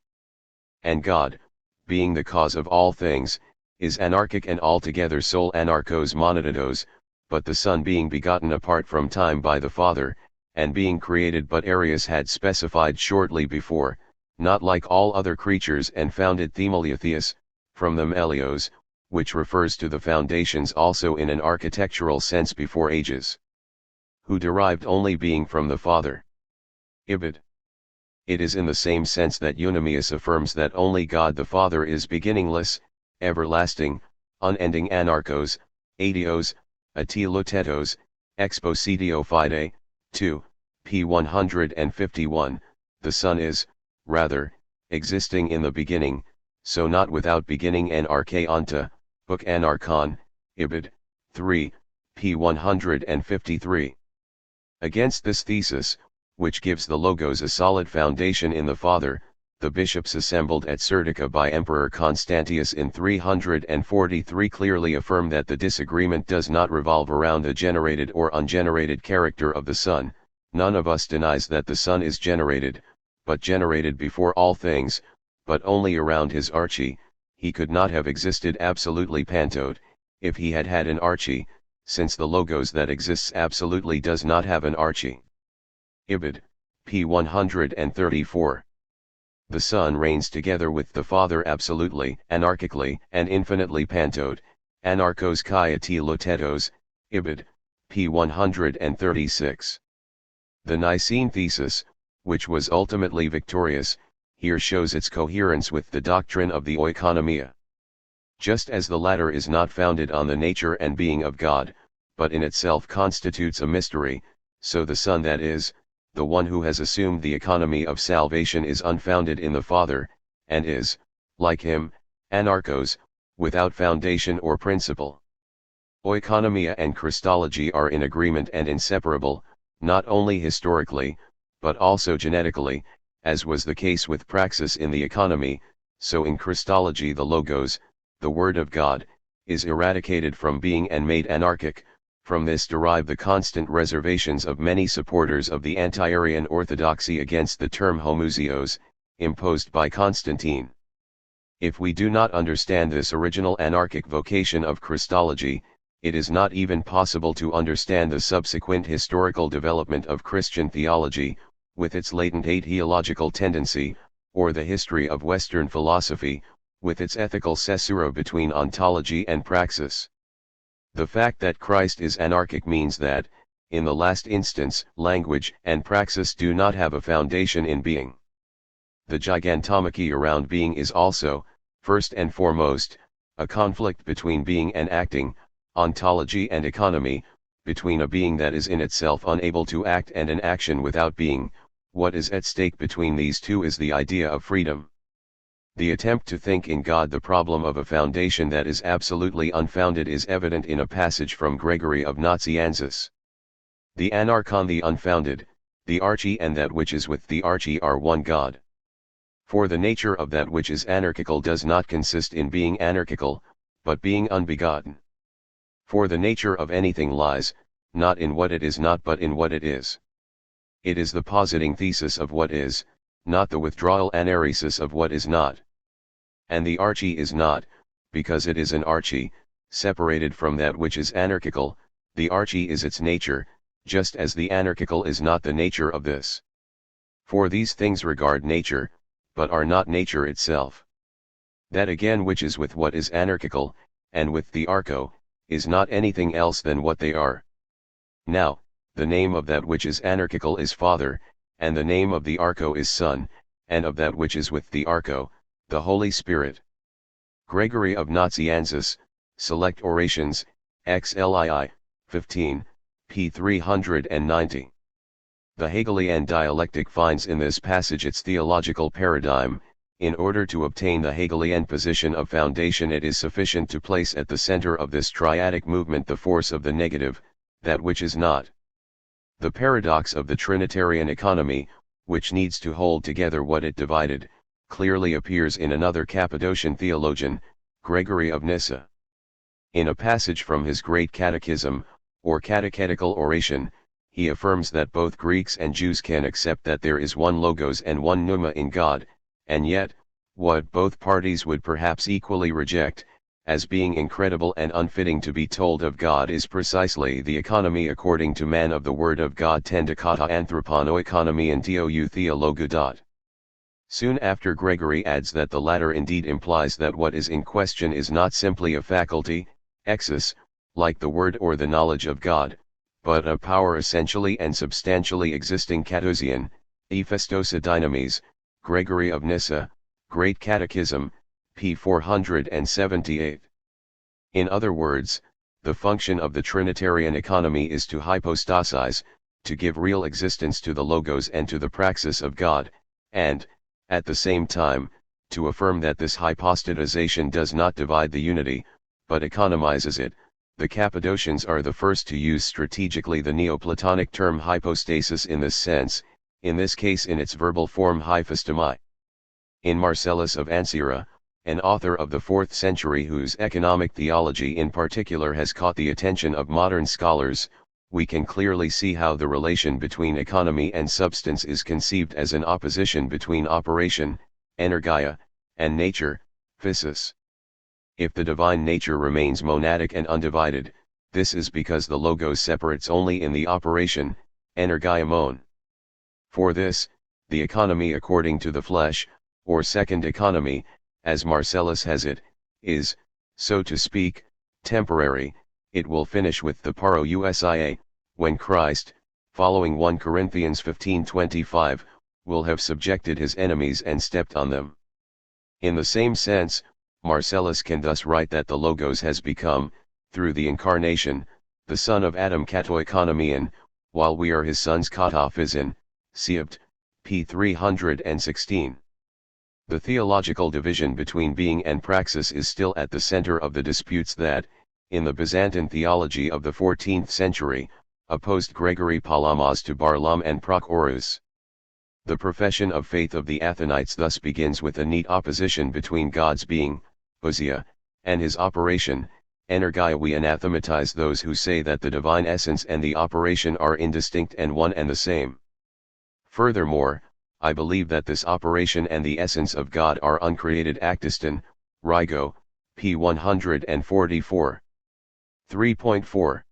Speaker 1: And God, being the cause of all things, is anarchic and altogether sole anarchos monadidos, but the Son being begotten apart from time by the Father, and being created, but Arius had specified shortly before, not like all other creatures, and founded themeliatheus, from them elios, which refers to the foundations also in an architectural sense before ages. Who derived only being from the Father. Ibid. It is in the same sense that Eunomius affirms that only God the Father is beginningless, everlasting, unending anarchos, adios, atelotetos, expositio fide, 2, p. 151, the Son is, rather, existing in the beginning, so not without beginning, and archaeonta, book Anarchon, Ibid, 3, p. 153. Against this thesis, which gives the Logos a solid foundation in the Father, the bishops assembled at Serdica by Emperor Constantius in 343 clearly affirm that the disagreement does not revolve around the generated or ungenerated character of the Son. None of us denies that the Son is generated, but generated before all things, but only around his archi. He could not have existed absolutely pantode, if he had had an archi, since the Logos that exists absolutely does not have an archi. Ibid, p. 134. The Son reigns together with the Father absolutely, anarchically, and infinitely pantode, anarchos kai atelotetos, Ibid, p. 136. The Nicene thesis, which was ultimately victorious, here shows its coherence with the doctrine of the oikonomia. Just as the latter is not founded on the nature and being of God, but in itself constitutes a mystery, so the Son, that is, the one who has assumed the economy of salvation, is unfounded in the Father, and is, like him, anarchos, without foundation or principle. Oikonomia and Christology are in agreement and inseparable, not only historically, but also genetically, as was the case with praxis in the economy, so in Christology the Logos, the Word of God, is eradicated from being and made anarchic. From this derive the constant reservations of many supporters of the anti-Arian orthodoxy against the term homoousios, imposed by Constantine. If we do not understand this original anarchic vocation of Christology, it is not even possible to understand the subsequent historical development of Christian theology, with its latent theological tendency, or the history of Western philosophy, with its ethical caesura between ontology and praxis. The fact that Christ is anarchic means that, in the last instance, language and praxis do not have a foundation in being. The gigantomachy around being is also, first and foremost, a conflict between being and acting, ontology and economy, between a being that is in itself unable to act and an action without being. What is at stake between these two is the idea of freedom. The attempt to think in God the problem of a foundation that is absolutely unfounded is evident in a passage from Gregory of Nazianzus. The anarchon, the unfounded, the archi and that which is with the archi are one God. For the nature of that which is anarchical does not consist in being anarchical, but being unbegotten. For the nature of anything lies, not in what it is not but in what it is. It is the positing thesis of what is, not the withdrawal anaresis of what is not. And the archi is not, because it is an archi, separated from that which is anarchical. The archi is its nature, just as the anarchical is not the nature of this. For these things regard nature, but are not nature itself. That again which is with what is anarchical, and with the archo, is not anything else than what they are. Now, the name of that which is anarchical is Father, and the name of the archo is Son, and of that which is with the archo, the Holy Spirit. Gregory of Nazianzus, Select Orations, XLII, 15, p. 390. The Hegelian dialectic finds in this passage its theological paradigm. In order to obtain the Hegelian position of foundation, it is sufficient to place at the center of this triadic movement the force of the negative, that which is not. The paradox of the Trinitarian economy, which needs to hold together what it divided, clearly appears in another Cappadocian theologian, Gregory of Nyssa. In a passage from his Great Catechism, or Catechetical Oration, he affirms that both Greeks and Jews can accept that there is one Logos and one Pneuma in God, and yet, what both parties would perhaps equally reject, as being incredible and unfitting to be told of God, is precisely the economy according to man of the Word of God, tendicata anthroponoeconomy and tou theologo. Soon after, Gregory adds that the latter indeed implies that what is in question is not simply a faculty, exus, like the word or the knowledge of God, but a power essentially and substantially existing katousian, ephestosa dynamis. Gregory of Nyssa, Great Catechism, p. 478. In other words, the function of the Trinitarian economy is to hypostasize, to give real existence to the Logos and to the praxis of God, and, at the same time, to affirm that this hypostatization does not divide the unity, but economizes it. The Cappadocians are the first to use strategically the Neoplatonic term hypostasis in this sense, in this case in its verbal form hyphostomai. In Marcellus of Ancyra, an author of the 4th century whose economic theology in particular has caught the attention of modern scholars, we can clearly see how the relation between economy and substance is conceived as an opposition between operation, energia, and nature, physis. If the divine nature remains monadic and undivided, this is because the Logos separates only in the operation, energia mon. For this, the economy according to the flesh, or second economy, as Marcellus has it, is, so to speak, temporary. It will finish with the parousia, when Christ, following 1 Corinthians 15:25, will have subjected his enemies and stepped on them. In the same sense, Marcellus can thus write that the Logos has become, through the incarnation, the son of Adam katoeconomian, while we are his sons kataphysin, Siebt, p. 316. The theological division between being and praxis is still at the center of the disputes that, in the Byzantine theology of the 14th century, opposed Gregory Palamas to Barlaam and Prochorus. The profession of faith of the Athenites thus begins with a neat opposition between God's being, ousia, and his operation, energia. We anathematize those who say that the divine essence and the operation are indistinct and one and the same. Furthermore, I believe that this operation and the essence of God are uncreated actiston, Rigo, p. 144. 3.4.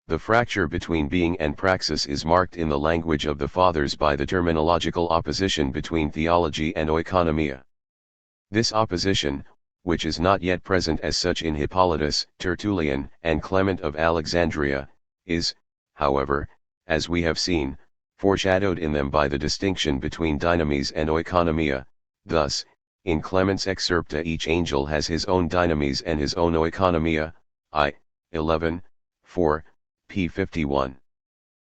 Speaker 1: The fracture between being and praxis is marked in the language of the Fathers by the terminological opposition between theology and oikonomia. This opposition, which is not yet present as such in Hippolytus, Tertullian, and Clement of Alexandria, is, however, as we have seen, foreshadowed in them by the distinction between dynamis and oikonomia. Thus, in Clement's Excerpta, each angel has his own dynamis and his own oikonomia, I. 11, 4, p. 51.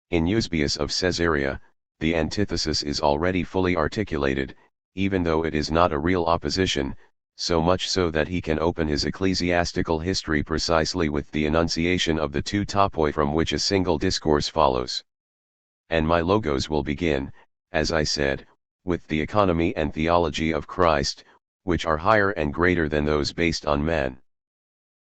Speaker 1: In Eusebius of Caesarea, the antithesis is already fully articulated, even though it is not a real opposition, so much so that he can open his ecclesiastical history precisely with the enunciation of the two topoi from which a single discourse follows. And my Logos will begin, as I said, with the economy and theology of Christ, which are higher and greater than those based on man.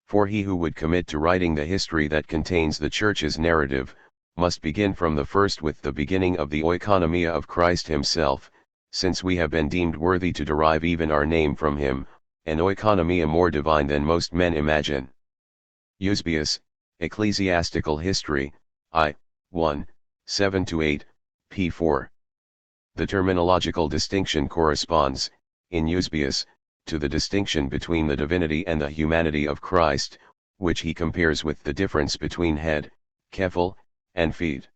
Speaker 1: For he who would commit to writing the history that contains the Church's narrative, must begin from the first with the beginning of the oikonomia of Christ himself, since we have been deemed worthy to derive even our name from him, an oikonomia more divine than most men imagine. Eusebius, Ecclesiastical History, I. 1, 7-8, p. 4. The terminological distinction corresponds, in Eusebius, to the distinction between the divinity and the humanity of Christ, which he compares with the difference between head, kephel, and feet.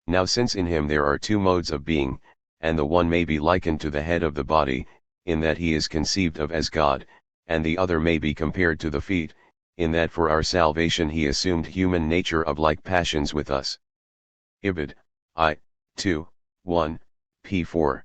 Speaker 1: Now since in him there are two modes of being, and the one may be likened to the head of the body, in that he is conceived of as God, and the other may be compared to the feet, in that for our salvation he assumed human nature of like passions with us. Ibid. I. 2, 1, p. 4.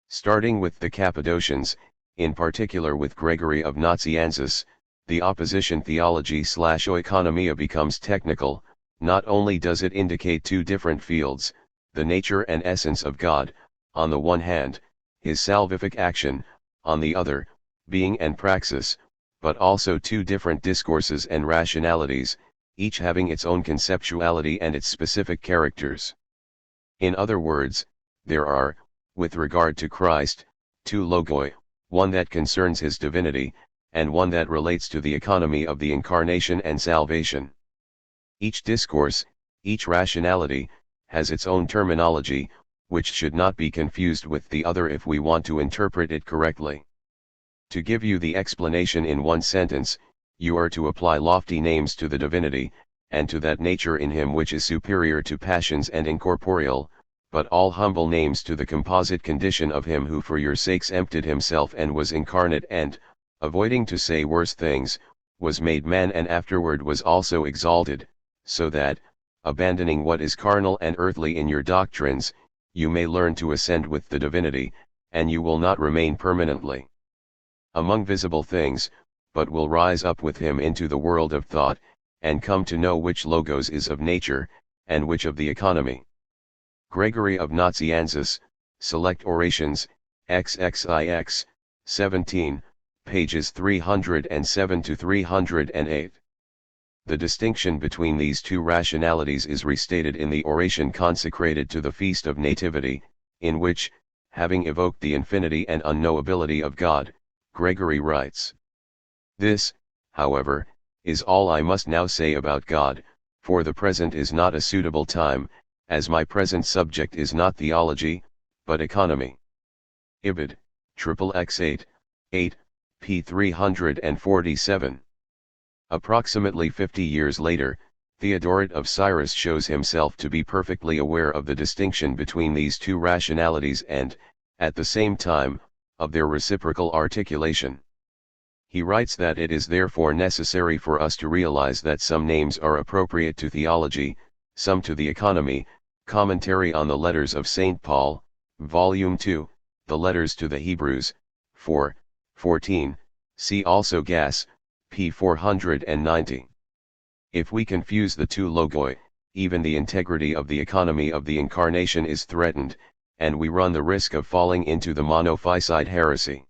Speaker 1: Starting with the Cappadocians, in particular with Gregory of Nazianzus, the opposition theology/oikonomia becomes technical. Not only does it indicate two different fields, the nature and essence of God, on the one hand, his salvific action, on the other, being and praxis, but also two different discourses and rationalities, each having its own conceptuality and its specific characters. In other words, there are, with regard to Christ, two logoi, one that concerns his divinity, and one that relates to the economy of the incarnation and salvation. Each discourse, each rationality, has its own terminology, which should not be confused with the other if we want to interpret it correctly. To give you the explanation in one sentence, you are to apply lofty names to the divinity, and to that nature in him which is superior to passions and incorporeal, but all humble names to the composite condition of him who for your sakes emptied himself and was incarnate and, avoiding to say worse things, was made man and afterward was also exalted, so that, abandoning what is carnal and earthly in your doctrines, you may learn to ascend with the divinity, and you will not remain permanently among visible things, but will rise up with him into the world of thought, and come to know which logos is of nature, and which of the economy. Gregory of Nazianzus, Select Orations, XXIX, 17, pages 307 to 308. The distinction between these two rationalities is restated in the oration consecrated to the Feast of Nativity, in which, having evoked the infinity and unknowability of God, Gregory writes, "This, however, is all I must now say about God, for the present is not a suitable time, as my present subject is not theology, but economy." Ibid. XXX 8, p. 347. Approximately 50 years later, Theodoret of Cyrus shows himself to be perfectly aware of the distinction between these two rationalities and, at the same time, of their reciprocal articulation. He writes that it is therefore necessary for us to realize that some names are appropriate to theology, some to the economy. Commentary on the Letters of St. Paul, Volume 2, the Letters to the Hebrews, 4, 14, see also Gass, p. 490. If we confuse the two logoi, even the integrity of the economy of the incarnation is threatened, and we run the risk of falling into the monophysite heresy.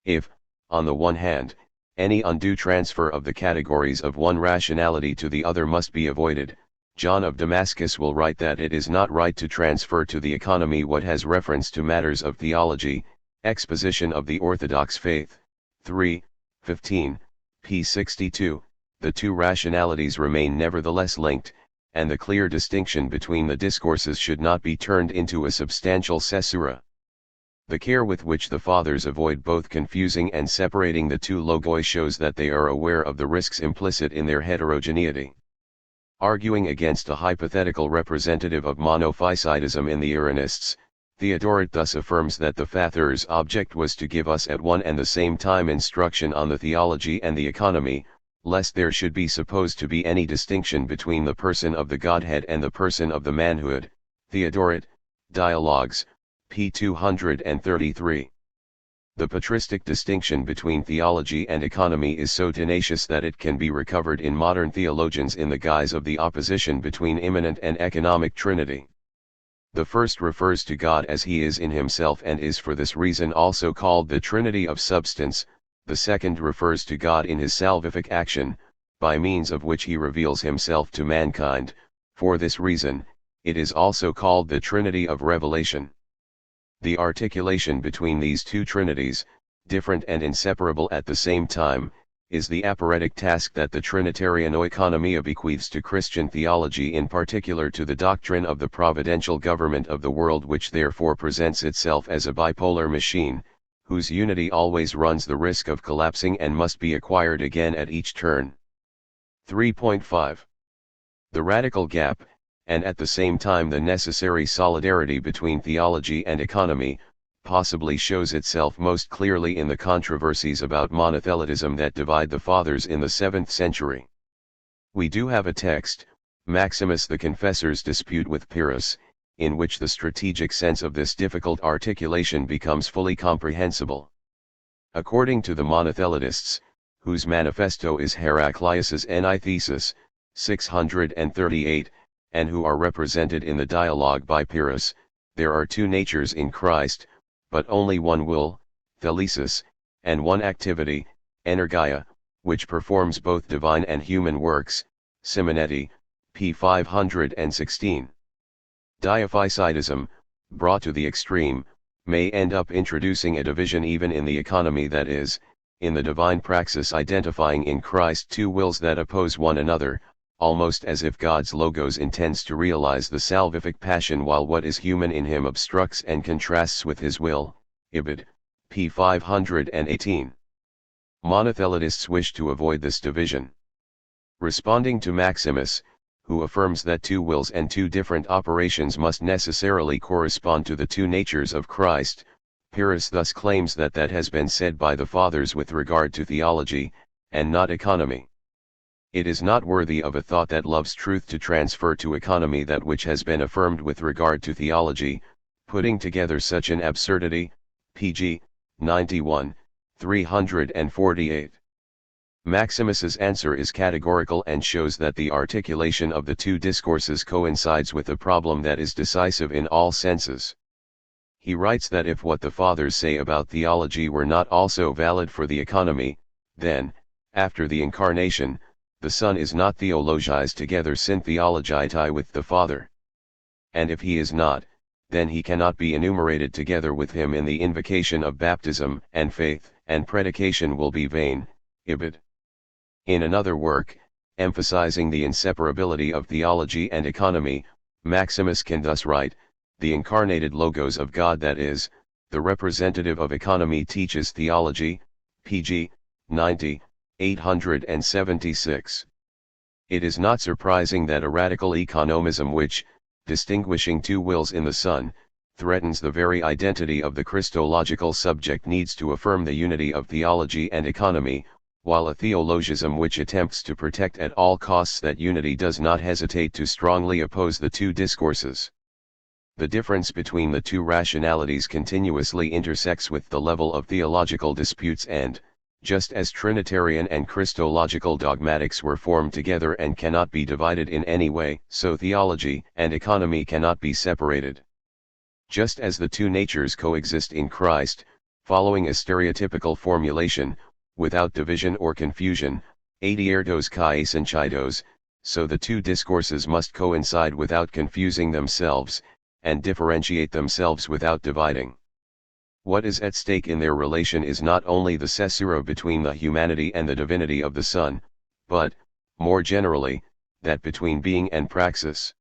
Speaker 1: If, on the one hand, any undue transfer of the categories of one rationality to the other must be avoided, John of Damascus will write that it is not right to transfer to the economy what has reference to matters of theology. Exposition of the Orthodox Faith, 3, 15, p. 62, the two rationalities remain nevertheless linked, and the clear distinction between the discourses should not be turned into a substantial caesura. The care with which the Fathers avoid both confusing and separating the two logoi shows that they are aware of the risks implicit in their heterogeneity. Arguing against a hypothetical representative of monophysitism in the Iranists, Theodoret thus affirms that the Fathers' object was to give us at one and the same time instruction on the theology and the economy, lest there should be supposed to be any distinction between the person of the Godhead and the person of the manhood. Theodoret, Dialogues, p. 233. The patristic distinction between theology and economy is so tenacious that it can be recovered in modern theologians in the guise of the opposition between immanent and economic trinity. The first refers to God as he is in himself and is for this reason also called the Trinity of substance. The second refers to God in his salvific action, by means of which he reveals himself to mankind. For this reason, it is also called the Trinity of revelation. The articulation between these two trinities, different and inseparable at the same time, is the aporetic task that the Trinitarian oikonomia bequeaths to Christian theology, in particular to the doctrine of the providential government of the world, which therefore presents itself as a bipolar machine, whose unity always runs the risk of collapsing and must be acquired again at each turn. 3.5. The radical gap, and at the same time the necessary solidarity between theology and economy, possibly shows itself most clearly in the controversies about monothelitism that divide the Fathers in the 7th century. We do have a text, Maximus the Confessor's dispute with Pyrrhus, in which the strategic sense of this difficult articulation becomes fully comprehensible. According to the monothelitists, whose manifesto is Heraclius's Antithesis, 638, and who are represented in the dialogue by Pyrrhus, there are two natures in Christ, but only one will, thelesis, and one activity, energia, which performs both divine and human works, Simonetti, p. 516. Diaphysitism, brought to the extreme, may end up introducing a division even in the economy, that is, in the divine praxis, identifying in Christ two wills that oppose one another, almost as if God's logos intends to realize the salvific passion while what is human in him obstructs and contrasts with his will. Ibid, p. 518. Monothelitists wish to avoid this division. Responding to Maximus, who affirms that two wills and two different operations must necessarily correspond to the two natures of Christ, Pyrrhus thus claims that that has been said by the Fathers with regard to theology, and not economy. It is not worthy of a thought that loves truth to transfer to economy that which has been affirmed with regard to theology, putting together such an absurdity. Pg. 91, 348. Maximus's answer is categorical and shows that the articulation of the two discourses coincides with a problem that is decisive in all senses. He writes that if what the Fathers say about theology were not also valid for the economy, then, after the Incarnation, the Son is not theologized together syntheologiti with the Father. And if he is not, then he cannot be enumerated together with him in the invocation of baptism, and faith and predication will be vain. Ibid. In another work, emphasizing the inseparability of theology and economy, Maximus can thus write, the incarnated logos of God, that is, the representative of economy, teaches theology. Pg. 90, 876. It is not surprising that a radical economism which, distinguishing two wills in the Son, threatens the very identity of the Christological subject, needs to affirm the unity of theology and economy, while a theologism which attempts to protect at all costs that unity does not hesitate to strongly oppose the two discourses. The difference between the two rationalities continuously intersects with the level of theological disputes, and, just as Trinitarian and Christological dogmatics were formed together and cannot be divided in any way, so theology and economy cannot be separated. Just as the two natures coexist in Christ, following a stereotypical formulation, without division or confusion, adiertos kai synchitos, so the two discourses must coincide without confusing themselves, and differentiate themselves without dividing. What is at stake in their relation is not only the caesura between the humanity and the divinity of the Son, but, more generally, that between being and praxis.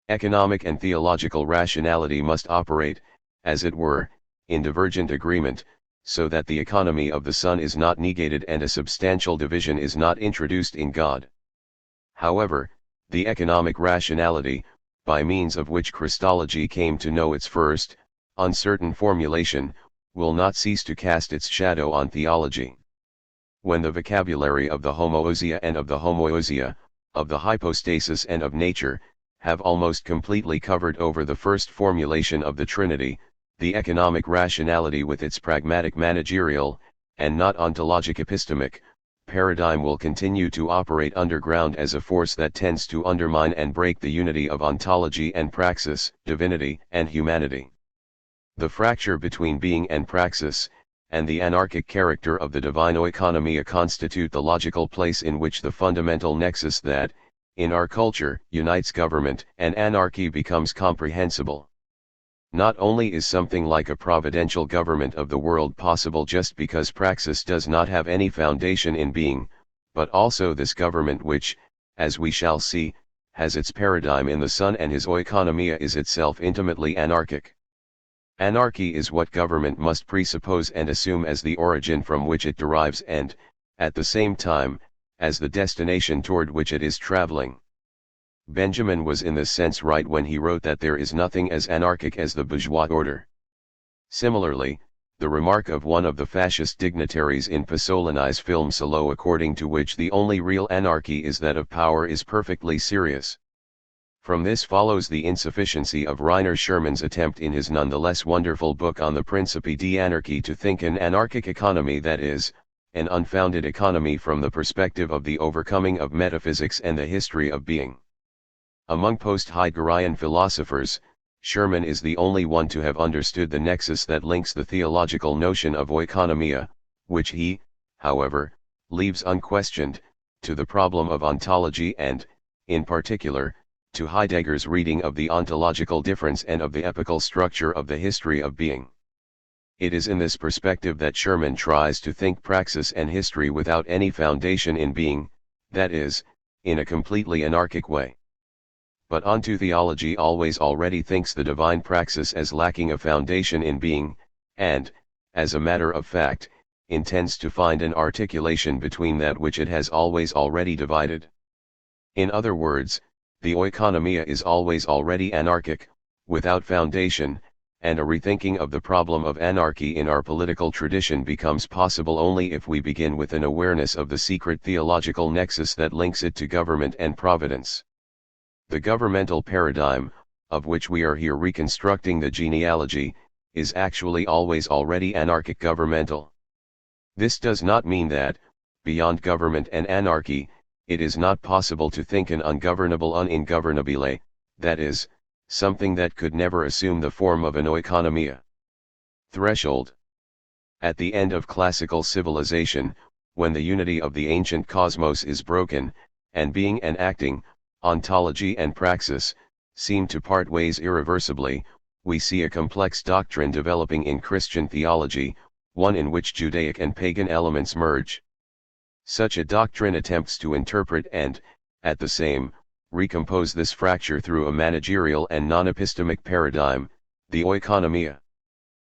Speaker 1: Economic and theological rationality must operate, as it were, in divergent agreement, so that the economy of the Son is not negated and a substantial division is not introduced in God. However, the economic rationality, by means of which Christology came to know its first, uncertain formulation, will not cease to cast its shadow on theology. When the vocabulary of the homoousia and of the homoousia, of the hypostasis and of nature, have almost completely covered over the first formulation of the Trinity, the economic rationality with its pragmatic managerial, and not ontologic epistemic, paradigm will continue to operate underground as a force that tends to undermine and break the unity of ontology and praxis, divinity and humanity. The fracture between being and praxis, and the anarchic character of the divine oikonomia constitute the logical place in which the fundamental nexus that, in our culture, unites government and anarchy becomes comprehensible. Not only is something like a providential government of the world possible just because praxis does not have any foundation in being, but also this government which, as we shall see, has its paradigm in the Son and his oikonomia is itself intimately anarchic. Anarchy is what government must presuppose and assume as the origin from which it derives and, at the same time, as the destination toward which it is traveling. Benjamin was in this sense right when he wrote that there is nothing as anarchic as the bourgeois order. Similarly, the remark of one of the fascist dignitaries in Pasolini's film Salo, according to which the only real anarchy is that of power, is perfectly serious. From this follows the insufficiency of Rainer Schermann's attempt in his nonetheless wonderful book on the Principia di Anarchy to think an anarchic economy, that is, an unfounded economy from the perspective of the overcoming of metaphysics and the history of being. Among post-Heideggerian philosophers, Schermann is the only one to have understood the nexus that links the theological notion of oikonomia, which he, however, leaves unquestioned, to the problem of ontology and, in particular, to Heidegger's reading of the ontological difference and of the epical structure of the history of being. It is in this perspective that Schermann tries to think praxis and history without any foundation in being, that is, in a completely anarchic way. But onto theology always already thinks the divine praxis as lacking a foundation in being, and, as a matter of fact, intends to find an articulation between that which it has always already divided. In other words, the oikonomia is always already anarchic, without foundation, and a rethinking of the problem of anarchy in our political tradition becomes possible only if we begin with an awareness of the secret theological nexus that links it to government and providence. The governmental paradigm, of which we are here reconstructing the genealogy, is actually always already anarchic governmental. This does not mean that, beyond government and anarchy, it is not possible to think an ungovernable ungovernabile, that is, something that could never assume the form of an oikonomia. Threshold. At the end of classical civilization, when the unity of the ancient cosmos is broken, and being and acting, ontology and praxis, seem to part ways irreversibly, we see a complex doctrine developing in Christian theology, one in which Judaic and pagan elements merge. Such a doctrine attempts to interpret and, at the same, recompose this fracture through a managerial and non-epistemic paradigm, the oikonomia.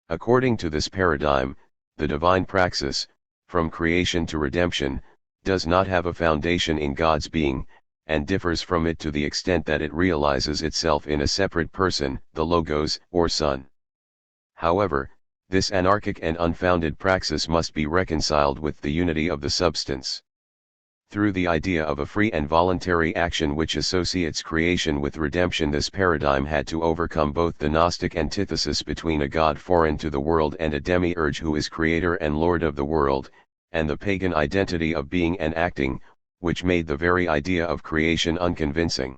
Speaker 1: According to this paradigm, the divine praxis, from creation to redemption, does not have a foundation in God's being, and differs from it to the extent that it realizes itself in a separate person, the Logos, or Son. However, this anarchic and unfounded praxis must be reconciled with the unity of the substance. Through the idea of a free and voluntary action which associates creation with redemption, this paradigm had to overcome both the Gnostic antithesis between a God foreign to the world and a demiurge who is creator and lord of the world, and the pagan identity of being and acting, which made the very idea of creation unconvincing.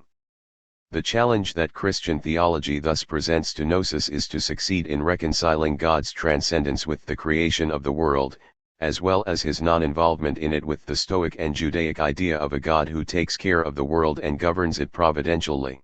Speaker 1: The challenge that Christian theology thus presents to Gnosis is to succeed in reconciling God's transcendence with the creation of the world, as well as his non-involvement in it with the Stoic and Judaic idea of a God who takes care of the world and governs it providentially.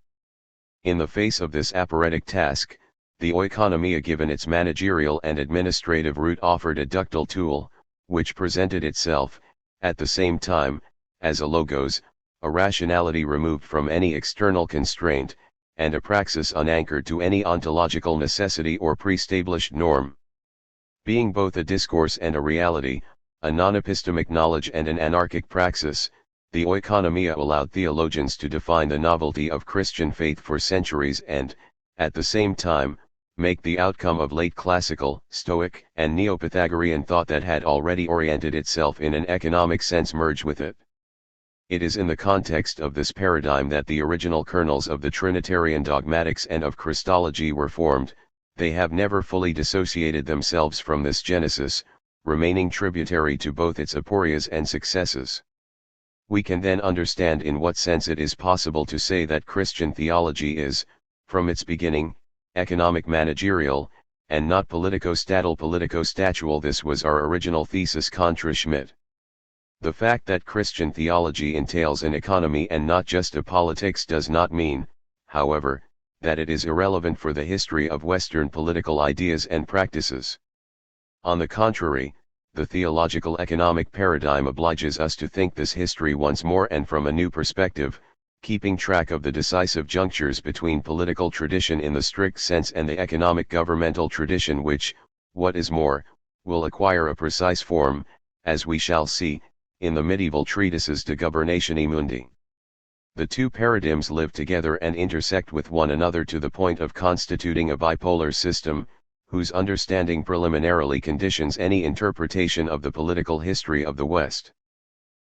Speaker 1: In the face of this aporetic task, the oikonomia, given its managerial and administrative root, offered a ductile tool, which presented itself, at the same time, as a logos, a rationality removed from any external constraint, and a praxis unanchored to any ontological necessity or pre-established norm. Being both a discourse and a reality, a non-epistemic knowledge and an anarchic praxis, the oikonomia allowed theologians to define the novelty of Christian faith for centuries and, at the same time, make the outcome of late classical, Stoic, and Neo-Pythagorean thought that had already oriented itself in an economic sense merge with it. It is in the context of this paradigm that the original kernels of the Trinitarian dogmatics and of Christology were formed. They have never fully dissociated themselves from this genesis, remaining tributary to both its aporias and successes. We can then understand in what sense it is possible to say that Christian theology is, from its beginning, economic managerial, and not politico-statual. This was our original thesis contra Schmidt. The fact that Christian theology entails an economy and not just a politics does not mean, however, that it is irrelevant for the history of Western political ideas and practices. On the contrary, the theological economic paradigm obliges us to think this history once more and from a new perspective, keeping track of the decisive junctures between political tradition in the strict sense and the economic governmental tradition which, what is more, will acquire a precise form, as we shall see, in the medieval treatises De Governatione Mundi. The two paradigms live together and intersect with one another to the point of constituting a bipolar system, whose understanding preliminarily conditions any interpretation of the political history of the West.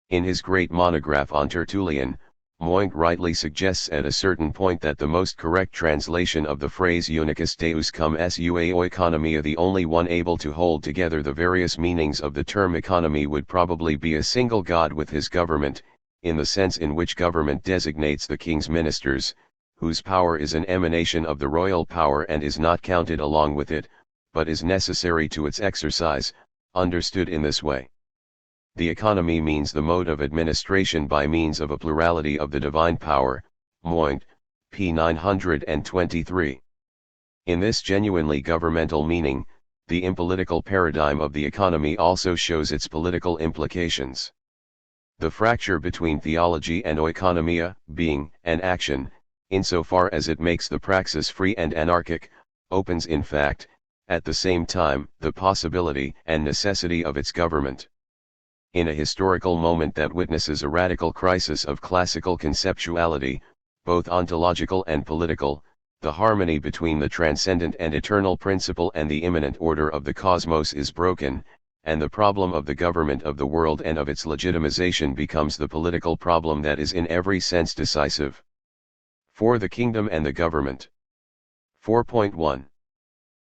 Speaker 1: In his great monograph on Tertullian, Moink rightly suggests at a certain point that the most correct translation of the phrase unicus deus cum sua oikonomia, the only one able to hold together the various meanings of the term economy, would probably be a single God with his government, in the sense in which government designates the king's ministers, whose power is an emanation of the royal power and is not counted along with it, but is necessary to its exercise, understood in this way. The economy means the mode of administration by means of a plurality of the divine power, Moink, p. 923. In this genuinely governmental meaning, the impolitical paradigm of the economy also shows its political implications. The fracture between theology and oikonomia, being and action, insofar as it makes the praxis free and anarchic, opens in fact, at the same time, the possibility and necessity of its government. In a historical moment that witnesses a radical crisis of classical conceptuality, both ontological and political, the harmony between the transcendent and eternal principle and the immanent order of the cosmos is broken, and the problem of the government of the world and of its legitimization becomes the political problem that is in every sense decisive. For the kingdom and the government. 4.1.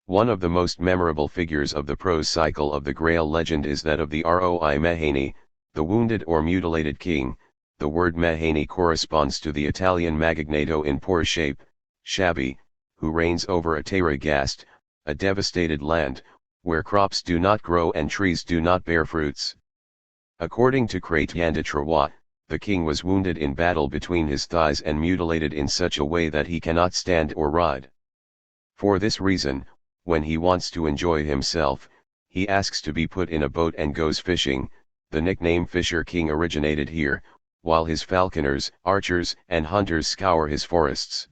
Speaker 1: One of the most memorable figures of the prose cycle of the Grail legend is that of the Roi Mehani, the wounded or mutilated king. The word Mehani corresponds to the Italian magnato in poor shape, shabby, who reigns over a terra gast, a devastated land, where crops do not grow and trees do not bear fruits. According to Chrétien de Troyes, the king was wounded in battle between his thighs and mutilated in such a way that he cannot stand or ride. For this reason, when he wants to enjoy himself, he asks to be put in a boat and goes fishing. The nickname Fisher King originated here, while his falconers, archers, and hunters scour his forests.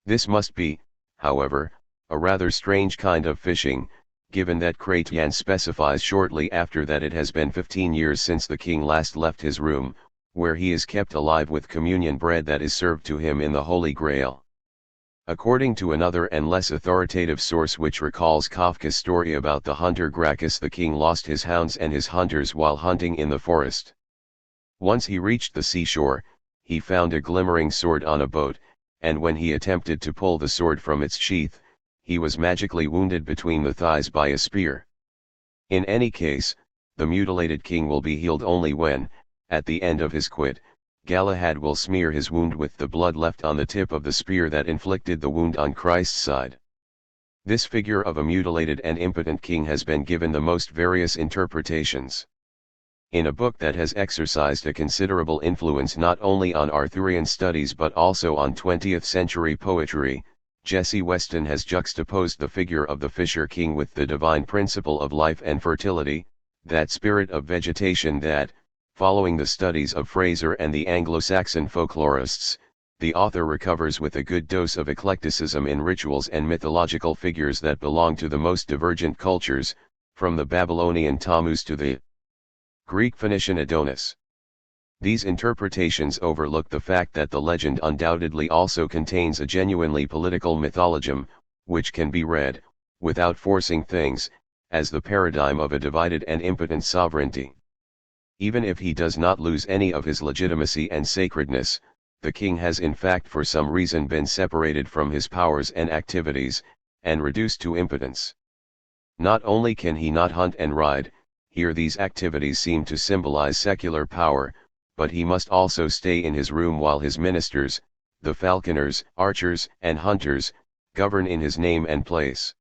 Speaker 1: This must be, however, a rather strange kind of fishing, given that Chrétien specifies shortly after that it has been 15 years since the king last left his room, where he is kept alive with communion bread that is served to him in the Holy Grail. According to another and less authoritative source which recalls Kafka's story about the hunter Gracchus, the king lost his hounds and his hunters while hunting in the forest. Once he reached the seashore, he found a glimmering sword on a boat, and when he attempted to pull the sword from its sheath, he was magically wounded between the thighs by a spear. In any case, the mutilated king will be healed only when, at the end of his quit, Galahad will smear his wound with the blood left on the tip of the spear that inflicted the wound on Christ's side. This figure of a mutilated and impotent king has been given the most various interpretations. In a book that has exercised a considerable influence not only on Arthurian studies but also on 20th century poetry, Jesse Weston has juxtaposed the figure of the Fisher King with the divine principle of life and fertility, that spirit of vegetation that, following the studies of Fraser and the Anglo-Saxon folklorists, the author recovers with a good dose of eclecticism in rituals and mythological figures that belong to the most divergent cultures, from the Babylonian Tammuz to the Greek Phoenician Adonis. These interpretations overlook the fact that the legend undoubtedly also contains a genuinely political mythologem, which can be read, without forcing things, as the paradigm of a divided and impotent sovereignty. Even if he does not lose any of his legitimacy and sacredness, the king has in fact for some reason been separated from his powers and activities, and reduced to impotence. Not only can he not hunt and ride, here these activities seem to symbolize secular power, but he must also stay in his room while his ministers, the falconers, archers, and hunters, govern in his name and place.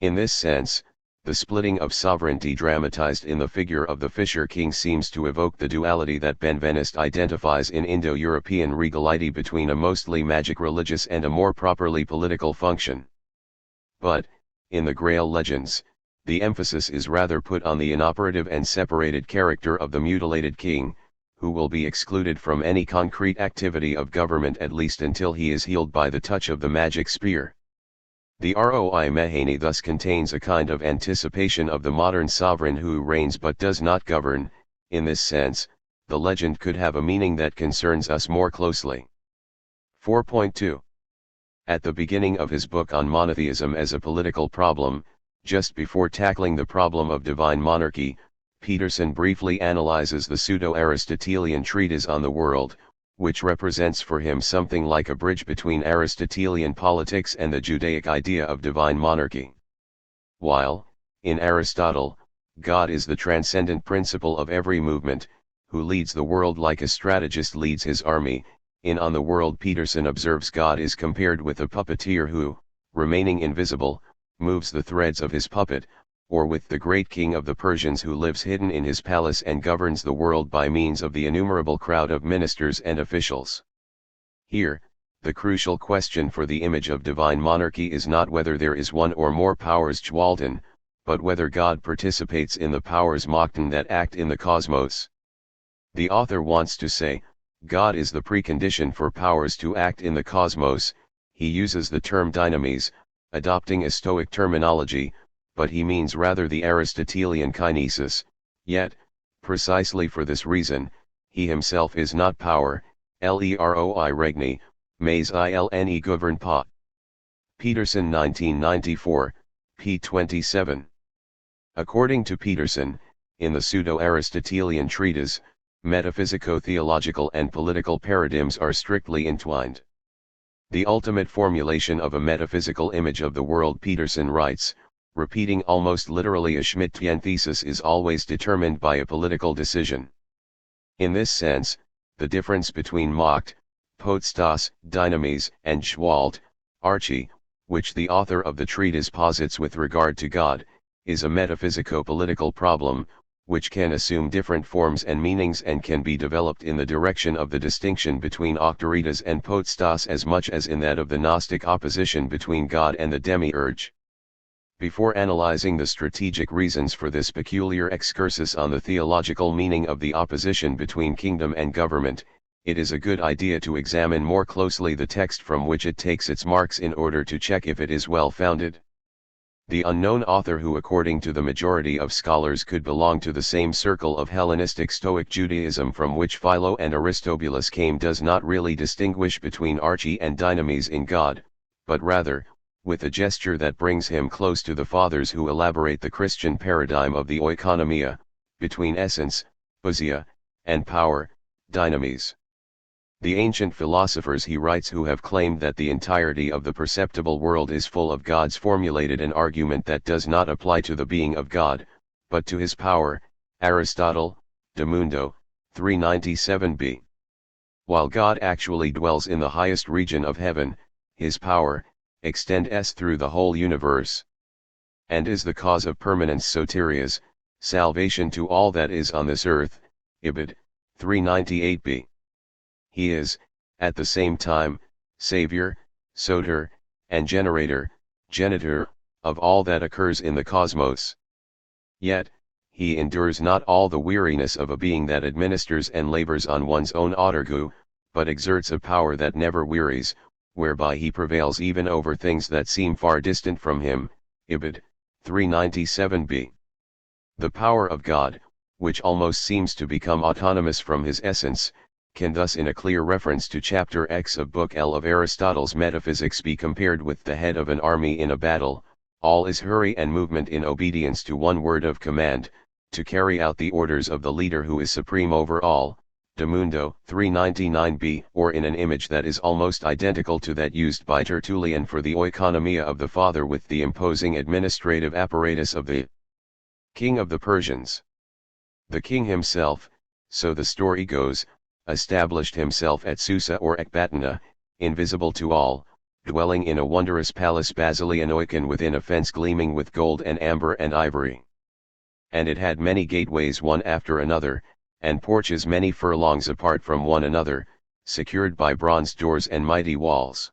Speaker 1: In this sense, The splitting of sovereignty dramatized in the figure of the Fisher King seems to evoke the duality that Benveniste identifies in Indo-European regality between a mostly magic religious and a more properly political function. But, in the Grail legends, the emphasis is rather put on the inoperative and separated character of the mutilated king, who will be excluded from any concrete activity of government at least until he is healed by the touch of the magic spear. The Roi Mehani thus contains a kind of anticipation of the modern sovereign who reigns but does not govern. In this sense, the legend could have a meaning that concerns us more closely. 4.2. At the beginning of his book on monotheism as a political problem, just before tackling the problem of divine monarchy, Peterson briefly analyzes the pseudo-Aristotelian treatise on the world, which represents for him something like a bridge between Aristotelian politics and the Judaic idea of divine monarchy. While, in Aristotle, God is the transcendent principle of every movement, who leads the world like a strategist leads his army, in On the World Peterson observes God is compared with a puppeteer who, remaining invisible, moves the threads of his puppet, or with the great king of the Persians who lives hidden in his palace and governs the world by means of the innumerable crowd of ministers and officials. Here, the crucial question for the image of divine monarchy is not whether there is one or more powers gewalten, but whether God participates in the powers Machten that act in the cosmos. The author wants to say, God is the precondition for powers to act in the cosmos. He uses the term dynamis, adopting a Stoic terminology, but he means rather the Aristotelian kinesis, yet, precisely for this reason, he himself is not power, leroi regni, mais ilne govern pas. Peterson 1994, p. 27. According to Peterson, in the pseudo-Aristotelian treatise, metaphysico-theological and political paradigms are strictly entwined. The ultimate formulation of a metaphysical image of the world, Peterson writes, repeating almost literally a Schmittian thesis, is always determined by a political decision. In this sense, the difference between Macht, Potestas, Dynamis, and Gewalt, Archie, which the author of the treatise posits with regard to God, is a metaphysico-political problem, which can assume different forms and meanings and can be developed in the direction of the distinction between auctoritas and Potestas as much as in that of the Gnostic opposition between God and the demiurge. Before analyzing the strategic reasons for this peculiar excursus on the theological meaning of the opposition between kingdom and government, it is a good idea to examine more closely the text from which it takes its marks in order to check if it is well founded. The unknown author, who according to the majority of scholars could belong to the same circle of Hellenistic Stoic Judaism from which Philo and Aristobulus came, does not really distinguish between Archie and Dynamis in God, but rather, with a gesture that brings him close to the fathers who elaborate the Christian paradigm of the oikonomia, between essence, ousia, and power, dynamis. The ancient philosophers, he writes, who have claimed that the entirety of the perceptible world is full of gods, formulated an argument that does not apply to the being of God, but to his power. Aristotle, De Mundo, 397b. While God actually dwells in the highest region of heaven, his power extends through the whole universe, and is the cause of permanence, soterias, salvation to all that is on this earth. Ibid, 398b. He is, at the same time, Savior, Soter, and Genitor, of all that occurs in the cosmos. Yet, he endures not all the weariness of a being that administers and labors on one's own autargu, but exerts a power that never wearies, whereby he prevails even over things that seem far distant from him. Ibid, 397b. The power of God, which almost seems to become autonomous from his essence, can thus in a clear reference to chapter X of Book L of Aristotle's Metaphysics be compared with the head of an army in a battle. All is hurry and movement in obedience to one word of command, to carry out the orders of the leader who is supreme over all. De Mundo, 399b. Or in an image that is almost identical to that used by Tertullian for the oikonomia of the Father, with the imposing administrative apparatus of the king of the Persians. The king himself, so the story goes, established himself at Susa or Ecbatana, invisible to all, dwelling in a wondrous palace Basilianoican within a fence gleaming with gold and amber and ivory. And it had many gateways one after another, and porches many furlongs apart from one another, secured by bronze doors and mighty walls.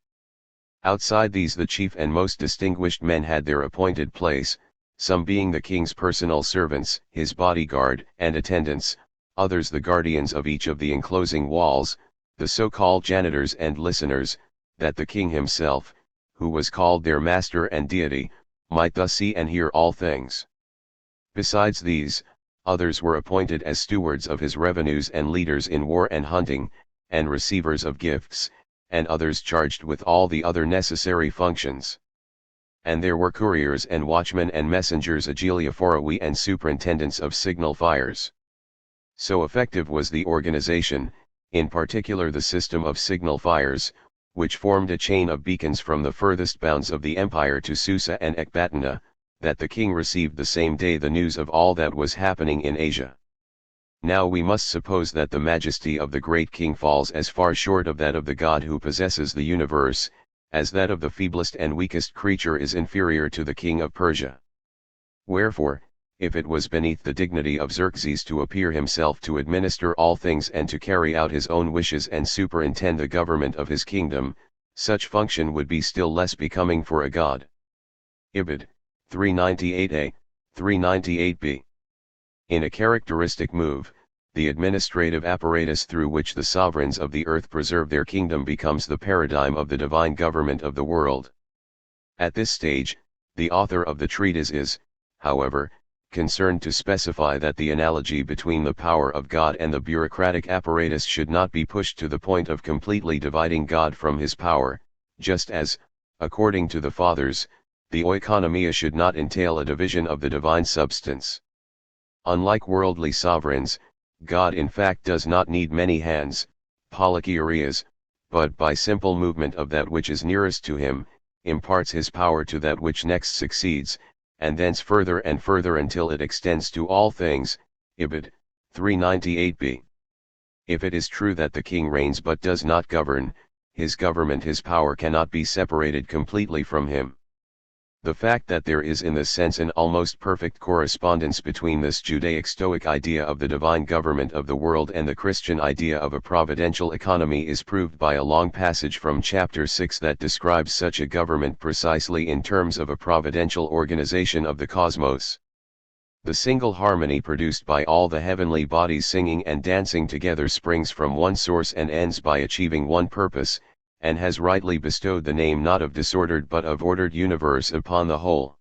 Speaker 1: Outside these the chief and most distinguished men had their appointed place, some being the king's personal servants, his bodyguard and attendants, others the guardians of each of the enclosing walls, the so-called janitors and listeners, that the king himself, who was called their master and deity, might thus see and hear all things. Besides these, others were appointed as stewards of his revenues and leaders in war and hunting, and receivers of gifts, and others charged with all the other necessary functions. And there were couriers and watchmen and messengers agiliophori and superintendents of signal fires. So effective was the organization, in particular the system of signal fires, which formed a chain of beacons from the furthest bounds of the empire to Susa and Ecbatana, that the king received the same day the news of all that was happening in Asia. Now we must suppose that the majesty of the great king falls as far short of that of the God who possesses the universe, as that of the feeblest and weakest creature is inferior to the king of Persia. Wherefore, if it was beneath the dignity of Xerxes to appear himself to administer all things and to carry out his own wishes and superintend the government of his kingdom, such function would be still less becoming for a god. Ibid. 398a, 398b. In a characteristic move, the administrative apparatus through which the sovereigns of the earth preserve their kingdom becomes the paradigm of the divine government of the world. At this stage, the author of the treatise is, however, concerned to specify that the analogy between the power of God and the bureaucratic apparatus should not be pushed to the point of completely dividing God from his power, just as, according to the Fathers, the oikonomia should not entail a division of the divine substance. Unlike worldly sovereigns, God in fact does not need many hands, polykyrias, but by simple movement of that which is nearest to him, imparts his power to that which next succeeds, and thence further and further until it extends to all things. Ibid. 398b. If it is true that the king reigns but does not govern, his government, his power cannot be separated completely from him. The fact that there is in this sense an almost perfect correspondence between this Judaic Stoic idea of the divine government of the world and the Christian idea of a providential economy is proved by a long passage from chapter 6 that describes such a government precisely in terms of a providential organization of the cosmos. The single harmony produced by all the heavenly bodies singing and dancing together springs from one source and ends by achieving one purpose, and has rightly bestowed the name not of disordered but of ordered universe upon the whole.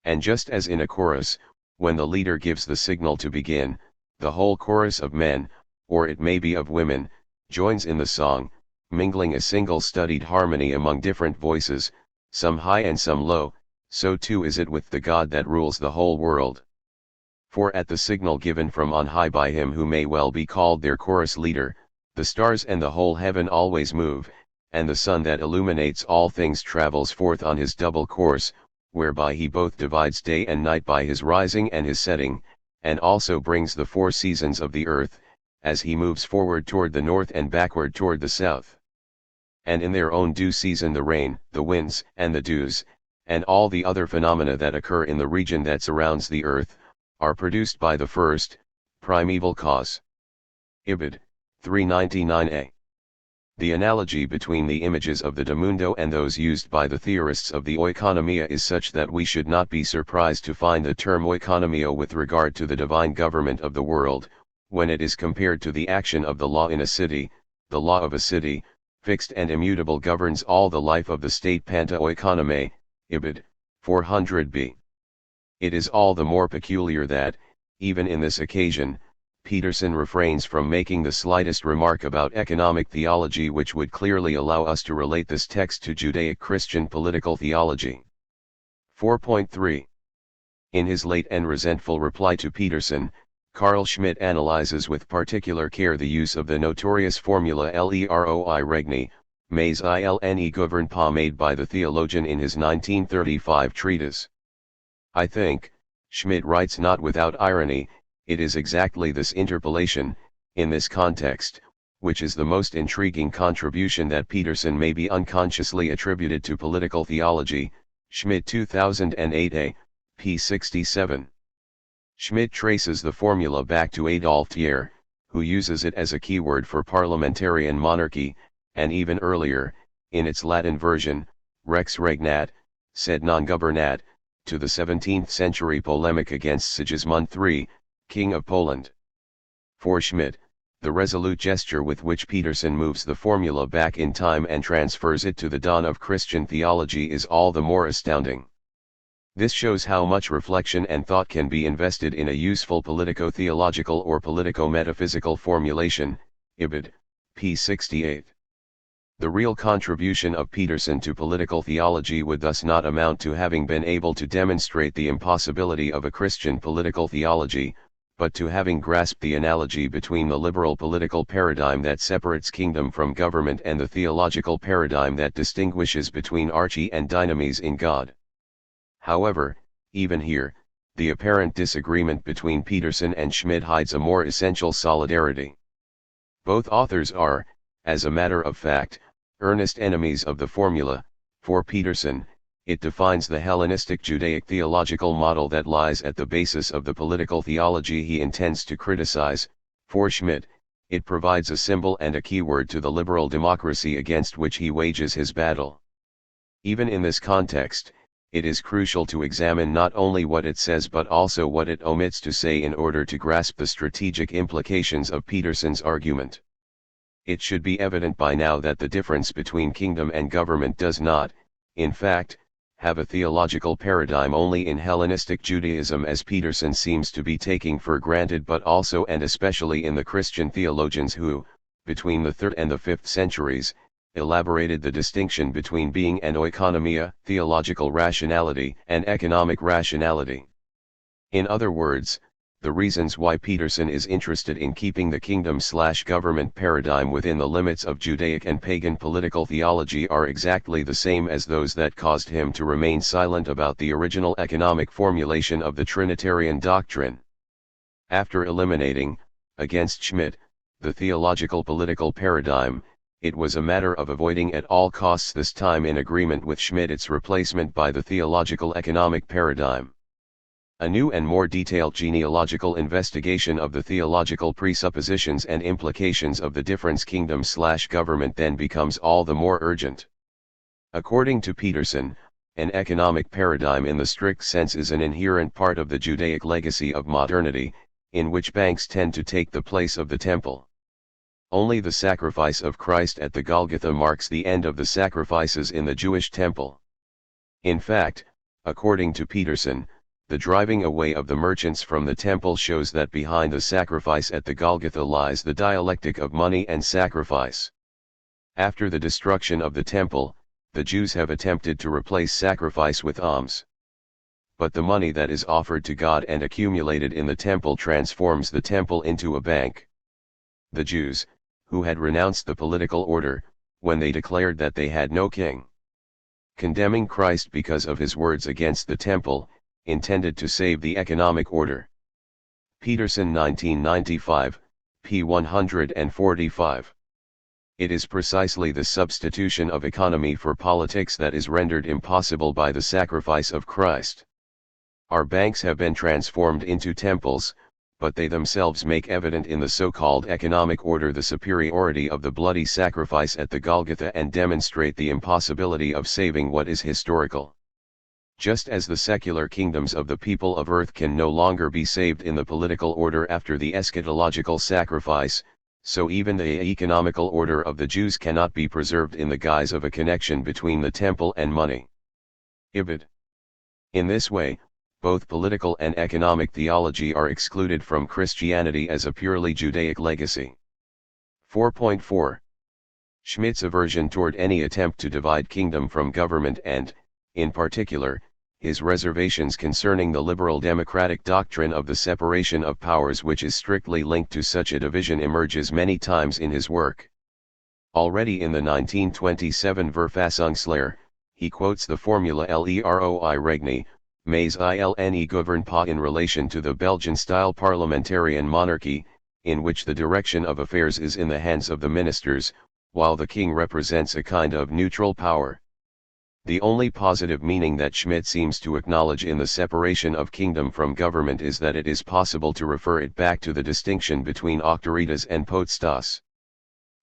Speaker 1: And just as in a chorus, when the leader gives the signal to begin, the whole chorus of men, or it may be of women, joins in the song, mingling a single studied harmony among different voices, some high and some low, so too is it with the God that rules the whole world. For at the signal given from on high by him who may well be called their chorus leader, the stars and the whole heaven always move, and the sun that illuminates all things travels forth on his double course, whereby he both divides day and night by his rising and his setting, and also brings the four seasons of the earth, as he moves forward toward the north and backward toward the south. And in their own due season the rain, the winds, and the dews, and all the other phenomena that occur in the region that surrounds the earth, are produced by the first, primeval cause. Ibid. 399a. The analogy between the images of the Damundo and those used by the theorists of the oikonomia is such that we should not be surprised to find the term oikonomia with regard to the divine government of the world, when it is compared to the action of the law in a city. The law of a city, fixed and immutable, governs all the life of the state. Panta oikonomai, Ibid. 400b. It is all the more peculiar that, even in this occasion, Peterson refrains from making the slightest remark about economic theology which would clearly allow us to relate this text to Judaic Christian political theology. 4.3. In his late and resentful reply to Peterson, Carl Schmitt analyzes with particular care the use of the notorious formula LEROI regni, mais ilne govern pas made by the theologian in his 1935 treatise. I think, Schmitt writes not without irony, it is exactly this interpolation, in this context, which is the most intriguing contribution that Peterson may be unconsciously attributed to political theology, Schmidt 2008a, p. 67. Schmidt traces the formula back to Adolf Thiers, who uses it as a keyword for parliamentarian monarchy, and even earlier, in its Latin version, Rex Regnat, sed non governat, to the 17th century polemic against Sigismund III, King of Poland. For Schmidt, the resolute gesture with which Peterson moves the formula back in time and transfers it to the dawn of Christian theology is all the more astounding. This shows how much reflection and thought can be invested in a useful politico-theological or politico-metaphysical formulation, Ibid, p. 68. The real contribution of Peterson to political theology would thus not amount to having been able to demonstrate the impossibility of a Christian political theology, but to having grasped the analogy between the liberal political paradigm that separates kingdom from government and the theological paradigm that distinguishes between arche and dynamis in God. However, even here, the apparent disagreement between Peterson and Schmidt hides a more essential solidarity. Both authors are, as a matter of fact, earnest enemies of the formula. For Peterson, it defines the Hellenistic Judaic theological model that lies at the basis of the political theology he intends to criticize. For Schmidt, it provides a symbol and a keyword to the liberal democracy against which he wages his battle. Even in this context, it is crucial to examine not only what it says but also what it omits to say in order to grasp the strategic implications of Peterson's argument. It should be evident by now that the difference between kingdom and government does not, in fact, have a theological paradigm only in Hellenistic Judaism as Peterson seems to be taking for granted, but also and especially in the Christian theologians who, between the 3rd and the 5th centuries, elaborated the distinction between being and oikonomia, theological rationality, and economic rationality. In other words, the reasons why Peterson is interested in keeping the kingdom/government paradigm within the limits of Judaic and pagan political theology are exactly the same as those that caused him to remain silent about the original economic formulation of the Trinitarian doctrine. After eliminating, against Schmidt, the theological political paradigm, it was a matter of avoiding at all costs, this time in agreement with Schmidt, its replacement by the theological economic paradigm. A new and more detailed genealogical investigation of the theological presuppositions and implications of the difference kingdom/government then becomes all the more urgent. According to Peterson, an economic paradigm in the strict sense is an inherent part of the Judaic legacy of modernity, in which banks tend to take the place of the temple. Only the sacrifice of Christ at the Golgotha marks the end of the sacrifices in the Jewish temple. In fact, according to Peterson, the driving away of the merchants from the temple shows that behind the sacrifice at the Golgotha lies the dialectic of money and sacrifice. After the destruction of the temple, the Jews have attempted to replace sacrifice with alms. But the money that is offered to God and accumulated in the temple transforms the temple into a bank. The Jews, who had renounced the political order, when they declared that they had no king, condemning Christ because of his words against the temple, intended to save the economic order. Peterson 1995, p. 145. It is precisely the substitution of economy for politics that is rendered impossible by the sacrifice of Christ. Our banks have been transformed into temples, but they themselves make evident in the so-called economic order the superiority of the bloody sacrifice at the Golgotha and demonstrate the impossibility of saving what is historical. Just as the secular kingdoms of the people of earth can no longer be saved in the political order after the eschatological sacrifice, so even the economical order of the Jews cannot be preserved in the guise of a connection between the temple and money. Ibid. In this way, both political and economic theology are excluded from Christianity as a purely Judaic legacy. 4.4. Schmidt's aversion toward any attempt to divide kingdom from government and, in particular, his reservations concerning the liberal democratic doctrine of the separation of powers which is strictly linked to such a division emerges many times in his work. Already in the 1927 Verfassungslehre, he quotes the formula Leroi Regni, mais ilne gouverne pas in relation to the Belgian-style parliamentarian monarchy, in which the direction of affairs is in the hands of the ministers, while the king represents a kind of neutral power. The only positive meaning that Schmidt seems to acknowledge in the separation of kingdom from government is that it is possible to refer it back to the distinction between auctoritas and potestas.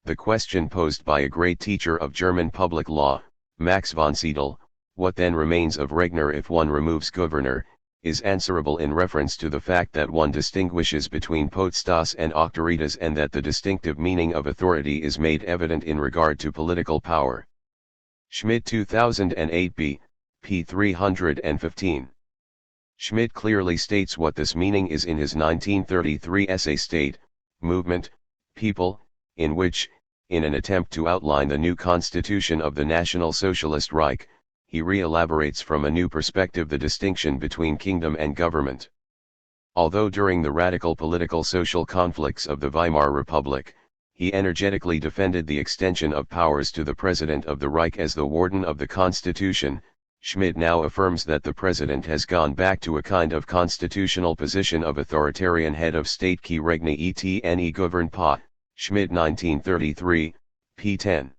Speaker 1: The question posed by a great teacher of German public law, Max von Sydow, what then remains of Regner if one removes governor, is answerable in reference to the fact that one distinguishes between potestas and auctoritas and that the distinctive meaning of authority is made evident in regard to political power. Schmidt 2008 b. p. 315. Schmidt clearly states what this meaning is in his 1933 essay State, Movement, People, in which, in an attempt to outline the new constitution of the National Socialist Reich, he re-elaborates from a new perspective the distinction between kingdom and government. Although during the radical political social conflicts of the Weimar Republic, he energetically defended the extension of powers to the President of the Reich as the warden of the Constitution, Schmidt now affirms that the President has gone back to a kind of constitutional position of authoritarian head of state qui regne et ne gouverne pas, Schmidt 1933, p. 10.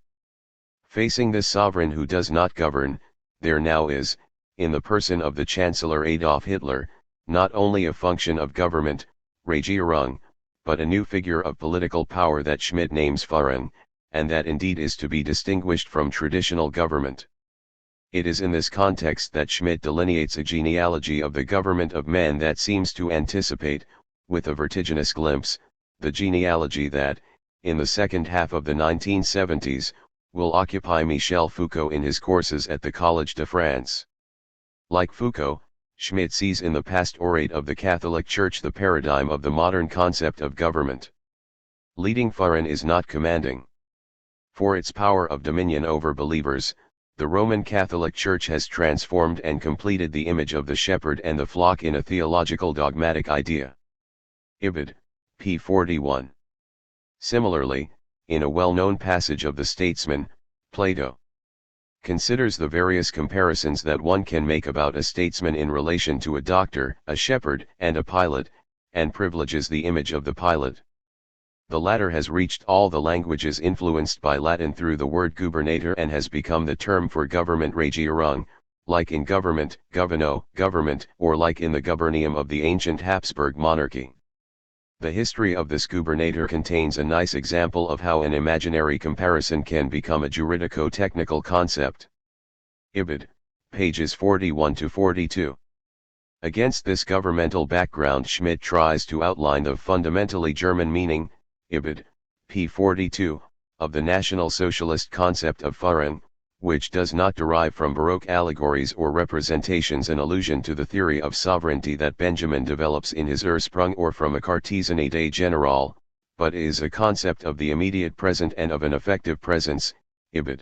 Speaker 1: Facing this sovereign who does not govern, there now is, in the person of the Chancellor Adolf Hitler, not only a function of government, Regierung, but a new figure of political power that Schmidt names Führung, and that indeed is to be distinguished from traditional government. It is in this context that Schmidt delineates a genealogy of the government of men that seems to anticipate, with a vertiginous glimpse, the genealogy that, in the second half of the 1970s, will occupy Michel Foucault in his courses at the Collège de France. Like Foucault, Schmidt sees in the pastorate of the Catholic Church the paradigm of the modern concept of government. Leading Führung is not commanding. For its power of dominion over believers, the Roman Catholic Church has transformed and completed the image of the shepherd and the flock in a theological dogmatic idea. Ibid, p. 41. Similarly, in a well-known passage of the Statesman, Plato considers the various comparisons that one can make about a statesman in relation to a doctor, a shepherd, and a pilot, and privileges the image of the pilot. The latter has reached all the languages influenced by Latin through the word gubernator and has become the term for government Regierung, like in government, governo, government, or like in the gubernium of the ancient Habsburg monarchy. The history of this gubernator contains a nice example of how an imaginary comparison can become a juridico-technical concept. Ibid, pages 41 to 42. Against this governmental background, Schmidt tries to outline the fundamentally German meaning, Ibid, p. 42, of the National Socialist concept of Führung, which does not derive from Baroque allegories or representations an allusion to the theory of sovereignty that Benjamin develops in his Ursprung or from a Cartesianate General, but is a concept of the immediate present and of an effective presence, Ibid.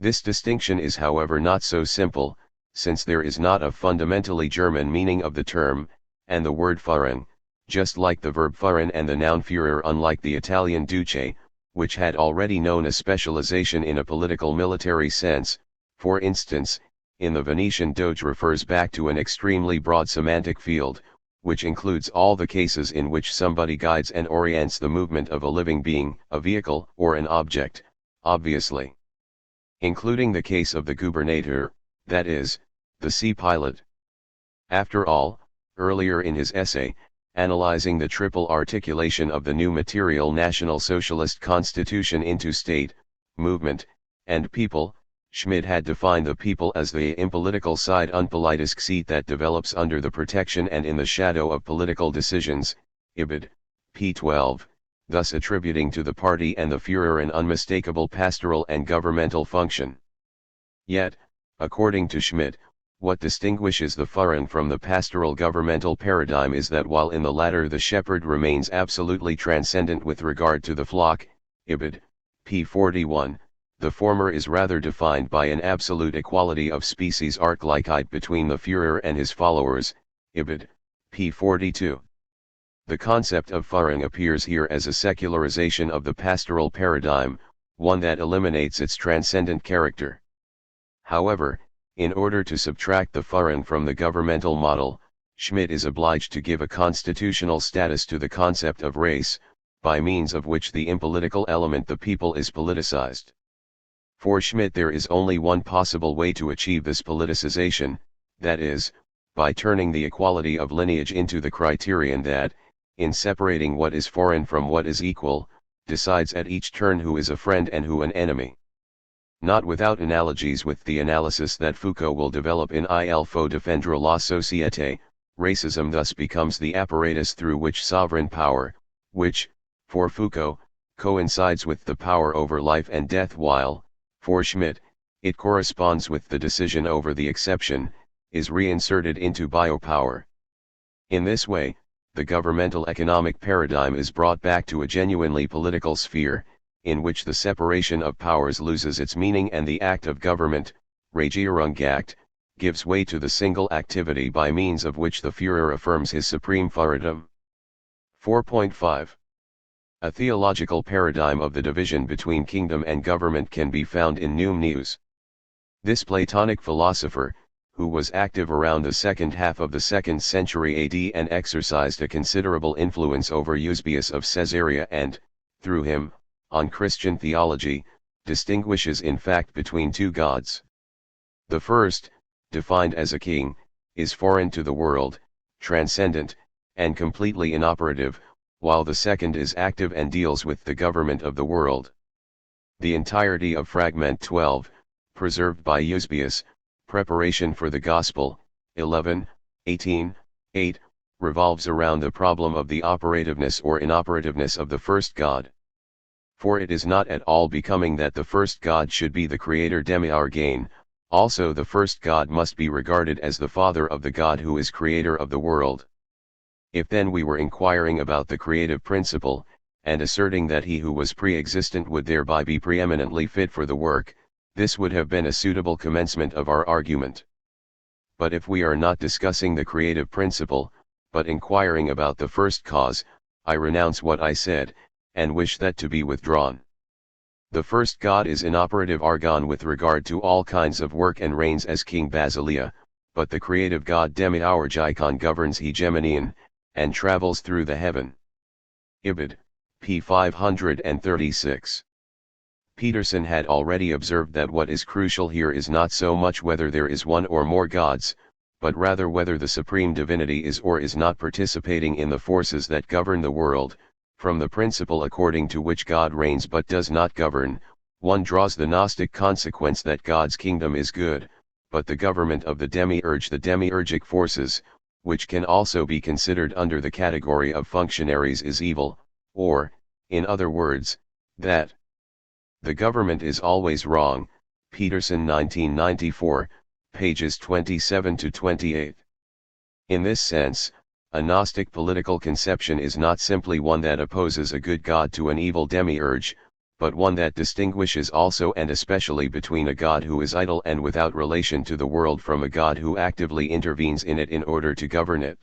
Speaker 1: This distinction is however not so simple, since there is not a fundamentally German meaning of the term, and the word Führung, just like the verb führen and the noun Führer, unlike the Italian duce, which had already known a specialization in a political military sense, for instance, in the Venetian doge, refers back to an extremely broad semantic field, which includes all the cases in which somebody guides and orients the movement of a living being, a vehicle, or an object, obviously including the case of the gubernator, that is, the sea pilot. After all, earlier in his essay, analyzing the triple articulation of the new material National Socialist Constitution into state, movement, and people, Schmidt had defined the people as the impolitical side unpolitisch seat that develops under the protection and in the shadow of political decisions, Ibid, p. 12, thus attributing to the party and the Führer an unmistakable pastoral and governmental function. Yet, according to Schmidt, what distinguishes the Führung from the pastoral governmental paradigm is that while in the latter the shepherd remains absolutely transcendent with regard to the flock, Ibid, p. 41, the former is rather defined by an absolute equality of species Artgleichheit between the Führer and his followers, Ibid, p. 42. The concept of Führung appears here as a secularization of the pastoral paradigm, one that eliminates its transcendent character. However, in order to subtract the Führung from the governmental model, Schmidt is obliged to give a constitutional status to the concept of race, by means of which the impolitical element the people is politicized. For Schmidt there is only one possible way to achieve this politicization, that is, by turning the equality of lineage into the criterion that, in separating what is foreign from what is equal, decides at each turn who is a friend and who an enemy. Not without analogies with the analysis that Foucault will develop in Il faut défendre la société, racism thus becomes the apparatus through which sovereign power, which, for Foucault, coincides with the power over life and death while, for Schmidt, it corresponds with the decision over the exception, is reinserted into biopower. In this way, the governmental economic paradigm is brought back to a genuinely political sphere, in which the separation of powers loses its meaning and the act of government, Regierungsakt, gives way to the single activity by means of which the Führer affirms his supreme Führertum. 4.5. A theological paradigm of the division between kingdom and government can be found in Numenius. This Platonic philosopher, who was active around the second half of the 2nd century AD and exercised a considerable influence over Eusebius of Caesarea and, through him, on Christian theology, distinguishes in fact between two gods. The first, defined as a king, is foreign to the world, transcendent, and completely inoperative, while the second is active and deals with the government of the world. The entirety of Fragment 12, preserved by Eusebius, Preparation for the Gospel, 11, 18, 8, revolves around the problem of the operativeness or inoperativeness of the first God. For it is not at all becoming that the first God should be the creator demiurgain, also the first God must be regarded as the father of the God who is creator of the world. If then we were inquiring about the creative principle, and asserting that he who was pre-existent would thereby be preeminently fit for the work, this would have been a suitable commencement of our argument. But if we are not discussing the creative principle, but inquiring about the first cause, I renounce what I said, and wish that to be withdrawn. The first God is inoperative argon with regard to all kinds of work and reigns as King Basileia, but the creative God Demiurgikon governs hegemonian, and travels through the heaven. Ibid. p. 536. Peterson had already observed that what is crucial here is not so much whether there is one or more gods, but rather whether the supreme divinity is or is not participating in the forces that govern the world. From the principle according to which God reigns but does not govern, one draws the Gnostic consequence that God's kingdom is good, but the government of the demiurgic forces, which can also be considered under the category of functionaries, is evil, or, in other words, that the government is always wrong. Peterson 1994, pages 27 to 28. In this sense, a Gnostic political conception is not simply one that opposes a good God to an evil demiurge, but one that distinguishes also and especially between a God who is idle and without relation to the world from a God who actively intervenes in it in order to govern it.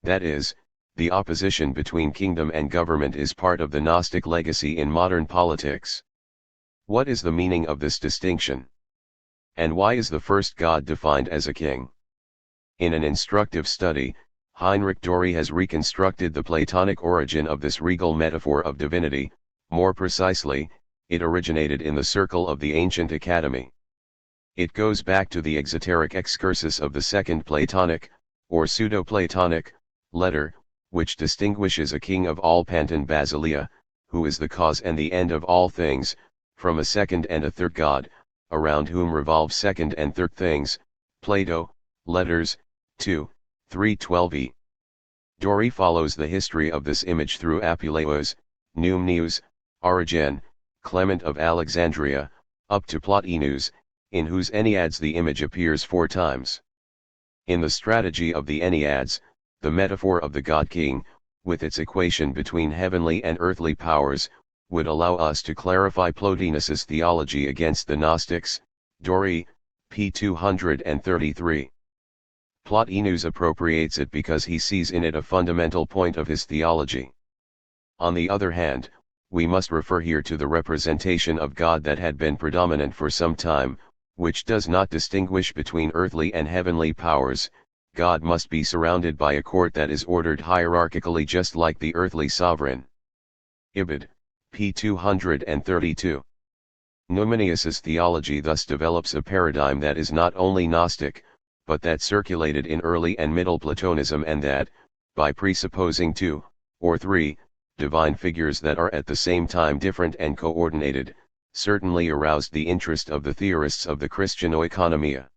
Speaker 1: That is, the opposition between kingdom and government is part of the Gnostic legacy in modern politics. What is the meaning of this distinction? And why is the first God defined as a king? In an instructive study, Heinrich Dory has reconstructed the Platonic origin of this regal metaphor of divinity. More precisely, it originated in the circle of the ancient Academy. It goes back to the exoteric excursus of the Second Platonic, or Pseudo-Platonic, letter, which distinguishes a king of all Panton Basileia, who is the cause and the end of all things, from a second and a third God, around whom revolve second and third things. Plato, Letters, 2, 312e. Dory follows the history of this image through Apuleius, Numenius, Origen, Clement of Alexandria, up to Plotinus, in whose Enneads the image appears 4 times. In the strategy of the Enneads, the metaphor of the God-King, with its equation between heavenly and earthly powers, would allow us to clarify Plotinus's theology against the Gnostics. Dory, p. 233. Plotinus appropriates it because he sees in it a fundamental point of his theology. On the other hand, we must refer here to the representation of God that had been predominant for some time, which does not distinguish between earthly and heavenly powers, God must be surrounded by a court that is ordered hierarchically just like the earthly sovereign. Ibid. p. 232. Numenius's theology thus develops a paradigm that is not only Gnostic, but that circulated in early and middle Platonism, and that, by presupposing two, or three, divine figures that are at the same time different and coordinated, certainly aroused the interest of the theorists of the Christian oikonomia.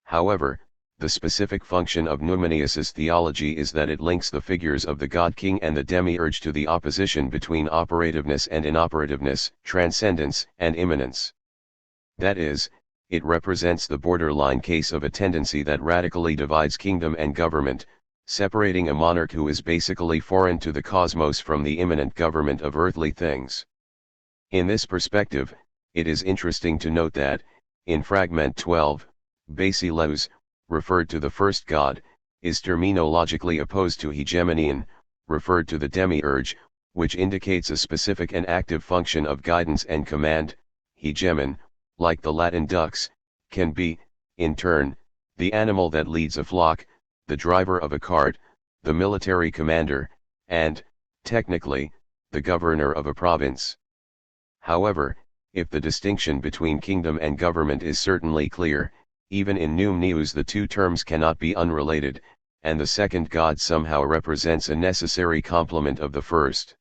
Speaker 1: However, the specific function of Numenius's theology is that it links the figures of the God-King and the demiurge to the opposition between operativeness and inoperativeness, transcendence and immanence. That is, it represents the borderline case of a tendency that radically divides kingdom and government, separating a monarch who is basically foreign to the cosmos from the immanent government of earthly things. In this perspective, it is interesting to note that, in Fragment 12, Basileus, referred to the first god, is terminologically opposed to hegemonion, referred to the demiurge, which indicates a specific and active function of guidance and command. Hegemon, like the Latin dux, can be, in turn, the animal that leads a flock, the driver of a cart, the military commander, and, technically, the governor of a province. However, if the distinction between kingdom and government is certainly clear, even in Numenius the two terms cannot be unrelated, and the second god somehow represents a necessary complement of the first.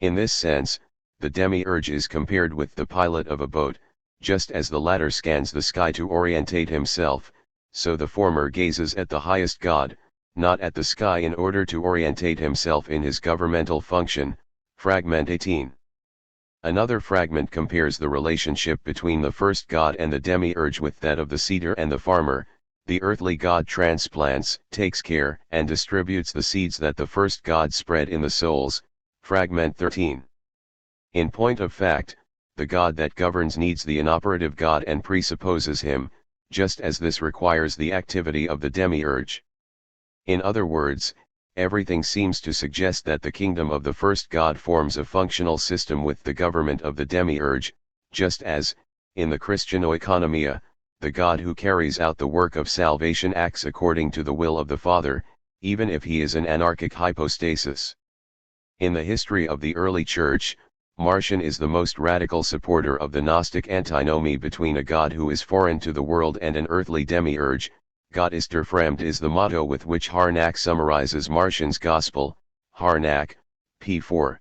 Speaker 1: In this sense, the demiurge is compared with the pilot of a boat, just as the latter scans the sky to orientate himself, so the former gazes at the highest god, not at the sky, in order to orientate himself in his governmental function. Fragment 18. Another fragment compares the relationship between the first god and the demiurge with that of the seeder and the farmer. The earthly god transplants, takes care, and distributes the seeds that the first god spread in the souls. Fragment 13. In point of fact, the god that governs needs the inoperative god and presupposes him, just as this requires the activity of the demiurge. In other words, everything seems to suggest that the kingdom of the first god forms a functional system with the government of the demiurge, just as, in the Christian oikonomia, the God who carries out the work of salvation acts according to the will of the Father, even if he is an anarchic hypostasis. In the history of the early Church, Marcion is the most radical supporter of the Gnostic antinomy between a God who is foreign to the world and an earthly demiurge. Gott ist der Fremd is the motto with which Harnack summarizes Marcion's Gospel. Harnack, p. 4.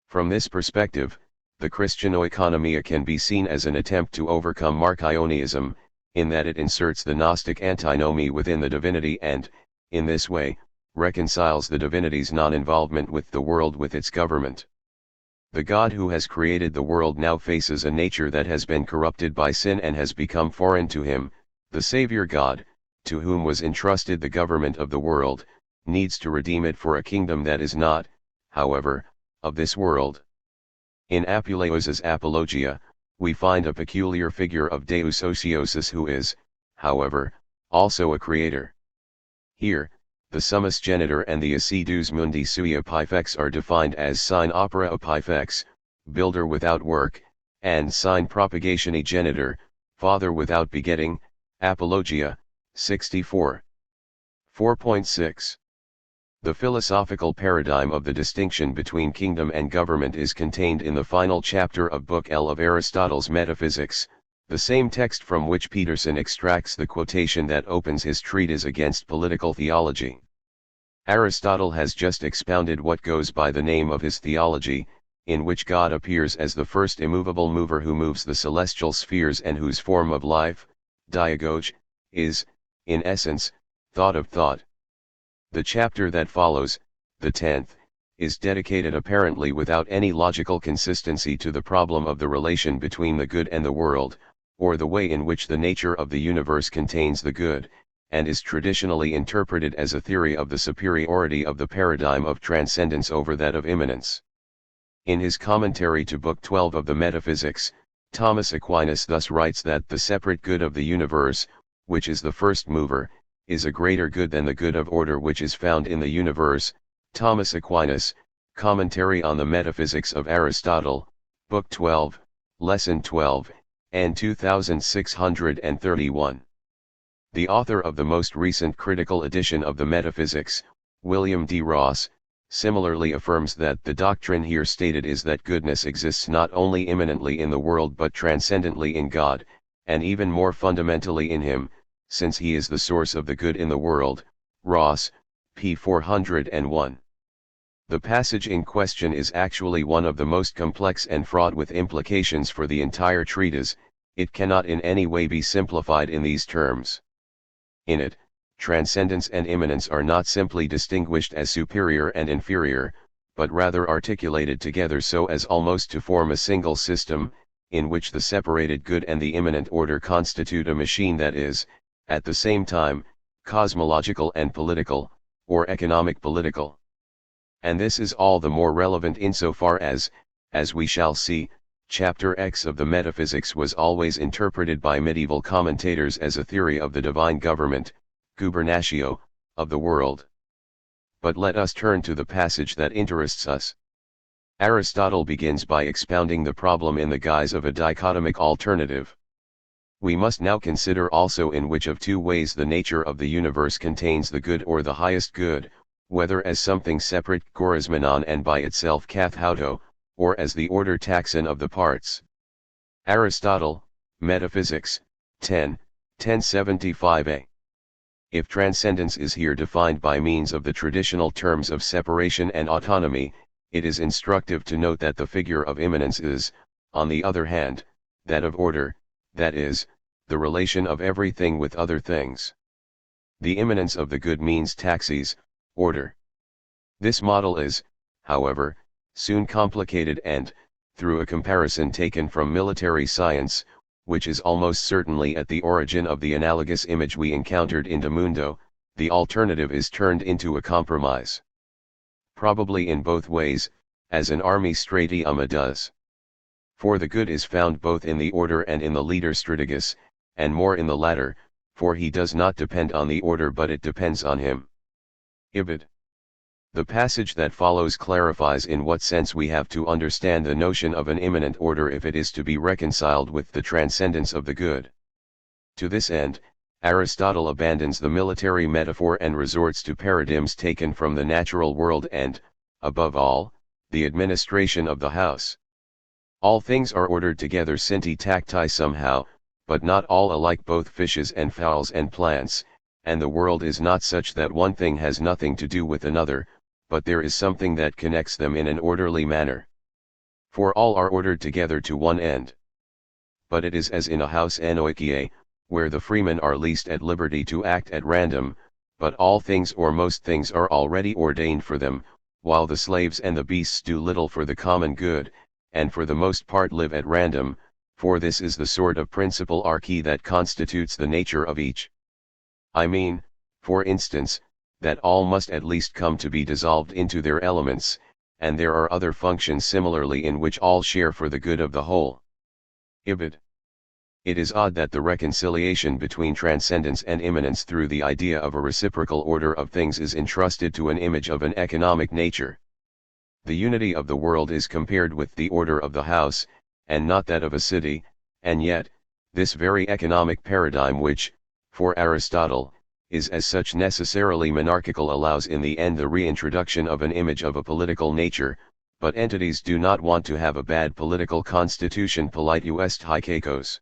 Speaker 1: From this perspective, the Christian oikonomia can be seen as an attempt to overcome Marcionism, in that it inserts the Gnostic antinomy within the divinity and, in this way, reconciles the divinity's non-involvement with the world with its government. The God who has created the world now faces a nature that has been corrupted by sin and has become foreign to him. The Savior God, to whom was entrusted the government of the world, needs to redeem it for a kingdom that is not, however, of this world. In Apuleius's Apologia, we find a peculiar figure of Deus Ociosus who is, however, also a creator. Here, the summus genitor and the assiduus mundi sui epifex are defined as sine opera epifex, builder without work, and sine propagatione genitor, father without begetting. Apologia, 64. 4.6. The philosophical paradigm of the distinction between kingdom and government is contained in the final chapter of Book L of Aristotle's Metaphysics, the same text from which Peterson extracts the quotation that opens his treatise against political theology. Aristotle has just expounded what goes by the name of his theology, in which God appears as the first immovable mover who moves the celestial spheres and whose form of life, diagoge, is, in essence, thought of thought. The chapter that follows, the 10th, is dedicated apparently without any logical consistency to the problem of the relation between the good and the world, or the way in which the nature of the universe contains the good, and is traditionally interpreted as a theory of the superiority of the paradigm of transcendence over that of immanence. In his commentary to Book 12 of the Metaphysics, Thomas Aquinas thus writes that the separate good of the universe, which is the first mover, is a greater good than the good of order which is found in the universe. Thomas Aquinas, Commentary on the Metaphysics of Aristotle, Book 12, Lesson 12, and 2631. The author of the most recent critical edition of the Metaphysics, William D. Ross, similarly affirms that the doctrine here stated is that goodness exists not only immanently in the world but transcendently in God, and even more fundamentally in Him, since He is the source of the good in the world. Ross, p. 401. The passage in question is actually one of the most complex and fraught with implications for the entire treatise. It cannot in any way be simplified in these terms. In it, transcendence and immanence are not simply distinguished as superior and inferior, but rather articulated together so as almost to form a single system, in which the separated good and the immanent order constitute a machine that is, at the same time, cosmological and political, or economic political. And this is all the more relevant insofar as we shall see, Chapter X of the Metaphysics was always interpreted by medieval commentators as a theory of the divine government, gubernatio, of the world. But let us turn to the passage that interests us. Aristotle begins by expounding the problem in the guise of a dichotomic alternative. We must now consider also in which of two ways the nature of the universe contains the good or the highest good, whether as something separate chorismenon and by itself kathauto, or as the order taxon of the parts. Aristotle, Metaphysics, 1075a. If transcendence is here defined by means of the traditional terms of separation and autonomy, it is instructive to note that the figure of immanence is, on the other hand, that of order, that is, the relation of everything with other things. The immanence of the good means taxis, order. This model is, however, soon complicated and, through a comparison taken from military science, which is almost certainly at the origin of the analogous image we encountered in De Mundo, the alternative is turned into a compromise. Probably in both ways, as an army stratium does. For the good is found both in the order and in the leader strategos, and more in the latter, for he does not depend on the order but it depends on him. Ibid. The passage that follows clarifies in what sense we have to understand the notion of an immanent order if it is to be reconciled with the transcendence of the good. To this end, Aristotle abandons the military metaphor and resorts to paradigms taken from the natural world and, above all, the administration of the house. All things are ordered together sinti tacti somehow, but not all alike, both fishes and fowls and plants, and the world is not such that one thing has nothing to do with another, but there is something that connects them in an orderly manner. For all are ordered together to one end. But it is as in a house anoikie, where the freemen are least at liberty to act at random, but all things or most things are already ordained for them, while the slaves and the beasts do little for the common good, and for the most part live at random, for this is the sort of principal archy that constitutes the nature of each. I mean, for instance, that all must at least come to be dissolved into their elements, and there are other functions similarly in which all share for the good of the whole. Ibid. It is odd that the reconciliation between transcendence and immanence through the idea of a reciprocal order of things is entrusted to an image of an economic nature. The unity of the world is compared with the order of the house, and not that of a city, and yet, this very economic paradigm which, for Aristotle, is as such necessarily monarchical allows in the end the reintroduction of an image of a political nature, but entities do not want to have a bad political constitution politeus est haikakos.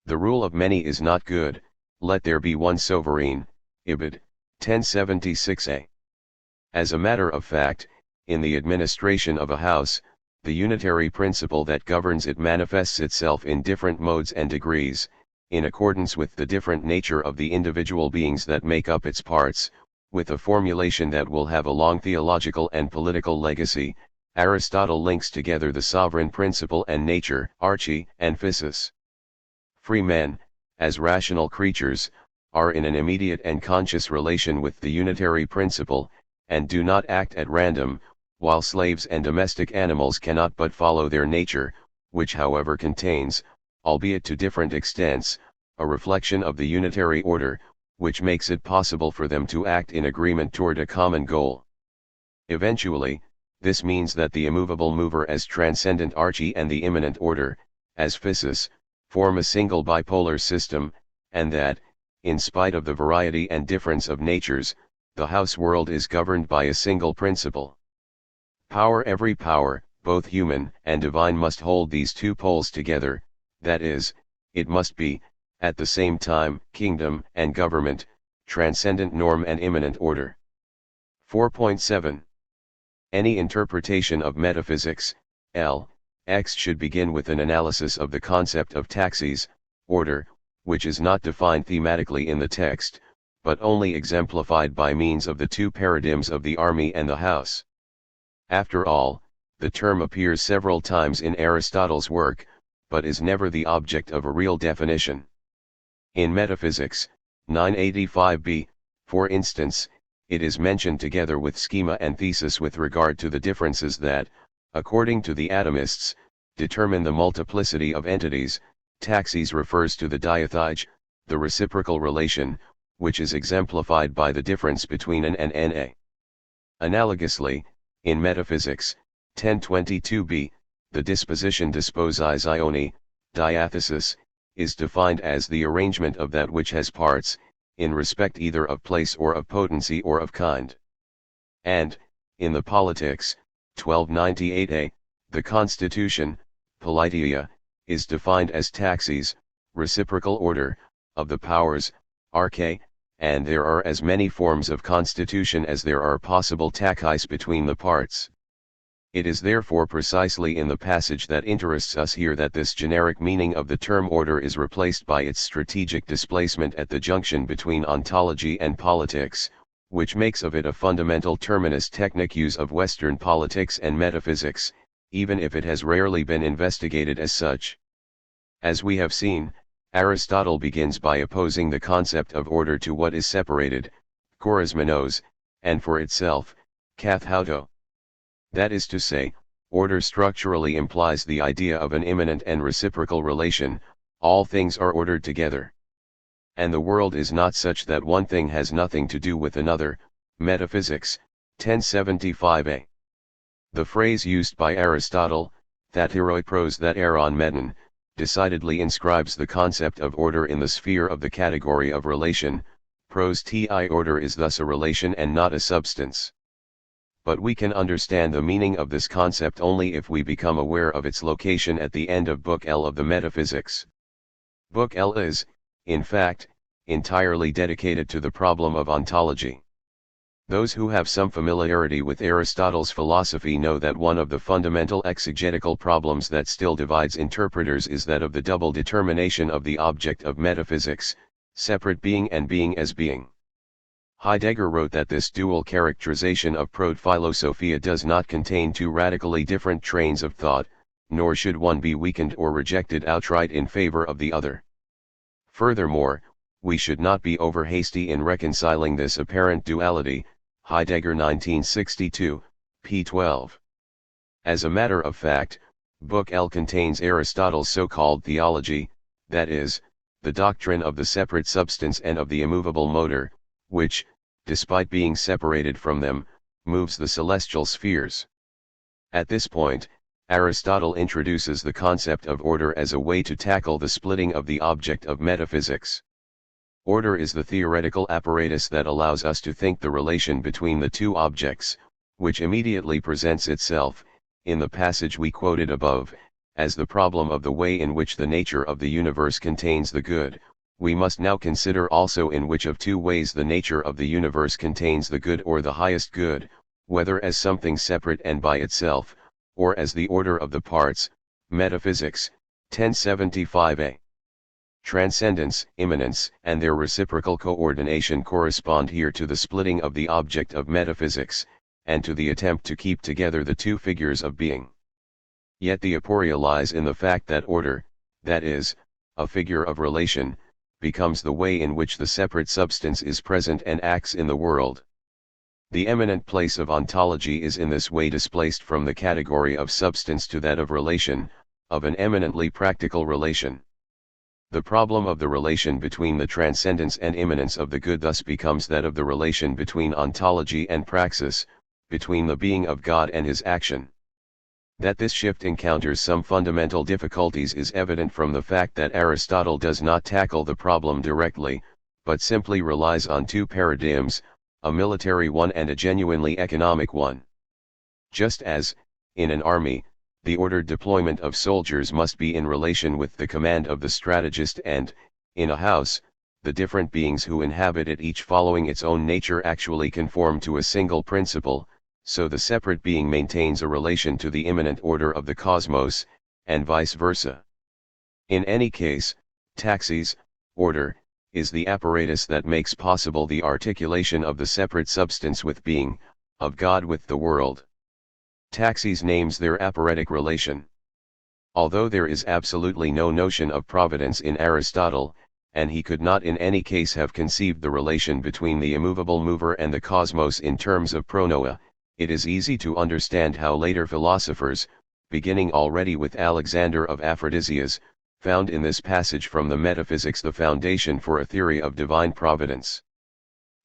Speaker 1: The rule of many is not good, let there be one sovereign, Ibid. 1076a. As a matter of fact, in the administration of a house, the unitary principle that governs it manifests itself in different modes and degrees, in accordance with the different nature of the individual beings that make up its parts, with a formulation that will have a long theological and political legacy. Aristotle links together the sovereign principle and nature, arche, and physis. Free men, as rational creatures, are in an immediate and conscious relation with the unitary principle, and do not act at random, while slaves and domestic animals cannot but follow their nature, which however contains, albeit to different extents, a reflection of the unitary order, which makes it possible for them to act in agreement toward a common goal. Eventually, this means that the immovable mover as transcendent arche and the immanent order, as physis, form a single bipolar system, and that, in spite of the variety and difference of natures, the house world is governed by a single principle. Every power, both human and divine, must hold these two poles together, that is, it must be, at the same time, kingdom and government, transcendent norm and immanent order. 4.7. Any interpretation of metaphysics, X should begin with an analysis of the concept of taxis, order, which is not defined thematically in the text, but only exemplified by means of the two paradigms of the army and the house. After all, the term appears several times in Aristotle's work, but is never the object of a real definition. In Metaphysics, 985b, for instance, it is mentioned together with schema and thesis with regard to the differences that, according to the atomists, determine the multiplicity of entities. Taxis refers to the diathige, the reciprocal relation, which is exemplified by the difference between an and na. Analogously, in Metaphysics, 1022b, the disposition disposis ioni, diathesis, is defined as the arrangement of that which has parts, in respect either of place or of potency or of kind. And, in the Politics, 1298a, the constitution, politeia, is defined as taxis, reciprocal order, of the powers, arche, and there are as many forms of constitution as there are possible tachis between the parts. It is therefore precisely in the passage that interests us here that this generic meaning of the term order is replaced by its strategic displacement at the junction between ontology and politics, which makes of it a fundamental terminus technicus of Western politics and metaphysics, even if it has rarely been investigated as such. As we have seen, Aristotle begins by opposing the concept of order to what is separated, chorismenos, and for itself, kathauto. That is to say, order structurally implies the idea of an immanent and reciprocal relation, all things are ordered together. And the world is not such that one thing has nothing to do with another. Metaphysics, 1075a. The phrase used by Aristotle, thatiroi pros that eron meton, decidedly inscribes the concept of order in the sphere of the category of relation. Pros ti order is thus a relation and not a substance. But we can understand the meaning of this concept only if we become aware of its location at the end of Book L of the Metaphysics. Book L is, in fact, entirely dedicated to the problem of ontology. Those who have some familiarity with Aristotle's philosophy know that one of the fundamental exegetical problems that still divides interpreters is that of the double determination of the object of metaphysics, separate being and being as being. Heidegger wrote that this dual characterization of Proto-Philosophia does not contain two radically different trains of thought, nor should one be weakened or rejected outright in favor of the other. Furthermore, we should not be over-hasty in reconciling this apparent duality. Heidegger 1962, p. 12. As a matter of fact, Book L contains Aristotle's so-called theology, that is, the doctrine of the separate substance and of the immovable motor, which, despite being separated from them, moves the celestial spheres. At this point, Aristotle introduces the concept of order as a way to tackle the splitting of the object of metaphysics. Order is the theoretical apparatus that allows us to think the relation between the two objects, which immediately presents itself, in the passage we quoted above, as the problem of the way in which the nature of the universe contains the good. We must now consider also in which of two ways the nature of the universe contains the good or the highest good, whether as something separate and by itself, or as the order of the parts. Metaphysics, 1075a. Transcendence, immanence, and their reciprocal coordination correspond here to the splitting of the object of metaphysics, and to the attempt to keep together the two figures of being. Yet the aporia lies in the fact that order, that is, a figure of relation, becomes the way in which the separate substance is present and acts in the world. The eminent place of ontology is in this way displaced from the category of substance to that of relation, of an eminently practical relation. The problem of the relation between the transcendence and immanence of the good thus becomes that of the relation between ontology and praxis, between the being of God and his action. That this shift encounters some fundamental difficulties is evident from the fact that Aristotle does not tackle the problem directly, but simply relies on two paradigms, a military one and a genuinely economic one. Just as, in an army, the ordered deployment of soldiers must be in relation with the command of the strategist and, in a house, the different beings who inhabit it each following its own nature actually conform to a single principle, so the separate being maintains a relation to the immanent order of the cosmos, and vice versa. In any case, taxis, order, is the apparatus that makes possible the articulation of the separate substance with being, of God with the world. Taxis names their apparatic relation. Although there is absolutely no notion of providence in Aristotle, and he could not in any case have conceived the relation between the immovable mover and the cosmos in terms of pronoia, it is easy to understand how later philosophers, beginning already with Alexander of Aphrodisias, found in this passage from the Metaphysics the foundation for a theory of divine providence.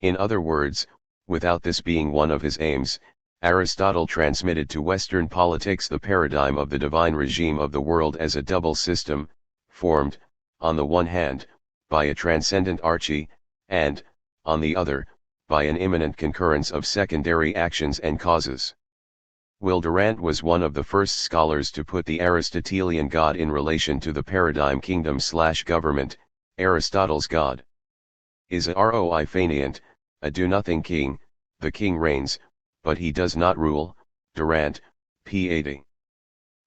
Speaker 1: In other words, without this being one of his aims, Aristotle transmitted to Western politics the paradigm of the divine regime of the world as a double system, formed, on the one hand, by a transcendent archie, and, on the other, by an immanent concurrence of secondary actions and causes. Will Durant was one of the first scholars to put the Aristotelian God in relation to the paradigm kingdom/government. Aristotle's God is a roi faineant, a do-nothing king. The king reigns, but he does not rule. Durant, p. 80.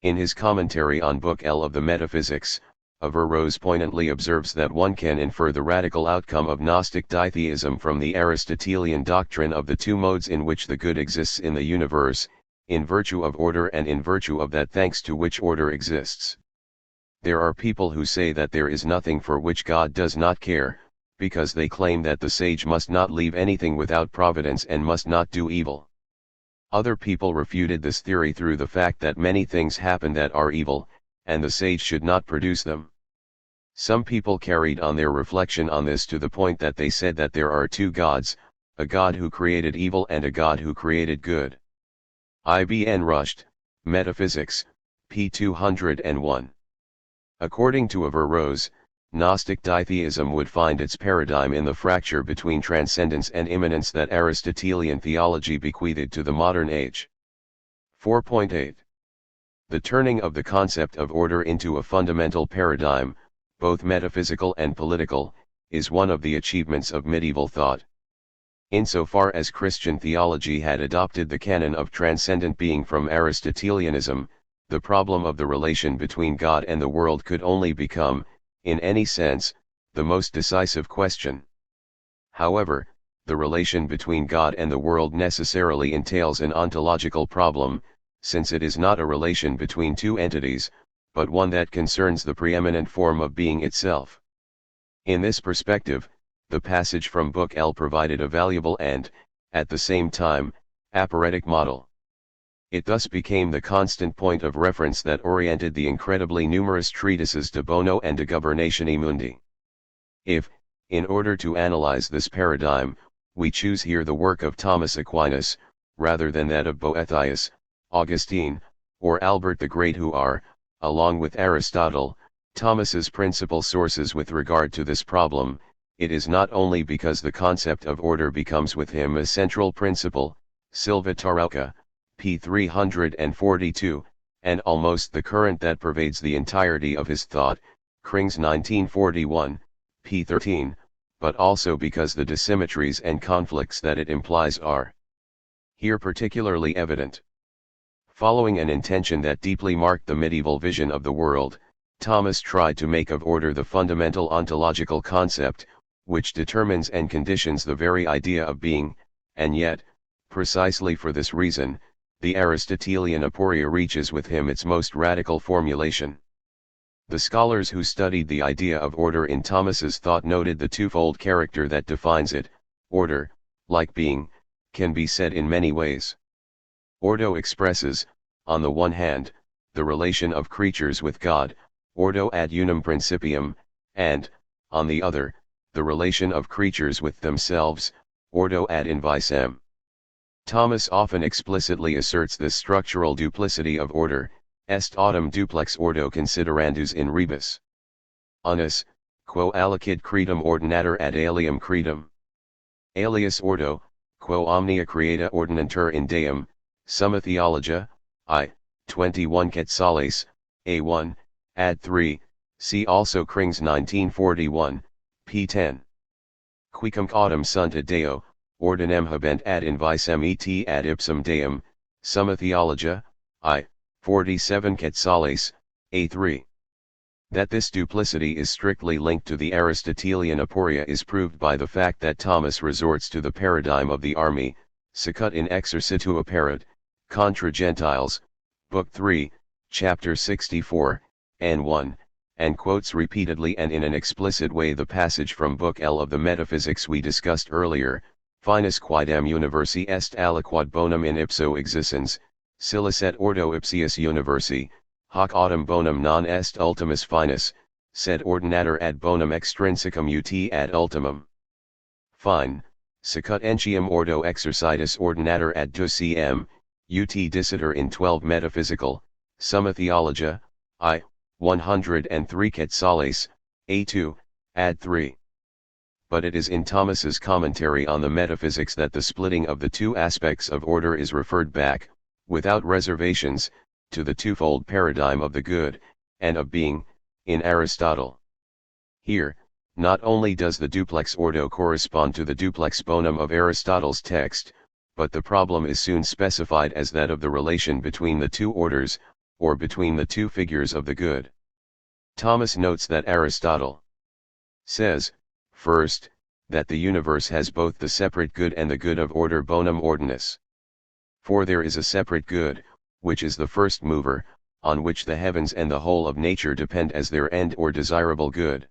Speaker 1: In his commentary on Book L of the Metaphysics, Averroes poignantly observes that one can infer the radical outcome of Gnostic ditheism from the Aristotelian doctrine of the two modes in which the good exists in the universe, in virtue of order and in virtue of that thanks to which order exists. There are people who say that there is nothing for which God does not care, because they claim that the sage must not leave anything without providence and must not do evil. Other people refuted this theory through the fact that many things happen that are evil, and the sage should not produce them. Some people carried on their reflection on this to the point that they said that there are two gods, a God who created evil and a God who created good. Ibn Rushd, Metaphysics, p. 201. According to Averroes, Gnostic ditheism would find its paradigm in the fracture between transcendence and immanence that Aristotelian theology bequeathed to the modern age. 4.8. The turning of the concept of order into a fundamental paradigm, both metaphysical and political, is one of the achievements of medieval thought. Insofar as Christian theology had adopted the canon of transcendent being from Aristotelianism, the problem of the relation between God and the world could only become, in any sense, the most decisive question. However, the relation between God and the world necessarily entails an ontological problem, since it is not a relation between two entities, but one that concerns the preeminent form of being itself. In this perspective, the passage from Book L provided a valuable and, at the same time, apparatic model. It thus became the constant point of reference that oriented the incredibly numerous treatises De Bono and De Governatione Mundi. If, in order to analyze this paradigm, we choose here the work of Thomas Aquinas, rather than that of Boethius, Augustine, or Albert the Great, who are, along with Aristotle, Thomas's principal sources with regard to this problem, it is not only because the concept of order becomes with him a central principle, Silva Tarauca, p. 342, and almost the current that pervades the entirety of his thought, Krings 1941, p. 13, but also because the dissymmetries and conflicts that it implies are here particularly evident. Following an intention that deeply marked the medieval vision of the world, Thomas tried to make of order the fundamental ontological concept, which determines and conditions the very idea of being, and yet, precisely for this reason, the Aristotelian aporia reaches with him its most radical formulation. The scholars who studied the idea of order in Thomas's thought noted the twofold character that defines it. Order, like being, can be said in many ways. Ordo expresses, on the one hand, the relation of creatures with God, ordo ad unum principium, and, on the other, the relation of creatures with themselves, ordo ad invisem. Thomas often explicitly asserts this structural duplicity of order, est autem duplex ordo considerandus in rebus. Unus, quo alicid cretum ordinator ad alium cretum. Alias ordo, quo omnia creata ordinantur in Deum, summa Theologia, I, 21 Quetzales, A1, ad 3, see also Krings 1941, p. 10. Quicum autem sunt ad Deo, ordinem habent ad invisem et ad ipsum Deum, summa Theologia, I, 47 Quetzales, A3. That this duplicity is strictly linked to the Aristotelian aporia is proved by the fact that Thomas resorts to the paradigm of the army, sicut in exercitu apparat, contra Gentiles, Book 3, Chapter 64, N1, and quotes repeatedly and in an explicit way the passage from Book L of the Metaphysics we discussed earlier, Finus quidem universi est aliquod bonum in ipso existens, silicet ordo ipsius universi, hoc autem bonum non est ultimus finus, sed ordinator ad bonum extrinsecum ut ad ultimum. Fine, sicut entium ordo exercitus ordinator ad 2cm, ut dissiter in 12 metaphysical, summa Theologia, I, 103 Quetzales, A2, ad 3. But it is in Thomas's commentary on the metaphysics that the splitting of the two aspects of order is referred back, without reservations, to the twofold paradigm of the good, and of being, in Aristotle. Here, not only does the duplex ordo correspond to the duplex bonum of Aristotle's text, but the problem is soon specified as that of the relation between the two orders, or between the two figures of the good. Thomas notes that Aristotle says, first, that the universe has both the separate good and the good of order bonum ordinus. For there is a separate good, which is the first mover, on which the heavens and the whole of nature depend as their end or desirable good.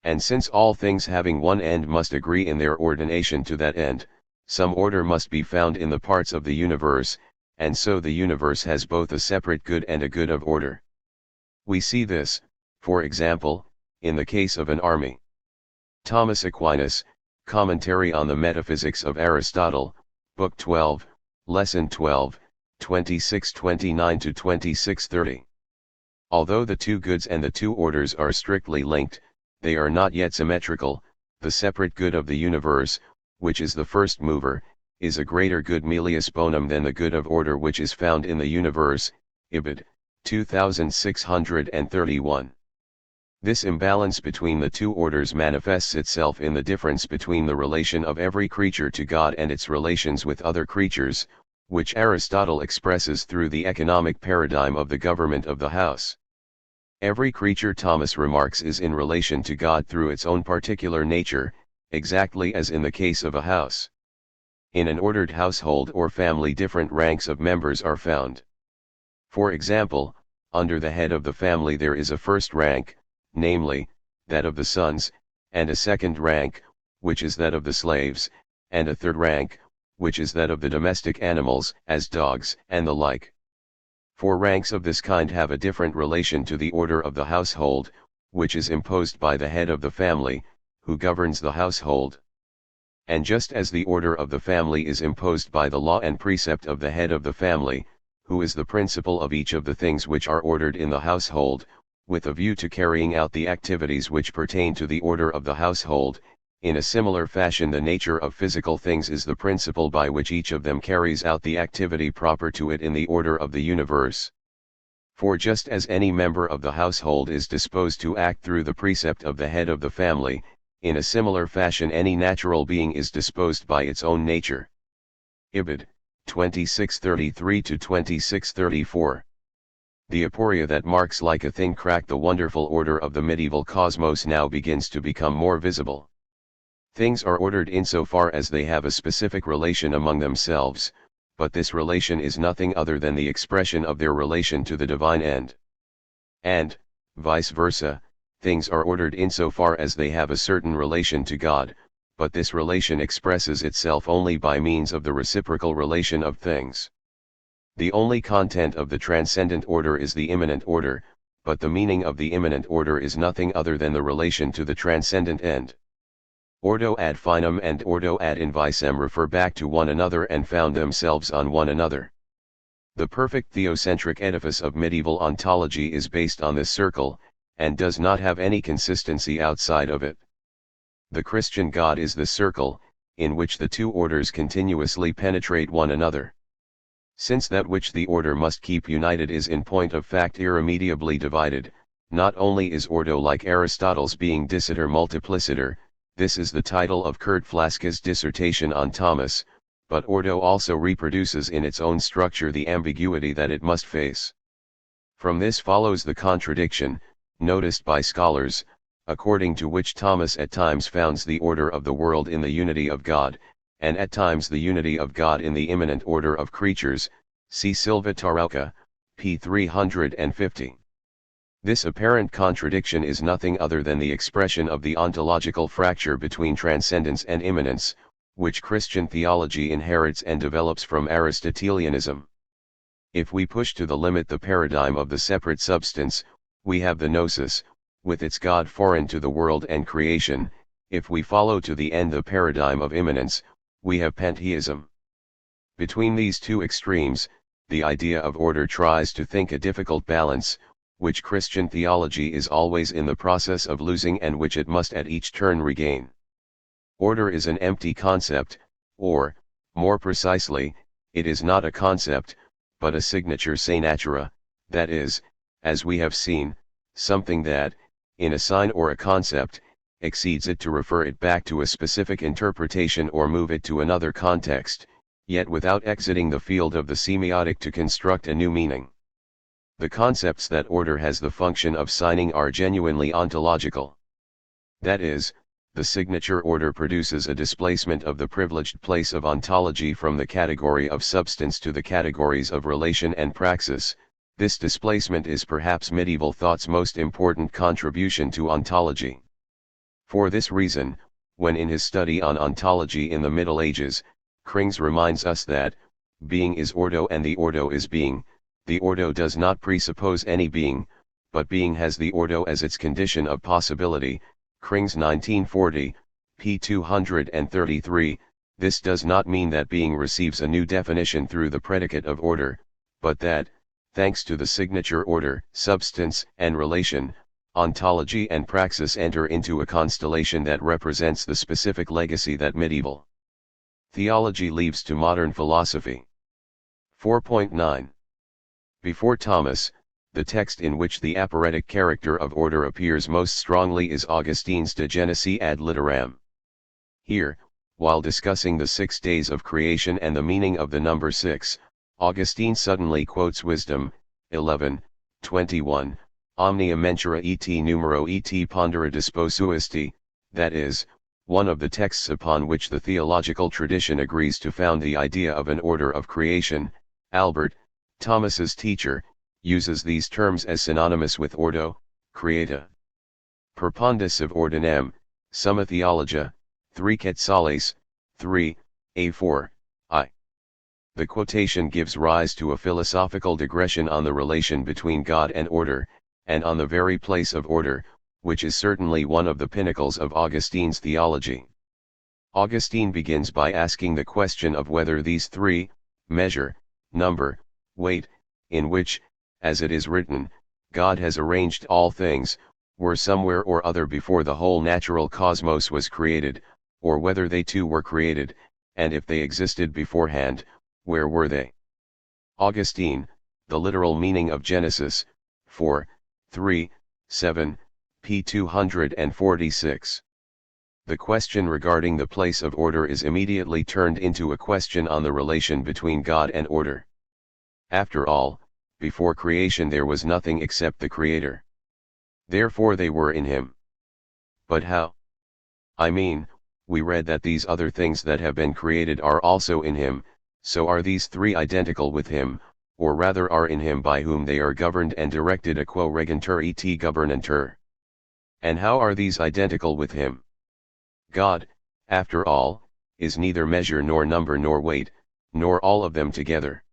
Speaker 1: And since all things having one end must agree in their ordination to that end, some order must be found in the parts of the universe, and so the universe has both a separate good and a good of order. We see this, for example, in the case of an army. Thomas Aquinas, Commentary on the Metaphysics of Aristotle, Book 12, Lesson 12, 2629 to 2630. Although the two goods and the two orders are strictly linked, they are not yet symmetrical. The separate good of the universe, which is the first mover, is a greater good melius bonum than the good of order which is found in the universe, Ibid. 2631. This imbalance between the two orders manifests itself in the difference between the relation of every creature to God and its relations with other creatures, which Aristotle expresses through the economic paradigm of the government of the house. Every creature, Thomas remarks, is in relation to God through its own particular nature, exactly as in the case of a house. In an ordered household or family, different ranks of members are found. For example, under the head of the family there is a first rank, namely, that of the sons, and a second rank, which is that of the slaves, and a third rank, which is that of the domestic animals, as dogs, and the like. For ranks of this kind have a different relation to the order of the household, which is imposed by the head of the family, who governs the household. And just as the order of the family is imposed by the law and precept of the head of the family, who is the principle of each of the things which are ordered in the household, with a view to carrying out the activities which pertain to the order of the household, in a similar fashion the nature of physical things is the principle by which each of them carries out the activity proper to it in the order of the universe. For just as any member of the household is disposed to act through the precept of the head of the family, in a similar fashion any natural being is disposed by its own nature. Ibid. 2633 to 2634. The aporia that marks like a thing crack the wonderful order of the medieval cosmos now begins to become more visible. Things are ordered insofar as they have a specific relation among themselves, but this relation is nothing other than the expression of their relation to the divine end. And, vice versa, things are ordered insofar as they have a certain relation to God, but this relation expresses itself only by means of the reciprocal relation of things. The only content of the transcendent order is the immanent order, but the meaning of the immanent order is nothing other than the relation to the transcendent end. Ordo ad finum and ordo ad invisem refer back to one another and found themselves on one another. The perfect theocentric edifice of medieval ontology is based on this circle, and does not have any consistency outside of it. The Christian God is the circle, in which the two orders continuously penetrate one another. Since that which the order must keep united is in point of fact irremediably divided, not only is ordo like Aristotle's being dissiter multipliciter, this is the title of Kurt Flaska's dissertation on Thomas, but ordo also reproduces in its own structure the ambiguity that it must face. From this follows the contradiction, noticed by scholars, according to which Thomas at times founds the order of the world in the unity of God, and at times the unity of God in the immanent order of creatures, see Silva Tarauca, p. 350. This apparent contradiction is nothing other than the expression of the ontological fracture between transcendence and immanence, which Christian theology inherits and develops from Aristotelianism. If we push to the limit the paradigm of the separate substance, we have the gnosis, with its God foreign to the world and creation. If we follow to the end the paradigm of immanence, we have pantheism. Between these two extremes, the idea of order tries to think a difficult balance, which Christian theology is always in the process of losing and which it must at each turn regain. Order is an empty concept, or, more precisely, it is not a concept, but a signature se natura, that is, as we have seen, something that, in a sign or a concept, exceeds it to refer it back to a specific interpretation or move it to another context, yet without exiting the field of the semiotic to construct a new meaning. The concepts that order has the function of signing are genuinely ontological. That is, the signature order produces a displacement of the privileged place of ontology from the category of substance to the categories of relation and praxis. This displacement is perhaps medieval thought's most important contribution to ontology. For this reason, when in his study on ontology in the Middle Ages, Krings reminds us that, being is ordo and the ordo is being, the ordo does not presuppose any being, but being has the ordo as its condition of possibility. Krings 1940, p. 233, this does not mean that being receives a new definition through the predicate of order, but that, thanks to the signature order, substance, and relation, ontology and praxis enter into a constellation that represents the specific legacy that medieval theology leaves to modern philosophy. 4.9. Before Thomas, the text in which the aporetic character of order appears most strongly is Augustine's De Genesi ad Litteram. Here, while discussing the 6 days of creation and the meaning of the number 6, Augustine suddenly quotes Wisdom, 11:21, Omnia mentura et numero et pondera disposuisti, that is, one of the texts upon which the theological tradition agrees to found the idea of an order of creation. Albert, Thomas's teacher, uses these terms as synonymous with ordo, creata. Perpondus of ordinem, Summa Theologia, 3 Quetzales, 3, A4, I. The quotation gives rise to a philosophical digression on the relation between God and order, and on the very place of order, which is certainly one of the pinnacles of Augustine's theology. Augustine begins by asking the question of whether these three, measure, number, weight, in which, as it is written, God has arranged all things, were somewhere or other before the whole natural cosmos was created, or whether they too were created, and if they existed beforehand, where were they? Augustine, The Literal Meaning of Genesis, 4, 3, 7, p. 246. The question regarding the place of order is immediately turned into a question on the relation between God and order. After all, before creation there was nothing except the Creator. Therefore they were in Him. But how? I mean, we read that these other things that have been created are also in Him, so are these three identical with Him, or rather are in Him by whom they are governed and directed a quo regentur et governantur. And how are these identical with Him? God, after all, is neither measure nor number nor weight, nor all of them together.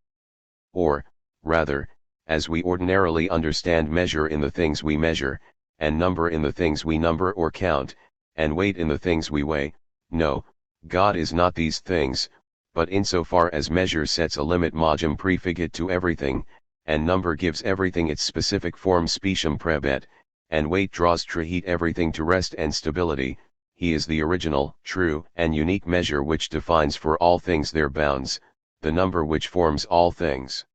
Speaker 1: Or, rather, as we ordinarily understand measure in the things we measure, and number in the things we number or count, and weight in the things we weigh, no, God is not these things, but insofar as measure sets a limit magem prefigit to everything, and number gives everything its specific form specium prebet, and weight draws heat everything to rest and stability. He is the original, true, and unique measure which defines for all things their bounds, the number which forms all things.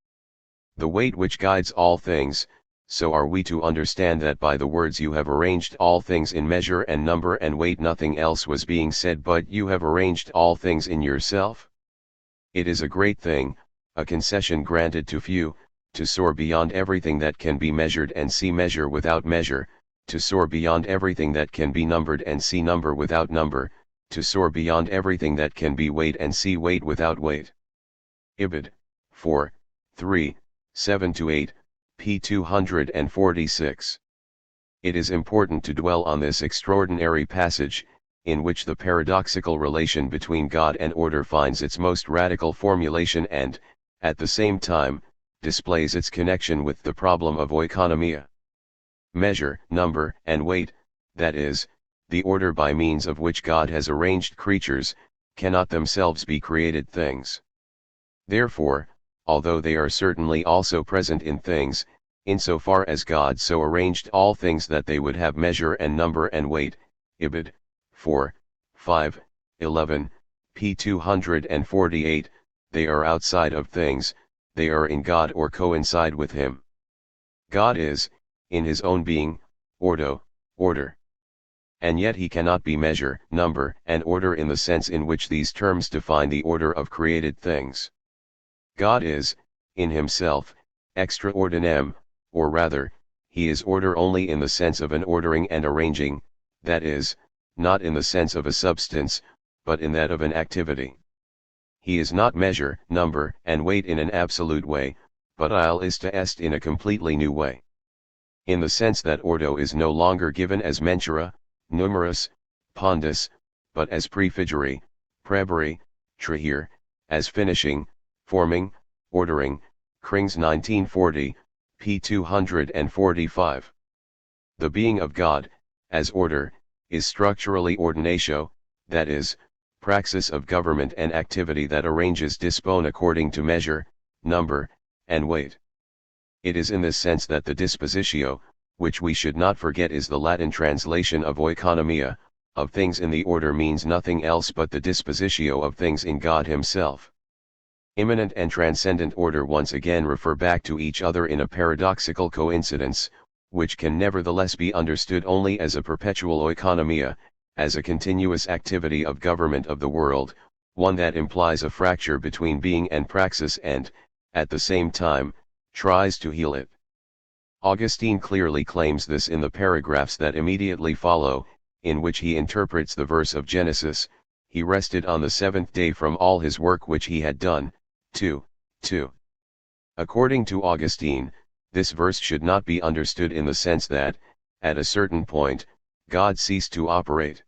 Speaker 1: The weight which guides all things. So are we to understand that by the words you have arranged all things in measure and number and weight, nothing else was being said but you have arranged all things in yourself? It is a great thing, a concession granted to few, to soar beyond everything that can be measured and see measure without measure, to soar beyond everything that can be numbered and see number without number, to soar beyond everything that can be weighed and see weight without weight. Ibid. 4, 3, 7-8, p. 246. It is important to dwell on this extraordinary passage, in which the paradoxical relation between God and order finds its most radical formulation and, at the same time, displays its connection with the problem of oikonomia. Measure, number, and weight, that is, the order by means of which God has arranged creatures, cannot themselves be created things. Therefore, although they are certainly also present in things, insofar as God so arranged all things that they would have measure and number and weight, Ibid. 4, 5, 11, p. 248, they are outside of things, they are in God or coincide with Him. God is, in His own being, ordo, order. And yet He cannot be measure, number, and order in the sense in which these terms define the order of created things. God is, in Himself, extra ordinem, or rather, He is order only in the sense of an ordering and arranging, that is, not in the sense of a substance, but in that of an activity. He is not measure, number, and weight in an absolute way, but il is to est in a completely new way. In the sense that ordo is no longer given as mentura, numerus, pondus, but as prefigere, prebere, trahere, as finishing, forming, ordering, Krings 1940, p. 245. The being of God, as order, is structurally ordinatio, that is, praxis of government and activity that arranges dispone according to measure, number, and weight. It is in this sense that the dispositio, which we should not forget is the Latin translation of oikonomia, of things in the order, means nothing else but the dispositio of things in God Himself. Immanent and transcendent order once again refer back to each other in a paradoxical coincidence, which can nevertheless be understood only as a perpetual oikonomia, as a continuous activity of government of the world, one that implies a fracture between being and praxis and, at the same time, tries to heal it. Augustine clearly claims this in the paragraphs that immediately follow, in which he interprets the verse of Genesis, "He rested on the seventh day from all his work which he had done." 2. According to Augustine, this verse should not be understood in the sense that, at a certain point, God ceased to operate.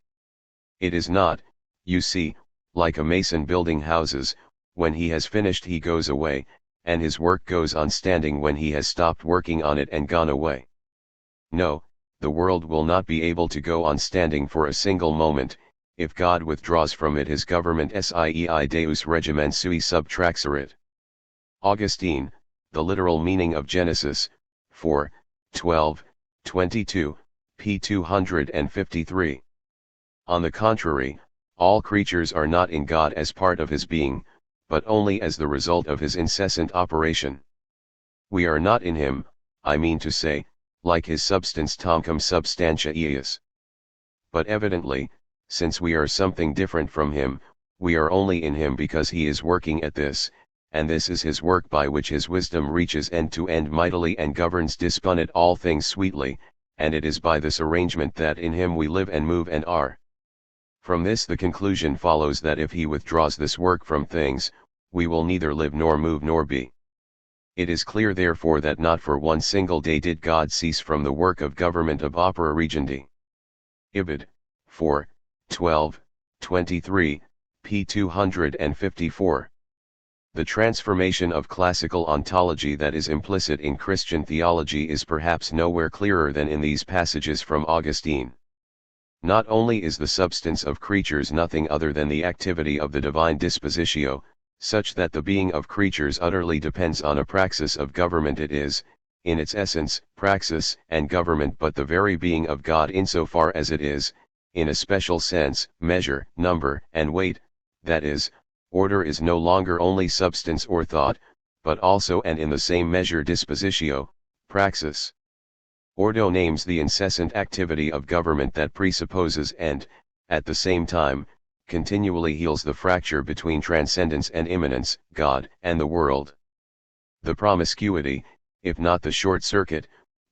Speaker 1: It is not, you see, like a mason building houses, when he has finished he goes away, and his work goes on standing when he has stopped working on it and gone away. No, the world will not be able to go on standing for a single moment, if God withdraws from it His government, siei Deus regimen sui subtraxerit. Augustine, The Literal Meaning of Genesis, 4, 12, 22, p. 253. On the contrary, all creatures are not in God as part of His being, but only as the result of His incessant operation. We are not in Him, I mean to say, like His substance tamcum substantia eius. But evidently, since we are something different from Him, we are only in Him because He is working at this, and this is His work by which His wisdom reaches end to end mightily and governs dispunit all things sweetly, and it is by this arrangement that in Him we live and move and are. From this the conclusion follows that if He withdraws this work from things, we will neither live nor move nor be. It is clear therefore that not for one single day did God cease from the work of government of opera regendi. Ibid. 4, 12, 23, p. 254. The transformation of classical ontology that is implicit in Christian theology is perhaps nowhere clearer than in these passages from Augustine. Not only is the substance of creatures nothing other than the activity of the divine dispositio, such that the being of creatures utterly depends on a praxis of government, it is, in its essence, praxis, and government, but the very being of God insofar as it is, in a special sense, measure, number, and weight, that is, order is no longer only substance or thought, but also and in the same measure dispositio, praxis. Ordo names the incessant activity of government that presupposes and, at the same time, continually heals the fracture between transcendence and immanence, God and the world. The promiscuity, if not the short circuit,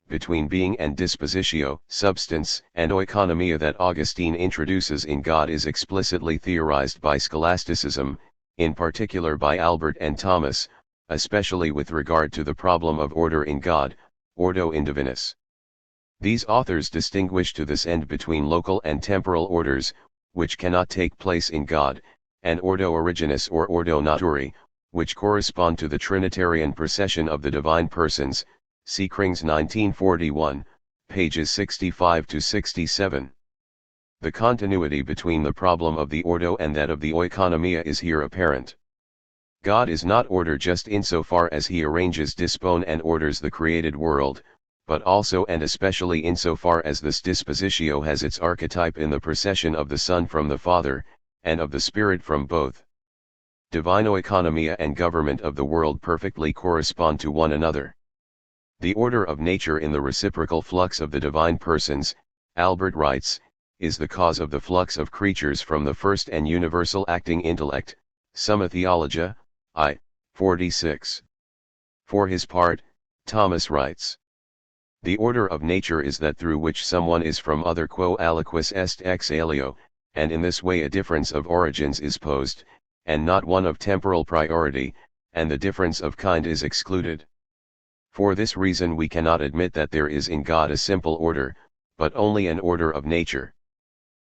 Speaker 1: between being and dispositio, substance, and oikonomia that Augustine introduces in God is explicitly theorized by scholasticism, in particular by Albert and Thomas, especially with regard to the problem of order in God, ordo in divinis. These authors distinguish to this end between local and temporal orders, which cannot take place in God, and ordo originis or ordo naturae, which correspond to the Trinitarian procession of the divine persons. See Krings 1941, pages 65 to 67. The continuity between the problem of the ordo and that of the oikonomia is here apparent. God is not order just insofar as he arranges, dispone and orders the created world, but also and especially insofar as this dispositio has its archetype in the procession of the Son from the Father, and of the Spirit from both. Divine oikonomia and government of the world perfectly correspond to one another. The order of nature in the reciprocal flux of the divine persons, Albert writes, is the cause of the flux of creatures from the first and universal acting intellect, Summa Theologia, I. 46. For his part, Thomas writes, the order of nature is that through which someone is from other quo aliquis est ex alio, and in this way a difference of origins is posed, and not one of temporal priority, and the difference of kind is excluded. For this reason we cannot admit that there is in God a simple order, but only an order of nature.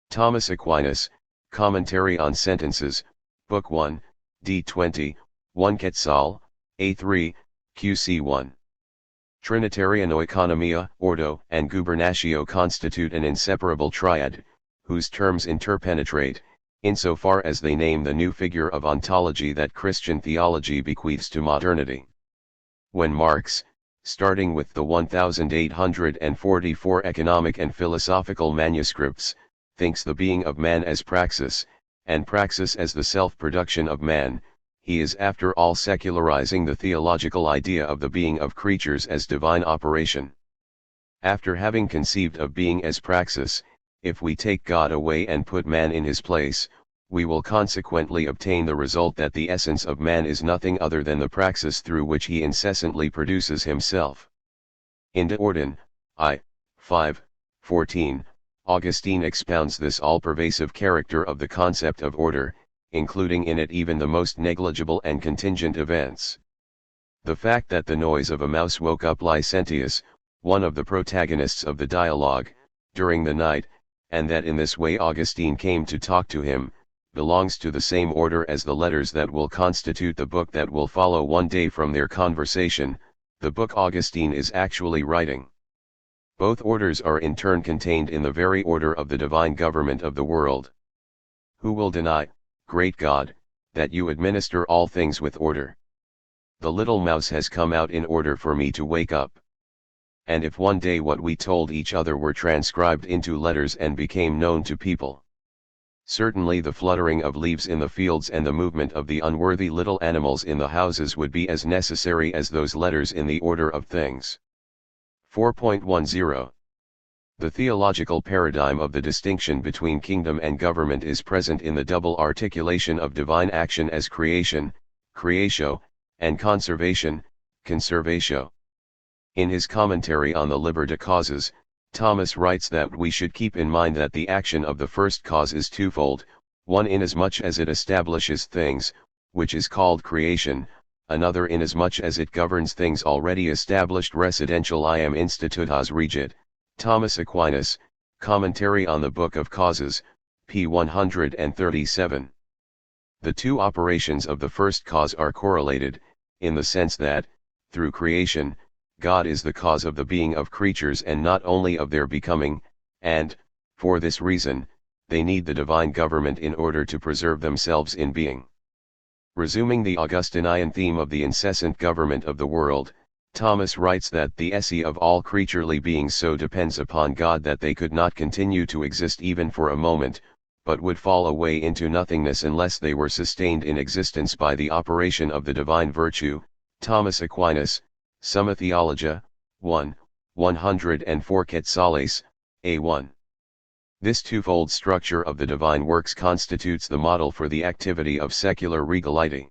Speaker 1: Thomas Aquinas, Commentary on Sentences, Book 1, D 20, 1 Quetzal, A3, QC1. Trinitarian oikonomia, ordo, and gubernatio constitute an inseparable triad, whose terms interpenetrate, insofar as they name the new figure of ontology that Christian theology bequeaths to modernity. When Marx, starting with the 1844 economic and philosophical manuscripts, thinks the being of man as praxis, and praxis as the self-production of man, he is after all secularizing the theological idea of the being of creatures as divine operation. After having conceived of being as praxis, if we take God away and put man in his place, we will consequently obtain the result that the essence of man is nothing other than the praxis through which he incessantly produces himself. In De Ordine, I. 5, 14, Augustine expounds this all-pervasive character of the concept of order, including in it even the most negligible and contingent events. The fact that the noise of a mouse woke up Licentius, one of the protagonists of the dialogue, during the night, and that in this way Augustine came to talk to him, belongs to the same order as the letters that will constitute the book that will follow one day from their conversation, the book Augustine is actually writing. Both orders are in turn contained in the very order of the divine government of the world. Who will deny, great God, that you administer all things with order? The little mouse has come out in order for me to wake up. And if one day what we told each other were transcribed into letters and became known to people, certainly the fluttering of leaves in the fields and the movement of the unworthy little animals in the houses would be as necessary as those letters in the order of things. 4.10. The theological paradigm of the distinction between kingdom and government is present in the double articulation of divine action as creation, creatio, and conservation, conservatio. In his commentary on the Liber de Causes, Thomas writes that we should keep in mind that the action of the first cause is twofold, one inasmuch as it establishes things, which is called creation, another inasmuch as it governs things already established residential iam institutas regit. Thomas Aquinas, Commentary on the Book of Causes, p. 137. The two operations of the first cause are correlated, in the sense that, through creation, God is the cause of the being of creatures and not only of their becoming, and, for this reason, they need the divine government in order to preserve themselves in being. Resuming the Augustinian theme of the incessant government of the world, Thomas writes that the esse of all creaturely beings so depends upon God that they could not continue to exist even for a moment, but would fall away into nothingness unless they were sustained in existence by the operation of the divine virtue. Thomas Aquinas, Summa Theologia, 1, 104 Quetzales, A1. This twofold structure of the divine works constitutes the model for the activity of secular regality.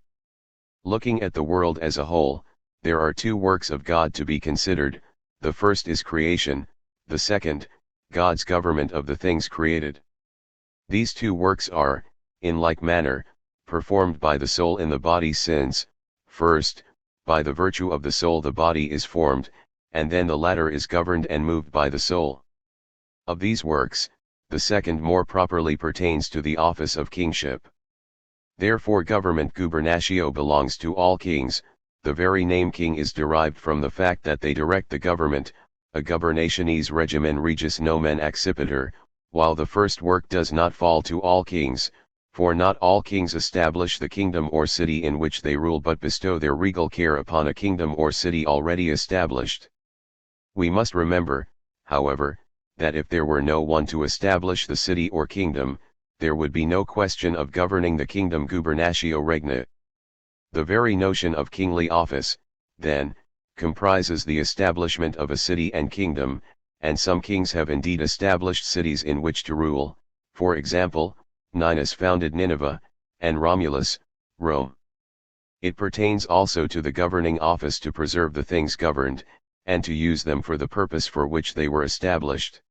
Speaker 1: Looking at the world as a whole, there are two works of God to be considered. The first is creation, the second, God's government of the things created. These two works are, in like manner, performed by the soul in the body since, first, by the virtue of the soul the body is formed, and then the latter is governed and moved by the soul. Of these works, the second more properly pertains to the office of kingship. Therefore government gubernatio belongs to all kings. The very name king is derived from the fact that they direct the government, a gubernationis regimen regis nomen accipitur, while the first work does not fall to all kings, for not all kings establish the kingdom or city in which they rule but bestow their regal care upon a kingdom or city already established. We must remember, however, that if there were no one to establish the city or kingdom, there would be no question of governing the kingdom gubernatio regna. The very notion of kingly office, then, comprises the establishment of a city and kingdom, and some kings have indeed established cities in which to rule. For example, Ninus founded Nineveh, and Romulus, Rome. It pertains also to the governing office to preserve the things governed, and to use them for the purpose for which they were established.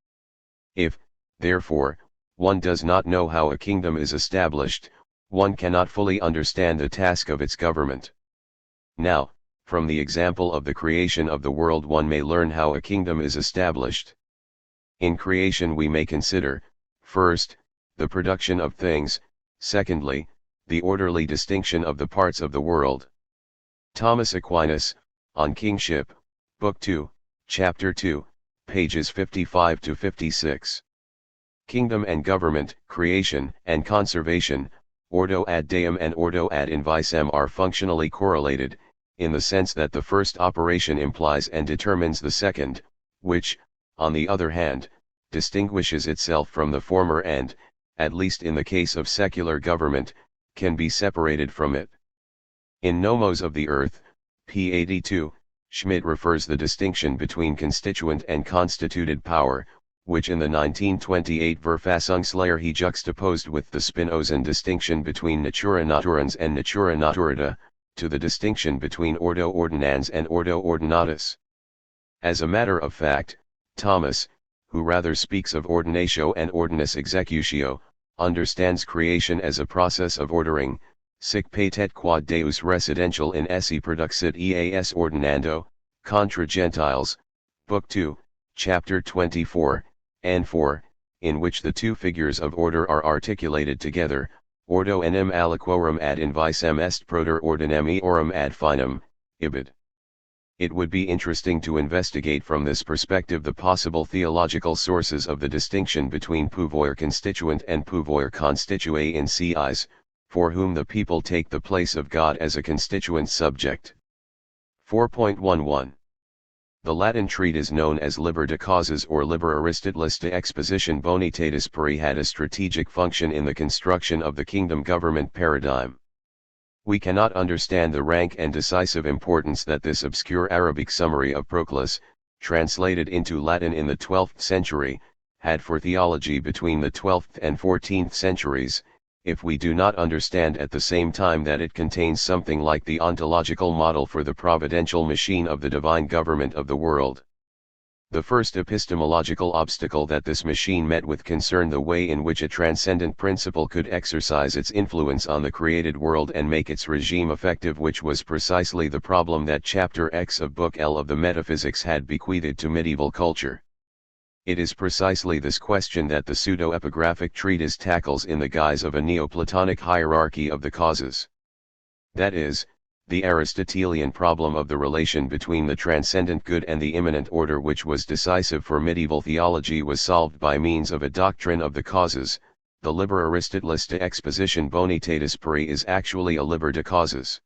Speaker 1: If, therefore, one does not know how a kingdom is established, one cannot fully understand the task of its government. Now, from the example of the creation of the world one may learn how a kingdom is established. In creation we may consider, first, the production of things, secondly, the orderly distinction of the parts of the world. Thomas Aquinas, On Kingship, Book 2, Chapter 2, pages 55 to 56. Kingdom and government, creation and conservation, ordo ad deum and ordo ad invisem are functionally correlated, in the sense that the first operation implies and determines the second, which, on the other hand, distinguishes itself from the former and, at least in the case of secular government, can be separated from it. In Nomos of the Earth, p. 82, Schmidt refers the distinction between constituent and constituted power, which in the 1928 Verfassungslehre he juxtaposed with the Spinozan distinction between Natura naturans and Natura naturata, to the distinction between Ordo ordinans and Ordo ordinatus. As a matter of fact, Thomas, who rather speaks of ordinatio and ordinus executio, understands creation as a process of ordering, sic patet quod Deus residential in esse produxit eas ordinando, contra Gentiles, Book 2, Chapter 24, and 4, in which the two figures of order are articulated together, ordo enim aliquorum ad invisem est proter ordinem eorum ad finem, ibid. It would be interesting to investigate from this perspective the possible theological sources of the distinction between pouvoir constituent and pouvoir constitué in CIs, for whom the people take the place of God as a constituent subject. 4.11. The Latin treatise known as Liber de Causes or Liber Aristotelis de Exposition Bonitatis Peri had a strategic function in the construction of the kingdom government paradigm. We cannot understand the rank and decisive importance that this obscure Arabic summary of Proclus, translated into Latin in the 12th century, had for theology between the 12th and 14th centuries, if we do not understand at the same time that it contains something like the ontological model for the providential machine of the divine government of the world. The first epistemological obstacle that this machine met with concerned the way in which a transcendent principle could exercise its influence on the created world and make its regime effective, which was precisely the problem that Chapter X of Book L of the Metaphysics had bequeathed to medieval culture. It is precisely this question that the pseudo-epigraphic treatise tackles in the guise of a Neoplatonic hierarchy of the causes. That is, the Aristotelian problem of the relation between the transcendent good and the immanent order, which was decisive for medieval theology, was solved by means of a doctrine of the causes. The Liber Aristotelis de Exposition Bonitatis Peri is actually a Liber de Causes.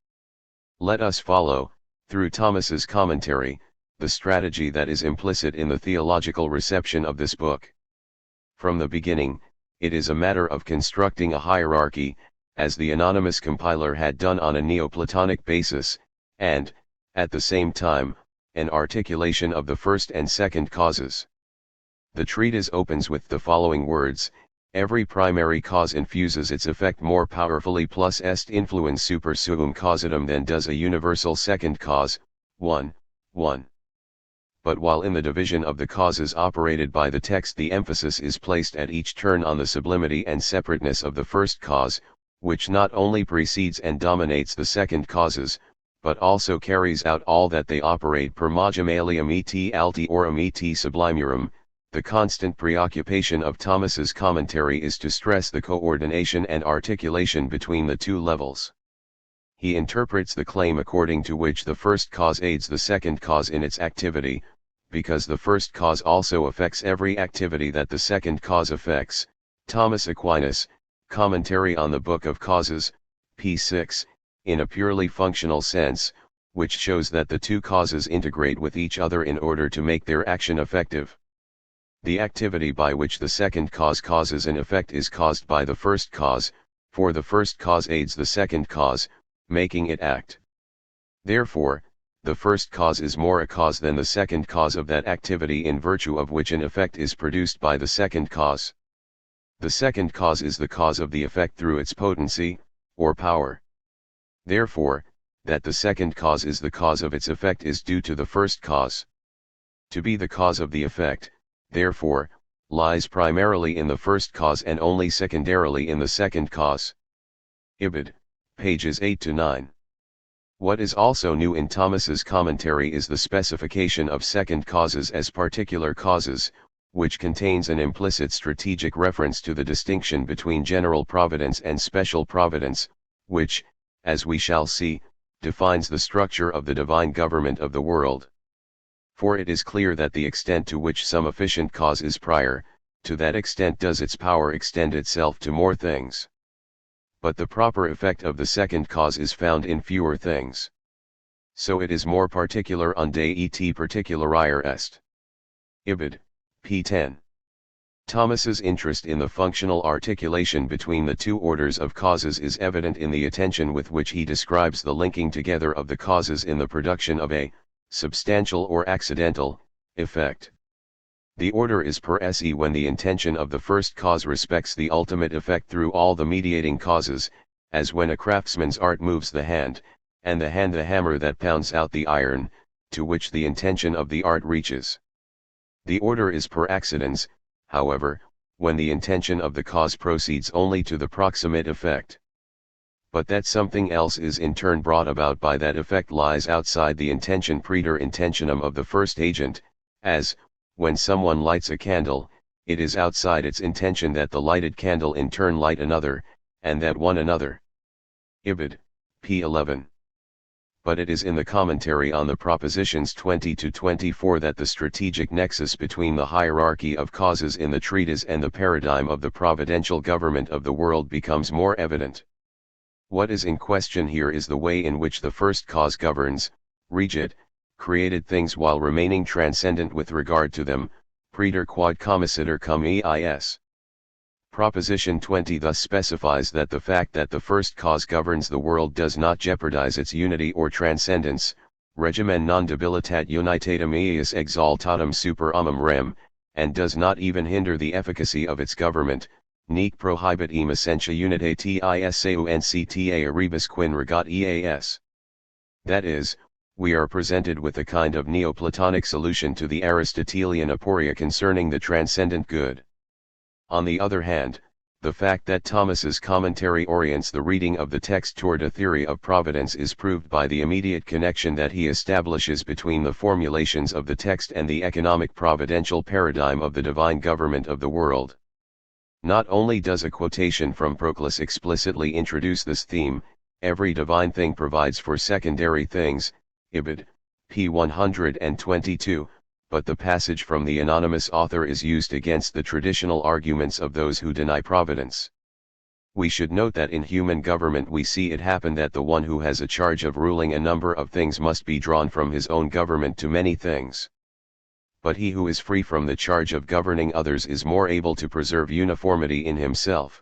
Speaker 1: Let us follow, Through Thomas's commentary, the strategy that is implicit in the theological reception of this book. From the beginning, it is a matter of constructing a hierarchy, as the anonymous compiler had done on a Neoplatonic basis, and, at the same time, an articulation of the first and second causes. The treatise opens with the following words: every primary cause infuses its effect more powerfully plus est influens super suum causatum than does a universal second cause. 1. But while in the division of the causes operated by the text the emphasis is placed at each turn on the sublimity and separateness of the first cause, which not only precedes and dominates the second causes, but also carries out all that they operate per magam alium et altiorum et sublimurum, the constant preoccupation of Thomas's commentary is to stress the coordination and articulation between the two levels. He interprets the claim according to which the first cause aids the second cause in its activity, because the first cause also affects every activity that the second cause affects. Thomas Aquinas, Commentary on the Book of Causes, p. 6, in a purely functional sense, which shows that the two causes integrate with each other in order to make their action effective. The activity by which the second cause causes an effect is caused by the first cause, for the first cause aids the second cause, making it act. Therefore, the first cause is more a cause than the second cause of that activity in virtue of which an effect is produced by the second cause. The second cause is the cause of the effect through its potency, or power. Therefore, that the second cause is the cause of its effect is due to the first cause. To be the cause of the effect, therefore, lies primarily in the first cause and only secondarily in the second cause. Ibid. Pages 8-9. What is also new in Thomas's commentary is the specification of second causes as particular causes, which contains an implicit strategic reference to the distinction between general providence and special providence, which, as we shall see, defines the structure of the divine government of the world. For it is clear that the extent to which some efficient cause is prior, to that extent does its power extend itself to more things. But the proper effect of the second cause is found in fewer things. So it is more particular unde et particularior est. Ibid. p. 10. Thomas's interest in the functional articulation between the two orders of causes is evident in the attention with which he describes the linking together of the causes in the production of a substantial or accidental effect. The order is per se when the intention of the first cause respects the ultimate effect through all the mediating causes, as when a craftsman's art moves the hand, and the hand the hammer that pounds out the iron, to which the intention of the art reaches. The order is per accidens, however, when the intention of the cause proceeds only to the proximate effect. But that something else is in turn brought about by that effect lies outside the intention praeter intentionum of the first agent, as, when someone lights a candle, it is outside its intention that the lighted candle in turn light another, and that one another. Ibid. p. 11. But it is in the commentary on the propositions 20-24 that the strategic nexus between the hierarchy of causes in the treatise and the paradigm of the providential government of the world becomes more evident. What is in question here is the way in which the first cause governs, regit, created things while remaining transcendent with regard to them, praeter quod commissitor cum eis. Proposition 20 thus specifies that the fact that the first cause governs the world does not jeopardize its unity or transcendence, regimen non debilitat unitatem eius exaltatum super ummum rem, and does not even hinder the efficacy of its government, nec prohibitum essentia unitate isuncta arebus quin regat eas. That is, we are presented with a kind of Neoplatonic solution to the Aristotelian aporia concerning the transcendent good. On the other hand, the fact that Thomas's commentary orients the reading of the text toward a theory of providence is proved by the immediate connection that he establishes between the formulations of the text and the economic providential paradigm of the divine government of the world. Not only does a quotation from Proclus explicitly introduce this theme, every divine thing provides for secondary things, Ibid. p. 122, but the passage from the anonymous author is used against the traditional arguments of those who deny providence. We should note that in human government we see it happen that the one who has a charge of ruling a number of things must be drawn from his own government to many things. But he who is free from the charge of governing others is more able to preserve uniformity in himself.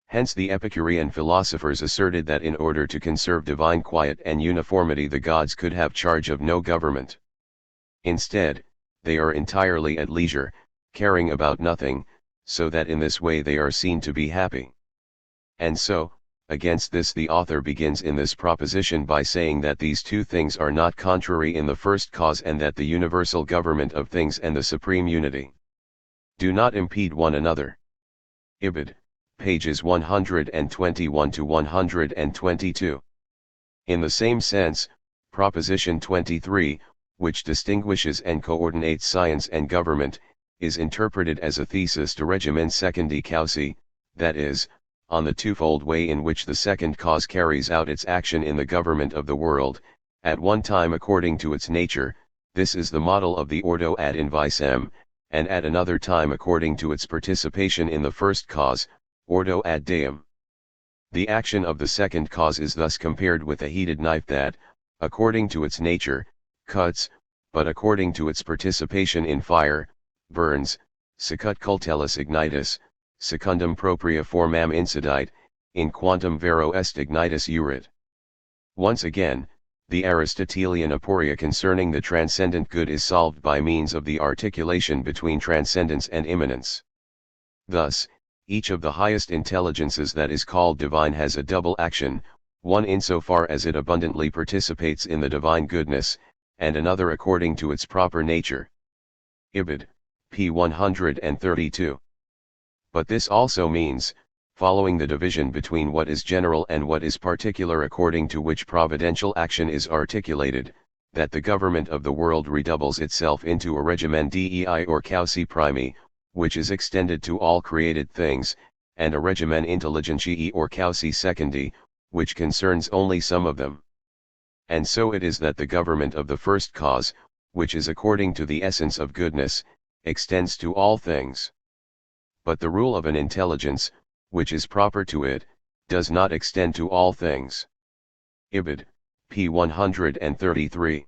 Speaker 1: Hence the Epicurean philosophers asserted that in order to conserve divine quiet and uniformity the gods could have charge of no government. Instead, they are entirely at leisure, caring about nothing, so that in this way they are seen to be happy. And so, against this the author begins in this proposition by saying that these two things are not contrary in the first cause and that the universal government of things and the supreme unity do not impede one another. Ibid. Pages 121 to 122. In the same sense, Proposition 23, which distinguishes and coordinates science and government, is interpreted as a thesis de regimen secundi causae, that is, on the twofold way in which the second cause carries out its action in the government of the world, at one time according to its nature, this is the model of the ordo ad invisem, and at another time according to its participation in the first cause, ordo ad deum. The action of the second cause is thus compared with a heated knife that, according to its nature, cuts, but according to its participation in fire, burns, sicut cultellus ignitus, secundum propria formam incidite, in quantum vero est ignitus urit. Once again, the Aristotelian aporia concerning the transcendent good is solved by means of the articulation between transcendence and immanence. Thus, each of the highest intelligences that is called divine has a double action, one insofar as it abundantly participates in the divine goodness, and another according to its proper nature. Ibid. p. 132. But this also means, following the division between what is general and what is particular according to which providential action is articulated, that the government of the world redoubles itself into a regimen dei or causae primi, which is extended to all created things, and a regimen intelligentiae or causae secundi, which concerns only some of them. And so it is that the government of the first cause, which is according to the essence of goodness, extends to all things. But the rule of an intelligence, which is proper to it, does not extend to all things. Ibid. p. 133.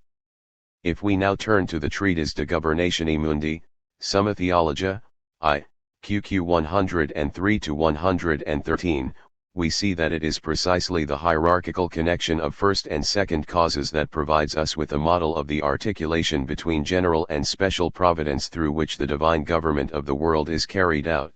Speaker 1: If we now turn to the treatise De Governatione Mundi, Summa Theologia, I, QQ 103 to 113, we see that it is precisely the hierarchical connection of first and second causes that provides us with a model of the articulation between general and special providence through which the divine government of the world is carried out.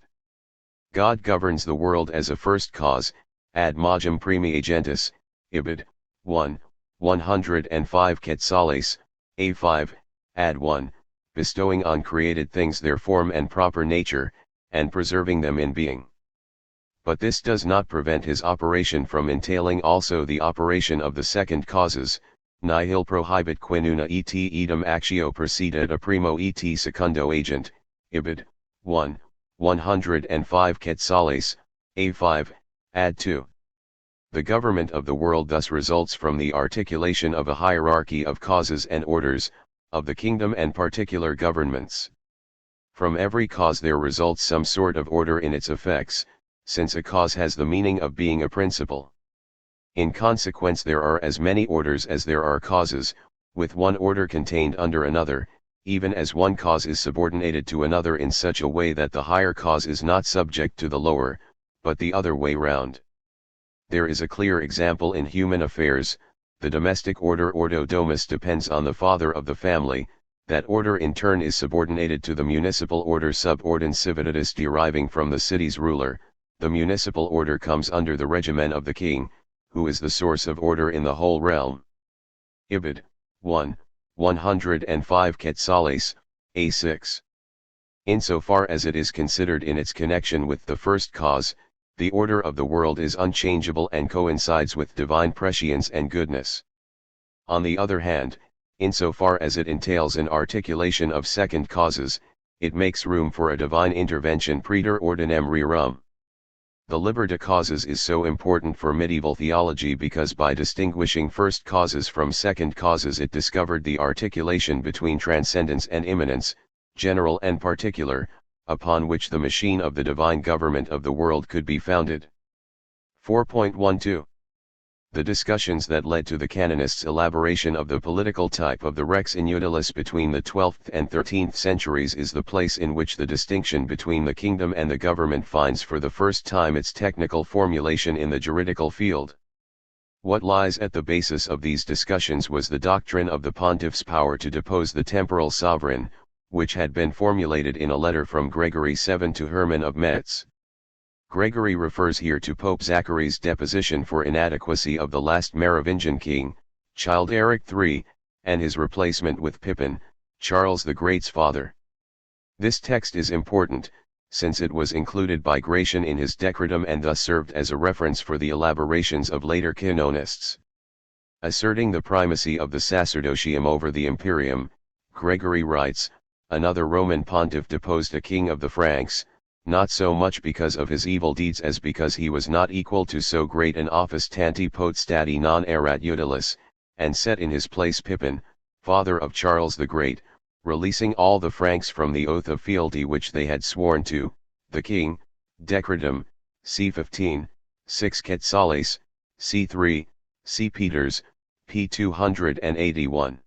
Speaker 1: God governs the world as a first cause, ad magem primi agentis, Ibid. 1, 105 Quetzales, A5, ad 1, bestowing on created things their form and proper nature, and preserving them in being. But this does not prevent his operation from entailing also the operation of the second causes, nihil prohibit quinuna et idem actio procedet a primo et secundo agent, Ibid. 1, 105 Quetzales, A5, ad 2. The government of the world thus results from the articulation of a hierarchy of causes and orders, of the kingdom and particular governments. From every cause there results some sort of order in its effects, since a cause has the meaning of being a principle. In consequence there are as many orders as there are causes, with one order contained under another, even as one cause is subordinated to another in such a way that the higher cause is not subject to the lower, but the other way round. There is a clear example in human affairs. The domestic order ordo domus depends on the father of the family, that order in turn is subordinated to the municipal order sub ordine civitatis deriving from the city's ruler. The municipal order comes under the regimen of the king, who is the source of order in the whole realm. Ibid. 1, 105 Quetzales, A6. Insofar as it is considered in its connection with the first cause, the order of the world is unchangeable and coincides with divine prescience and goodness. On the other hand, insofar as it entails an articulation of second causes, it makes room for a divine intervention praeter ordinem rerum. The liber de causes is so important for medieval theology because by distinguishing first causes from second causes it discovered the articulation between transcendence and immanence, general and particular, upon which the machine of the divine government of the world could be founded. 4.12. The discussions that led to the canonists' elaboration of the political type of the Rex Inutilis between the 12th and 13th centuries is the place in which the distinction between the kingdom and the government finds for the first time its technical formulation in the juridical field. What lies at the basis of these discussions was the doctrine of the pontiff's power to depose the temporal sovereign, which had been formulated in a letter from Gregory VII to Hermann of Metz. Gregory refers here to Pope Zachary's deposition for inadequacy of the last Merovingian king, Childeric III, and his replacement with Pippin, Charles the Great's father. This text is important, since it was included by Gratian in his Decretum and thus served as a reference for the elaborations of later canonists. Asserting the primacy of the sacerdotium over the imperium, Gregory writes, another Roman pontiff deposed a king of the Franks, not so much because of his evil deeds as because he was not equal to so great an office tanti potestati non erat utilis, and set in his place Pippin, father of Charles the Great, releasing all the Franks from the oath of fealty which they had sworn to the king. Decretum, c. 6 Quetzales, c. C. Peters, p. 281.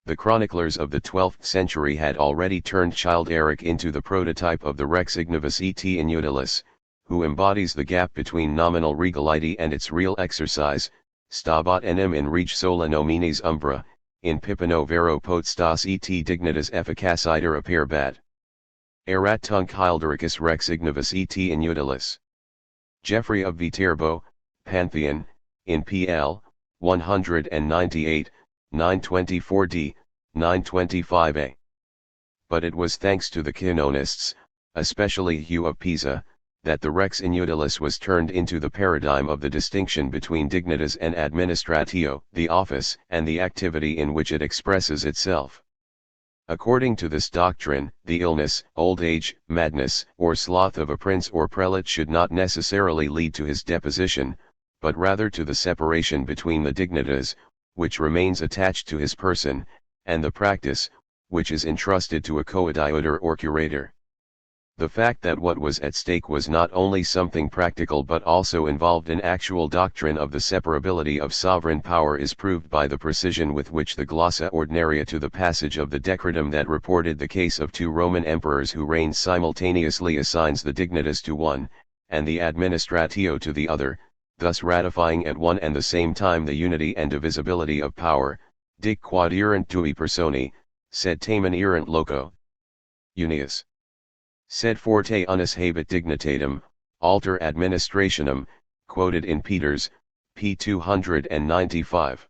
Speaker 1: The chroniclers of the 12th century had already turned Childeric into the prototype of the Rex Ignivus et Inutilis, who embodies the gap between nominal regality and its real exercise, stabat enim in rege sola nominis umbra, in Pippino vero potestas et dignitas efficacitor aperbat. Erat tunc Childericus Rex Ignivus et Inutilis. Geoffrey of Viterbo, Pantheon, in pl. 198, 924d, 925a. But it was thanks to the canonists, especially Hugh of Pisa, that the Rex Inutilis was turned into the paradigm of the distinction between dignitas and administratio, the office and the activity in which it expresses itself. According to this doctrine, the illness, old age, madness, or sloth of a prince or prelate should not necessarily lead to his deposition, but rather to the separation between the dignitas, which remains attached to his person, and the practice, which is entrusted to a coadjutor or curator. The fact that what was at stake was not only something practical but also involved an actual doctrine of the separability of sovereign power is proved by the precision with which the glossa ordinaria to the passage of the Decretum that reported the case of two Roman emperors who reigned simultaneously assigns the dignitas to one, and the administratio to the other, thus ratifying at one and the same time the unity and divisibility of power. Dic quod erant tui personi, sed tamen erant loco. Unius. Sed forte unus habet dignitatem, alter administrationem, quoted in Peters, p. 295.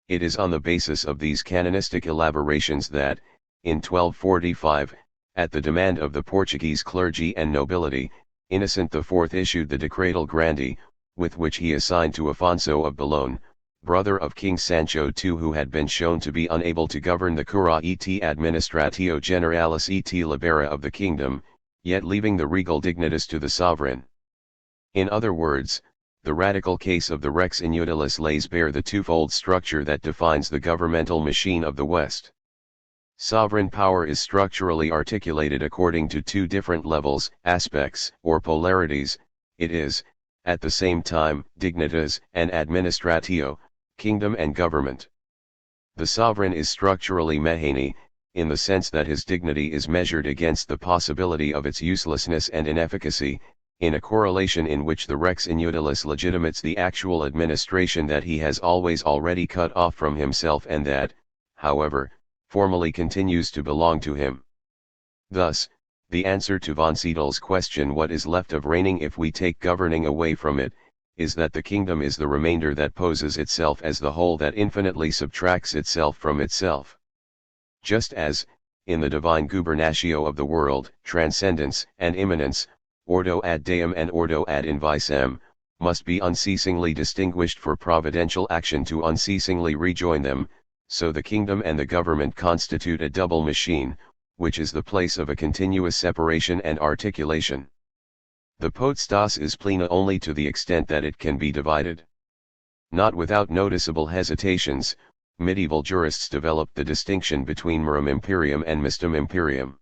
Speaker 1: It is on the basis of these canonistic elaborations that, in 1245, at the demand of the Portuguese clergy and nobility, Innocent IV issued the Decretal Grandi, with which he assigned to Afonso of Boulogne, brother of King Sancho II, who had been shown to be unable to govern the cura et administratio generalis et libera of the kingdom, yet leaving the regal dignitas to the sovereign. In other words, the radical case of the Rex Inutilis lays bare the twofold structure that defines the governmental machine of the West. Sovereign power is structurally articulated according to two different levels, aspects, or polarities. It is, at the same time, dignitas and administratio, kingdom and government. The sovereign is structurally mehani, in the sense that his dignity is measured against the possibility of its uselessness and inefficacy, in a correlation in which the Rex Inutilis legitimates the actual administration that he has already cut off from himself and that, however, formally continues to belong to him. Thus, the answer to von Siedel's question, what is left of reigning if we take governing away from it, is that the kingdom is the remainder that poses itself as the whole that infinitely subtracts itself from itself. Just as, in the divine gubernatio of the world, transcendence and immanence, ordo ad deum and ordo ad invisem, must be unceasingly distinguished for providential action to unceasingly rejoin them, so the kingdom and the government constitute a double machine, which is the place of a continuous separation and articulation. The potestas is plena only to the extent that it can be divided. Not without noticeable hesitations, medieval jurists developed the distinction between merum imperium and mistum imperium.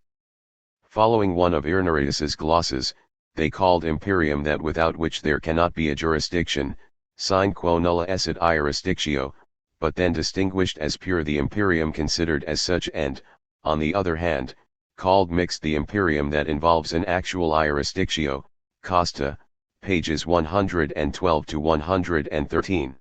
Speaker 1: Following one of Irenaeus's glosses, they called imperium that without which there cannot be a jurisdiction, sine quo nulla esset jurisdictio, but then distinguished as pure the imperium considered as such and, on the other hand, called mixed the imperium that involves an actual jurisdictio, Costa, pages 112 to 113.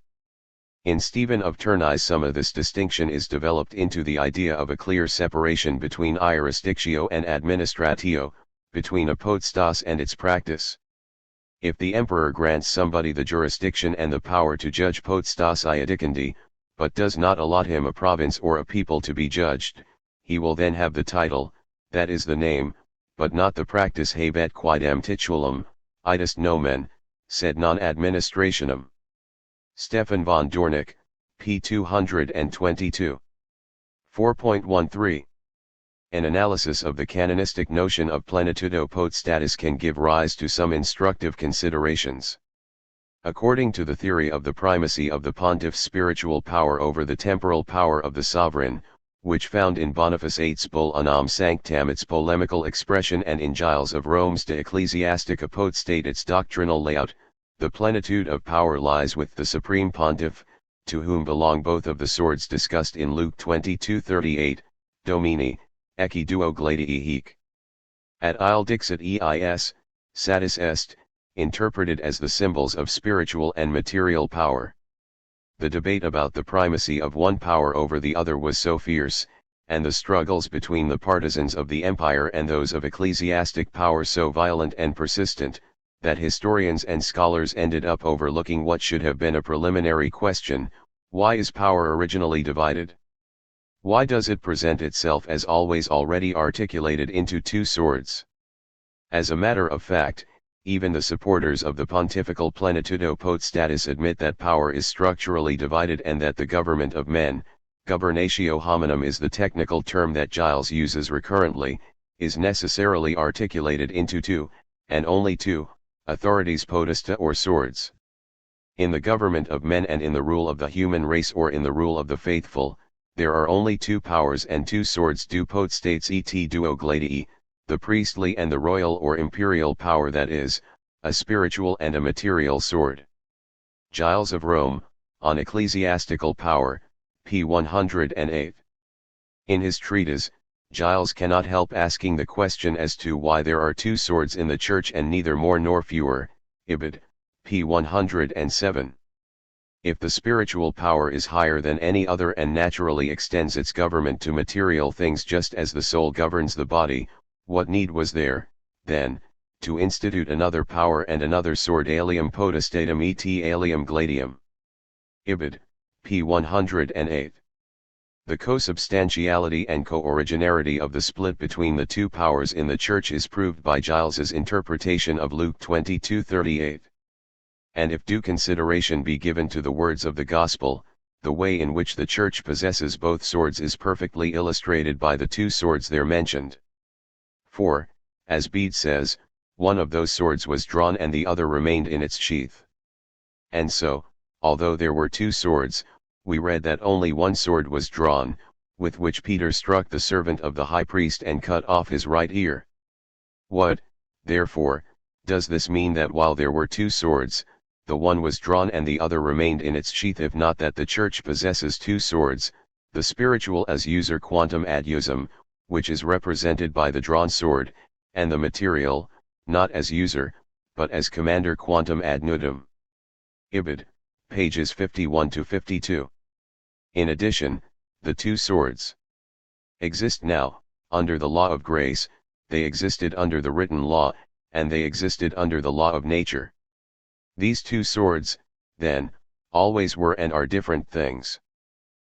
Speaker 1: In Stephen of Tournai's Summa this distinction is developed into the idea of a clear separation between jurisdictio and administratio, between a potestas and its practice. If the emperor grants somebody the jurisdiction and the power to judge potestas iudicandi, but does not allot him a province or a people to be judged, he will then have the title, that is the name, but not the practice habet quidem titulum, idus nomen, sed non administrationem. Stefan von Dornick, p. 222. 4.13. An analysis of the canonistic notion of plenitudo potestatis can give rise to some instructive considerations. According to the theory of the primacy of the pontiff's spiritual power over the temporal power of the sovereign, which found in Boniface VIII's bull Unam Sanctam its polemical expression and in Giles of Rome's De Ecclesiastica Potestate its doctrinal layout, the plenitude of power lies with the supreme pontiff, to whom belong both of the swords discussed in Luke 22:38, Domini, ecce duo gladii hic. At il dixit eis, satis est, interpreted as the symbols of spiritual and material power. The debate about the primacy of one power over the other was so fierce, and the struggles between the partisans of the empire and those of ecclesiastic power so violent and persistent, that historians and scholars ended up overlooking what should have been a preliminary question: why is power originally divided? Why does it present itself as always already articulated into two swords? As a matter of fact, even the supporters of the pontifical plenitudo potestatis admit that power is structurally divided and that the government of men, governatio hominum is the technical term that Giles uses recurrently, is necessarily articulated into two, and only two, authorities potesta or swords. In the government of men and in the rule of the human race or in the rule of the faithful, there are only two powers and two swords du potestates et duo gladii, the priestly and the royal or imperial power, that is, a spiritual and a material sword. Giles of Rome, on Ecclesiastical Power, p. 108. In his treatise, Giles cannot help asking the question as to why there are two swords in the Church and neither more nor fewer, Ibid, p. 107. If the spiritual power is higher than any other and naturally extends its government to material things just as the soul governs the body, what need was there, then, to institute another power and another sword, alium potestatem et alium gladium? Ibid, p. 108. The co-substantiality and co-originarity of the split between the two powers in the Church is proved by Giles's interpretation of Luke 22:38. And if due consideration be given to the words of the Gospel, the way in which the Church possesses both swords is perfectly illustrated by the two swords there mentioned. For, as Bede says, one of those swords was drawn and the other remained in its sheath. And so, although there were two swords, we read that only one sword was drawn, with which Peter struck the servant of the high priest and cut off his right ear. What, therefore, does this mean? That while there were two swords, the one was drawn and the other remained in its sheath? If not, that the Church possesses two swords, the spiritual as user quantum ad usum, which is represented by the drawn sword, and the material, not as user, but as commander quantum ad nudum. Ibid, pages 51 to 52. In addition, the two swords exist now, under the law of grace, they existed under the written law, and they existed under the law of nature. These two swords, then, always were and are different things.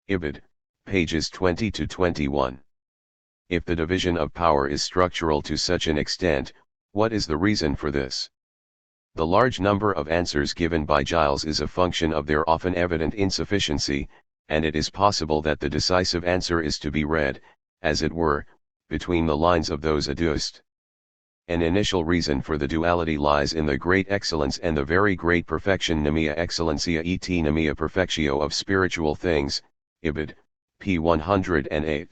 Speaker 1: Ibid, pages 20 to 21. If the division of power is structural to such an extent, what is the reason for this? The large number of answers given by Giles is a function of their often evident insufficiency, and it is possible that the decisive answer is to be read, as it were, between the lines of those adduced. An initial reason for the duality lies in the great excellence and the very great perfection nemia excellentia et nemia perfectio of spiritual things, Ibid, p. 108.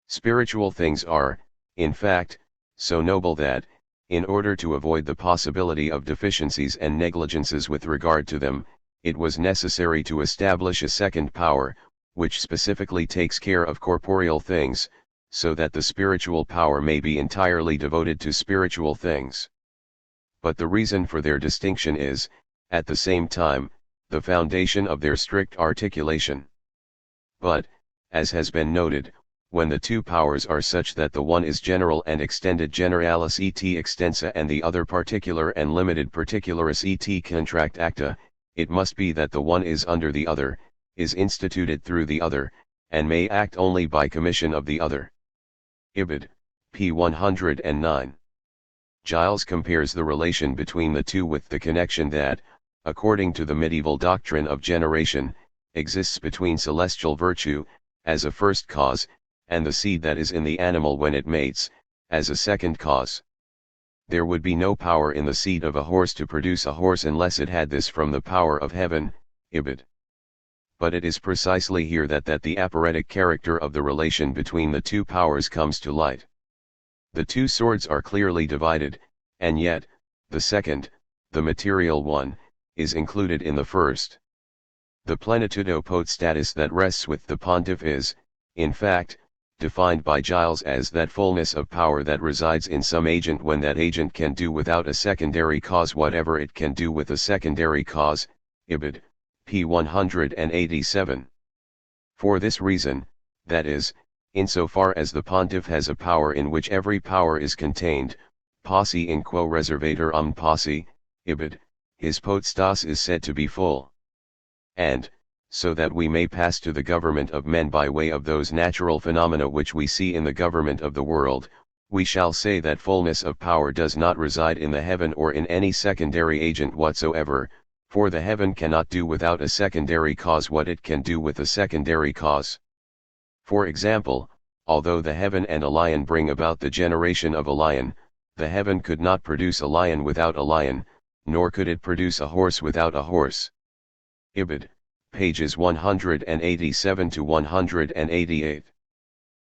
Speaker 1: Spiritual things are, in fact, so noble that, in order to avoid the possibility of deficiencies and negligences with regard to them, it was necessary to establish a second power, which specifically takes care of corporeal things, so that the spiritual power may be entirely devoted to spiritual things. But the reason for their distinction is, at the same time, the foundation of their strict articulation. But, as has been noted, when the two powers are such that the one is general and extended generalis et extensa and the other particular and limited particularis et contract acta, it must be that the one is under the other, is instituted through the other, and may act only by commission of the other. Ibid. p. 109. Giles compares the relation between the two with the connection that, according to the medieval doctrine of generation, exists between celestial virtue, as a first cause, and the seed that is in the animal when it mates, as a second cause. There would be no power in the seed of a horse to produce a horse unless it had this from the power of heaven. Ibid. But it is precisely here that the aporetic character of the relation between the two powers comes to light. The two swords are clearly divided, and yet, the second, the material one, is included in the first. The plenitudo potestatis that rests with the pontiff is, in fact, defined by Giles as that fullness of power that resides in some agent when that agent can do without a secondary cause whatever it can do with a secondary cause. Ibid. p. 187. For this reason, that is, insofar as the pontiff has a power in which every power is contained, posse in quo reservator posse, Ibid, his potestas is said to be full. And, so that we may pass to the government of men by way of those natural phenomena which we see in the government of the world, we shall say that fullness of power does not reside in the heaven or in any secondary agent whatsoever, for the heaven cannot do without a secondary cause what it can do with a secondary cause. For example, although the heaven and a lion bring about the generation of a lion, the heaven could not produce a lion without a lion, nor could it produce a horse without a horse. Ibid. pages 187 to 188.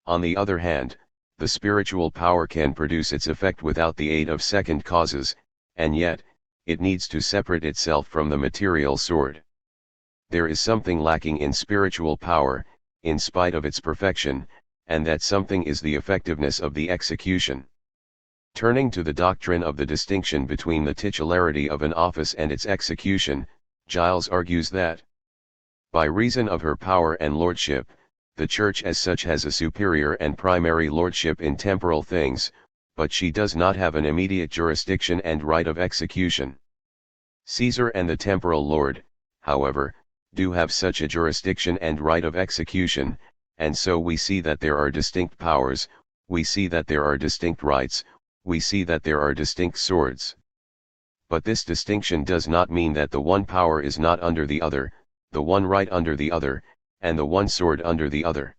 Speaker 1: On the other hand, the spiritual power can produce its effect without the aid of second causes, and yet, it needs to separate itself from the material sword. There is something lacking in spiritual power, in spite of its perfection, and that something is the effectiveness of the execution. Turning to the doctrine of the distinction between the titularity of an office and its execution, Giles argues that, by reason of her power and lordship, the Church as such has a superior and primary lordship in temporal things, but she does not have an immediate jurisdiction and right of execution. Caesar and the temporal lord, however, do have such a jurisdiction and right of execution, and so we see that there are distinct powers, we see that there are distinct rights, we see that there are distinct swords. But this distinction does not mean that the one power is not under the other, the one right under the other, and the one sword under the other.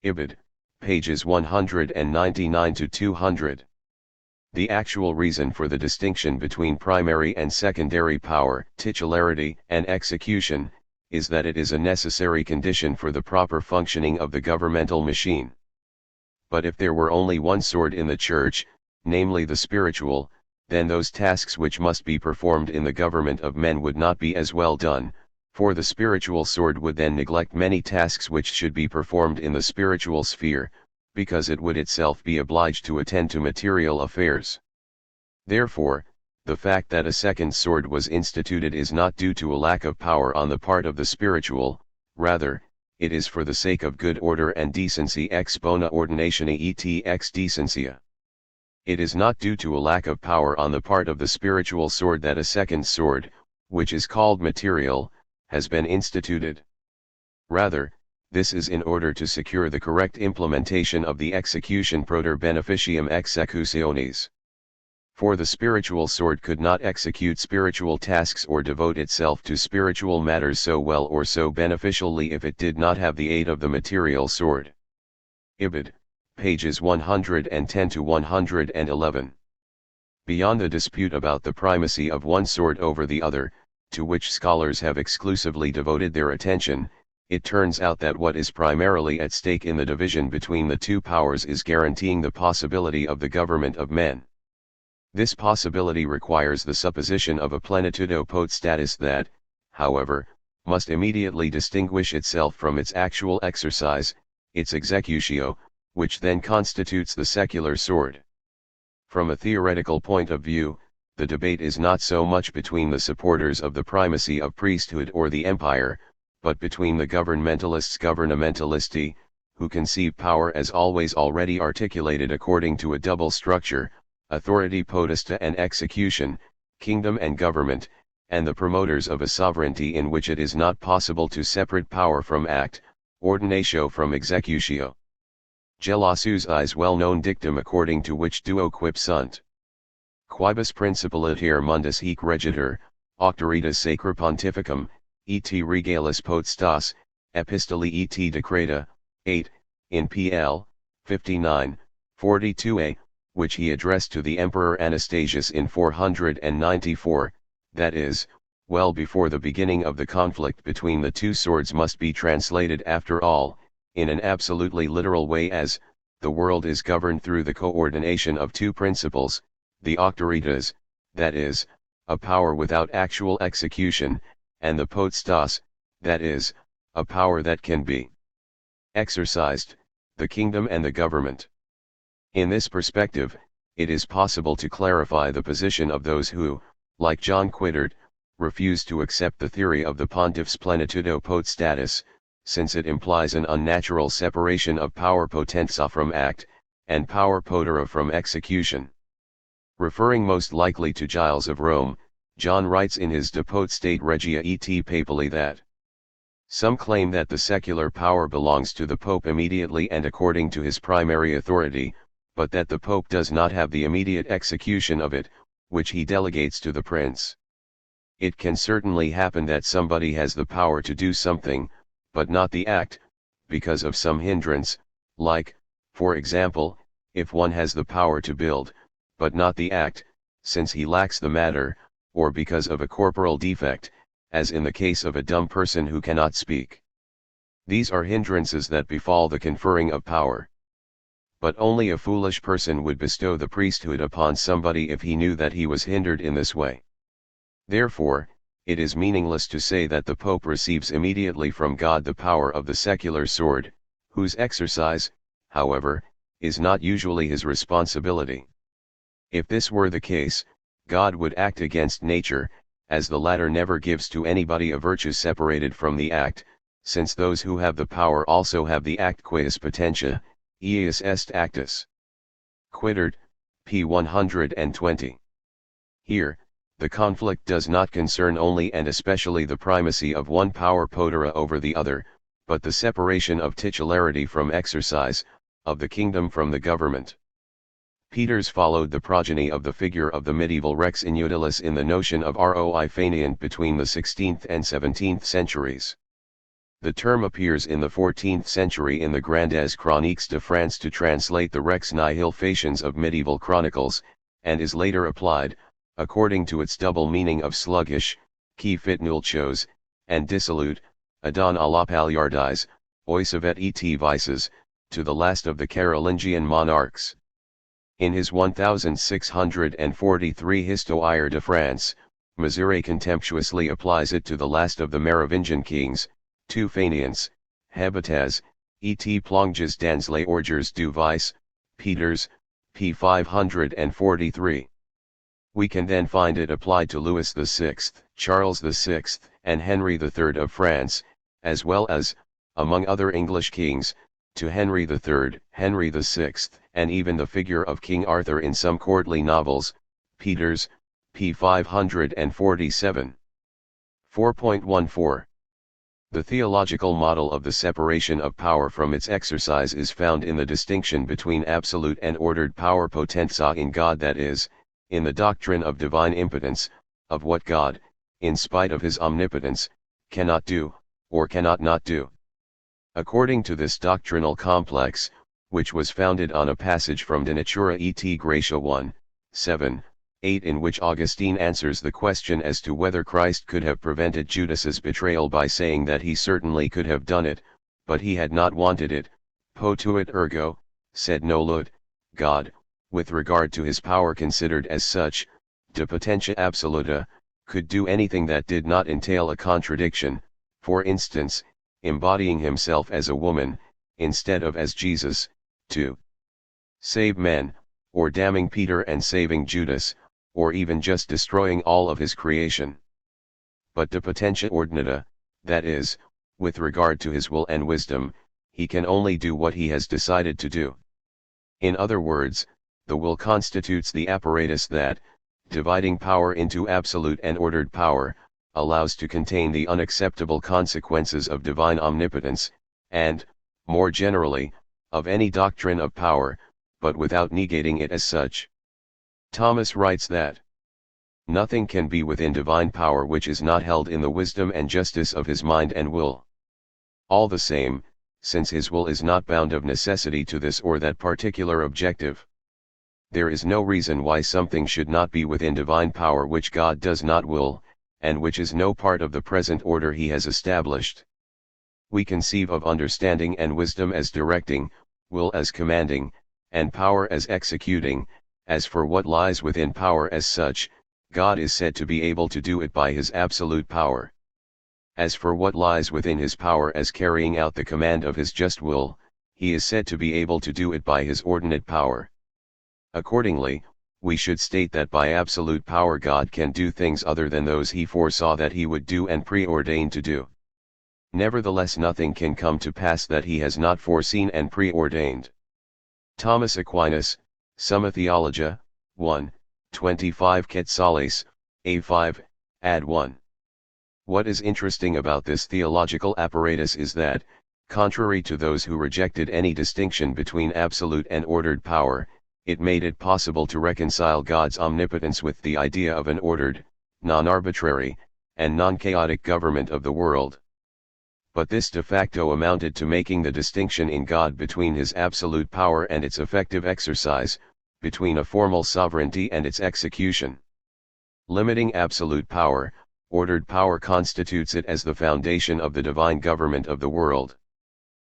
Speaker 1: Ibid. pages 199 to 200. The actual reason for the distinction between primary and secondary power, titularity and execution, is that it is a necessary condition for the proper functioning of the governmental machine. But if there were only one sword in the Church, namely the spiritual, then those tasks which must be performed in the government of men would not be as well done, for the spiritual sword would then neglect many tasks which should be performed in the spiritual sphere, because it would itself be obliged to attend to material affairs. Therefore, the fact that a second sword was instituted is not due to a lack of power on the part of the spiritual, rather, it is for the sake of good order and decency ex bona ordinatione et ex decentia. It is not due to a lack of power on the part of the spiritual sword that a second sword, which is called material, has been instituted. Rather, this is in order to secure the correct implementation of the execution proter beneficium executionis. For the spiritual sword could not execute spiritual tasks or devote itself to spiritual matters so well or so beneficially if it did not have the aid of the material sword. Ibid. pages 110 to 111. Beyond the dispute about the primacy of one sword over the other, to which scholars have exclusively devoted their attention, it turns out that what is primarily at stake in the division between the two powers is guaranteeing the possibility of the government of men. This possibility requires the supposition of a plenitudo potestatis that, however, must immediately distinguish itself from its actual exercise, its executio, which then constitutes the secular sword. From a theoretical point of view, the debate is not so much between the supporters of the primacy of priesthood or the empire, but between the governmentalisti, who conceive power as always already articulated according to a double structure, authority potesta and execution, kingdom and government, and the promoters of a sovereignty in which it is not possible to separate power from act, ordinatio from executio. Gelasius is well-known dictum according to which duo quip sunt. Quibus principaliter mundus hic regitur, auctoritas sacra pontificum, et regalis potestas, epistoli et decreta, 8, in pl. 59, 42a, which he addressed to the Emperor Anastasius in 494, that is, well before the beginning of the conflict between the two swords, must be translated after all, in an absolutely literal way as, the world is governed through the coordination of two principles, the auctoritas, that is, a power without actual execution, and the potestas, that is, a power that can be exercised, the kingdom and the government. In this perspective, it is possible to clarify the position of those who, like John Quittard, refuse to accept the theory of the pontiff's plenitudo potestatis, since it implies an unnatural separation of power potentia from act, and power potera from execution. Referring most likely to Giles of Rome, John writes in his De Potestate Regia et Papali that some claim that the secular power belongs to the Pope immediately and according to his primary authority, but that the Pope does not have the immediate execution of it, which he delegates to the Prince. It can certainly happen that somebody has the power to do something, but not the act, because of some hindrance, like, for example, if one has the power to build, but not the act, since he lacks the matter, or because of a corporal defect, as in the case of a dumb person who cannot speak. These are hindrances that befall the conferring of power. But only a foolish person would bestow the priesthood upon somebody if he knew that he was hindered in this way. Therefore, it is meaningless to say that the Pope receives immediately from God the power of the secular sword, whose exercise, however, is not usually his responsibility. If this were the case, God would act against nature, as the latter never gives to anybody a virtue separated from the act, since those who have the power also have the act queus potentia, eius est actus. Quittard, p. 120. Here, the conflict does not concern only and especially the primacy of one power potera over the other, but the separation of titularity from exercise, of the kingdom from the government. Peters followed the progeny of the figure of the medieval rex inutilis in the notion of roi faineant between the 16th and 17th centuries. The term appears in the 14th century in the Grandes Chroniques de France to translate the rex nihil faciens of medieval chronicles, and is later applied, according to its double meaning of sluggish, qui fit nul chose, and dissolute, adon a la paliardise, oisivet et vices, to the last of the Carolingian monarchs. In his 1643 Histoire de France, Mesuré contemptuously applies it to the last of the Merovingian kings, tu fainéants, habitats, et plonges dans les orgers du vice, Peters, p. 543. We can then find it applied to Louis VI, Charles VI, and Henry III of France, as well as, among other English kings, to Henry III, Henry VI, and even the figure of King Arthur in some courtly novels, Peters, p. 547. 4.14. The theological model of the separation of power from its exercise is found in the distinction between absolute and ordered power potentia in God, that is, in the doctrine of divine impotence, of what God, in spite of his omnipotence, cannot do, or cannot not do. According to this doctrinal complex, which was founded on a passage from De Natura et Gratia 1, 7, 8, in which Augustine answers the question as to whether Christ could have prevented Judas's betrayal by saying that he certainly could have done it, but he had not wanted it, potuit ergo, sed noluit, God, with regard to his power considered as such, de potentia absoluta, could do anything that did not entail a contradiction, for instance, embodying himself as a woman, instead of as Jesus, to save men, or damning Peter and saving Judas, or even just destroying all of his creation. But de potentia ordinata, that is, with regard to his will and wisdom, he can only do what he has decided to do. In other words, the will constitutes the apparatus that, dividing power into absolute and ordered power, allows to contain the unacceptable consequences of divine omnipotence, and, more generally, of any doctrine of power, but without negating it as such. Thomas writes that nothing can be within divine power which is not held in the wisdom and justice of his mind and will. All the same, since his will is not bound of necessity to this or that particular objective, there is no reason why something should not be within divine power which God does not will, and which is no part of the present order he has established. We conceive of understanding and wisdom as directing, will as commanding, and power as executing. As for what lies within power as such, God is said to be able to do it by his absolute power. As for what lies within his power as carrying out the command of his just will, he is said to be able to do it by his ordinate power. Accordingly, we should state that by absolute power God can do things other than those he foresaw that he would do and preordained to do. Nevertheless, nothing can come to pass that he has not foreseen and preordained. Thomas Aquinas, Summa Theologia, 1, 25 Quetzales, A5, Ad 1. What is interesting about this theological apparatus is that, contrary to those who rejected any distinction between absolute and ordered power, it made it possible to reconcile God's omnipotence with the idea of an ordered, non-arbitrary, and non-chaotic government of the world. But this de facto amounted to making the distinction in God between his absolute power and its effective exercise, between a formal sovereignty and its execution. Limiting absolute power, ordered power constitutes it as the foundation of the divine government of the world.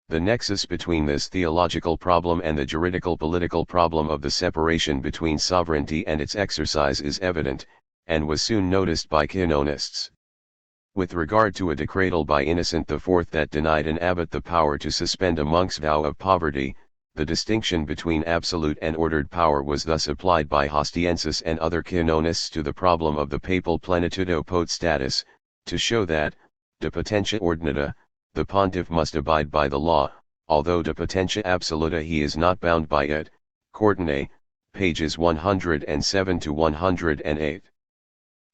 Speaker 1: The nexus between this theological problem and the juridical political problem of the separation between sovereignty and its exercise is evident, and was soon noticed by canonists. With regard to a decretal by Innocent IV that denied an abbot the power to suspend a monk's vow of poverty, the distinction between absolute and ordered power was thus applied by Hostiensis and other canonists to the problem of the papal plenitudo potestatis, to show that, de potentia ordinata, the pontiff must abide by the law, although de potentia absoluta he is not bound by it. Courtenay, pages 107 to 108.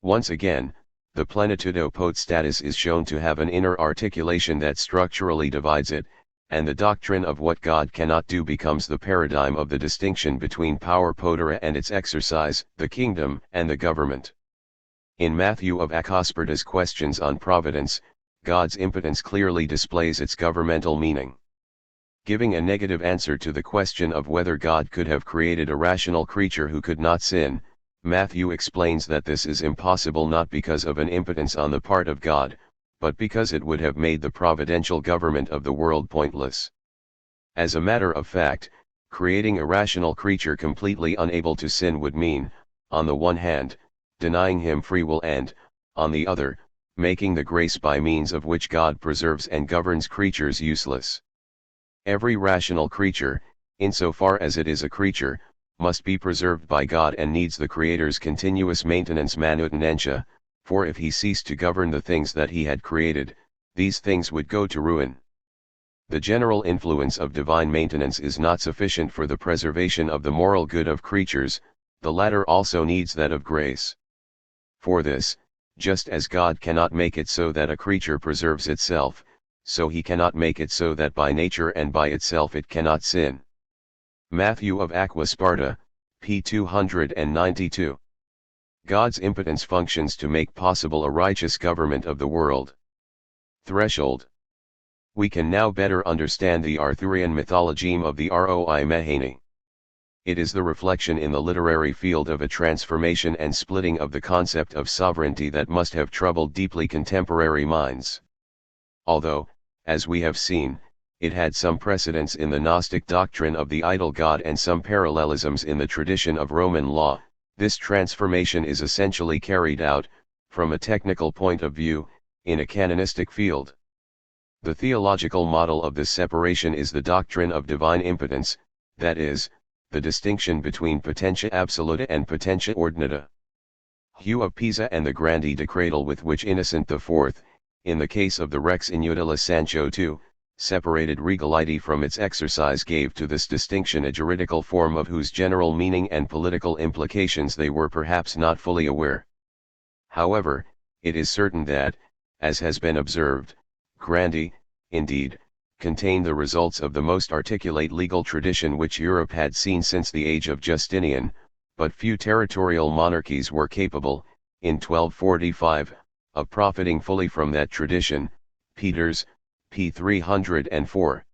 Speaker 1: Once again, the plenitudo potestatis is shown to have an inner articulation that structurally divides it, and the doctrine of what God cannot do becomes the paradigm of the distinction between power potera and its exercise, the kingdom and the government. In Matthew of Acosperta's Questions on Providence, God's impotence clearly displays its governmental meaning. Giving a negative answer to the question of whether God could have created a rational creature who could not sin, Matthew explains that this is impossible not because of an impotence on the part of God, but because it would have made the providential government of the world pointless. As a matter of fact, creating a rational creature completely unable to sin would mean, on the one hand, denying him free will and, on the other, making the grace by means of which God preserves and governs creatures useless. Every rational creature, insofar as it is a creature, must be preserved by God and needs the Creator's continuous maintenance manutenentia, for if he ceased to govern the things that he had created, these things would go to ruin. The general influence of divine maintenance is not sufficient for the preservation of the moral good of creatures, the latter also needs that of grace. For this, just as God cannot make it so that a creature preserves itself, so he cannot make it so that by nature and by itself it cannot sin. Matthew of Aqua Sparta, p. 292. God's impotence functions to make possible a righteous government of the world. Threshold. We can now better understand the Arthurian mythologeme of the Roi Mehani. It is the reflection in the literary field of a transformation and splitting of the concept of sovereignty that must have troubled deeply contemporary minds. Although, as we have seen, it had some precedents in the Gnostic doctrine of the idol god and some parallelisms in the tradition of Roman law. This transformation is essentially carried out, from a technical point of view, in a canonistic field. The theological model of this separation is the doctrine of divine impotence, that is, the distinction between potentia absoluta and potentia ordinata. Hugh of Pisa and the Grandi Decretal with which Innocent IV, in the case of the Rex Inutilis Sancho II, separated regality from its exercise gave to this distinction a juridical form of whose general meaning and political implications they were perhaps not fully aware. However, it is certain that, as has been observed, Grandi, indeed, contain the results of the most articulate legal tradition which Europe had seen since the age of Justinian, but few territorial monarchies were capable, in 1245, of profiting fully from that tradition. Peters, p. 304.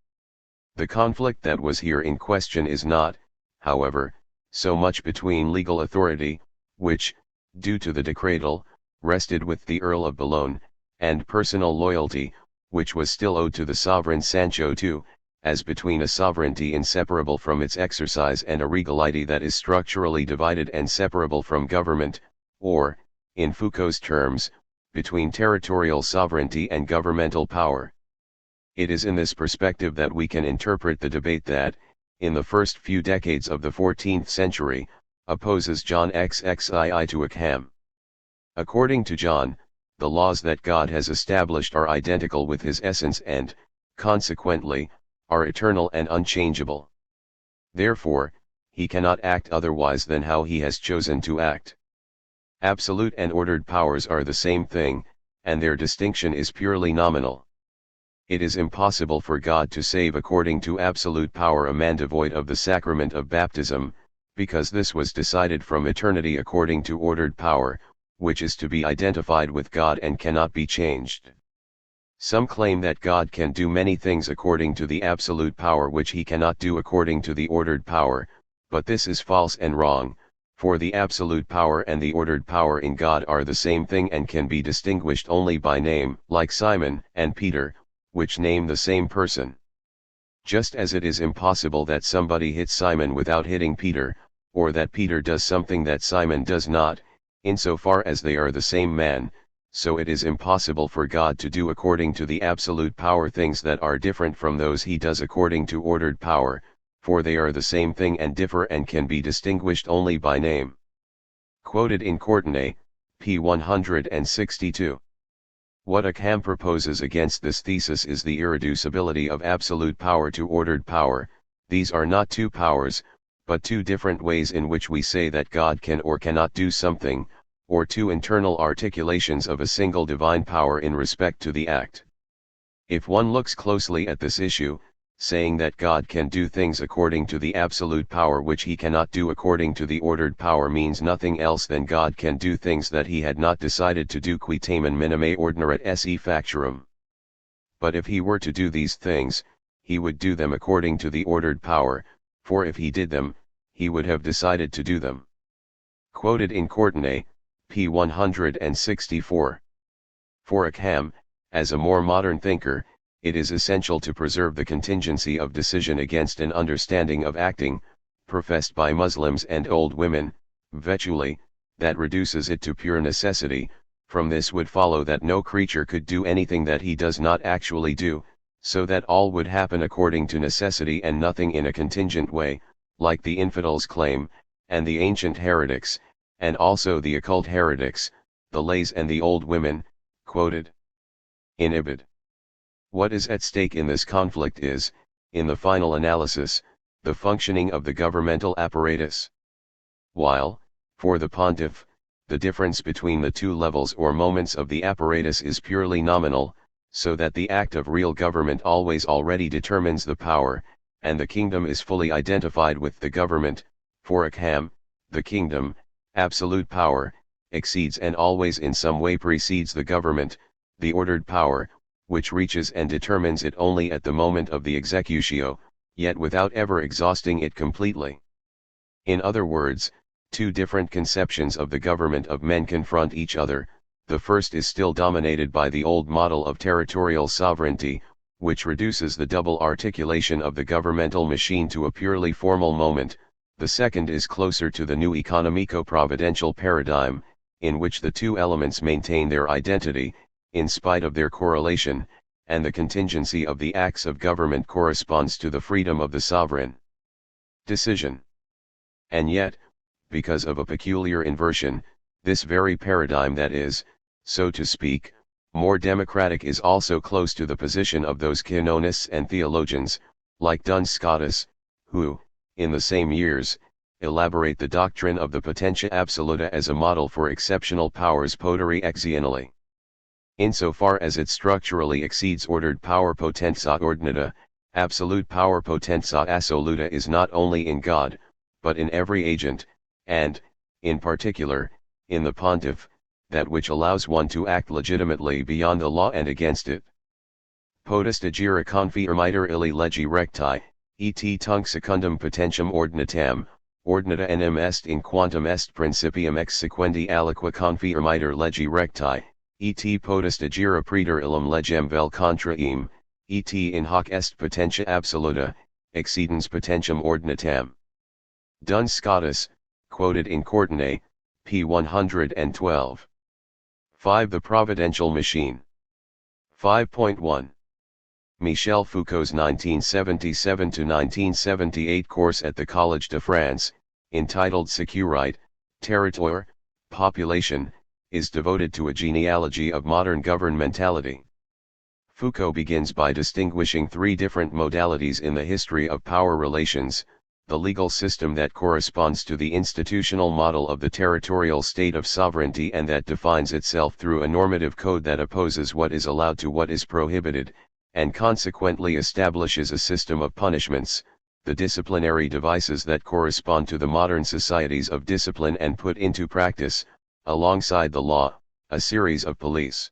Speaker 1: The conflict that was here in question is not, however, so much between legal authority, which, due to the decretal, rested with the Earl of Boulogne, and personal loyalty, which was still owed to the sovereign Sancho II, as between a sovereignty inseparable from its exercise and a regality that is structurally divided and separable from government, or, in Foucault's terms, between territorial sovereignty and governmental power. It is in this perspective that we can interpret the debate that, in the first few decades of the 14th century, opposes John XXII to Agamben. According to John, the laws that God has established are identical with his essence and, consequently, are eternal and unchangeable. Therefore, he cannot act otherwise than how he has chosen to act. Absolute and ordered powers are the same thing, and their distinction is purely nominal. It is impossible for God to save according to absolute power a man devoid of the sacrament of baptism, because this was decided from eternity according to ordered power, which is to be identified with God and cannot be changed. Some claim that God can do many things according to the absolute power which he cannot do according to the ordered power, but this is false and wrong, for the absolute power and the ordered power in God are the same thing and can be distinguished only by name, like Simon and Peter, which name the same person. Just as it is impossible that somebody hits Simon without hitting Peter, or that Peter does something that Simon does not, insofar as they are the same man, so it is impossible for God to do according to the absolute power things that are different from those he does according to ordered power, for they are the same thing and differ and can be distinguished only by name. Quoted in Courtenay, p. 162. What Agamben proposes against this thesis is the irreducibility of absolute power to ordered power. These are not two powers, but two different ways in which we say that God can or cannot do something, or two internal articulations of a single divine power in respect to the act. If one looks closely at this issue, saying that God can do things according to the absolute power which he cannot do according to the ordered power means nothing else than God can do things that he had not decided to do qui tamen minime ordinaret esse facturum. But if he were to do these things, he would do them according to the ordered power, for if he did them, he would have decided to do them. Quoted in Courtenay, p. 164. For Agamben, as a more modern thinker, it is essential to preserve the contingency of decision against an understanding of acting, professed by Muslims and old women, vetuli, that reduces it to pure necessity. From this would follow that no creature could do anything that he does not actually do, so that all would happen according to necessity and nothing in a contingent way, like the infidels claim, and the ancient heretics, and also the occult heretics, the lays and the old women, quoted in Ibid. What is at stake in this conflict is, in the final analysis, the functioning of the governmental apparatus. While, for the pontiff, the difference between the two levels or moments of the apparatus is purely nominal, so that the act of real government always already determines the power, and the kingdom is fully identified with the government. For Agamben, the kingdom, absolute power, exceeds and always in some way precedes the government, the ordered power, which reaches and determines it only at the moment of the executio, yet without ever exhausting it completely. In other words, two different conceptions of the government of men confront each other. The first is still dominated by the old model of territorial sovereignty, which reduces the double articulation of the governmental machine to a purely formal moment. The second is closer to the new economico-providential paradigm, in which the two elements maintain their identity, in spite of their correlation, and the contingency of the acts of government corresponds to the freedom of the sovereign decision. And yet, because of a peculiar inversion, this very paradigm that is, so to speak, more democratic is also close to the position of those canonists and theologians, like Duns Scotus, who, in the same years, elaborate the doctrine of the potentia absoluta as a model for exceptional powers poteri exionally. Insofar as it structurally exceeds ordered power potentia ordinata, absolute power potentia assoluta is not only in God, but in every agent, and, in particular, in the pontiff, that which allows one to act legitimately beyond the law and against it. Potest agere confirmiter illi legi recti, et tunc secundum potentiam ordinatam, ordinata enim est in quantum est principium ex sequendi aliqua confirmiter legi recti, et potest agere praeter illum legem vel contra eam, et in hoc est potentia absoluta, excedens potentiam ordinatam. Duns Scotus, quoted in Courtenay, p. 112. 5. The Providential Machine. 5.1. Michel Foucault's 1977-1978 course at the Collège de France, entitled Sécurité, Territoire, Population, is devoted to a genealogy of modern governmentality. Foucault begins by distinguishing three different modalities in the history of power relations: the legal system that corresponds to the institutional model of the territorial state of sovereignty and that defines itself through a normative code that opposes what is allowed to what is prohibited, and consequently establishes a system of punishments, the disciplinary devices that correspond to the modern societies of discipline and put into practice, alongside the law, a series of police,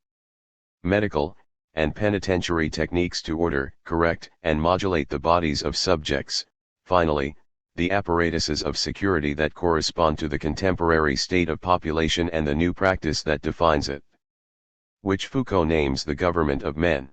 Speaker 1: medical, and penitentiary techniques to order, correct, and modulate the bodies of subjects. Finally, the apparatuses of security that correspond to the contemporary state of population and the new practice that defines it, which Foucault names the government of men.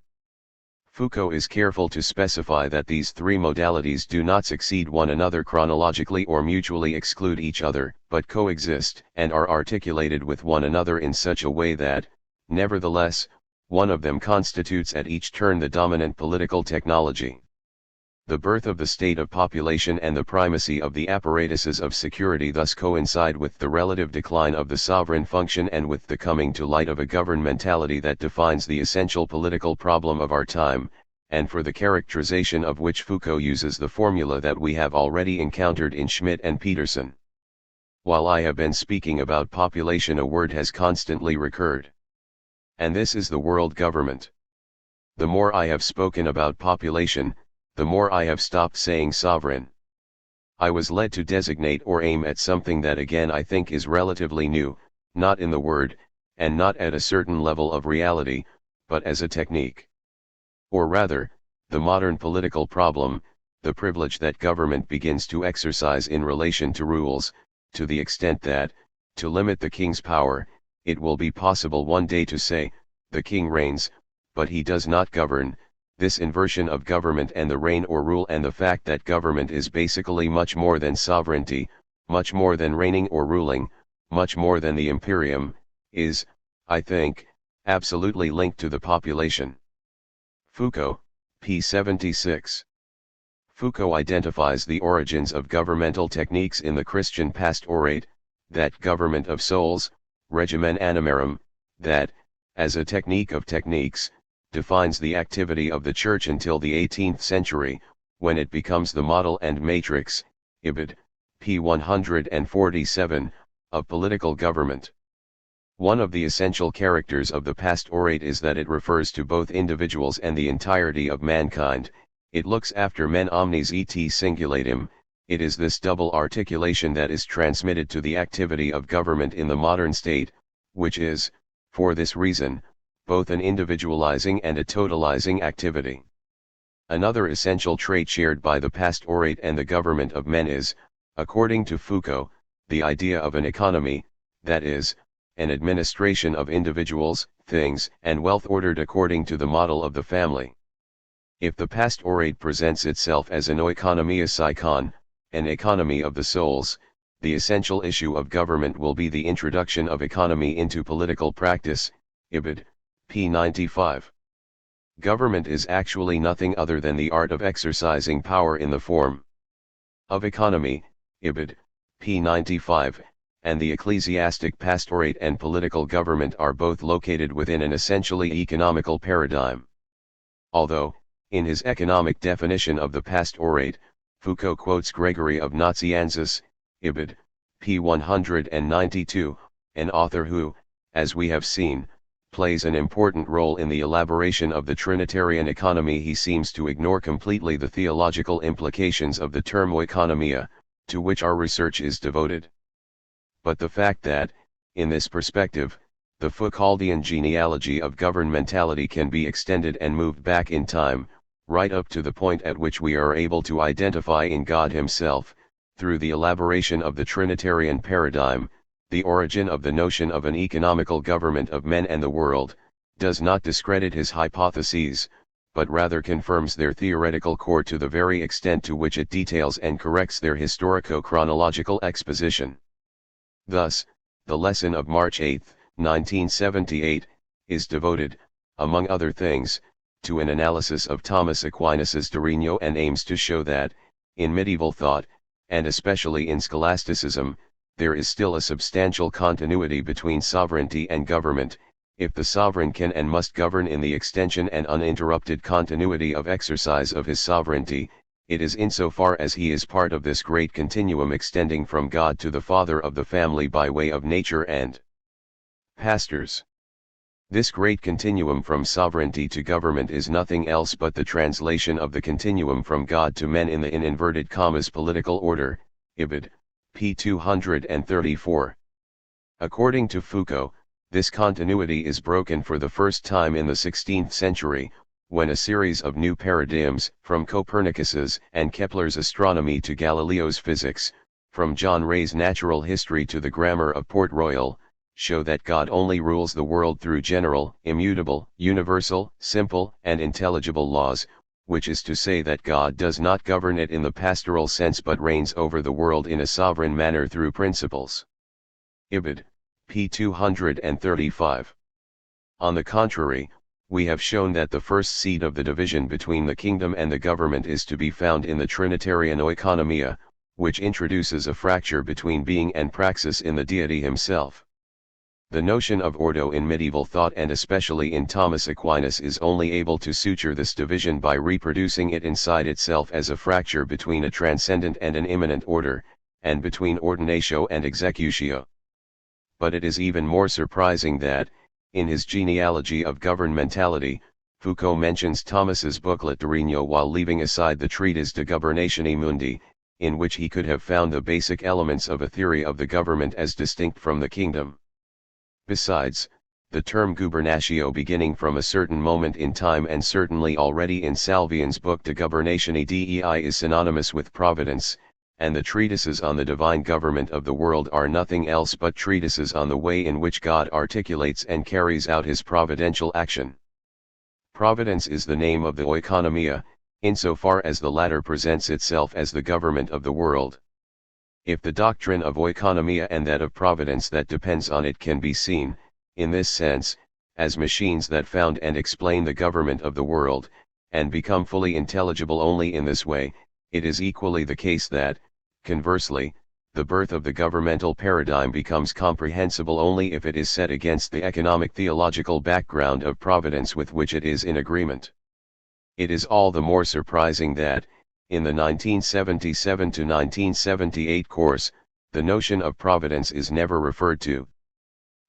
Speaker 1: Foucault is careful to specify that these three modalities do not succeed one another chronologically or mutually exclude each other, but coexist and are articulated with one another in such a way that, nevertheless, one of them constitutes at each turn the dominant political technology. The birth of the state of population and the primacy of the apparatuses of security thus coincide with the relative decline of the sovereign function and with the coming to light of a governmentality that defines the essential political problem of our time, and for the characterization of which Foucault uses the formula that we have already encountered in Schmidt and Peterson. While I have been speaking about population, a word has constantly recurred. And this is the world government. The more I have spoken about population, the more I have stopped saying sovereign. I was led to designate or aim at something that again I think is relatively new, not in the word, and not at a certain level of reality, but as a technique. Or rather, the modern political problem, the privilege that government begins to exercise in relation to rules, to the extent that, to limit the king's power, it will be possible one day to say, the king reigns, but he does not govern. This inversion of government and the reign or rule, and the fact that government is basically much more than sovereignty, much more than reigning or ruling, much more than the imperium, is, I think, absolutely linked to the population. Foucault, p. 76. Foucault identifies the origins of governmental techniques in the Christian pastorate, that government of souls, regimen animarum, that, as a technique of techniques, defines the activity of the Church until the 18th century, when it becomes the model and matrix, Ibid, p. 147, of political government. One of the essential characters of the pastorate is that it refers to both individuals and the entirety of mankind. It looks after men omnes et singulatum. It is this double articulation that is transmitted to the activity of government in the modern state, which is, for this reason, both an individualizing and a totalizing activity. Another essential trait shared by the pastorate and the government of men is, according to Foucault, the idea of an economy, that is, an administration of individuals, things, and wealth ordered according to the model of the family. If the pastorate presents itself as an oikonomia psychon, an economy of the souls, the essential issue of government will be the introduction of economy into political practice, Ibid. p. 95. Government is actually nothing other than the art of exercising power in the form of economy, Ibid. p. 95, and the ecclesiastic pastorate and political government are both located within an essentially economical paradigm. Although, in his economic definition of the pastorate, Foucault quotes Gregory of Nazianzus, Ibid. p. 192, an author who, as we have seen, plays an important role in the elaboration of the Trinitarian economy. He seems to ignore completely the theological implications of the term oikonomia, to which our research is devoted. But the fact that, in this perspective, the Foucauldian genealogy of governmentality can be extended and moved back in time, right up to the point at which we are able to identify in God Himself, through the elaboration of the Trinitarian paradigm, the origin of the notion of an economical government of men and the world, does not discredit his hypotheses, but rather confirms their theoretical core to the very extent to which it details and corrects their historico-chronological exposition. Thus, the lesson of March 8, 1978, is devoted, among other things, to an analysis of Thomas Aquinas's De Regno and aims to show that, in medieval thought, and especially in scholasticism, there is still a substantial continuity between sovereignty and government, if the sovereign can and must govern in the extension and uninterrupted continuity of exercise of his sovereignty, it is insofar as he is part of this great continuum extending from God to the father of the family by way of nature and pastors. This great continuum from sovereignty to government is nothing else but the translation of the continuum from God to men in the in inverted commas political order, Ibid. p. 234. According to Foucault, this continuity is broken for the first time in the 16th century, when a series of new paradigms, from Copernicus's and Kepler's astronomy to Galileo's physics, from John Ray's natural history to the grammar of Port Royal, show that God only rules the world through general, immutable, universal, simple, and intelligible laws, which is to say that God does not govern it in the pastoral sense but reigns over the world in a sovereign manner through principles. Ibid. p. 235. On the contrary, we have shown that the first seed of the division between the kingdom and the government is to be found in the Trinitarian oikonomia, which introduces a fracture between being and praxis in the deity himself. The notion of ordo in medieval thought and especially in Thomas Aquinas is only able to suture this division by reproducing it inside itself as a fracture between a transcendent and an immanent order, and between ordinatio and executio. But it is even more surprising that, in his genealogy of governmentality, Foucault mentions Thomas's booklet De Regno while leaving aside the treatise De Governatione Mundi, in which he could have found the basic elements of a theory of the government as distinct from the kingdom. Besides, the term gubernatio beginning from a certain moment in time and certainly already in Salvian's book De Governatione Dei is synonymous with providence, and the treatises on the divine government of the world are nothing else but treatises on the way in which God articulates and carries out his providential action. Providence is the name of the oikonomia, insofar as the latter presents itself as the government of the world. If the doctrine of oikonomia and that of providence that depends on it can be seen, in this sense, as machines that found and explain the government of the world, and become fully intelligible only in this way, it is equally the case that, conversely, the birth of the governmental paradigm becomes comprehensible only if it is set against the economic theological background of providence with which it is in agreement. It is all the more surprising that, in the 1977 to 1978 course, the notion of providence is never referred to.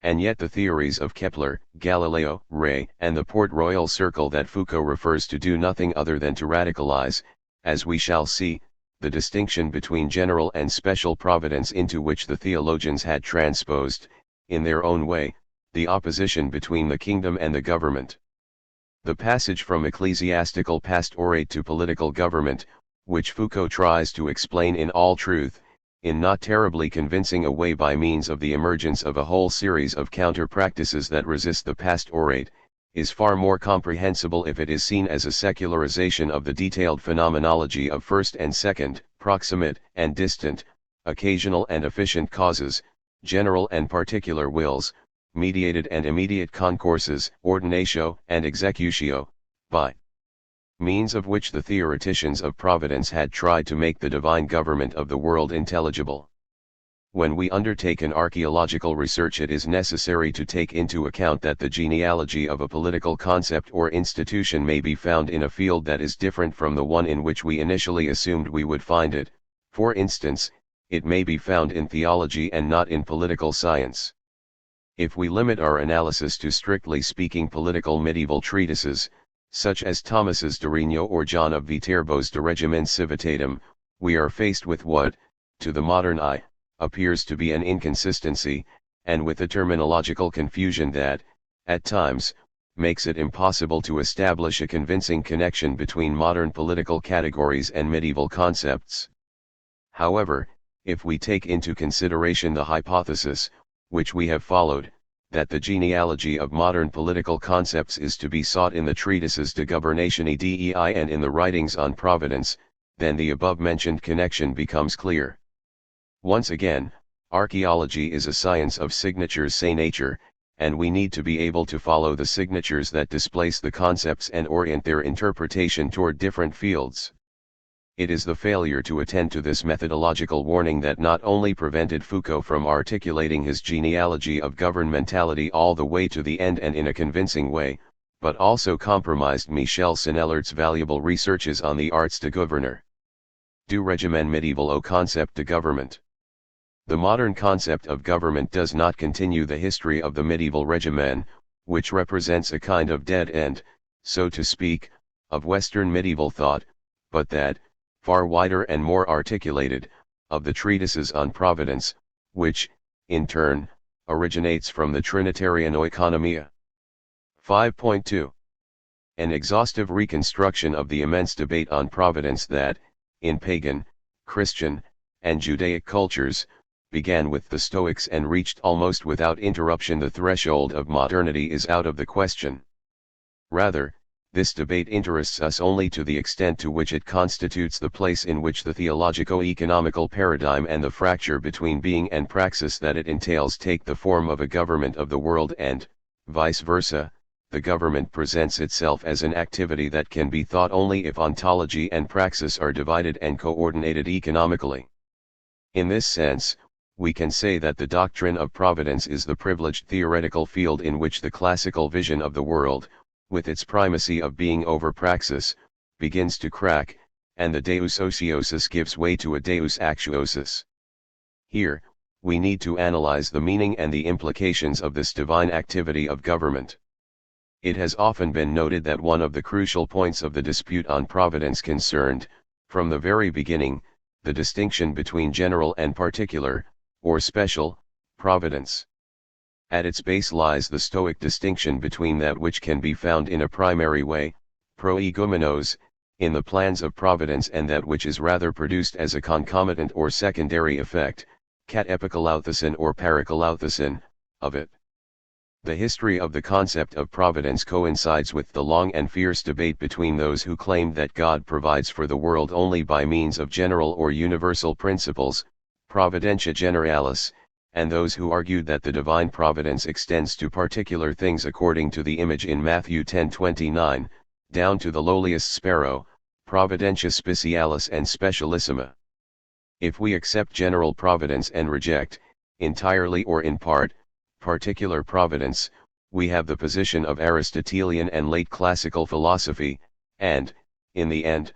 Speaker 1: And yet the theories of Kepler, Galileo, Ray, and the Port Royal Circle that Foucault refers to do nothing other than to radicalize, as we shall see, the distinction between general and special providence into which the theologians had transposed, in their own way, the opposition between the kingdom and the government. The passage from ecclesiastical pastorate to political government, which Foucault tries to explain in all truth, in not terribly convincing a way by means of the emergence of a whole series of counter-practices that resist the pastorate, is far more comprehensible if it is seen as a secularization of the detailed phenomenology of first and second, proximate and distant, occasional and efficient causes, general and particular wills, mediated and immediate concourses, ordinatio and executio, by means of which the theoreticians of providence had tried to make the divine government of the world intelligible. When we undertake an archaeological research, it is necessary to take into account that the genealogy of a political concept or institution may be found in a field that is different from the one in which we initially assumed we would find it. For instance, it may be found in theology and not in political science. If we limit our analysis to strictly speaking political medieval treatises, such as Thomas's De Regno or John of Viterbo's De Regimen Civitatem, we are faced with what, to the modern eye, appears to be an inconsistency, and with a terminological confusion that, at times, makes it impossible to establish a convincing connection between modern political categories and medieval concepts. However, if we take into consideration the hypothesis, which we have followed, that the genealogy of modern political concepts is to be sought in the treatises De Governatione Dei and in the writings on Providence, then the above-mentioned connection becomes clear. Once again, archaeology is a science of signatures say nature, and we need to be able to follow the signatures that displace the concepts and orient their interpretation toward different fields. It is the failure to attend to this methodological warning that not only prevented Foucault from articulating his genealogy of governmentality all the way to the end and in a convincing way, but also compromised Michel Sennelert's valuable researches on the arts de gouverner. Du regimen médiéval au concept de government. The modern concept of government does not continue the history of the medieval regimen, which represents a kind of dead end, so to speak, of Western medieval thought, but that, far wider and more articulated, of the treatises on Providence, which, in turn, originates from the Trinitarian Oikonomia. 5.2. An exhaustive reconstruction of the immense debate on Providence that, in pagan, Christian, and Judaic cultures, began with the Stoics and reached almost without interruption the threshold of modernity is out of the question. Rather, this debate interests us only to the extent to which it constitutes the place in which the theologico-economical paradigm and the fracture between being and praxis that it entails take the form of a government of the world and, vice versa, the government presents itself as an activity that can be thought only if ontology and praxis are divided and coordinated economically. In this sense, we can say that the doctrine of providence is the privileged theoretical field in which the classical vision of the world, with its primacy of being over praxis, begins to crack, and the deus ociosus gives way to a deus actuosus. Here, we need to analyze the meaning and the implications of this divine activity of government. It has often been noted that one of the crucial points of the dispute on providence concerned, from the very beginning, the distinction between general and particular, or special, providence. At its base lies the Stoic distinction between that which can be found in a primary way, proegumenos, in the plans of providence, and that which is rather produced as a concomitant or secondary effect, kat epikalauthasin or parakalauthasin, of it. The history of the concept of providence coincides with the long and fierce debate between those who claimed that God provides for the world only by means of general or universal principles, providentia generalis, and those who argued that the divine providence extends to particular things according to the image in Matthew 10:29, down to the lowliest sparrow, providentia specialis and specialissima. If we accept general providence and reject, entirely or in part, particular providence, we have the position of Aristotelian and late classical philosophy, and, in the end,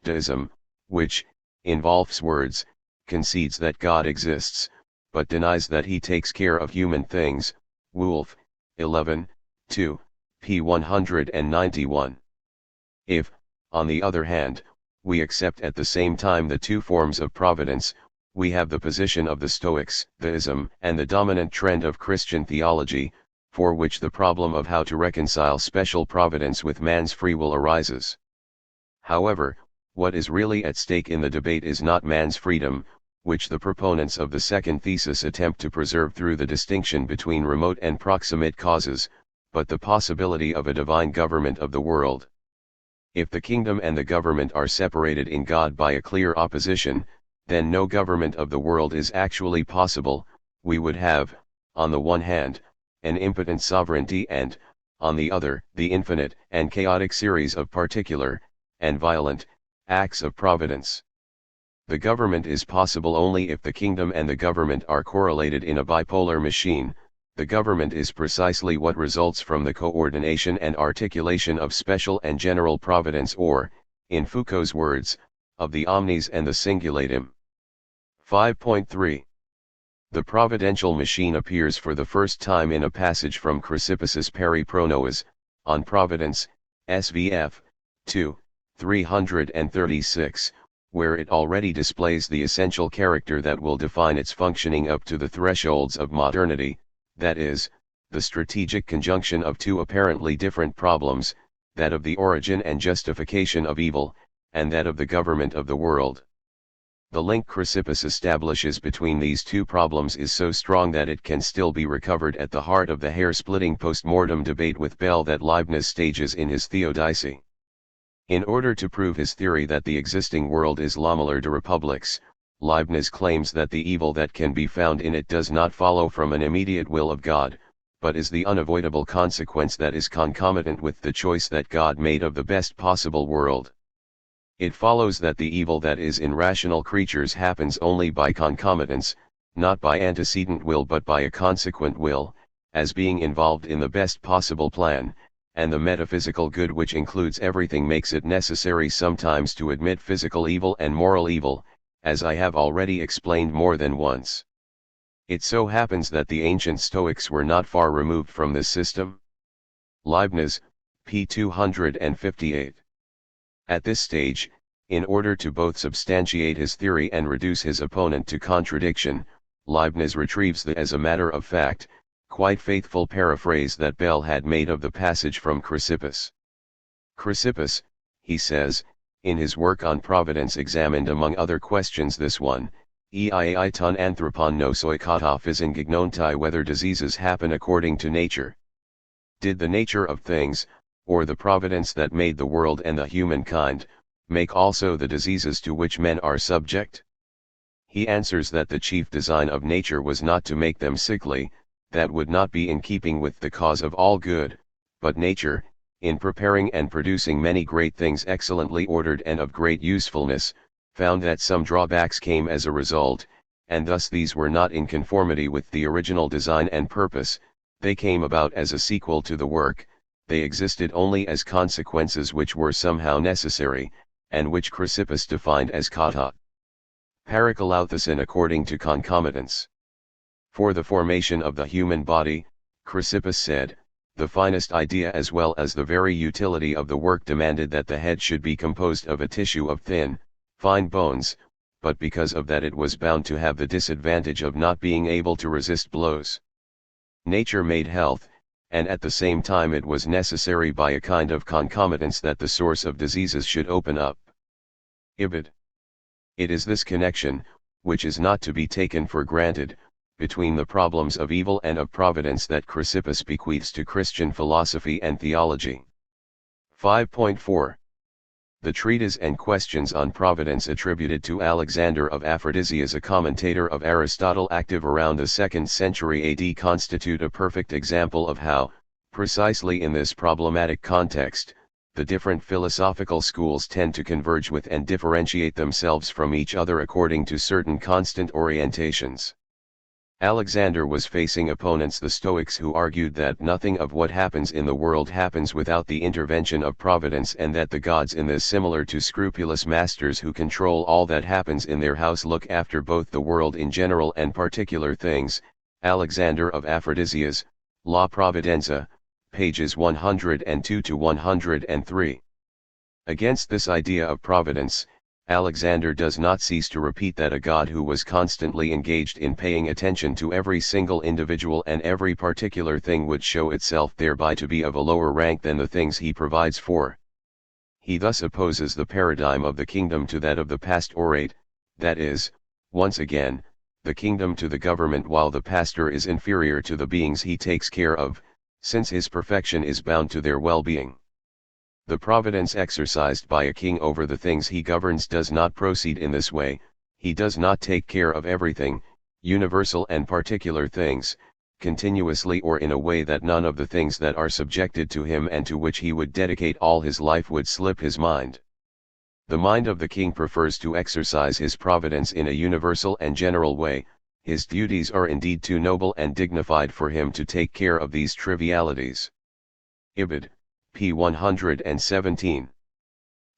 Speaker 1: deism, which, in Wolff's words, concedes that God exists, but denies that he takes care of human things. Wolff, 11, 2, p. 191. If, on the other hand, we accept at the same time the two forms of providence, we have the position of the Stoics, theism, and the dominant trend of Christian theology, for which the problem of how to reconcile special providence with man's free will arises. However, what is really at stake in the debate is not man's freedom, which the proponents of the second thesis attempt to preserve through the distinction between remote and proximate causes, but the possibility of a divine government of the world. If the kingdom and the government are separated in God by a clear opposition, then no government of the world is actually possible. We would have, on the one hand, an impotent sovereignty and, on the other, the infinite and chaotic series of particular, and violent, acts of providence. The government is possible only if the kingdom and the government are correlated in a bipolar machine. The government is precisely what results from the coordination and articulation of special and general providence, or, in Foucault's words, of the omnes and the singulatum. 5.3. The providential machine appears for the first time in a passage from Chrysippus's Peri pro Noas, on Providence, SVF, 2, 336, where it already displays the essential character that will define its functioning up to the thresholds of modernity, that is, the strategic conjunction of two apparently different problems, that of the origin and justification of evil, and that of the government of the world. The link Chrysippus establishes between these two problems is so strong that it can still be recovered at the heart of the hair-splitting post-mortem debate with Bell that Leibniz stages in his Theodicy. In order to prove his theory that the existing world is lamellar de republics, Leibniz claims that the evil that can be found in it does not follow from an immediate will of God, but is the unavoidable consequence that is concomitant with the choice that God made of the best possible world. It follows that the evil that is in rational creatures happens only by concomitance, not by antecedent will but by a consequent will, as being involved in the best possible plan, and the metaphysical good which includes everything makes it necessary sometimes to admit physical evil and moral evil, as I have already explained more than once. It so happens that the ancient Stoics were not far removed from this system. Leibniz, p. 258. At this stage, in order to both substantiate his theory and reduce his opponent to contradiction, Leibniz retrieves the as a matter of fact, quite faithful paraphrase that Bell had made of the passage from Chrysippus. Chrysippus, he says, in his work on Providence examined among other questions this one, eia ton anthropon nosoi kata physing gignontai whether diseases happen according to nature. Did the nature of things, or the providence that made the world and the humankind, make also the diseases to which men are subject? He answers that the chief design of nature was not to make them sickly, that would not be in keeping with the cause of all good, but nature, in preparing and producing many great things excellently ordered and of great usefulness, found that some drawbacks came as a result, and thus these were not in conformity with the original design and purpose, they came about as a sequel to the work, they existed only as consequences which were somehow necessary, and which Chrysippus defined as kata parakalauthesin according to concomitance. For the formation of the human body, Chrysippus said, the finest idea as well as the very utility of the work demanded that the head should be composed of a tissue of thin, fine bones, but because of that it was bound to have the disadvantage of not being able to resist blows. Nature made health, and at the same time it was necessary by a kind of concomitance that the source of diseases should open up. Ibid. It is this connection, which is not to be taken for granted, between the problems of evil and of providence that Chrysippus bequeaths to Christian philosophy and theology. 5.4. The treatise and questions on providence attributed to Alexander of Aphrodisias, a commentator of Aristotle active around the 2nd century AD, constitute a perfect example of how, precisely in this problematic context, the different philosophical schools tend to converge with and differentiate themselves from each other according to certain constant orientations. Alexander was facing opponents, the Stoics, who argued that nothing of what happens in the world happens without the intervention of providence, and that the gods in this, similar to scrupulous masters who control all that happens in their house, look after both the world in general and particular things. Alexander of Aphrodisias, La Providenza, pages 102 to 103. Against this idea of providence, Alexander does not cease to repeat that a God who was constantly engaged in paying attention to every single individual and every particular thing would show itself thereby to be of a lower rank than the things he provides for. He thus opposes the paradigm of the kingdom to that of the pastorate, that is, once again, the kingdom to the government, while the pastor is inferior to the beings he takes care of, since his perfection is bound to their well-being. The providence exercised by a king over the things he governs does not proceed in this way. He does not take care of everything, universal and particular things, continuously or in a way that none of the things that are subjected to him and to which he would dedicate all his life would slip his mind. The mind of the king prefers to exercise his providence in a universal and general way. His duties are indeed too noble and dignified for him to take care of these trivialities. Ibid. p. 117.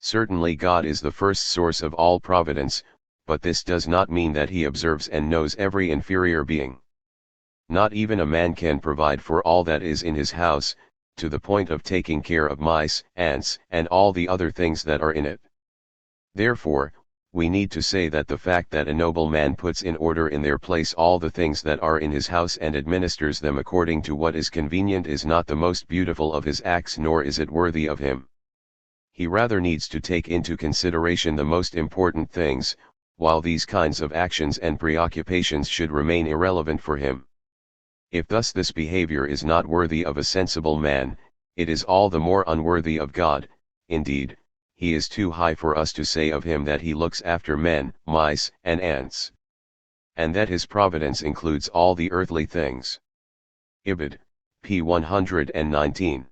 Speaker 1: Certainly God is the first source of all providence, but this does not mean that he observes and knows every inferior being. Not even a man can provide for all that is in his house, to the point of taking care of mice, ants, and all the other things that are in it. Therefore, we need to say that the fact that a noble man puts in order in their place all the things that are in his house and administers them according to what is convenient is not the most beautiful of his acts, nor is it worthy of him. He rather needs to take into consideration the most important things, while these kinds of actions and preoccupations should remain irrelevant for him. If thus this behavior is not worthy of a sensible man, it is all the more unworthy of God. Indeed, he is too high for us to say of him that he looks after men, mice, and ants, and that his providence includes all the earthly things. Ibid. p. 119.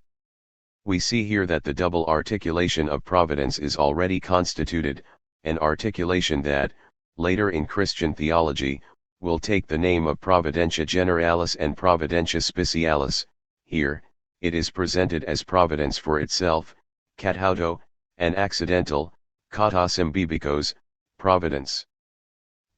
Speaker 1: We see here that the double articulation of providence is already constituted, an articulation that, later in Christian theology, will take the name of providentia generalis and providentia specialis. Here, it is presented as providence for itself, katauto, and accidental, kata symbibikos, providence.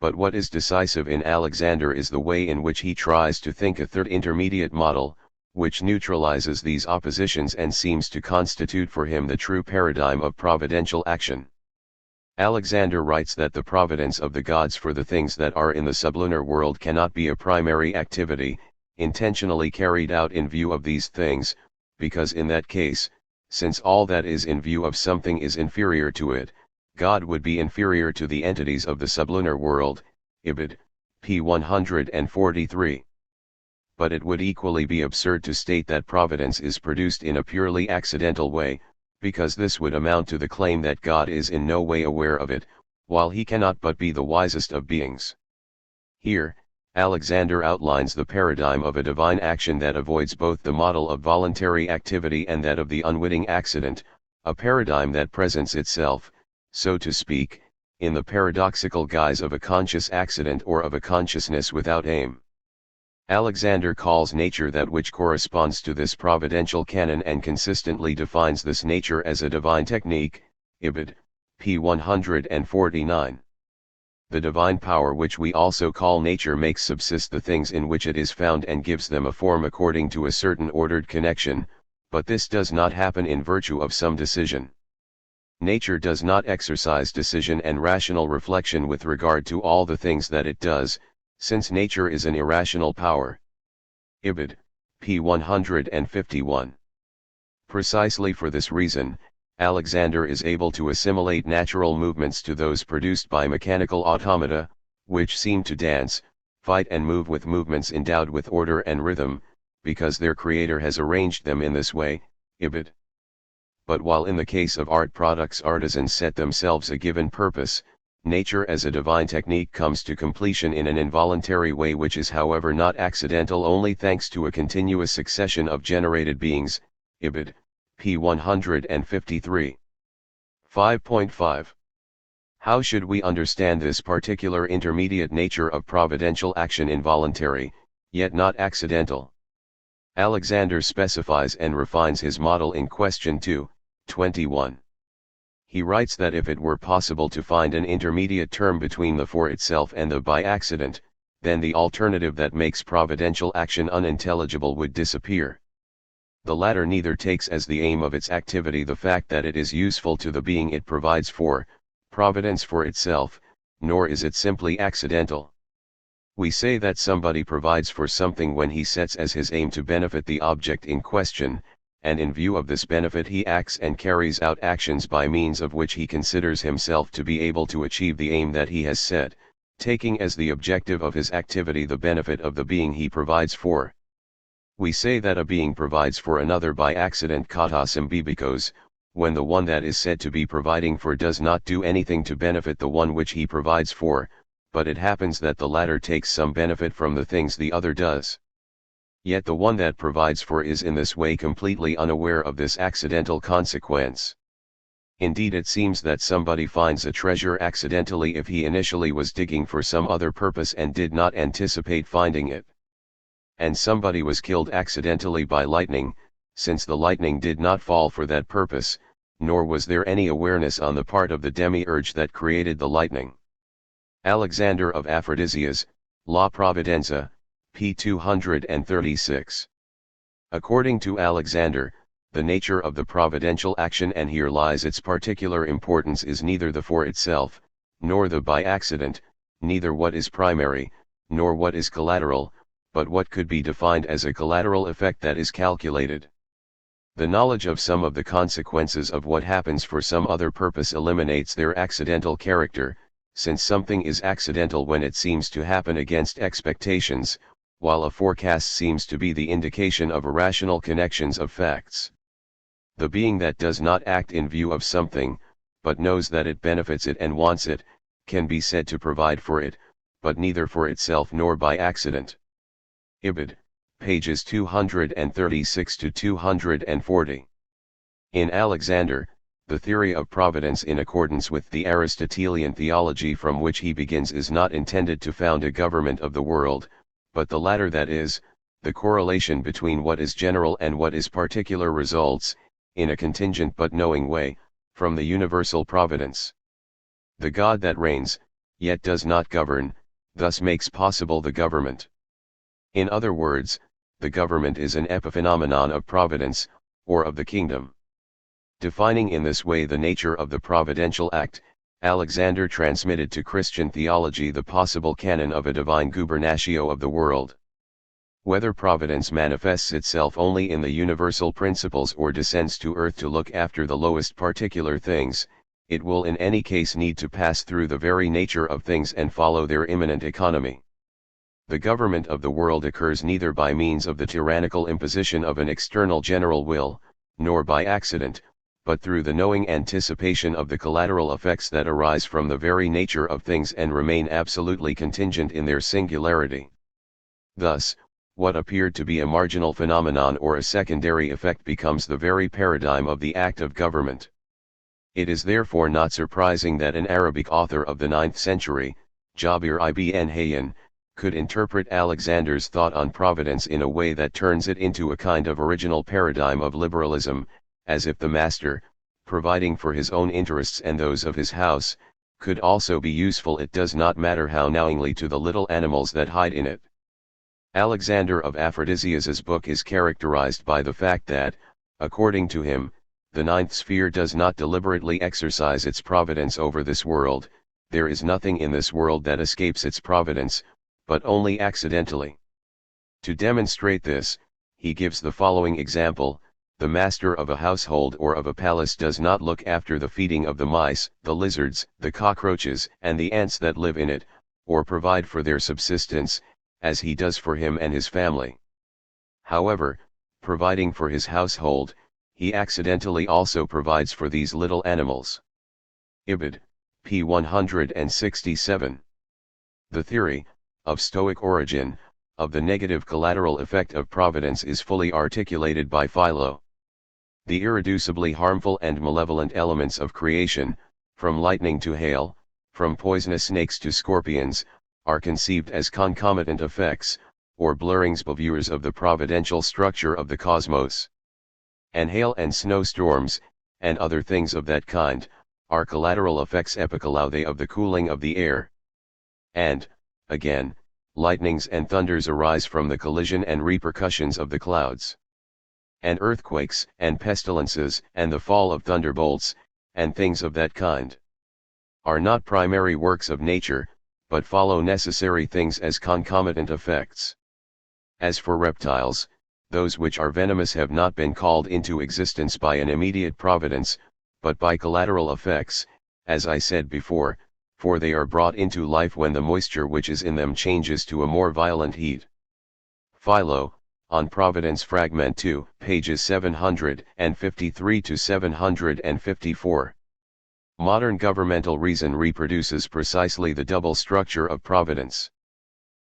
Speaker 1: But what is decisive in Alexander is the way in which he tries to think a third intermediate model, which neutralizes these oppositions and seems to constitute for him the true paradigm of providential action. Alexander writes that the providence of the gods for the things that are in the sublunar world cannot be a primary activity, intentionally carried out in view of these things, because in that case, since all that is in view of something is inferior to it, God would be inferior to the entities of the sublunar world. Ibid. p. 143. But it would equally be absurd to state that providence is produced in a purely accidental way, because this would amount to the claim that God is in no way aware of it, while he cannot but be the wisest of beings. Here, Alexander outlines the paradigm of a divine action that avoids both the model of voluntary activity and that of the unwitting accident, a paradigm that presents itself, so to speak, in the paradoxical guise of a conscious accident or of a consciousness without aim. Alexander calls nature that which corresponds to this providential canon and consistently defines this nature as a divine technique. Ibid. p. 149. The divine power which we also call nature makes subsist the things in which it is found and gives them a form according to a certain ordered connection, but this does not happen in virtue of some decision. Nature does not exercise decision and rational reflection with regard to all the things that it does, since nature is an irrational power. Ibid. p. 151. Precisely for this reason, Alexander is able to assimilate natural movements to those produced by mechanical automata, which seem to dance, fight and move with movements endowed with order and rhythm, because their creator has arranged them in this way. Ibid. But while in the case of art products artisans set themselves a given purpose, nature as a divine technique comes to completion in an involuntary way which is however not accidental only thanks to a continuous succession of generated beings. Ibid. p. 153. 5.5. How should we understand this particular intermediate nature of providential action, involuntary, yet not accidental? Alexander specifies and refines his model in question 2:21. He writes that if it were possible to find an intermediate term between the for itself and the by accident, then the alternative that makes providential action unintelligible would disappear. The latter neither takes as the aim of its activity the fact that it is useful to the being it provides for, providence for itself, nor is it simply accidental. We say that somebody provides for something when he sets as his aim to benefit the object in question, and in view of this benefit he acts and carries out actions by means of which he considers himself to be able to achieve the aim that he has set, taking as the objective of his activity the benefit of the being he provides for. We say that a being provides for another by accident kata symbibikos, when the one that is said to be providing for does not do anything to benefit the one which he provides for, but it happens that the latter takes some benefit from the things the other does. Yet the one that provides for is in this way completely unaware of this accidental consequence. Indeed, it seems that somebody finds a treasure accidentally if he initially was digging for some other purpose and did not anticipate finding it. And somebody was killed accidentally by lightning, since the lightning did not fall for that purpose, nor was there any awareness on the part of the demiurge that created the lightning. Alexander of Aphrodisias, La Providenza, p. 236. According to Alexander, the nature of the providential action, and here lies its particular importance, is neither the for itself, nor the by accident, neither what is primary, nor what is collateral, but what could be defined as a collateral effect that is calculated. The knowledge of some of the consequences of what happens for some other purpose eliminates their accidental character, since something is accidental when it seems to happen against expectations, while a forecast seems to be the indication of irrational connections of facts. The being that does not act in view of something, but knows that it benefits it and wants it, can be said to provide for it, but neither for itself nor by accident. Ibid, pages 236 to 240. In Alexander, the theory of providence in accordance with the Aristotelian theology from which he begins is not intended to found a government of the world, but the latter, that is, the correlation between what is general and what is particular, results, in a contingent but knowing way, from the universal providence. The God that reigns, yet does not govern, thus makes possible the government. In other words, the government is an epiphenomenon of providence, or of the kingdom. Defining in this way the nature of the providential act, Alexander transmitted to Christian theology the possible canon of a divine gubernatio of the world. Whether providence manifests itself only in the universal principles or descends to earth to look after the lowest particular things, it will in any case need to pass through the very nature of things and follow their immanent economy. The government of the world occurs neither by means of the tyrannical imposition of an external general will, nor by accident, but through the knowing anticipation of the collateral effects that arise from the very nature of things and remain absolutely contingent in their singularity. Thus, what appeared to be a marginal phenomenon or a secondary effect becomes the very paradigm of the act of government. It is therefore not surprising that an Arabic author of the 9th century, Jabir ibn Hayyan, could interpret Alexander's thought on providence in a way that turns it into a kind of original paradigm of liberalism, as if the master, providing for his own interests and those of his house, could also be useful, it does not matter how knowingly, to the little animals that hide in it. Alexander of Aphrodisias's book is characterized by the fact that, according to him, the 9th sphere does not deliberately exercise its providence over this world. There is nothing in this world that escapes its providence, but only accidentally. To demonstrate this, he gives the following example: the master of a household or of a palace does not look after the feeding of the mice, the lizards, the cockroaches, and the ants that live in it, or provide for their subsistence, as he does for him and his family. However, providing for his household, he accidentally also provides for these little animals. Ibid, p. 167. The theory, of Stoic origin, of the negative collateral effect of providence is fully articulated by Philo. The irreducibly harmful and malevolent elements of creation, from lightning to hail, from poisonous snakes to scorpions, are conceived as concomitant effects, or blurrings bavures of the providential structure of the cosmos. And hail and snowstorms, and other things of that kind, are collateral effects epicalaude of the cooling of the air. And, again, lightnings and thunders arise from the collision and repercussions of the clouds. And earthquakes and pestilences and the fall of thunderbolts, and things of that kind, are not primary works of nature, but follow necessary things as concomitant effects. As for reptiles, those which are venomous have not been called into existence by an immediate providence, but by collateral effects, as I said before, for they are brought into life when the moisture which is in them changes to a more violent heat. Philo, on Providence Fragment 2, pages 753 to 754. Modern governmental reason reproduces precisely the double structure of providence.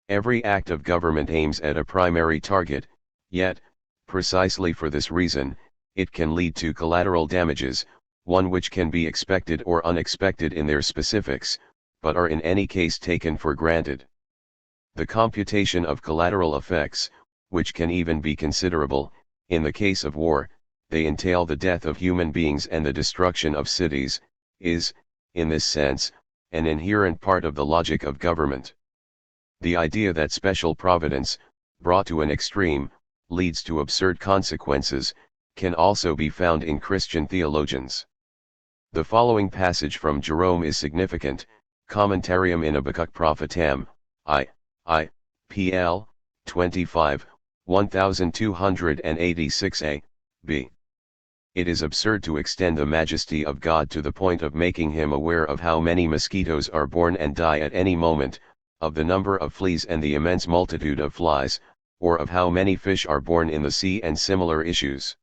Speaker 1: Every act of government aims at a primary target, yet, precisely for this reason, it can lead to collateral damages, one which can be expected or unexpected in their specifics, but are in any case taken for granted. The computation of collateral effects, which can even be considerable, in the case of war, they entail the death of human beings and the destruction of cities, is, in this sense, an inherent part of the logic of government. The idea that special providence, brought to an extreme, leads to absurd consequences, can also be found in Christian theologians. The following passage from Jerome is significant: Commentarium in Habakkuk Prophetam, pl. 25, 1286a, b. It is absurd to extend the majesty of God to the point of making him aware of how many mosquitoes are born and die at any moment, of the number of fleas and the immense multitude of flies, or of how many fish are born in the sea and similar issues.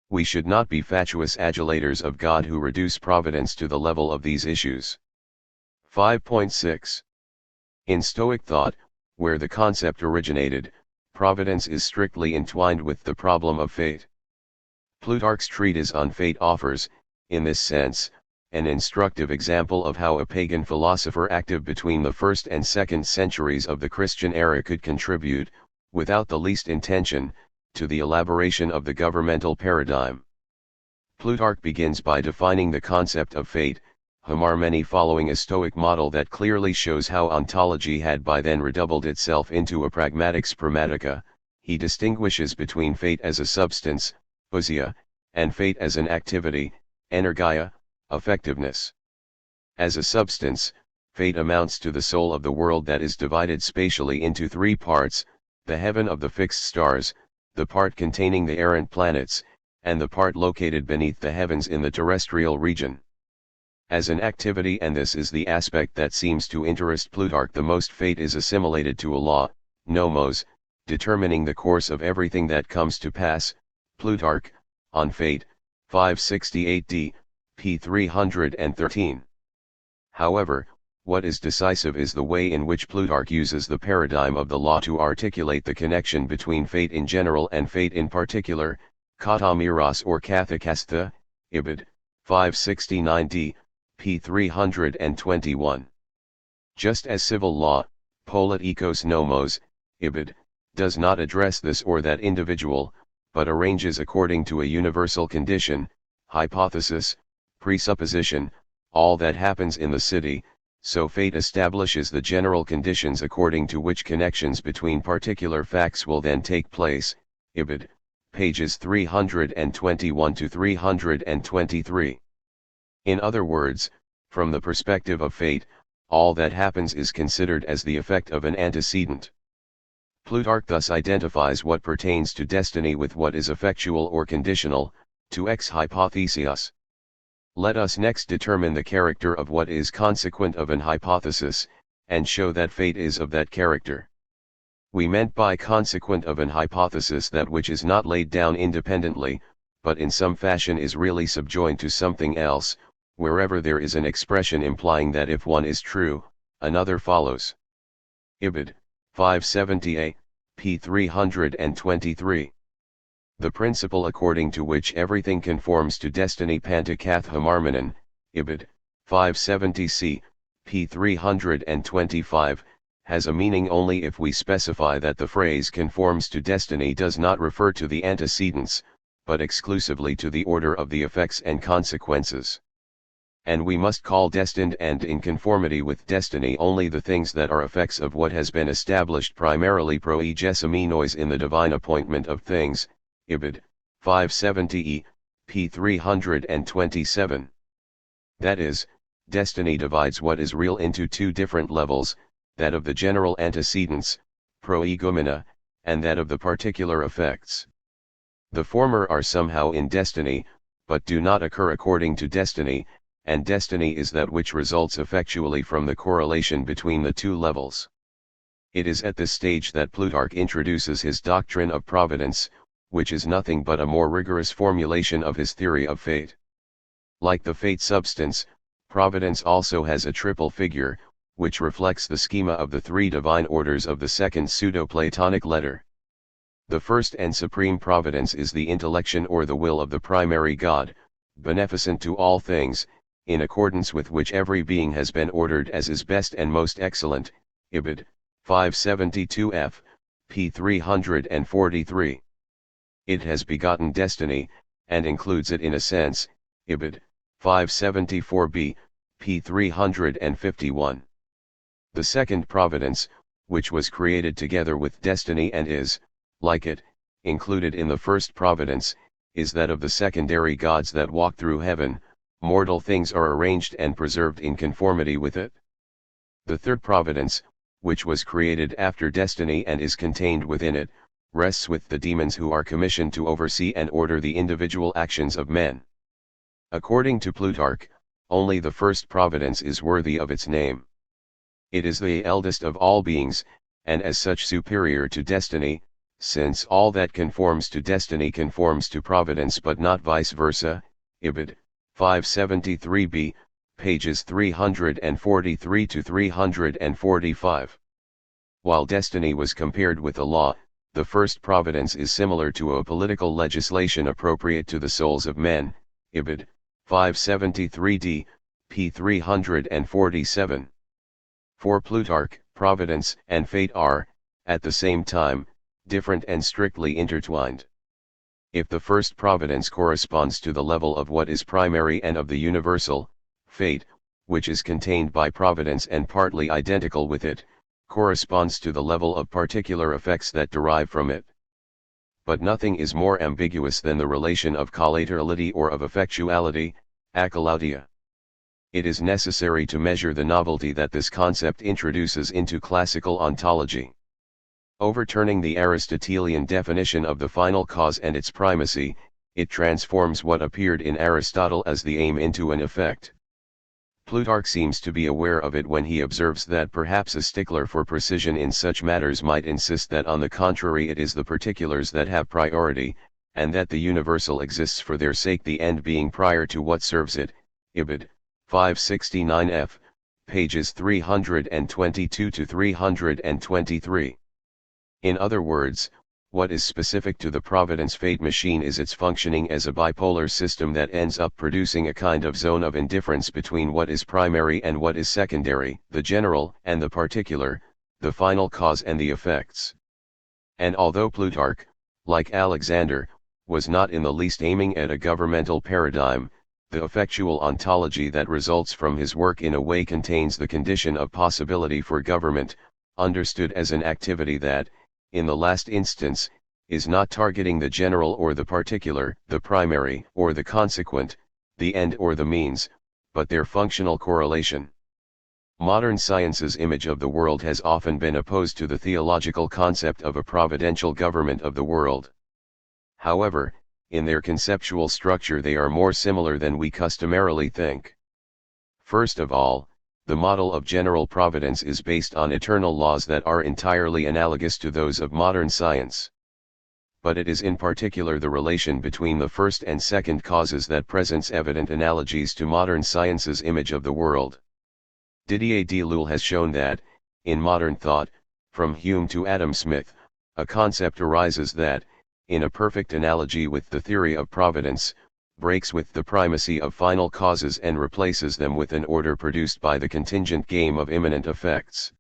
Speaker 1: We should not be fatuous adulators of God who reduce providence to the level of these issues. 5.6. In Stoic thought, where the concept originated, providence is strictly entwined with the problem of fate. Plutarch's treatise on fate offers, in this sense, an instructive example of how a pagan philosopher active between the 1st and 2nd centuries of the Christian era could contribute, without the least intention, to the elaboration of the governmental paradigm. Plutarch begins by defining the concept of fate, Harmony, following a Stoic model that clearly shows how ontology had by then redoubled itself into a pragmatics pragmatica. He distinguishes between fate as a substance, ousia, and fate as an activity, energia, effectiveness. As a substance, fate amounts to the soul of the world that is divided spatially into three parts: the heaven of the fixed stars, the part containing the errant planets, and the part located beneath the heavens in the terrestrial region. As an activity, and this is the aspect that seems to interest Plutarch the most, fate is assimilated to a law, nomos, determining the course of everything that comes to pass. Plutarch, on Fate, 568d, p. 313. However, what is decisive is the way in which Plutarch uses the paradigm of the law to articulate the connection between fate in general and fate in particular, kata miros or kathekastha, Ibid, 569d, p. 321. Just as civil law, politikos nomos, Ibid, does not address this or that individual, but arranges according to a universal condition, hypothesis, presupposition, all that happens in the city, so fate establishes the general conditions according to which connections between particular facts will then take place. Ibid, pages 321 to 323. In other words, from the perspective of fate, all that happens is considered as the effect of an antecedent. Plutarch thus identifies what pertains to destiny with what is effectual or conditional, to ex hypothesias. Let us next determine the character of what is consequent of an hypothesis, and show that fate is of that character. We meant by consequent of an hypothesis that which is not laid down independently, but in some fashion is really subjoined to something else, wherever there is an expression implying that if one is true, another follows. Ibid, 570a, p. 323. The principle according to which everything conforms to destiny pantakath hamarmenon, Ibid, 570c, p. 325, has a meaning only if we specify that the phrase conforms to destiny does not refer to the antecedents, but exclusively to the order of the effects and consequences. And we must call destined and in conformity with destiny only the things that are effects of what has been established primarily proegesiminos in the divine appointment of things. Ibid, 570e, p. 327. That is, destiny divides what is real into two different levels, that of the general antecedents, proegumena, and that of the particular effects. The former are somehow in destiny, but do not occur according to destiny, and destiny is that which results effectually from the correlation between the two levels. It is at this stage that Plutarch introduces his doctrine of providence, which is nothing but a more rigorous formulation of his theory of fate. Like the fate substance, providence also has a triple figure, which reflects the schema of the three divine orders of the second Pseudo-Platonic letter. The first and supreme providence is the intellection or the will of the primary God, beneficent to all things, in accordance with which every being has been ordered as is best and most excellent, Ibid. 572f, p. 343. It has begotten destiny, and includes it in a sense, Ibid. 574b, p. 351. The second providence, which was created together with destiny and is, like it, included in the first providence, is that of the secondary gods that walk through heaven. Mortal things are arranged and preserved in conformity with it. The third providence, which was created after destiny and is contained within it, rests with the demons who are commissioned to oversee and order the individual actions of men. According to Plutarch, only the first providence is worthy of its name. It is the eldest of all beings, and as such superior to destiny, since all that conforms to destiny conforms to providence but not vice versa, Ibid. 573b, pages 343 to 345. While destiny was compared with the law, the first providence is similar to a political legislation appropriate to the souls of men, Ibid. 573d, p. 347. For Plutarch, providence and fate are, at the same time, different and strictly intertwined. If the first providence corresponds to the level of what is primary and of the universal, fate, which is contained by providence and partly identical with it, corresponds to the level of particular effects that derive from it. But nothing is more ambiguous than the relation of collaterality or of effectuality, accolaudia. It is necessary to measure the novelty that this concept introduces into classical ontology. Overturning the Aristotelian definition of the final cause and its primacy, it transforms what appeared in Aristotle as the aim into an effect. Plutarch seems to be aware of it when he observes that perhaps a stickler for precision in such matters might insist that on the contrary it is the particulars that have priority, and that the universal exists for their sake, the end being prior to what serves it, Ibid. 569f, pages 322 to 323. In other words, what is specific to the providence-fate machine is its functioning as a bipolar system that ends up producing a kind of zone of indifference between what is primary and what is secondary, the general and the particular, the final cause and the effects. And although Plutarch, like Alexander, was not in the least aiming at a governmental paradigm, the effectual ontology that results from his work in a way contains the condition of possibility for government, understood as an activity that, in the last instance, is not targeting the general or the particular, the primary or the consequent, the end or the means, but their functional correlation. Modern science's image of the world has often been opposed to the theological concept of a providential government of the world. However, in their conceptual structure they are more similar than we customarily think. First of all, the model of general providence is based on eternal laws that are entirely analogous to those of modern science. But it is in particular the relation between the first and second causes that presents evident analogies to modern science's image of the world. Didier Deleuze has shown that, in modern thought, from Hume to Adam Smith, a concept arises that, in a perfect analogy with the theory of providence, breaks with the primacy of final causes and replaces them with an order produced by the contingent game of imminent effects.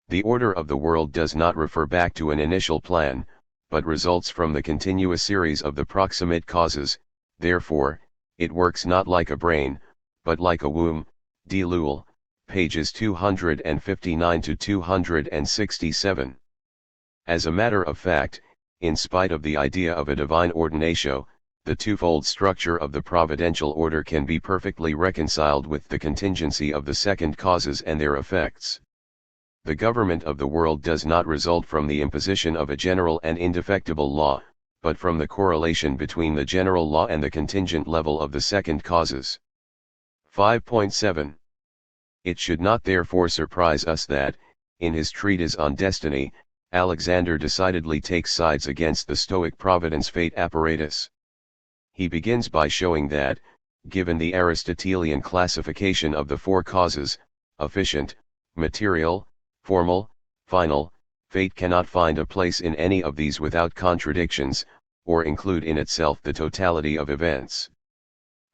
Speaker 1: The order of the world does not refer back to an initial plan, but results from the continuous series of the proximate causes. Therefore, it works not like a brain, but like a womb. Deleuze, pages 259 to 267. As a matter of fact, in spite of the idea of a divine ordinatio, the twofold structure of the providential order can be perfectly reconciled with the contingency of the second causes and their effects. The government of the world does not result from the imposition of a general and indefectible law, but from the correlation between the general law and the contingent level of the second causes. 5.7. It should not therefore surprise us that, in his treatise on destiny, Alexander decidedly takes sides against the Stoic providence-fate apparatus. He begins by showing that, given the Aristotelian classification of the four causes, efficient, material, formal, final, fate cannot find a place in any of these without contradictions, or include in itself the totality of events.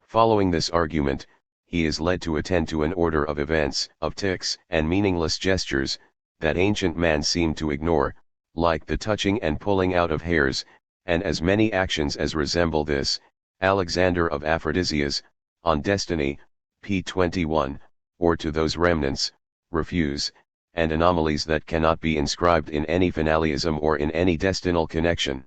Speaker 1: Following this argument, he is led to attend to an order of events, of ticks and meaningless gestures, that ancient man seemed to ignore, like the touching and pulling out of hairs, and as many actions as resemble this. Alexander of Aphrodisias, on destiny, p. 21, or to those remnants, refuse, and anomalies that cannot be inscribed in any finalism or in any destinal connection.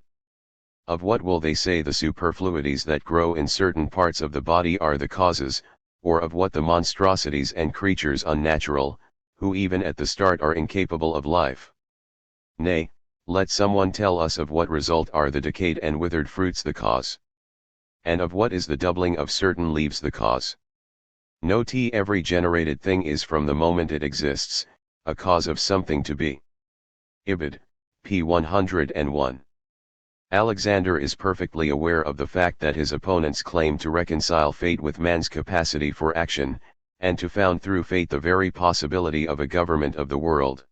Speaker 1: Of what will they say the superfluities that grow in certain parts of the body are the causes, or of what the monstrosities and creatures unnatural, who even at the start are incapable of life? Nay, let someone tell us of what result are the decayed and withered fruits the cause. And of what is the doubling of certain leaves the cause? Note every generated thing is from the moment it exists, a cause of something to be. Ibid, p. 101. Alexander is perfectly aware of the fact that his opponents claim to reconcile fate with man's capacity for action, and to found through fate the very possibility of a government of the world.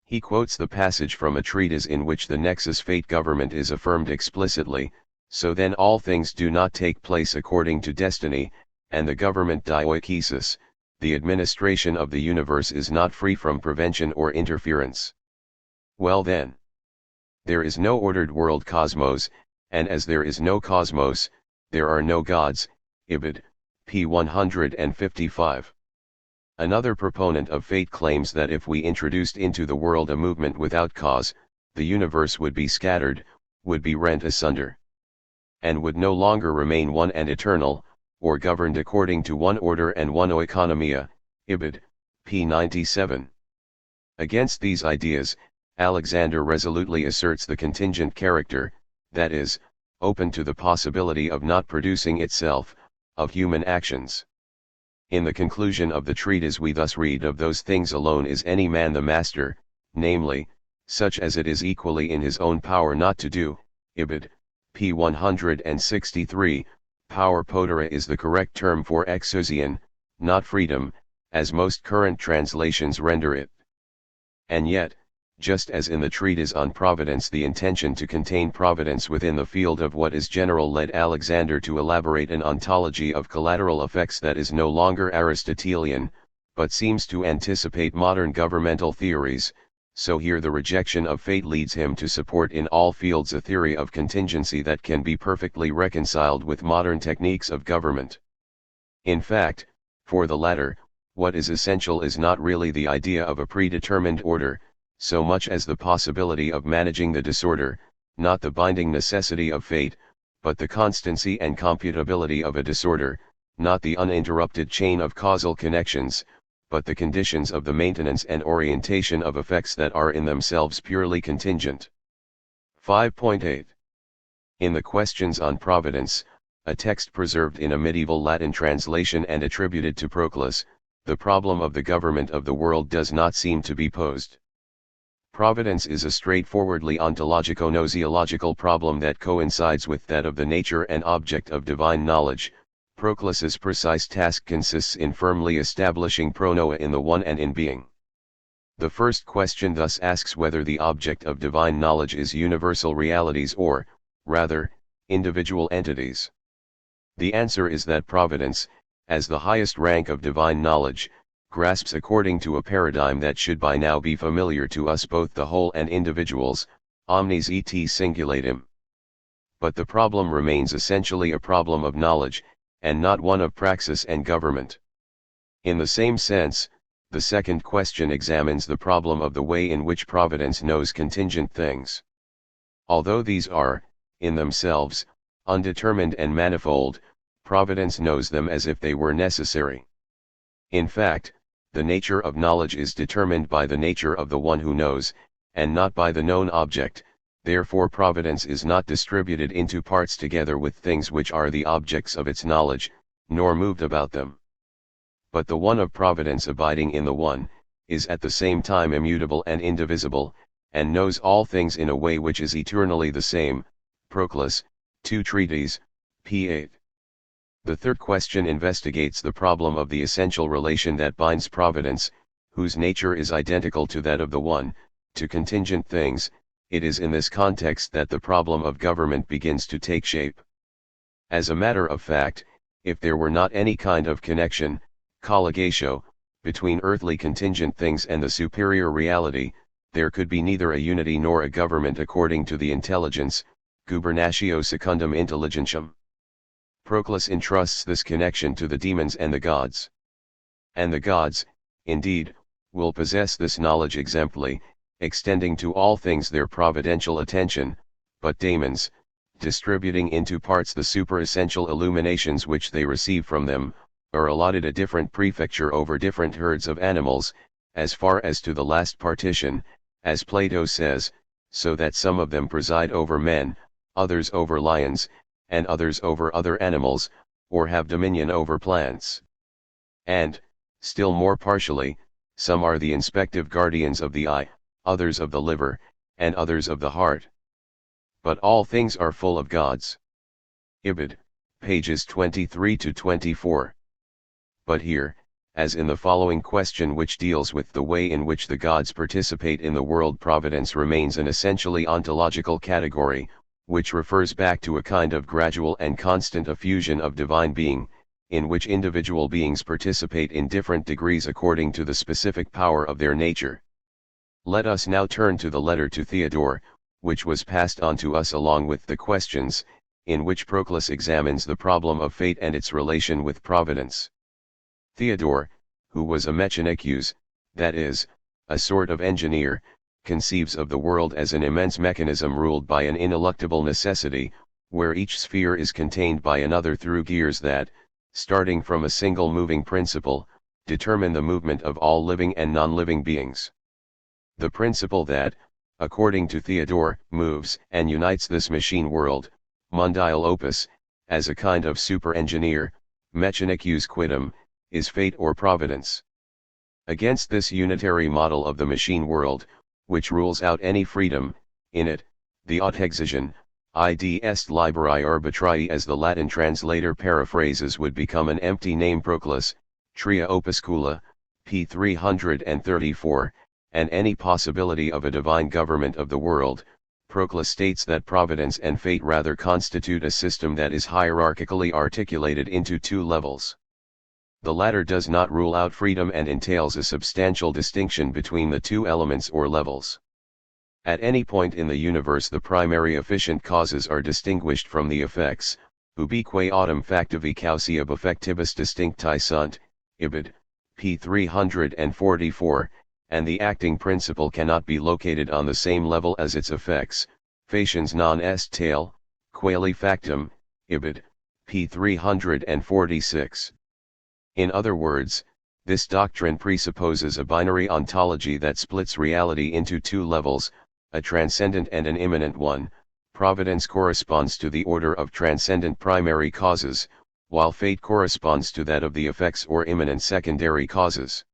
Speaker 1: He quotes the passage from a treatise in which the nexus fate-government is affirmed explicitly, so then all things do not take place according to destiny, and the government dioikesis, the administration of the universe is not free from prevention or interference. Well then, there is no ordered world cosmos, and as there is no cosmos, there are no gods. Ibid, p. 155. Another proponent of fate claims that if we introduced into the world a movement without cause, the universe would be scattered, would be rent asunder, and would no longer remain one and eternal, or governed according to one order and one oikonomia. Ibid, p. 97. Against these ideas, Alexander resolutely asserts the contingent character, that is, open to the possibility of not producing itself, of human actions. In the conclusion of the treatise we thus read, of those things alone is any man the master, namely, such as it is equally in his own power not to do. Ibid, p. 163, power potera is the correct term for exousian, not freedom, as most current translations render it. And yet, just as in the treatise on providence the intention to contain providence within the field of what is general led Alexander to elaborate an ontology of collateral effects that is no longer Aristotelian, but seems to anticipate modern governmental theories, so here the rejection of fate leads him to support in all fields a theory of contingency that can be perfectly reconciled with modern techniques of government. In fact, for the latter, what is essential is not really the idea of a predetermined order, so much as the possibility of managing the disorder, not the binding necessity of fate, but the constancy and computability of a disorder, not the uninterrupted chain of causal connections, but the conditions of the maintenance and orientation of effects that are in themselves purely contingent. 5.8. In the Questions on Providence, a text preserved in a medieval Latin translation and attributed to Proclus, the problem of the government of the world does not seem to be posed. Providence is a straightforwardly ontologico-gnoseological problem that coincides with that of the nature and object of divine knowledge. Proclus's precise task consists in firmly establishing pronoia in the one and in being. The first question thus asks whether the object of divine knowledge is universal realities or, rather, individual entities. The answer is that providence, as the highest rank of divine knowledge, grasps according to a paradigm that should by now be familiar to us both the whole and individuals, omnes et singulatum. But the problem remains essentially a problem of knowledge, and not one of praxis and government. In the same sense, the second question examines the problem of the way in which providence knows contingent things. Although these are, in themselves, undetermined and manifold, providence knows them as if they were necessary. In fact, the nature of knowledge is determined by the nature of the one who knows, and not by the known object, therefore providence is not distributed into parts together with things which are the objects of its knowledge, nor moved about them. But the one of providence abiding in the one, is at the same time immutable and indivisible, and knows all things in a way which is eternally the same. Proclus, 2 Treatises, p. 8. The third question investigates the problem of the essential relation that binds providence, whose nature is identical to that of the one, to contingent things. It is in this context that the problem of government begins to take shape. As a matter of fact, if there were not any kind of connection, colligatio, between earthly contingent things and the superior reality, there could be neither a unity nor a government according to the intelligence, gubernatio secundum intelligentiam. Proclus entrusts this connection to the demons and the gods. And the gods, indeed, will possess this knowledge exemply, extending to all things their providential attention, but daemons, distributing into parts the superessential illuminations which they receive from them, are allotted a different prefecture over different herds of animals, as far as to the last partition, as Plato says, so that some of them preside over men, others over lions, and others over other animals, or have dominion over plants. And, still more partially, some are the inspective guardians of the eye, others of the liver, and others of the heart. But all things are full of gods. Ibid, pages 23 to 24. But here, as in the following question which deals with the way in which the gods participate in the world, providence remains an essentially ontological category, which refers back to a kind of gradual and constant effusion of divine being, in which individual beings participate in different degrees according to the specific power of their nature. Let us now turn to the letter to Theodore, which was passed on to us along with the questions, in which Proclus examines the problem of fate and its relation with providence. Theodore, who was a mechanicus, that is, a sort of engineer, conceives of the world as an immense mechanism ruled by an ineluctable necessity, where each sphere is contained by another through gears that, starting from a single moving principle, determine the movement of all living and non-living beings. The principle that, according to Theodore, moves and unites this machine world, mundial opus, as a kind of super-engineer, mechanicus quidem, is fate or providence. Against this unitary model of the machine world, which rules out any freedom in it, the autoexogen, id est liberi arbitrii, as the Latin translator paraphrases, would become an empty name. Proclus, Tria Opuscula, p. 334, and any possibility of a divine government of the world. Proclus states that providence and fate rather constitute a system that is hierarchically articulated into two levels. The latter does not rule out freedom and entails a substantial distinction between the two elements or levels. At any point in the universe, the primary efficient causes are distinguished from the effects, ubique autem factivi causa ab effectibus distincti sunt, Ibid, p. 344, and the acting principle cannot be located on the same level as its effects, faciens non est tale, quali factum, Ibid, p. 346. In other words, this doctrine presupposes a binary ontology that splits reality into two levels, a transcendent and an immanent one. Providence corresponds to the order of transcendent primary causes, while fate corresponds to that of the effects or immanent secondary causes.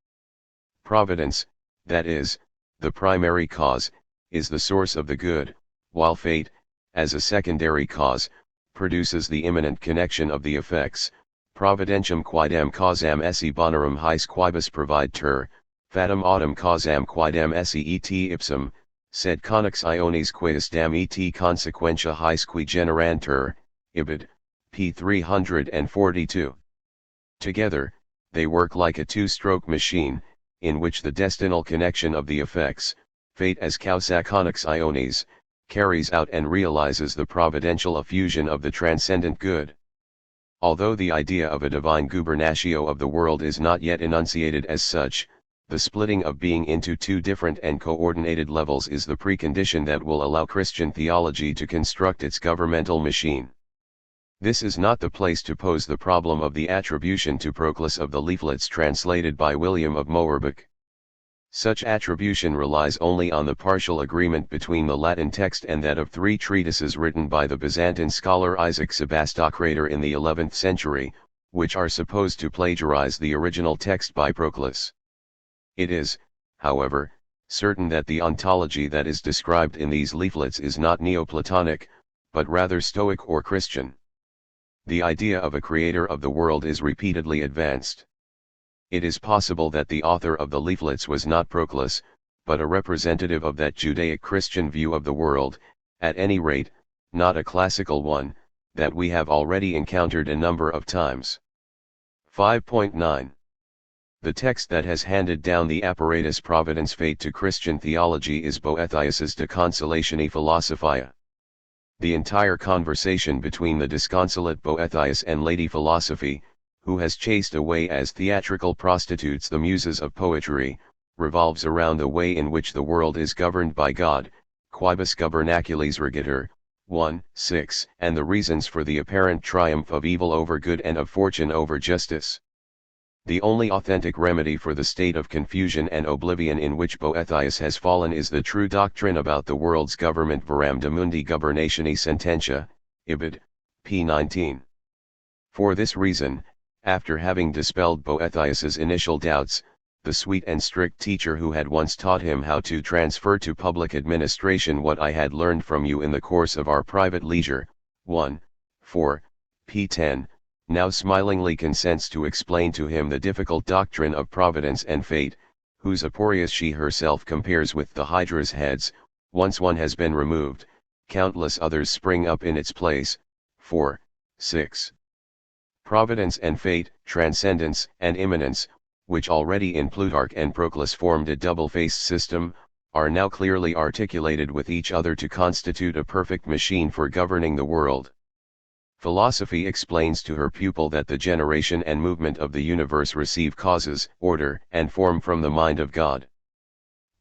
Speaker 1: Providence, that is, the primary cause, is the source of the good, while fate, as a secondary cause, produces the immanent connection of the effects. Providentium quidem causam esse bonarum his quibus providetur, fatum autem causam quidem esse et ipsum, sed connex iones quis dam et consequentia his qui generantur, Ibid, p. 342. Together, they work like a two-stroke machine, in which the destinal connection of the effects, fate as causa connex iones, carries out and realizes the providential effusion of the transcendent good. Although the idea of a divine gubernatio of the world is not yet enunciated as such, the splitting of being into two different and coordinated levels is the precondition that will allow Christian theology to construct its governmental machine. This is not the place to pose the problem of the attribution to Proclus of the leaflets translated by William of Moerbeke. Such attribution relies only on the partial agreement between the Latin text and that of three treatises written by the Byzantine scholar Isaac Sebastocrator in the 11th century, which are supposed to plagiarize the original text by Proclus. It is, however, certain that the ontology that is described in these leaflets is not Neoplatonic, but rather Stoic or Christian. The idea of a creator of the world is repeatedly advanced. It is possible that the author of the leaflets was not Proclus, but a representative of that Judaic-Christian view of the world, at any rate, not a classical one, that we have already encountered a number of times. 5.9. The text that has handed down the apparatus Providence Fate to Christian theology is Boethius's De Consolatione Philosophiae. The entire conversation between the disconsolate Boethius and Lady Philosophy, who has chased away as theatrical prostitutes the muses of poetry, revolves around the way in which the world is governed by God, Quibus Gubernacules Regitur, 1:6, and the reasons for the apparent triumph of evil over good and of fortune over justice. The only authentic remedy for the state of confusion and oblivion in which Boethius has fallen is the true doctrine about the world's government Veram de Mundi Gubernatione Sententia, Ibid, p. 19. For this reason, after having dispelled Boethius's initial doubts, the sweet and strict teacher who had once taught him how to transfer to public administration what I had learned from you in the course of our private leisure, 1:4, p. 10, now smilingly consents to explain to him the difficult doctrine of providence and fate, whose aporius she herself compares with the hydra's heads. Once one has been removed, countless others spring up in its place. 4:6. Providence and fate, transcendence and immanence, which already in Plutarch and Proclus formed a double-faced system, are now clearly articulated with each other to constitute a perfect machine for governing the world. Philosophy explains to her pupil that the generation and movement of the universe receive causes, order, and form from the mind of God.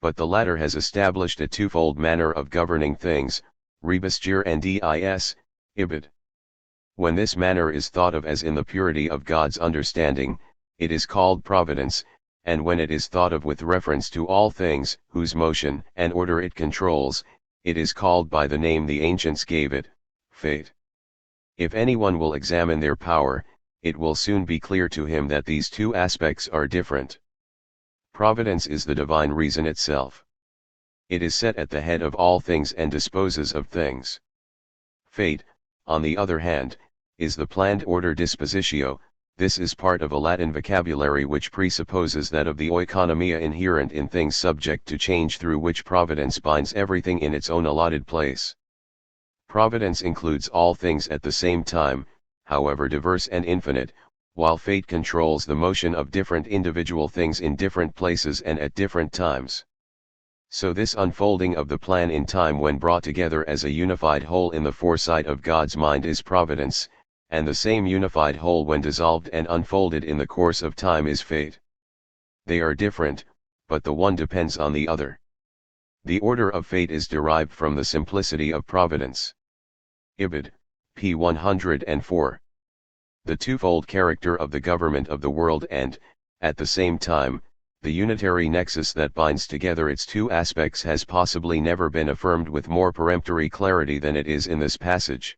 Speaker 1: But the latter has established a twofold manner of governing things, rebus gerendis, ibid. When this manner is thought of as in the purity of God's understanding, it is called providence, and when it is thought of with reference to all things, whose motion and order it controls, it is called by the name the ancients gave it, fate. If anyone will examine their power, it will soon be clear to him that these two aspects are different. Providence is the divine reason itself. It is set at the head of all things and disposes of things. Fate, on the other hand, is the planned order dispositio. This is part of a Latin vocabulary which presupposes that of the oikonomia inherent in things subject to change through which providence binds everything in its own allotted place. Providence includes all things at the same time, however diverse and infinite, while fate controls the motion of different individual things in different places and at different times. So this unfolding of the plan in time when brought together as a unified whole in the foresight of God's mind is providence, and the same unified whole when dissolved and unfolded in the course of time is fate. They are different, but the one depends on the other. The order of fate is derived from the simplicity of providence. Ibid, p. 104. The twofold character of the government of the world and, at the same time, the unitary nexus that binds together its two aspects has possibly never been affirmed with more peremptory clarity than it is in this passage.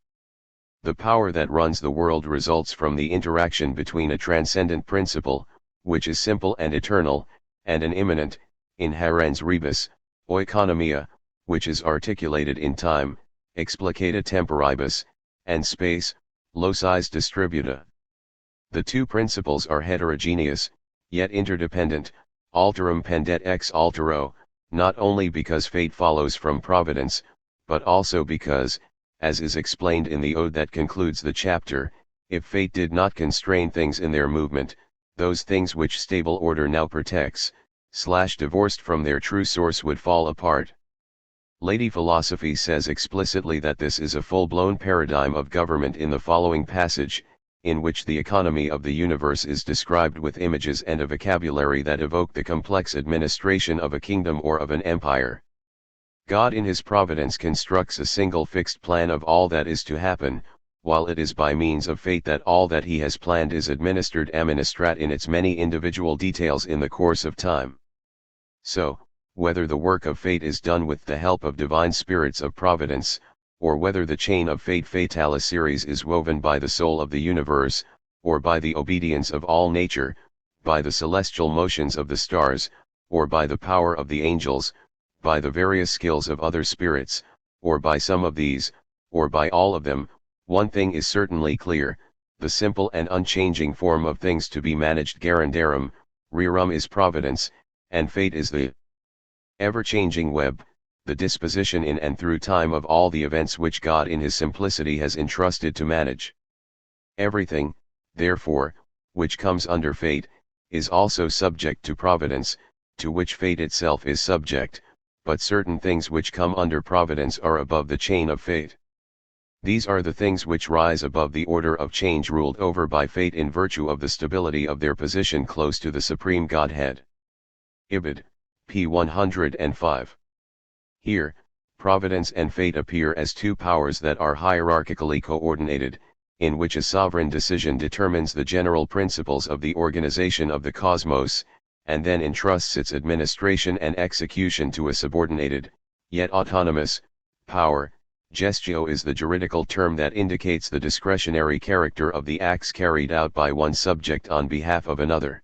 Speaker 1: The power that runs the world results from the interaction between a transcendent principle, which is simple and eternal, and an immanent, inherens rebus, oikonomia, which is articulated in time, explicata temporibus, and space, locis distributa. The two principles are heterogeneous, yet interdependent, alterum pendet ex altero, not only because fate follows from providence, but also because, as is explained in the ode that concludes the chapter, if fate did not constrain things in their movement, those things which stable order now protects, divorced from their true source would fall apart. Lady Philosophy says explicitly that this is a full-blown paradigm of government in the following passage, in which the economy of the universe is described with images and a vocabulary that evoke the complex administration of a kingdom or of an empire. God in his providence constructs a single fixed plan of all that is to happen, while it is by means of fate that all that he has planned is administered administrat in its many individual details in the course of time. So, whether the work of fate is done with the help of divine spirits of providence, or whether the chain of fate fatalis series is woven by the soul of the universe, or by the obedience of all nature, by the celestial motions of the stars, or by the power of the angels, by the various skills of other spirits, or by some of these, or by all of them, one thing is certainly clear: the simple and unchanging form of things to be managed garandarum, rerum is providence, and fate is the ever-changing web, the disposition in and through time of all the events which God in his simplicity has entrusted to manage. Everything, therefore, which comes under fate, is also subject to providence, to which fate itself is subject, but certain things which come under providence are above the chain of fate. These are the things which rise above the order of change ruled over by fate in virtue of the stability of their position close to the supreme Godhead. Ibid. p. 105. Here, providence and fate appear as two powers that are hierarchically coordinated, in which a sovereign decision determines the general principles of the organization of the cosmos, and then entrusts its administration and execution to a subordinated, yet autonomous, power. Gestio is the juridical term that indicates the discretionary character of the acts carried out by one subject on behalf of another.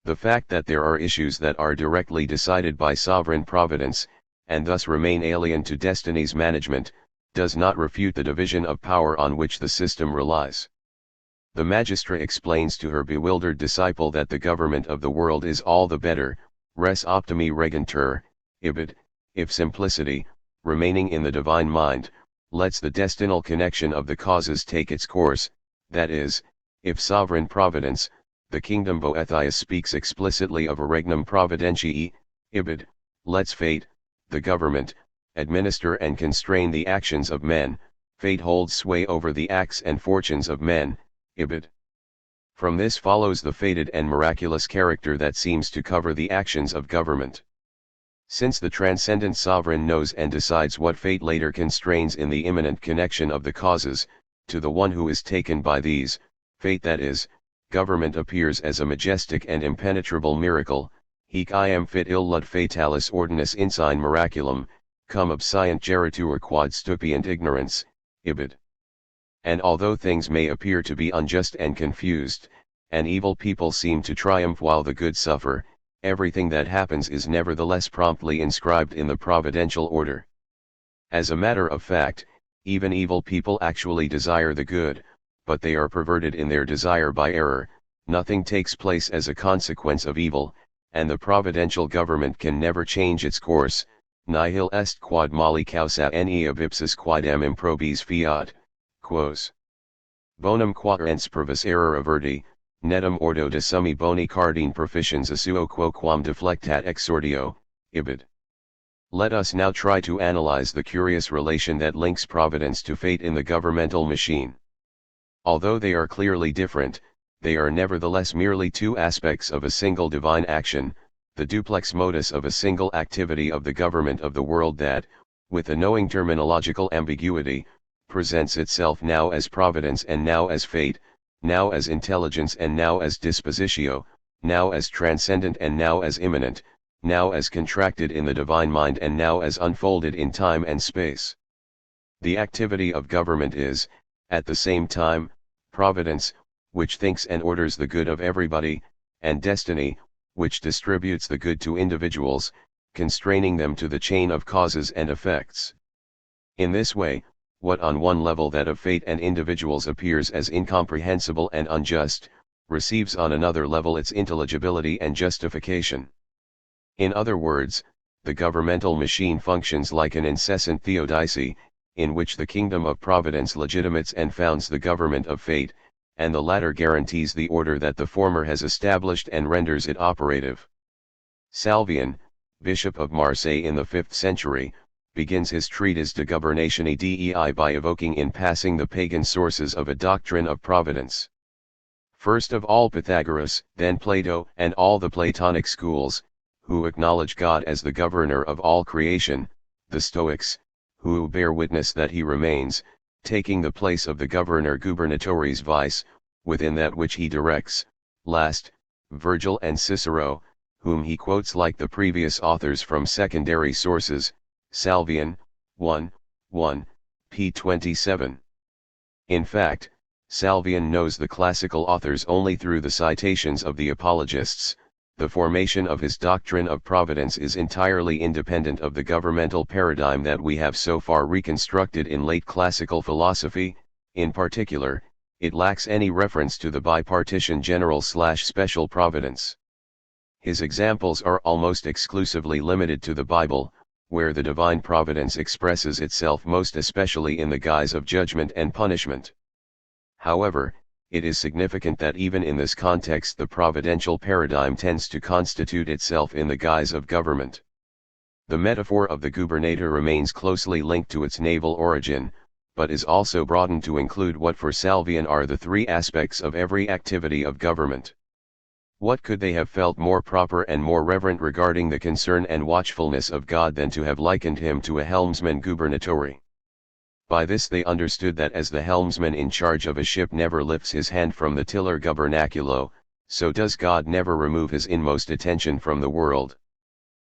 Speaker 1: The fact that there are issues that are directly decided by sovereign providence, and thus remain alien to destiny's management, does not refute the division of power on which the system relies. The magistra explains to her bewildered disciple that the government of the world is all the better, res optimi regentur, ibid, if simplicity, remaining in the divine mind, lets the destinal connection of the causes take its course, that is, if sovereign providence, the kingdom Boethius speaks explicitly of a regnum providentii, ibid, lets fate, the government, administer and constrain the actions of men, fate holds sway over the acts and fortunes of men, ibid. From this follows the fated and miraculous character that seems to cover the actions of government. Since the transcendent sovereign knows and decides what fate later constrains in the imminent connection of the causes, to the one who is taken by these, fate that is, government appears as a majestic and impenetrable miracle, hic iam fit illud fatalis ordinis insine miraculum, cum obscient geritur quad stupient ignorance, ibid. And although things may appear to be unjust and confused, and evil people seem to triumph while the good suffer, everything that happens is nevertheless promptly inscribed in the providential order. As a matter of fact, even evil people actually desire the good, but they are perverted in their desire by error. Nothing takes place as a consequence of evil, and the providential government can never change its course. Nihil est quod mali causa ne ab ipsis quidem improbis fiat, quos bonum quaerens pervis error averti, netum ordo de summi boni cardine proficiens asuo quoquam deflectat exordio, ibid. Let us now try to analyze the curious relation that links providence to fate in the governmental machine. Although they are clearly different, they are nevertheless merely two aspects of a single divine action, the duplex modus of a single activity of the government of the world that, with a knowing terminological ambiguity, presents itself now as providence and now as fate, now as intelligence and now as dispositio, now as transcendent and now as immanent, now as contracted in the divine mind and now as unfolded in time and space. The activity of government is, at the same time, providence, which thinks and orders the good of everybody, and destiny, which distributes the good to individuals, constraining them to the chain of causes and effects. In this way, what on one level that of fate and individuals appears as incomprehensible and unjust, receives on another level its intelligibility and justification. In other words, the governmental machine functions like an incessant theodicy, in which the kingdom of providence legitimates and founds the government of fate, and the latter guarantees the order that the former has established and renders it operative. Salvian, Bishop of Marseille in the 5th century, begins his treatise De Gouvernatione Dei by evoking in passing the pagan sources of a doctrine of providence. First of all Pythagoras, then Plato and all the Platonic schools, who acknowledge God as the governor of all creation, the Stoics, who bear witness that he remains, taking the place of the governor gubernatoris vice, within that which he directs. Last, Virgil and Cicero, whom he quotes like the previous authors from secondary sources, Salvian, 1 p. 27. In fact, Salvian knows the classical authors only through the citations of the apologists, the formation of his doctrine of providence is entirely independent of the governmental paradigm that we have so far reconstructed in late classical philosophy. In particular, it lacks any reference to the bipartisan general/special providence. His examples are almost exclusively limited to the Bible, where the divine providence expresses itself most especially in the guise of judgment and punishment. However, it is significant that even in this context the providential paradigm tends to constitute itself in the guise of government. The metaphor of the gubernator remains closely linked to its naval origin, but is also broadened to include what for Salvian are the three aspects of every activity of government. What could they have felt more proper and more reverent regarding the concern and watchfulness of God than to have likened him to a helmsman gubernatori? By this they understood that as the helmsman in charge of a ship never lifts his hand from the tiller gubernaculo, so does God never remove his inmost attention from the world.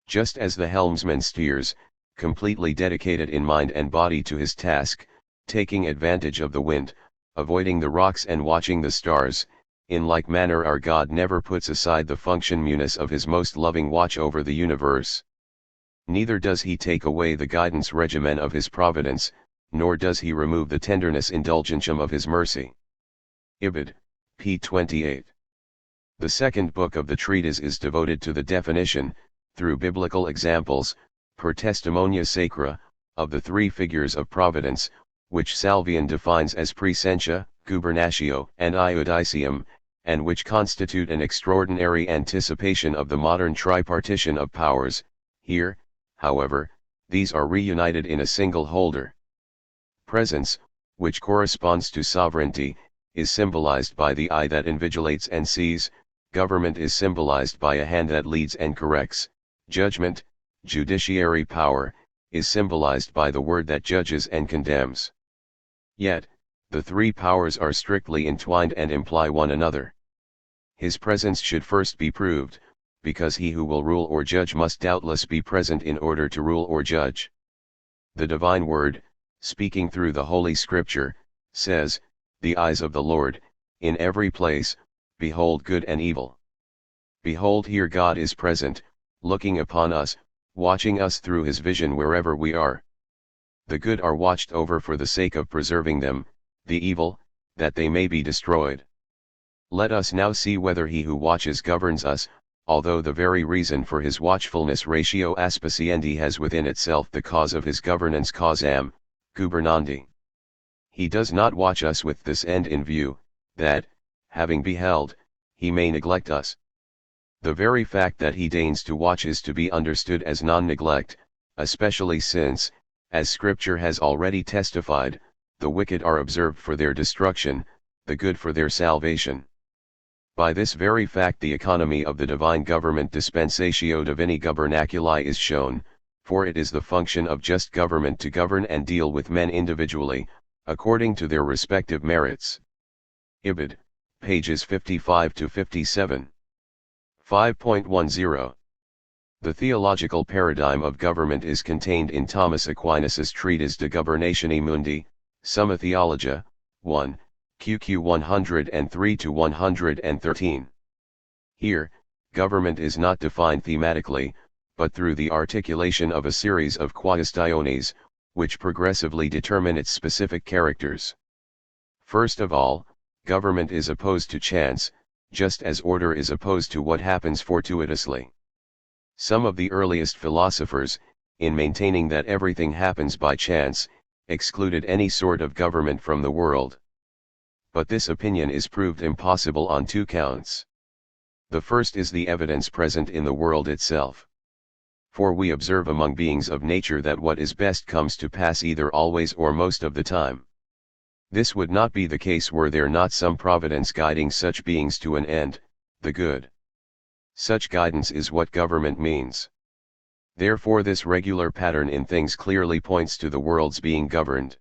Speaker 1: Just as the helmsman steers, completely dedicated in mind and body to his task, taking advantage of the wind, avoiding the rocks and watching the stars, in like manner our God never puts aside the function munis of his most loving watch over the universe. Neither does he take away the guidance regimen of his providence, nor does he remove the tenderness indulgentium of his mercy. Ibid. p. 28. The second book of the treatise is devoted to the definition, through biblical examples, per testimonia sacra, of the three figures of providence, which Salvian defines as praesentia, gubernatio, and iudicium, and which constitute an extraordinary anticipation of the modern tripartition of powers. Here, however, these are reunited in a single holder. Presence, which corresponds to sovereignty, is symbolized by the eye that invigilates and sees, government is symbolized by a hand that leads and corrects, judgment, judiciary power, is symbolized by the word that judges and condemns. Yet, the three powers are strictly entwined and imply one another. His presence should first be proved, because he who will rule or judge must doubtless be present in order to rule or judge. The divine word, speaking through the Holy Scripture, says, "The eyes of the Lord, in every place, behold good and evil." Behold, here God is present, looking upon us, watching us through his vision wherever we are. The good are watched over for the sake of preserving them, the evil, that they may be destroyed. Let us now see whether he who watches governs us, although the very reason for his watchfulness ratio aspiciendi has within itself the cause of his governance causam, gubernandi. He does not watch us with this end in view, that, having beheld, he may neglect us. The very fact that he deigns to watch is to be understood as non-neglect, especially since, as Scripture has already testified, the wicked are observed for their destruction, the good for their salvation. By this very fact the economy of the divine government dispensatio divini gubernaculi is shown, for it is the function of just government to govern and deal with men individually, according to their respective merits. Ibid. pages 55 to 57. 5.10. The theological paradigm of government is contained in Thomas Aquinas' treatise De Gubernatione Mundi, Summa Theologia, 1, QQ 103 to 113. Here, government is not defined thematically, but through the articulation of a series of quaestiones, which progressively determine its specific characters. First of all, government is opposed to chance, just as order is opposed to what happens fortuitously. Some of the earliest philosophers, in maintaining that everything happens by chance, excluded any sort of government from the world. But this opinion is proved impossible on two counts. The first is the evidence present in the world itself. For we observe among beings of nature that what is best comes to pass either always or most of the time. This would not be the case were there not some providence guiding such beings to an end, the good. Such guidance is what government means. Therefore this regular pattern in things clearly points to the world's being governed.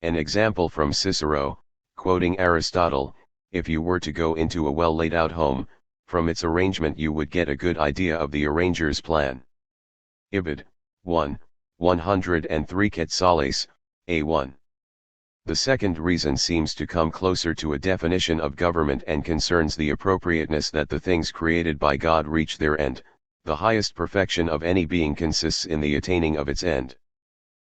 Speaker 1: An example from Cicero, quoting Aristotle, if you were to go into a well laid out home, from its arrangement you would get a good idea of the arranger's plan. Ibid. 1, 103 Quetzales, A1. The second reason seems to come closer to a definition of government and concerns the appropriateness that the things created by God reach their end. The highest perfection of any being consists in the attaining of its end.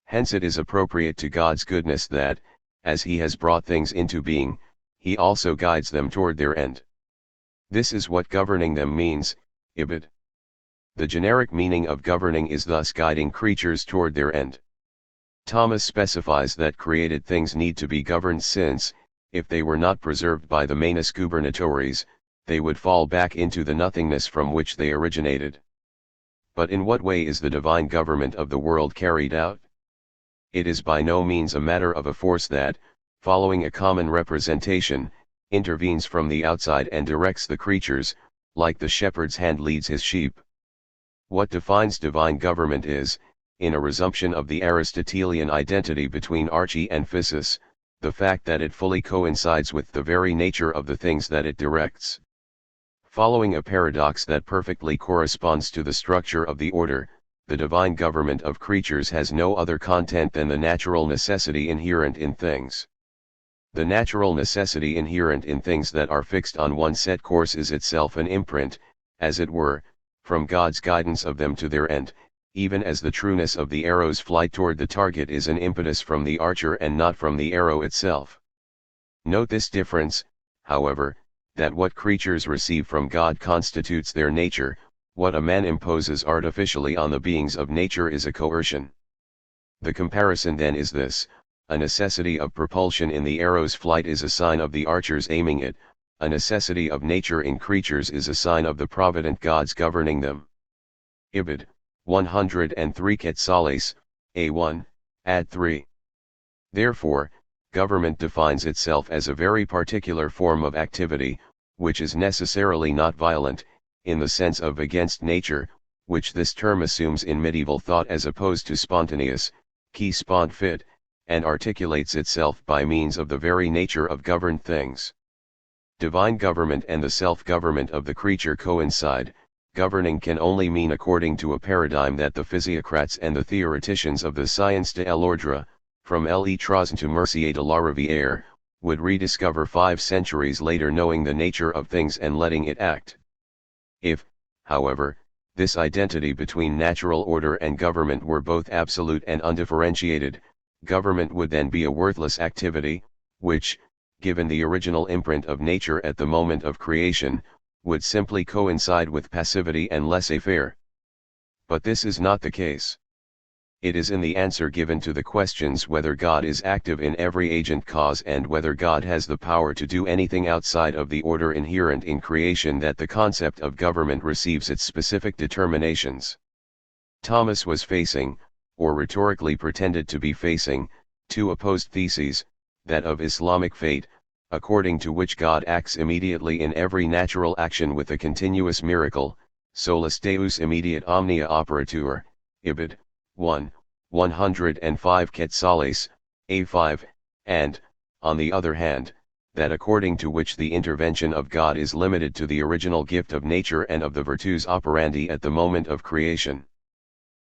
Speaker 1: Hence it is appropriate to God's goodness that, as He has brought things into being, He also guides them toward their end. This is what governing them means, ibid. The generic meaning of governing is thus guiding creatures toward their end. Thomas specifies that created things need to be governed since, if they were not preserved by the manus gubernatoris, they would fall back into the nothingness from which they originated. But in what way is the divine government of the world carried out? It is by no means a matter of a force that, following a common representation, intervenes from the outside and directs the creatures, like the shepherd's hand leads his sheep. What defines divine government is, in a resumption of the Aristotelian identity between arche and physis, the fact that it fully coincides with the very nature of the things that it directs. Following a paradox that perfectly corresponds to the structure of the order, the divine government of creatures has no other content than the natural necessity inherent in things. The natural necessity inherent in things that are fixed on one set course is itself an imprint, as it were, from God's guidance of them to their end, even as the trueness of the arrow's flight toward the target is an impetus from the archer and not from the arrow itself. Note this difference, however, that what creatures receive from God constitutes their nature, what a man imposes artificially on the beings of nature is a coercion. The comparison then is this: a necessity of propulsion in the arrow's flight is a sign of the archer's aiming it, a necessity of nature in creatures is a sign of the provident God's governing them. Ibid. 103 Quetzales, A1, ad 3. Therefore, government defines itself as a very particular form of activity, which is necessarily not violent, in the sense of against nature, which this term assumes in medieval thought as opposed to spontaneous, qui spont fit, and articulates itself by means of the very nature of governed things. Divine government and the self-government of the creature coincide. Governing can only mean according to a paradigm that the physiocrats and the theoreticians of the science de l'ordre, from L. E. Trozen to Mercier de la Riviere, would rediscover 5 centuries later knowing the nature of things and letting it act. If, however, this identity between natural order and government were both absolute and undifferentiated, government would then be a worthless activity, which, given the original imprint of nature at the moment of creation, would simply coincide with passivity and laissez-faire. But this is not the case. It is in the answer given to the questions whether God is active in every agent cause and whether God has the power to do anything outside of the order inherent in creation that the concept of government receives its specific determinations. Thomas was facing, or rhetorically pretended to be facing, 2 opposed theses, that of Islamic faith, according to which God acts immediately in every natural action with a continuous miracle, solus Deus immediate omnia operatur, ibid. 1, 105 Quetzales, A5, and, on the other hand, that according to which the intervention of God is limited to the original gift of nature and of the virtus operandi at the moment of creation.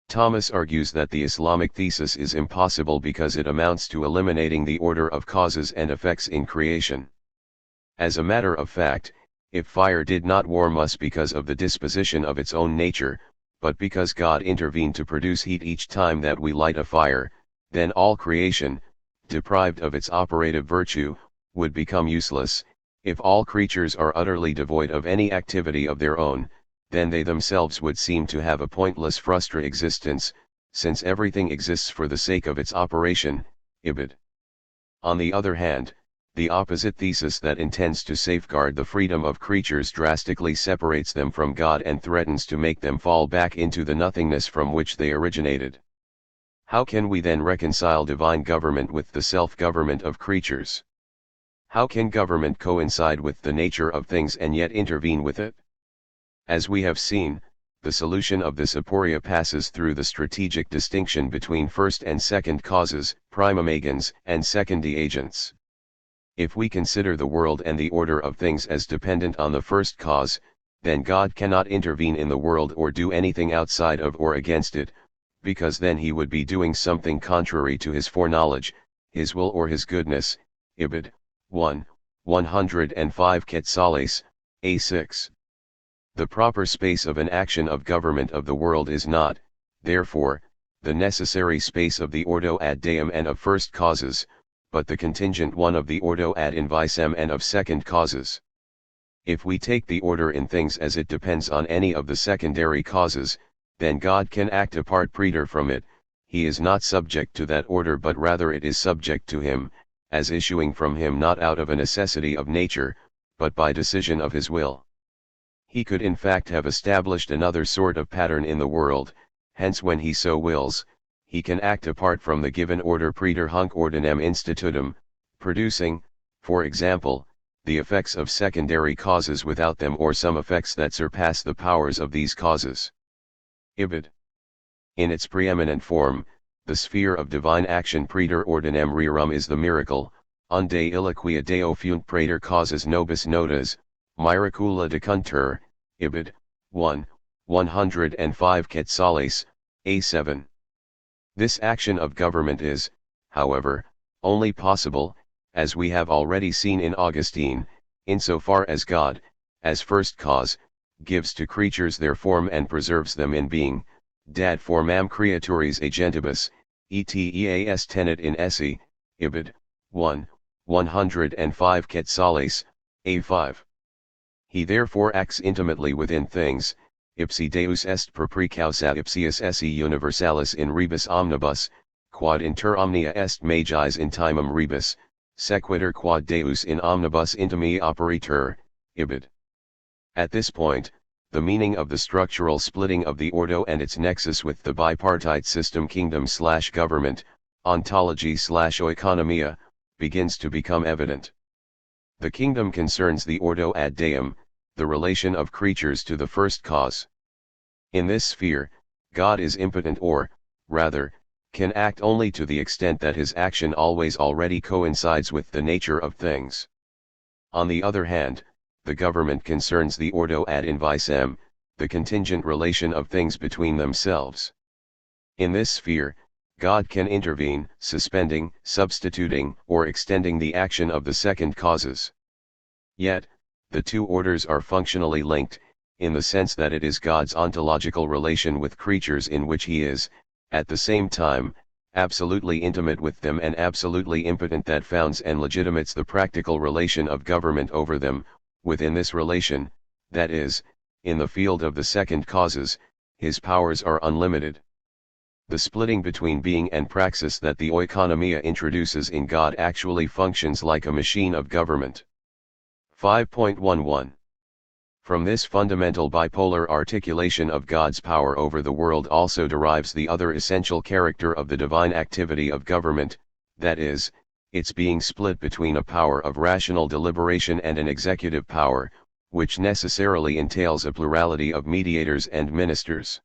Speaker 1: Thomas argues that the Islamic thesis is impossible because it amounts to eliminating the order of causes and effects in creation. As a matter of fact, if fire did not warm us because of the disposition of its own nature, but because God intervened to produce heat each time that we light a fire, then all creation, deprived of its operative virtue, would become useless. If all creatures are utterly devoid of any activity of their own, then they themselves would seem to have a pointless frustrate existence, since everything exists for the sake of its operation, ibid. On the other hand, the opposite thesis that intends to safeguard the freedom of creatures drastically separates them from God and threatens to make them fall back into the nothingness from which they originated. How can we then reconcile divine government with the self-government of creatures? How can government coincide with the nature of things and yet intervene with it? As we have seen, the solution of this aporia passes through the strategic distinction between first and second causes, primum agens, and secundi agents. If we consider the world and the order of things as dependent on the first cause, then God cannot intervene in the world or do anything outside of or against it, because then he would be doing something contrary to his foreknowledge, his will or his goodness, ibid. 1, 105 Quetzales, A6. The proper space of an action of government of the world is not, therefore, the necessary space of the ordo ad deum and of first causes, but the contingent one of the ordo ad invisem and of second causes. If we take the order in things as it depends on any of the secondary causes, then God can act apart preter from it, he is not subject to that order but rather it is subject to him, as issuing from him not out of a necessity of nature, but by decision of his will. He could in fact have established another sort of pattern in the world, hence when he so wills, he can act apart from the given order preter hunc ordinem institutum, producing, for example, the effects of secondary causes without them or some effects that surpass the powers of these causes. Ibid. In its preeminent form, the sphere of divine action preter ordinem rerum is the miracle, unde illiquia Deo funt praeter causes nobis notas, miracula decuntur, ibid. 1, 105 Quetzales, A7. This action of government is, however, only possible, as we have already seen in Augustine, insofar as God, as first cause, gives to creatures their form and preserves them in being, dat formam creaturis agentibus, eteas tenet in esse, ibid. 1, 105 Quetzales, A5. He therefore acts intimately within things, ipsi Deus est per precausa ipsius esse universalis in rebus omnibus, quod inter omnia est magis intimum rebus, sequitur quod Deus in omnibus intimi operator, ibid. At this point, the meaning of the structural splitting of the ordo and its nexus with the bipartite system kingdom/government, ontology/oikonomia, begins to become evident. The kingdom concerns the ordo ad deum, the relation of creatures to the first cause. In this sphere, God is impotent or, rather, can act only to the extent that his action always already coincides with the nature of things. On the other hand, the government concerns the ordo ad invisem, the contingent relation of things between themselves. In this sphere, God can intervene, suspending, substituting, or extending the action of the second causes. Yet, the two orders are functionally linked, in the sense that it is God's ontological relation with creatures in which he is, at the same time, absolutely intimate with them and absolutely impotent that founds and legitimates the practical relation of government over them. Within this relation, that is, in the field of the second causes, his powers are unlimited. The splitting between being and praxis that the oikonomia introduces in God actually functions like a machine of government. 5.11. From this fundamental bipolar articulation of God's power over the world also derives the other essential character of the divine activity of government, that is, its being split between a power of rational deliberation and an executive power, which necessarily entails a plurality of mediators and ministers.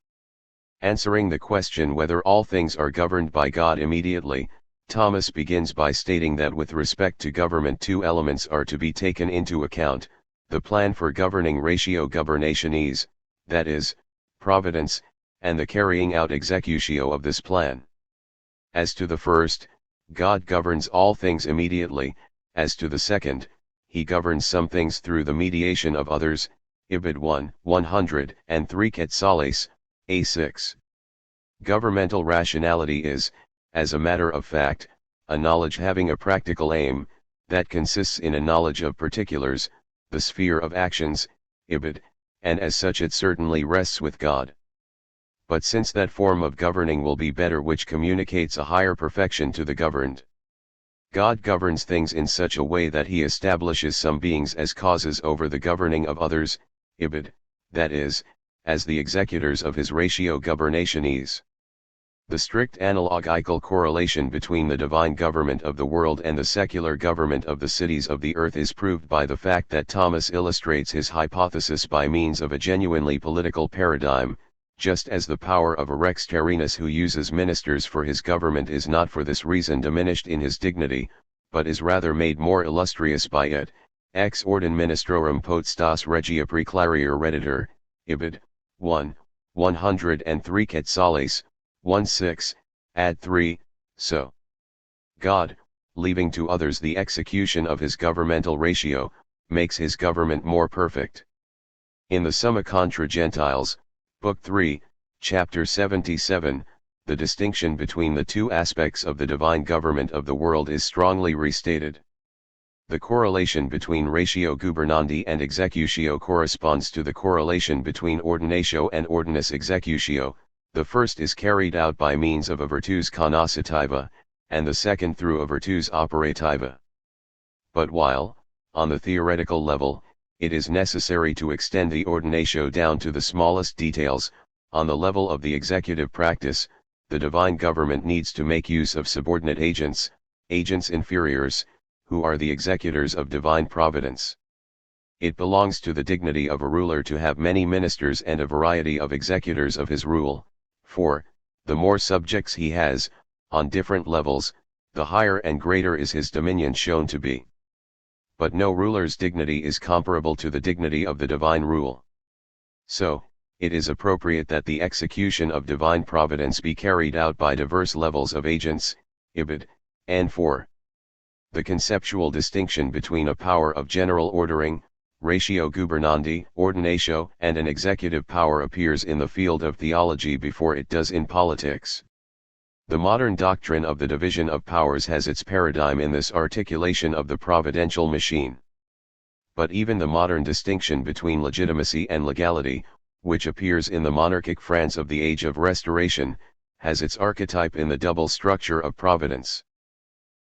Speaker 1: Answering the question whether all things are governed by God immediately, Thomas begins by stating that with respect to government two elements are to be taken into account, the plan for governing ratio governationis, that is, providence, and the carrying out executio of this plan. As to the first, God governs all things immediately, as to the second, he governs some things through the mediation of others, ibid. 1, 103 Quetzales, A6. Governmental rationality is, as a matter of fact, a knowledge having a practical aim, that consists in a knowledge of particulars, the sphere of actions, ibid., and as such it certainly rests with God. But since that form of governing will be better which communicates a higher perfection to the governed, God governs things in such a way that he establishes some beings as causes over the governing of others, ibid., that is, as the executors of his ratio governationis. The strict analogical correlation between the divine government of the world and the secular government of the cities of the earth is proved by the fact that Thomas illustrates his hypothesis by means of a genuinely political paradigm, just as the power of a rex terrinus who uses ministers for his government is not for this reason diminished in his dignity, but is rather made more illustrious by it, ex ordine ministrorum potestas regia preclarior redditor, ibid. 1, 103 Quetzales, 1-6, ad 3, so. God, leaving to others the execution of his governmental ratio, makes his government more perfect. In the Summa contra Gentiles, Book 3, Chapter 77, the distinction between the two aspects of the divine government of the world is strongly restated. The correlation between ratio gubernandi and executio corresponds to the correlation between ordinatio and ordinus executio. The first is carried out by means of a virtus cognoscitiva, and the second through a virtus operativa. But while, on the theoretical level, it is necessary to extend the ordinatio down to the smallest details, on the level of the executive practice, the divine government needs to make use of subordinate agents, agents inferiors, who are the executors of divine providence. It belongs to the dignity of a ruler to have many ministers and a variety of executors of his rule, for, the more subjects he has, on different levels, the higher and greater is his dominion shown to be. But no ruler's dignity is comparable to the dignity of the divine rule. So, it is appropriate that the execution of divine providence be carried out by diverse levels of agents, ibid, and for. The conceptual distinction between a power of general ordering, ratio gubernandi, ordinatio, and an executive power appears in the field of theology before it does in politics. The modern doctrine of the division of powers has its paradigm in this articulation of the providential machine. But even the modern distinction between legitimacy and legality, which appears in the monarchic France of the Age of Restoration, has its archetype in the double structure of providence.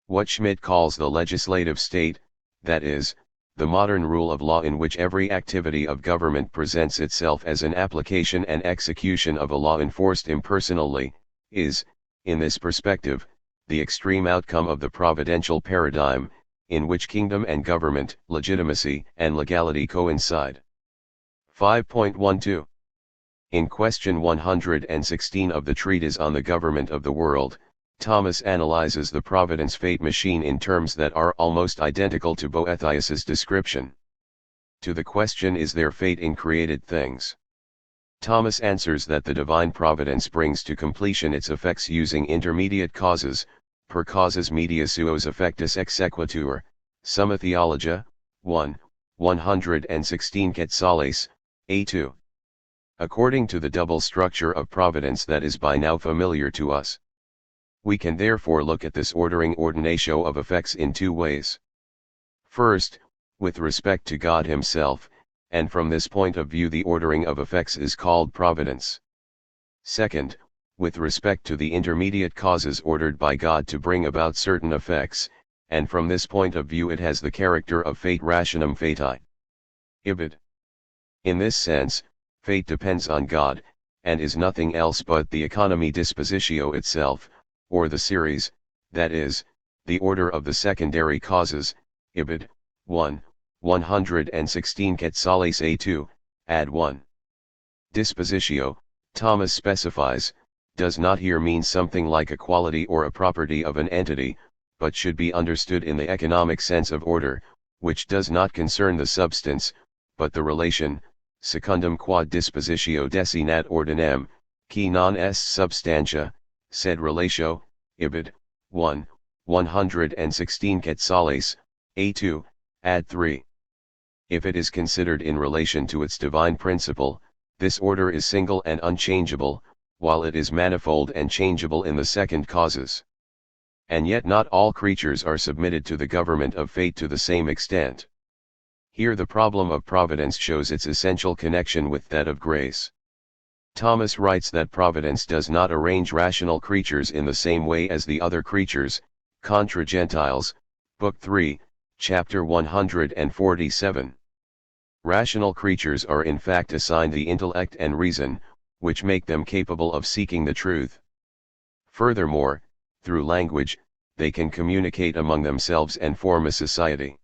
Speaker 1: What Schmidt calls the legislative state, that is, the modern rule of law in which every activity of government presents itself as an application and execution of a law enforced impersonally, is, in this perspective, the extreme outcome of the providential paradigm, in which kingdom and government, legitimacy and legality coincide. 5.12. In question 116 of the Treatise on the Government of the World, Thomas analyzes the providence-fate machine in terms that are almost identical to Boethius's description. To the question, is there fate in created things? Thomas answers that the divine providence brings to completion its effects using intermediate causes, per causes media suos effectus exequatur, Summa Theologia, 1, 116 Quetzales, A2. According to the double structure of providence that is by now familiar to us. We can therefore look at this ordering ordinatio of effects in two ways. First, with respect to God himself, and from this point of view the ordering of effects is called providence. Second, with respect to the intermediate causes ordered by God to bring about certain effects, and from this point of view it has the character of fate rationum fati. Ibid. In this sense, fate depends on God, and is nothing else but the economy dispositio itself, or the series, that is, the order of the secondary causes, ibid, 1, 116 Quetzales A2, add 1. Dispositio, Thomas specifies, does not here mean something like a quality or a property of an entity, but should be understood in the economic sense of order, which does not concern the substance, but the relation, secundum quod dispositio desinat ordinem, qui non est substantia, sed relatio, ibid, 1, 116 Quetzales, A2, add 3. If it is considered in relation to its divine principle, this order is single and unchangeable, while it is manifold and changeable in the second causes. And yet not all creatures are submitted to the government of fate to the same extent. Here the problem of providence shows its essential connection with that of grace. Thomas writes that providence does not arrange rational creatures in the same way as the other creatures, contra Gentiles, Book 3, Chapter 147. Rational creatures are in fact assigned the intellect and reason, which make them capable of seeking the truth. Furthermore, through language, they can communicate among themselves and form a society.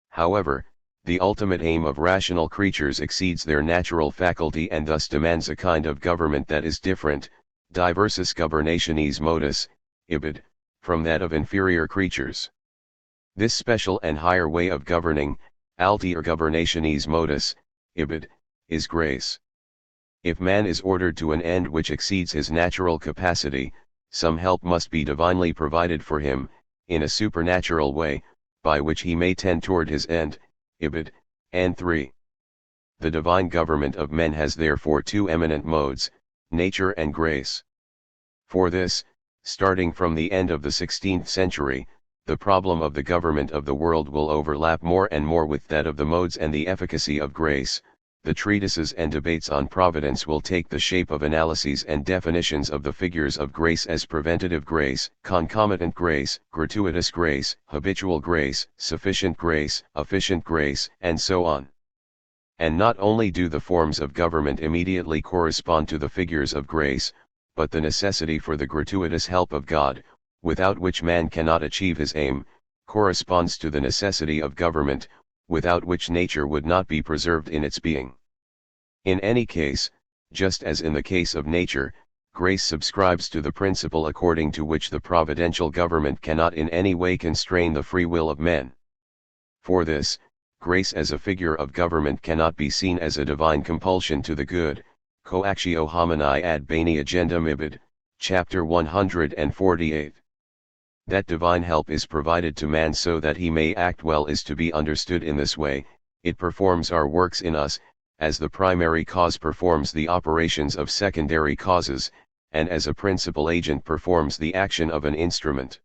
Speaker 1: However, the ultimate aim of rational creatures exceeds their natural faculty and thus demands a kind of government that is different, diversus governationis modus, ibid, from that of inferior creatures. This special and higher way of governing, altior governationis modus, ibid, is grace. If man is ordered to an end which exceeds his natural capacity, some help must be divinely provided for him, in a supernatural way, by which he may tend toward his end, ibid, and 3. The divine government of men has therefore two eminent modes, nature and grace. For this, starting from the end of the 16th century, the problem of the government of the world will overlap more and more with that of the modes and the efficacy of grace. The treatises and debates on providence will take the shape of analyses and definitions of the figures of grace as preventative grace, concomitant grace, gratuitous grace, habitual grace, sufficient grace, efficient grace, and so on. And not only do the forms of government immediately correspond to the figures of grace, but the necessity for the gratuitous help of God, without which man cannot achieve his aim, corresponds to the necessity of government, without which nature would not be preserved in its being. In any case, just as in the case of nature, grace subscribes to the principle according to which the providential government cannot in any way constrain the free will of men. For this, grace as a figure of government cannot be seen as a divine compulsion to the good, coactio homini ad bene agendum ibid, chapter 148. That divine help is provided to man so that he may act well is to be understood in this way: it performs our works in us, as the primary cause performs the operations of secondary causes, and as a principal agent performs the action of an instrument.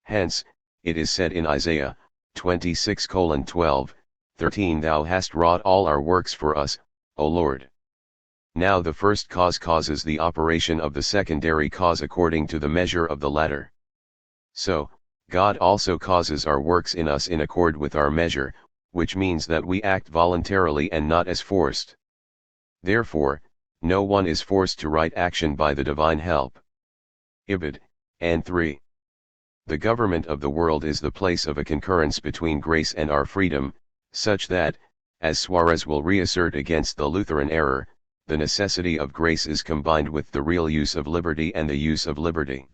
Speaker 1: Hence, it is said in Isaiah 26:12, 13, Thou hast wrought all our works for us, O Lord. Now the first cause causes the operation of the secondary cause according to the measure of the latter. So, God also causes our works in us in accord with our measure, which means that we act voluntarily and not as forced. Therefore, no one is forced to right action by the divine help. Ibid, and 3. The government of the world is the place of a concurrence between grace and our freedom, such that, as Suarez will reassert against the Lutheran error, the necessity of grace is combined with the real use of liberty, and the use of liberty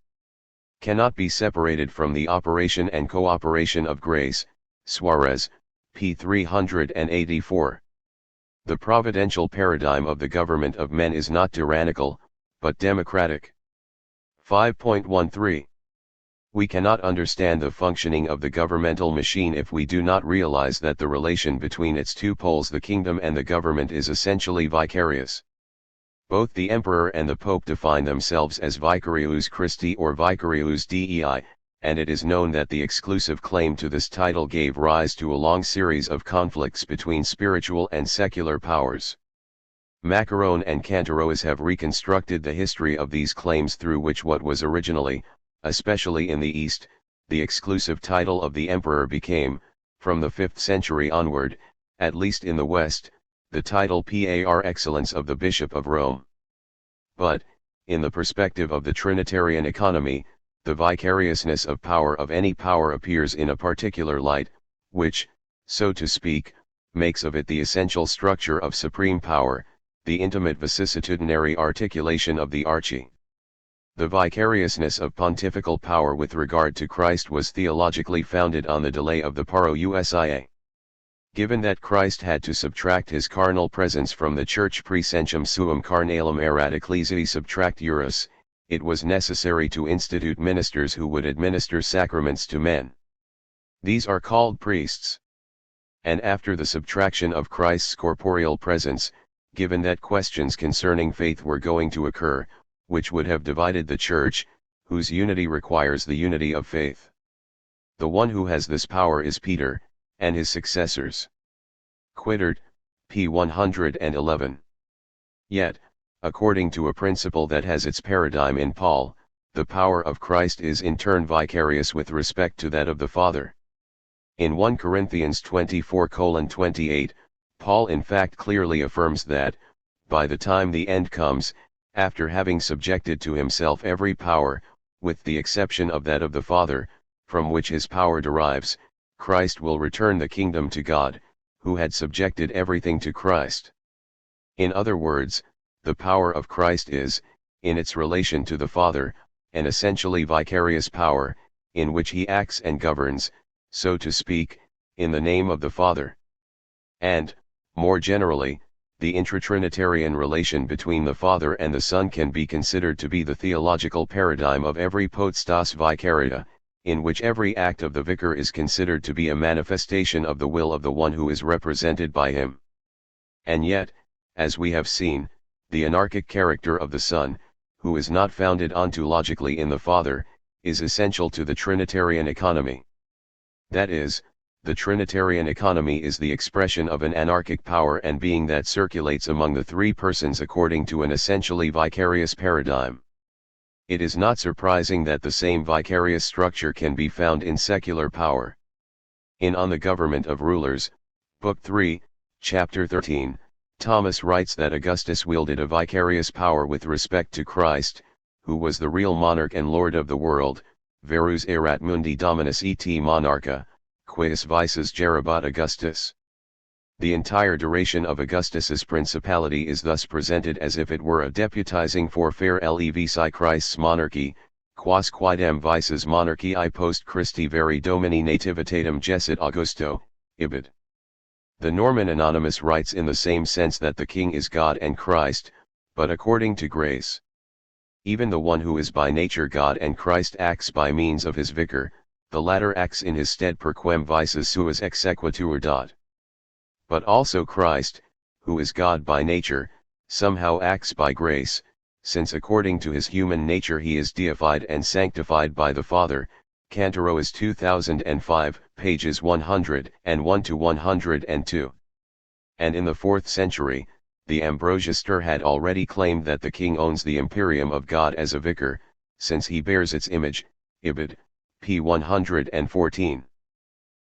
Speaker 1: cannot be separated from the operation and cooperation of grace. Suarez, p. 384. The providential paradigm of the government of men is not tyrannical, but democratic. 5.13. We cannot understand the functioning of the governmental machine if we do not realize that the relation between its two poles, the kingdom and the government, is essentially vicarious. Both the emperor and the pope define themselves as vicarius Christi or vicarius Dei, and it is known that the exclusive claim to this title gave rise to a long series of conflicts between spiritual and secular powers. Macaron and Cantarois have reconstructed the history of these claims, through which what was originally, especially in the East, the exclusive title of the emperor became, from the 5th century onward, at least in the West, the title par excellence of the Bishop of Rome. But, in the perspective of the Trinitarian economy, the vicariousness of power of any power appears in a particular light, which, so to speak, makes of it the essential structure of supreme power, the intimate vicissitudinary articulation of the archie. The vicariousness of pontifical power with regard to Christ was theologically founded on the delay of the parousia. Given that Christ had to subtract his carnal presence from the Church praesentium suum carnalum erat ecclesiae subtracturus, it was necessary to institute ministers who would administer sacraments to men. These are called priests. And after the subtraction of Christ's corporeal presence, given that questions concerning faith were going to occur, which would have divided the Church, whose unity requires the unity of faith. The one who has this power is Peter, and his successors. Quittert, p. 111. Yet, according to a principle that has its paradigm in Paul, the power of Christ is in turn vicarious with respect to that of the Father. In 1 Corinthians 24:28, Paul in fact clearly affirms that, by the time the end comes, after having subjected to himself every power, with the exception of that of the Father, from which his power derives, Christ will return the kingdom to God, who had subjected everything to Christ. In other words, the power of Christ is, in its relation to the Father, an essentially vicarious power, in which he acts and governs, so to speak, in the name of the Father. And, more generally, the intratrinitarian relation between the Father and the Son can be considered to be the theological paradigm of every potestas vicaria, in which every act of the vicar is considered to be a manifestation of the will of the one who is represented by him. And yet, as we have seen, the anarchic character of the Son, who is not founded ontologically in the Father, is essential to the Trinitarian economy. That is, the Trinitarian economy is the expression of an anarchic power and being that circulates among the three persons according to an essentially vicarious paradigm. It is not surprising that the same vicarious structure can be found in secular power. In On the Government of Rulers, Book 3, Chapter 13, Thomas writes that Augustus wielded a vicarious power with respect to Christ, who was the real monarch and lord of the world, verus erat mundi dominus et monarcha, quis vices gerebat Augustus. The entire duration of Augustus's principality is thus presented as if it were a deputizing for fair levici Christ's monarchy, quas quidem vices monarchiae post Christi veri domini nativitatem gessit Augusto, ibid. The Norman Anonymous writes in the same sense that the king is God and Christ, but according to grace. Even the one who is by nature God and Christ acts by means of his vicar, the latter acts in his stead per quem vices suas exequatur dat. But also Christ, who is God by nature, somehow acts by grace, since according to his human nature he is deified and sanctified by the Father. Cantarois 2005, pages 101 to 102. And in the 4th century, the Ambrosiaster had already claimed that the king owns the imperium of God as a vicar, since he bears its image, ibid, p. 114.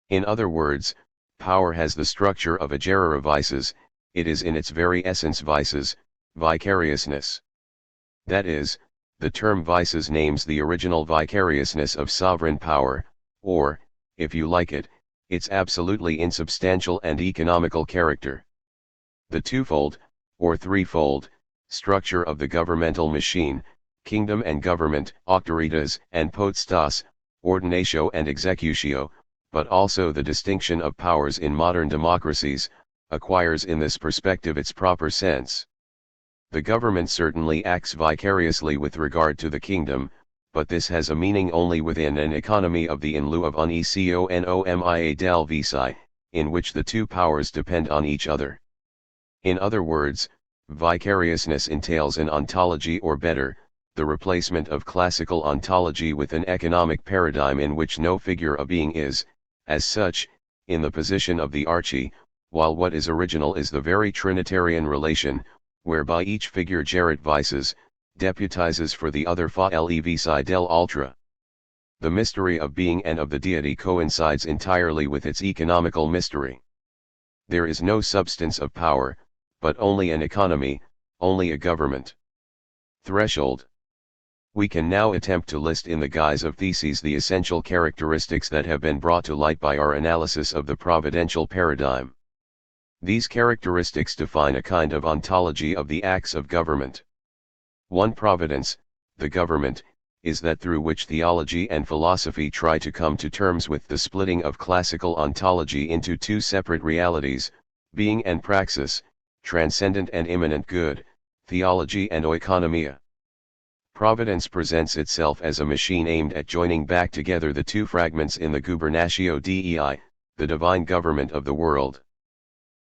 Speaker 1: In other words, power has the structure of a gerere vices, it is in its very essence vices, vicariousness. That is, the term vices names the original vicariousness of sovereign power, or, if you like it, its absolutely insubstantial and economical character. The twofold, or threefold, structure of the governmental machine, kingdom and government, auctoritas and potestas, ordinatio and executio, but also the distinction of powers in modern democracies, acquires in this perspective its proper sense. The government certainly acts vicariously with regard to the kingdom, but this has a meaning only within an economy of the in lieu of uneconomia del vici, in which the two powers depend on each other. In other words, vicariousness entails an ontology, or better, the replacement of classical ontology with an economic paradigm in which no figure of being is, as such, in the position of the archie, while what is original is the very Trinitarian relation, whereby each figure gerit vices, deputizes for the other fa levici del ultra. The mystery of being and of the deity coincides entirely with its economical mystery. There is no substance of power, but only an economy, only a government. Threshold. We can now attempt to list in the guise of theses the essential characteristics that have been brought to light by our analysis of the providential paradigm. These characteristics define a kind of ontology of the acts of government. One providence, the government, is that through which theology and philosophy try to come to terms with the splitting of classical ontology into two separate realities, being and praxis, transcendent and immanent good, theology and oikonomia. Providence presents itself as a machine aimed at joining back together the two fragments in the gubernatio Dei, the divine government of the world.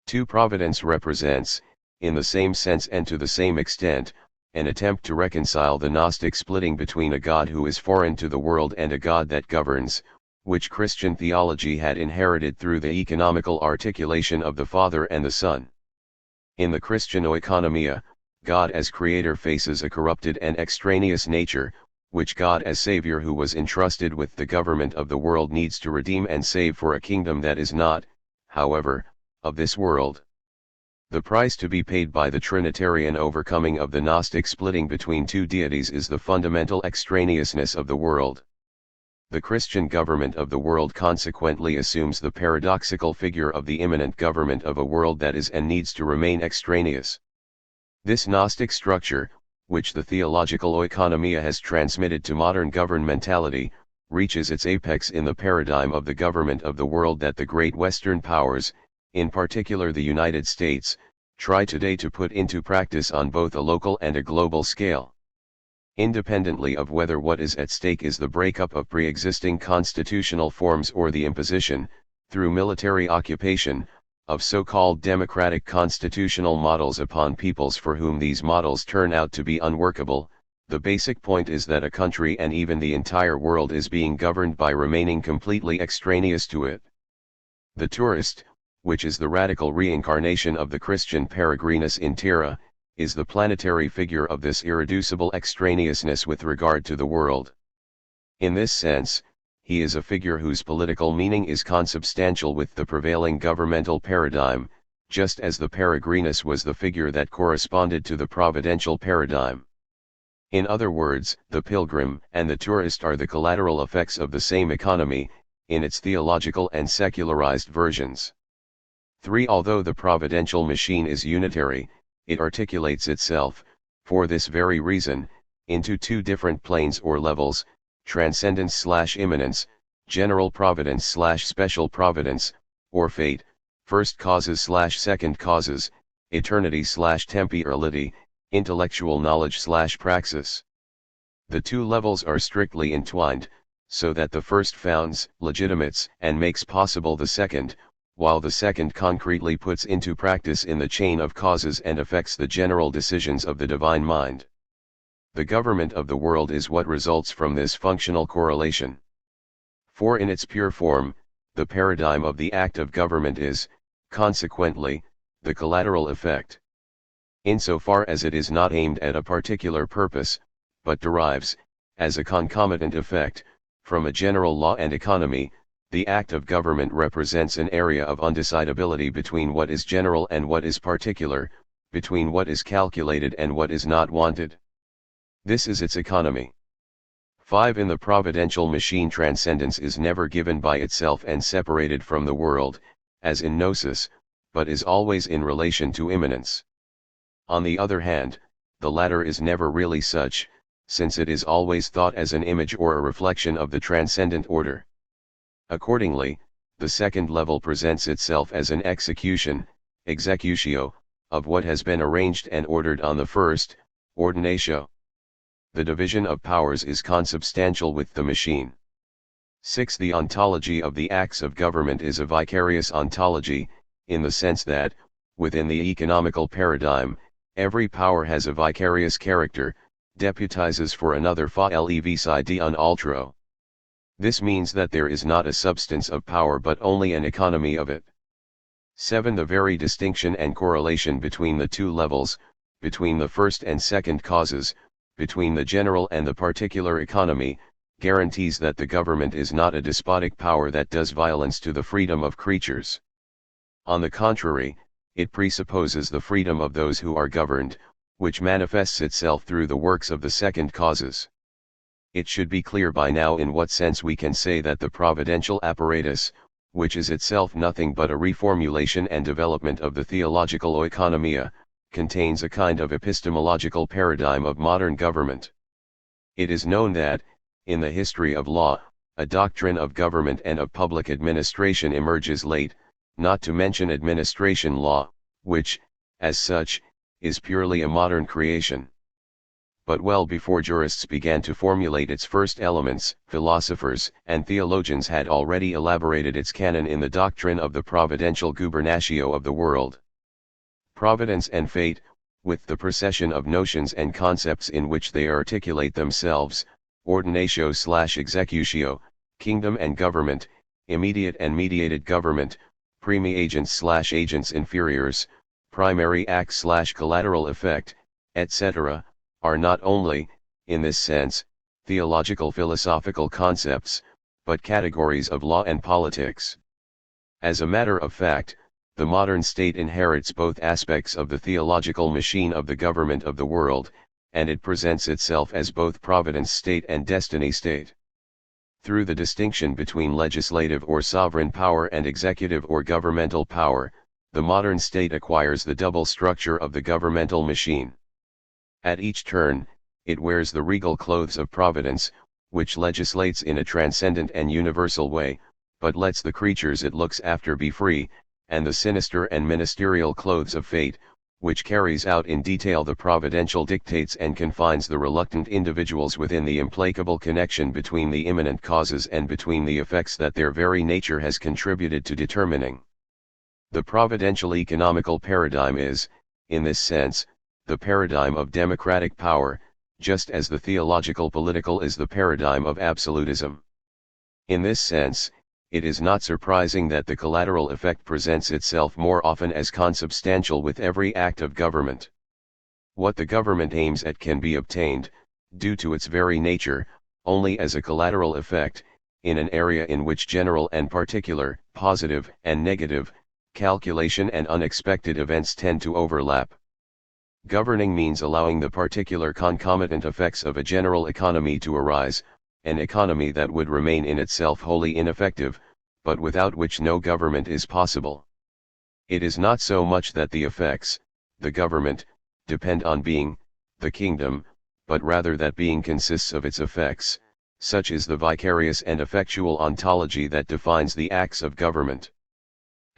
Speaker 1: Two providence represents, in the same sense and to the same extent, an attempt to reconcile the Gnostic splitting between a God who is foreign to the world and a God that governs, which Christian theology had inherited through the economical articulation of the Father and the Son. In the Christian oikonomia, God as creator faces a corrupted and extraneous nature, which God as Savior who was entrusted with the government of the world needs to redeem and save for a kingdom that is not, however, of this world. The price to be paid by the Trinitarian overcoming of the Gnostic splitting between two deities is the fundamental extraneousness of the world. The Christian government of the world consequently assumes the paradoxical figure of the immanent government of a world that is and needs to remain extraneous. This Gnostic structure, which the theological oikonomia has transmitted to modern governmentality, reaches its apex in the paradigm of the government of the world that the great Western powers, in particular the United States, try today to put into practice on both a local and a global scale. independently of whether what is at stake is the breakup of pre-existing constitutional forms or the imposition, through military occupation, of so-called democratic constitutional models upon peoples for whom these models turn out to be unworkable. The basic point is that a country and even the entire world is being governed by remaining completely extraneous to it. The tourist, which is the radical reincarnation of the Christian peregrinus in terra, is the planetary figure of this irreducible extraneousness with regard to the world. In this sense, he is a figure whose political meaning is consubstantial with the prevailing governmental paradigm, just as the peregrinus was the figure that corresponded to the providential paradigm. In other words, the pilgrim and the tourist are the collateral effects of the same economy, in its theological and secularized versions. 3. Although the providential machine is unitary, it articulates itself, for this very reason, into two different planes or levels: transcendence/immanence, general providence/special providence, or fate, first causes/second causes, eternity/temporality, intellectual knowledge/praxis. The two levels are strictly entwined, so that the first founds, legitimates, and makes possible the second, while the second concretely puts into practice in the chain of causes and affects the general decisions of the divine mind. The government of the world is what results from this functional correlation. For in its pure form, the paradigm of the act of government is, consequently, the collateral effect. Insofar as it is not aimed at a particular purpose, but derives, as a concomitant effect, from a general law and economy, the act of government represents an area of undecidability between what is general and what is particular, between what is calculated and what is not wanted. This is its economy. 5. In the providential machine, transcendence is never given by itself and separated from the world, as in gnosis, but is always in relation to immanence. On the other hand, the latter is never really such, since it is always thought as an image or a reflection of the transcendent order. Accordingly, the second level presents itself as an execution, executio, of what has been arranged and ordered on the first, ordinatio. The division of powers is consubstantial with the machine. 6. The ontology of the acts of government is a vicarious ontology, in the sense that, within the economical paradigm, every power has a vicarious character, deputizes for another fa levi un altro. This means that there is not a substance of power but only an economy of it. 7. The very distinction and correlation between the two levels, between the first and second causes, between the general and the particular economy, guarantees that the government is not a despotic power that does violence to the freedom of creatures. On the contrary, it presupposes the freedom of those who are governed, which manifests itself through the works of the second causes. It should be clear by now in what sense we can say that the providential apparatus, which is itself nothing but a reformulation and development of the theological oikonomia, contains a kind of epistemological paradigm of modern government. It is known that, in the history of law, a doctrine of government and of public administration emerges late, not to mention administration law, which, as such, is purely a modern creation. But well before jurists began to formulate its first elements, philosophers and theologians had already elaborated its canon in the doctrine of the providential gubernatio of the world. Providence and fate, with the procession of notions and concepts in which they articulate themselves, ordinatio/executio, kingdom and government, immediate and mediated government, primi-agents/agents inferiors, primary act/collateral effect, etc., are not only, in this sense, theological philosophical concepts, but categories of law and politics. As a matter of fact, the modern state inherits both aspects of the theological machine of the government of the world, and it presents itself as both providence state and destiny state. Through the distinction between legislative or sovereign power and executive or governmental power, the modern state acquires the double structure of the governmental machine. At each turn, it wears the regal clothes of providence, which legislates in a transcendent and universal way, but lets the creatures it looks after be free, and the sinister and ministerial clothes of fate, which carries out in detail the providential dictates and confines the reluctant individuals within the implacable connection between the immanent causes and between the effects that their very nature has contributed to determining. The providential economical paradigm is, in this sense, the paradigm of democratic power, just as the theological political is the paradigm of absolutism. In this sense, it is not surprising that the collateral effect presents itself more often as consubstantial with every act of government. What the government aims at can be obtained, due to its very nature, only as a collateral effect, in an area in which general and particular, positive and negative, calculation and unexpected events tend to overlap. Governing means allowing the particular concomitant effects of a general economy to arise, an economy that would remain in itself wholly ineffective, but without which no government is possible. It is not so much that the effects, the government, depend on being, the kingdom, but rather that being consists of its effects. Such is the vicarious and effectual ontology that defines the acts of government.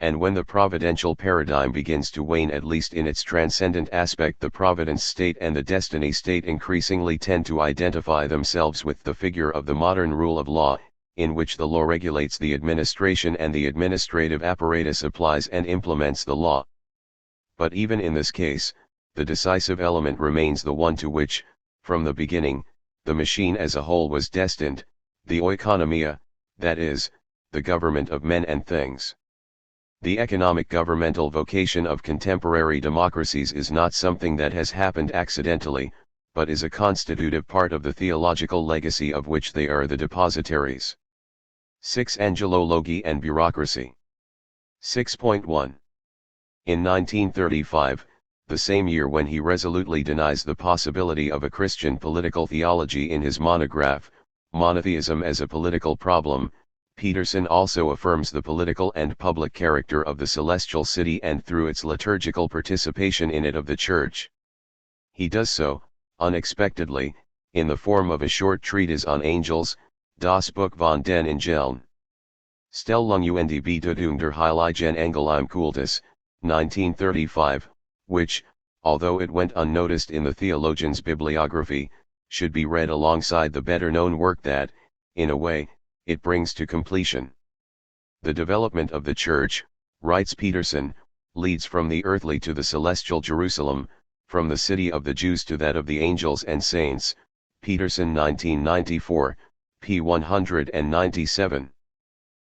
Speaker 1: And when the providential paradigm begins to wane, at least in its transcendent aspect, the providence state and the destiny state increasingly tend to identify themselves with the figure of the modern rule of law, in which the law regulates the administration and the administrative apparatus applies and implements the law. But even in this case, the decisive element remains the one to which, from the beginning, the machine as a whole was destined, the oikonomia, that is, the government of men and things. The economic governmental vocation of contemporary democracies is not something that has happened accidentally, but is a constitutive part of the theological legacy of which they are the depositaries. 6. Angelology and bureaucracy. 6.1. In 1935, the same year when he resolutely denies the possibility of a Christian political theology in his monograph, Monotheism as a Political Problem, Peterson also affirms the political and public character of the celestial city and through its liturgical participation in it of the Church. He does so, unexpectedly, in the form of a short treatise on angels, Das Buch von den Engeln. Stellung und Bedeutung der Heiligen Engel im Kultus, 1935, which, although it went unnoticed in the theologian's bibliography, should be read alongside the better-known work that, in a way, it brings to completion. The development of the Church, writes Peterson, leads from the earthly to the celestial Jerusalem, from the city of the Jews to that of the angels and saints. Peterson 1994, p. 197.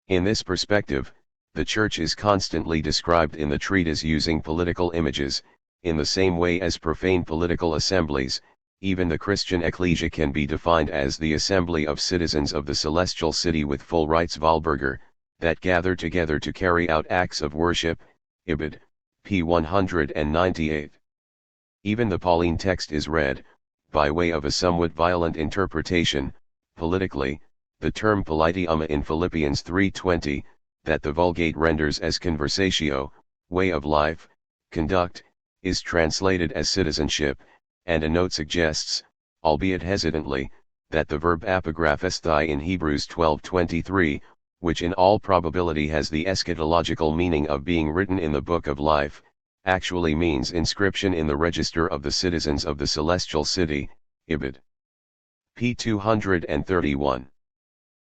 Speaker 1: In this perspective, the Church is constantly described in the treatise using political images, in the same way as profane political assemblies. Even the Christian ecclesia can be defined as the assembly of citizens of the celestial city with full rights Wahlburger, that gather together to carry out acts of worship. Ibid. p. 198. Even the Pauline text is read, by way of a somewhat violent interpretation, politically, the term politeum in Philippians 3:20, that the Vulgate renders as conversatio, way of life, conduct, is translated as citizenship, and a note suggests, albeit hesitantly, that the verb apographesthai in Hebrews 12:23, which in all probability has the eschatological meaning of being written in the book of life, actually means inscription in the register of the citizens of the celestial city. Ibid. p. 231.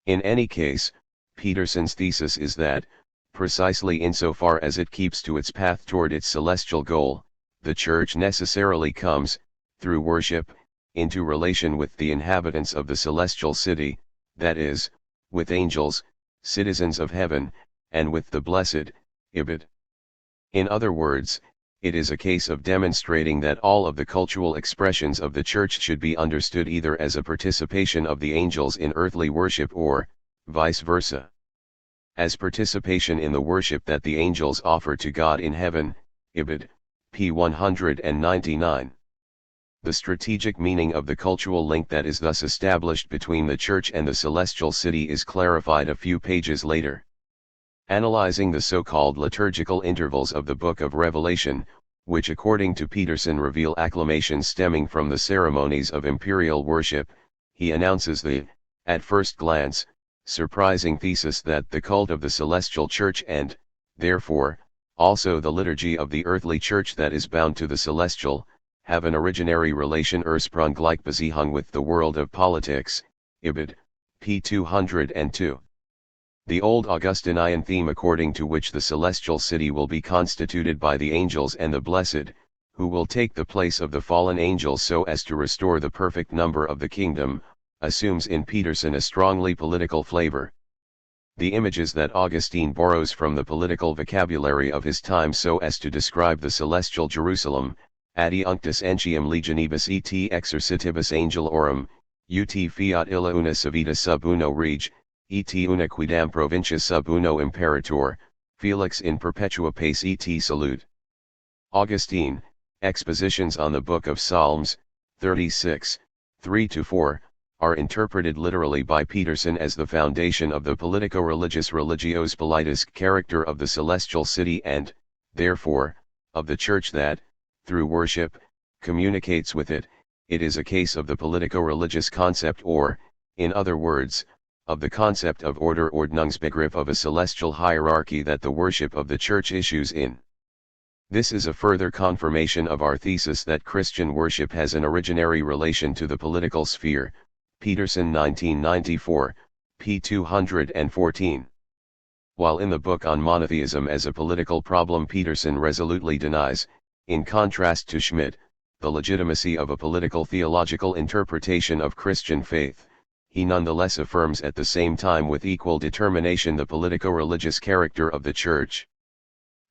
Speaker 1: In any case, Peterson's thesis is that, precisely insofar as it keeps to its path toward its celestial goal, the Church necessarily comes, through worship, into relation with the inhabitants of the celestial city, that is, with angels, citizens of heaven, and with the blessed. Ibid. In other words, it is a case of demonstrating that all of the cultural expressions of the Church should be understood either as a participation of the angels in earthly worship or, vice versa, as participation in the worship that the angels offer to God in heaven. Ibid. p. 199. The strategic meaning of the cultural link that is thus established between the Church and the celestial city is clarified a few pages later. Analyzing the so-called liturgical intervals of the Book of Revelation, which according to Peterson reveal acclamations stemming from the ceremonies of imperial worship, he announces the, at first glance, surprising thesis that the cult of the celestial Church and, therefore, Also the liturgy of the earthly church that is bound to the celestial, have an originary relation ursprunglich with the world of politics, Ibid, p. 202. The old Augustinian theme according to which the celestial city will be constituted by the angels and the blessed, who will take the place of the fallen angels so as to restore the perfect number of the kingdom, assumes in Peterson a strongly political flavor. The images that Augustine borrows from the political vocabulary of his time so as to describe the celestial Jerusalem, adi unctus entium legionibus et exercitibus angelorum, ut fiat illa una civita sub uno rege, et una quidam provincia sub uno imperator, felix in perpetua pace et salute. Augustine, Expositions on the Book of Psalms, 36, 3-4, are interpreted literally by Peterson as the foundation of the politico-religious religios-politisk character of the celestial city and, therefore, of the church that, through worship, communicates with it. It is a case of the politico-religious concept or, in other words, of the concept of order Ordnungsbegriff of a celestial hierarchy that the worship of the church issues in. This is a further confirmation of our thesis that Christian worship has an originary relation to the political sphere, Peterson 1994, p. 214. While in the book on monotheism as a political problem Peterson resolutely denies, in contrast to Schmidt, the legitimacy of a political theological interpretation of Christian faith, he nonetheless affirms at the same time with equal determination the politico-religious character of the Church.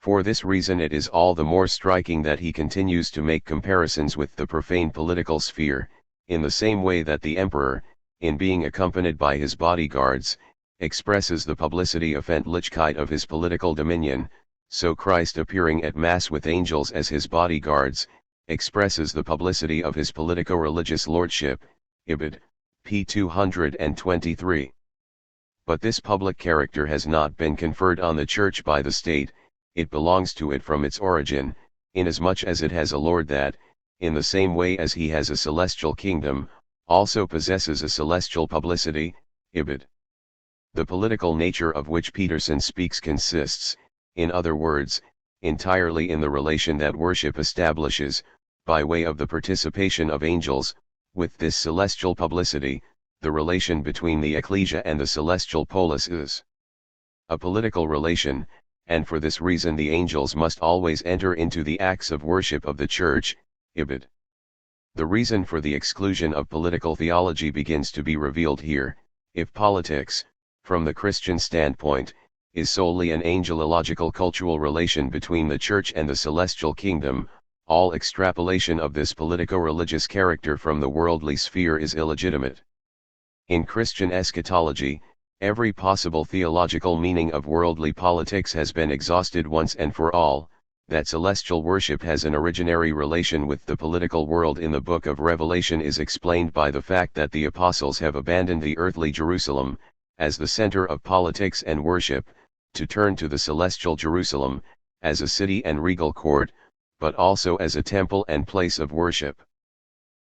Speaker 1: For this reason it is all the more striking that he continues to make comparisons with the profane political sphere, in the same way that the emperor, in being accompanied by his bodyguards, expresses the publicity Öffentlichkeit of his political dominion, so Christ appearing at Mass with angels as his bodyguards, expresses the publicity of his politico-religious lordship, Ibid, p. 223. But this public character has not been conferred on the Church by the state, it belongs to it from its origin, inasmuch as it has a Lord that, in the same way as he has a celestial kingdom, also possesses a celestial publicity, Ibid. The political nature of which Peterson speaks consists, in other words, entirely in the relation that worship establishes, by way of the participation of angels, with this celestial publicity. The relation between the ecclesia and the celestial polis is a political relation, and for this reason the angels must always enter into the acts of worship of the Church, Ibid. The reason for the exclusion of political theology begins to be revealed here. If politics, from the Christian standpoint, is solely an angelological cultural relation between the Church and the celestial kingdom, all extrapolation of this politico-religious character from the worldly sphere is illegitimate. In Christian eschatology, every possible theological meaning of worldly politics has been exhausted once and for all. That celestial worship has an originary relation with the political world in the book of Revelation is explained by the fact that the apostles have abandoned the earthly Jerusalem, as the center of politics and worship, to turn to the celestial Jerusalem, as a city and regal court, but also as a temple and place of worship.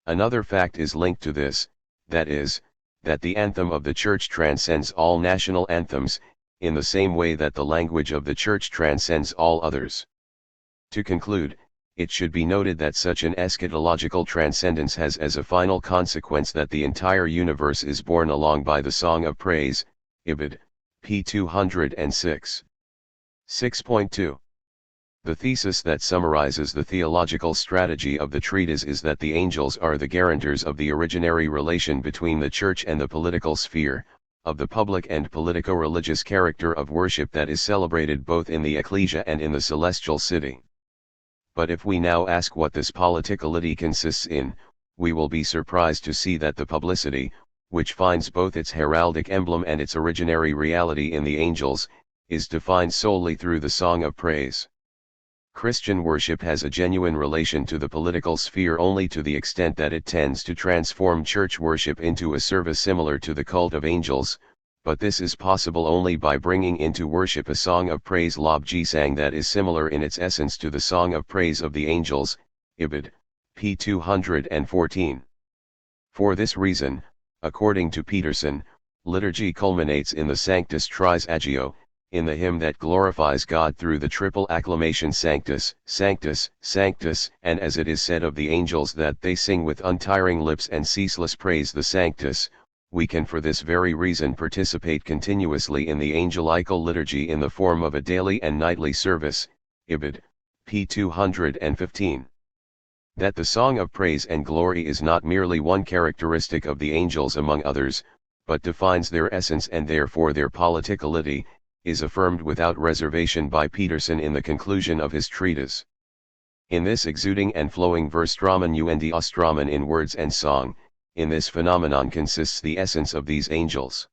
Speaker 1: Another fact is linked to this, that is, that the anthem of the Church transcends all national anthems, in the same way that the language of the Church transcends all others. To conclude, it should be noted that such an eschatological transcendence has as a final consequence that the entire universe is borne along by the song of praise, Ibid, p. 206. 6.2. The thesis that summarizes the theological strategy of the treatise is that the angels are the guarantors of the originary relation between the Church and the political sphere, of the public and politico-religious character of worship that is celebrated both in the ecclesia and in the celestial city. But if we now ask what this politicality consists in, we will be surprised to see that the publicity, which finds both its heraldic emblem and its originary reality in the angels, is defined solely through the song of praise. Christian worship has a genuine relation to the political sphere only to the extent that it tends to transform church worship into a service similar to the cult of angels, but this is possible only by bringing into worship a song of praise Lobgesang that is similar in its essence to the song of praise of the angels, Ibid, p. 214. For this reason, according to Peterson, liturgy culminates in the Sanctus Tris Agio, in the hymn that glorifies God through the triple acclamation Sanctus, Sanctus, Sanctus, and as it is said of the angels that they sing with untiring lips and ceaseless praise the Sanctus, we can for this very reason participate continuously in the angelical liturgy in the form of a daily and nightly service, Ibid. p. 215. That the song of praise and glory is not merely one characteristic of the angels among others, but defines their essence and therefore their politicality, is affirmed without reservation by Peterson in the conclusion of his treatise. In this exuding and flowing verstramen und Ostramen in words and song, in this phenomenon consists the essence of these angels.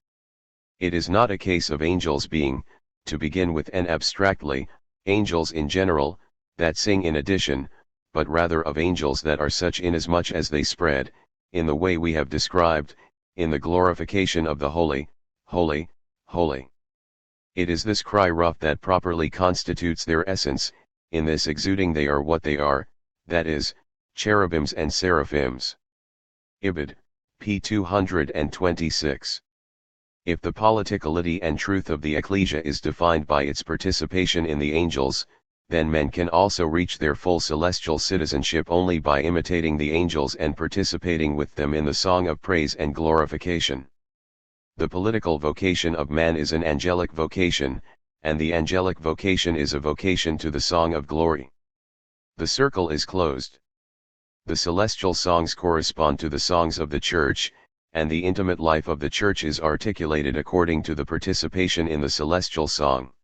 Speaker 1: It is not a case of angels being, to begin with and abstractly, angels in general, that sing in addition, but rather of angels that are such inasmuch as they spread, in the way we have described, in the glorification of the Holy, Holy, Holy. It is this cry rough that properly constitutes their essence, in this exuding they are what they are, that is, cherubims and seraphims. Ibid. p. 226. If the politicality and truth of the ecclesia is defined by its participation in the angels, then men can also reach their full celestial citizenship only by imitating the angels and participating with them in the song of praise and glorification. The political vocation of man is an angelic vocation, and the angelic vocation is a vocation to the song of glory. The circle is closed. The celestial songs correspond to the songs of the Church, and the intimate life of the Church is articulated according to the participation in the celestial song.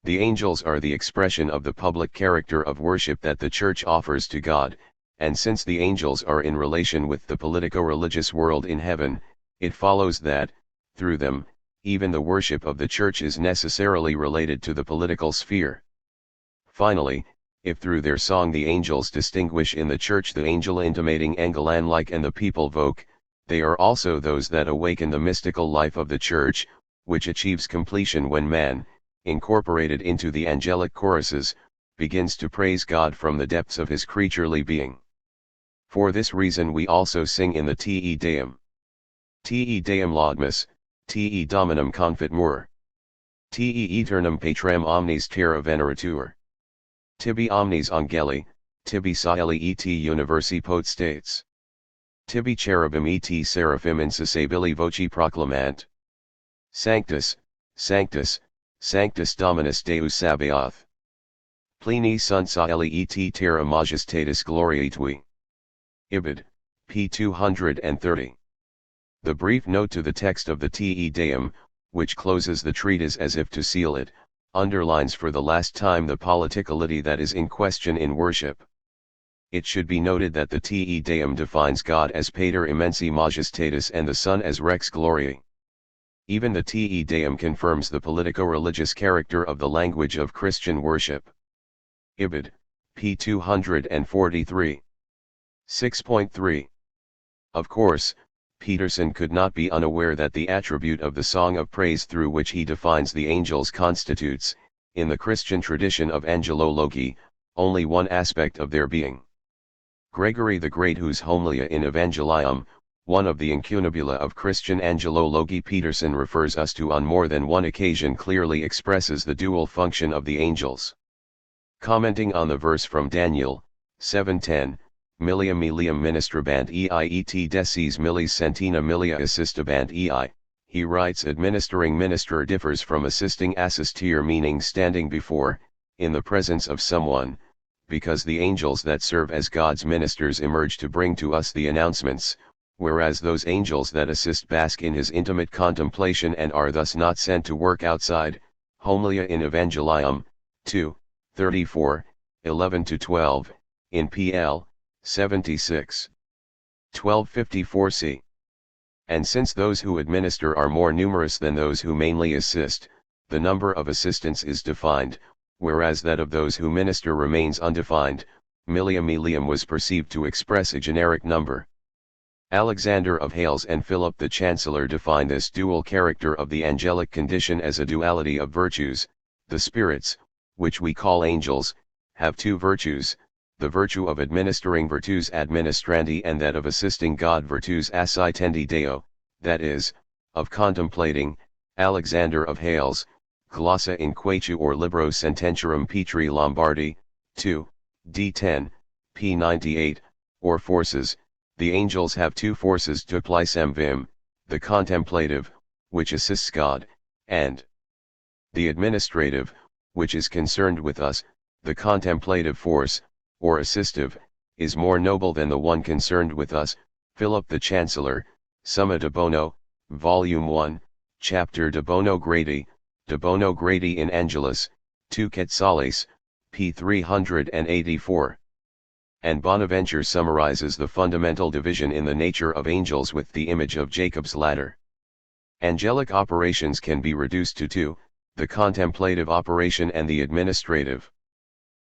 Speaker 1: The angels are the expression of the public character of worship that the Church offers to God, and since the angels are in relation with the politico-religious world in heaven, it follows that, through them, even the worship of the Church is necessarily related to the political sphere. Finally, if through their song the angels distinguish in the Church the angel intimating angelan-like and the people voke, they are also those that awaken the mystical life of the Church, which achieves completion when man, incorporated into the angelic choruses, begins to praise God from the depths of his creaturely being. For this reason we also sing in the Te Deum. Te Deum laudamus, Te Dominum confitmur. Te Eternum Patram omnes terra veneratur. Tibi omnes angeli, tibi caeli et universi potestates. Tibi cherubim et seraphim incessabili voci proclamant. Sanctus, Sanctus, Sanctus Dominus Deus Sabaoth. Plini sunt caeli et terra majestatis gloriae tui. Ibid. p. 230. The brief note to the text of the Te Deum, which closes the treatise as if to seal it, underlines for the last time the politicality that is in question in worship. It should be noted that the Te Deum defines God as Pater Immensi Majestatis and the Son as Rex Gloriae. Even the Te Deum confirms the politico-religious character of the language of Christian worship. Ibid. p. 243. 6.3. Of course, Peterson could not be unaware that the attribute of the song of praise through which he defines the angels constitutes, in the Christian tradition of angelology, only one aspect of their being. Gregory the Great, whose Homilia in Evangelium, one of the incunabula of Christian angelology Peterson refers us to on more than one occasion, clearly expresses the dual function of the angels. Commenting on the verse from Daniel 7:10, Milium ministrabant eiet decies millis centina milia assistabant ei, he writes, administering minister differs from assisting assistir, meaning standing before, in the presence of someone, because the angels that serve as God's ministers emerge to bring to us the announcements, whereas those angels that assist bask in his intimate contemplation and are thus not sent to work outside. Homilia in Evangelium 2, 34, 11-12, in PL 76. 1254 c. And since those who administer are more numerous than those who mainly assist, the number of assistants is defined, whereas that of those who minister remains undefined. Milium was perceived to express a generic number. Alexander of Hales and Philip the Chancellor define this dual character of the angelic condition as a duality of virtues. The spirits, which we call angels, have two virtues, the virtue of administering virtus administrandi and that of assisting God virtus assitendi Deo, that is, of contemplating. Alexander of Hales, Glossa in Quachu or Libro Sententiarum Petri Lombardi, 2, D10, p98, or forces. The angels have two forces duplicem vim, the contemplative, which assists God, and the administrative, which is concerned with us. The contemplative force, or assistive, is more noble than the one concerned with us. Philip the Chancellor, Summa de Bono, Volume 1, Chapter de Bono Gradi in Angelus, 2 Quetzales, p. 384. And Bonaventure summarizes the fundamental division in the nature of angels with the image of Jacob's ladder. Angelic operations can be reduced to two, the contemplative operation and the administrative.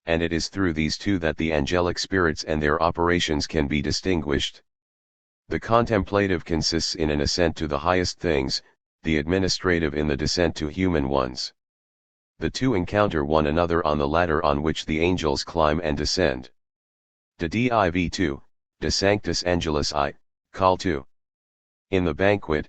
Speaker 1: And it is through these two that the angelic spirits and their operations can be distinguished. The contemplative consists in an ascent to the highest things, the administrative in the descent to human ones. The two encounter one another on the ladder on which the angels climb and descend. De Div 2, De Sanctus Angelus I, Call 2. In the Banquet,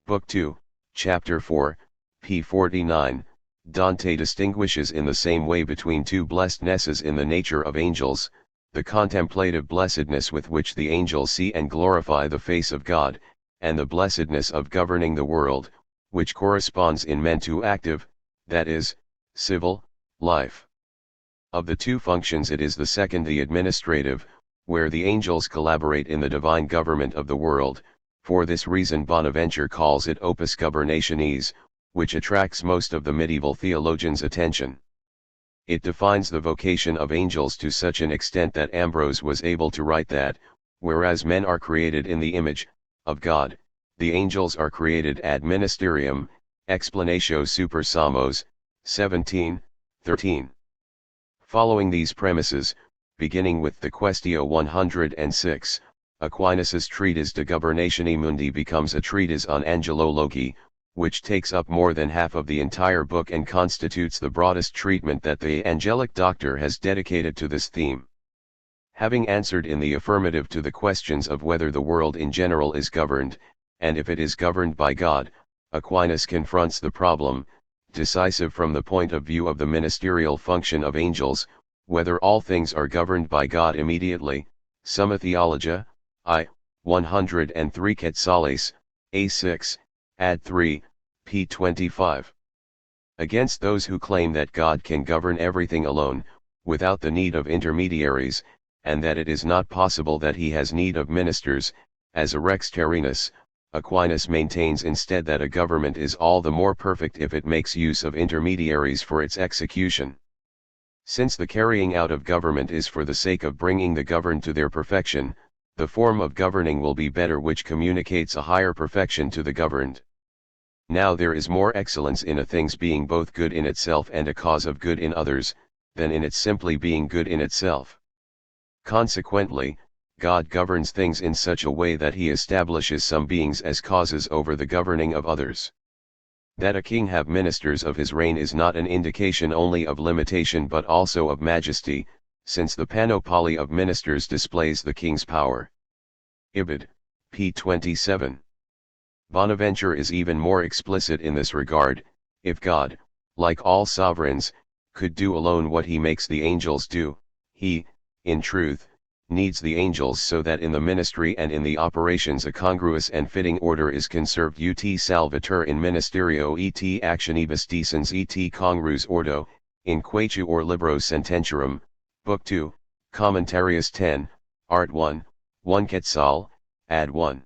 Speaker 1: Book 2, Chapter 4, p. 49, Dante distinguishes in the same way between two blessednesses in the nature of angels, the contemplative blessedness with which the angels see and glorify the face of God, and the blessedness of governing the world, which corresponds in men to active, that is, civil, life. Of the two functions it is the second, the administrative, where the angels collaborate in the divine government of the world. For this reason Bonaventure calls it opus gobernationis, which attracts most of the medieval theologians' attention. It defines the vocation of angels to such an extent that Ambrose was able to write that, whereas men are created in the image of God, the angels are created ad ministerium, explanatio super Samos, 17:13. Following these premises, beginning with the Quaestio 106, Aquinas's treatise De Gobernatione Mundi becomes a treatise on angelology, which takes up more than half of the entire book and constitutes the broadest treatment that the angelic doctor has dedicated to this theme. Having answered in the affirmative to the questions of whether the world in general is governed, and if it is governed by God, Aquinas confronts the problem, decisive from the point of view of the ministerial function of angels, whether all things are governed by God immediately. Summa Theologia, I, 103 Quetzales, A6, Ad 3, p. 25. Against those who claim that God can govern everything alone, without the need of intermediaries, and that it is not possible that he has need of ministers, as a rex terrenus, Aquinas maintains instead that a government is all the more perfect if it makes use of intermediaries for its execution. Since the carrying out of government is for the sake of bringing the governed to their perfection, the form of governing will be better which communicates a higher perfection to the governed. Now there is more excellence in a thing's being both good in itself and a cause of good in others, than in its simply being good in itself. Consequently, God governs things in such a way that he establishes some beings as causes over the governing of others. That a king have ministers of his reign is not an indication only of limitation but also of majesty, since the panoply of ministers displays the king's power. Ibid, p. 27. Bonaventure is even more explicit in this regard. If God, like all sovereigns, could do alone what he makes the angels do, he, in truth, needs the angels so that in the ministry and in the operations a congruous and fitting order is conserved. Ut salvatur in ministerio et actionibus decens et congrus ordo, in Quachu or Libro Sententiarum, Book 2, Commentarius 10, Art 1, 1 Quetzal, Ad 1.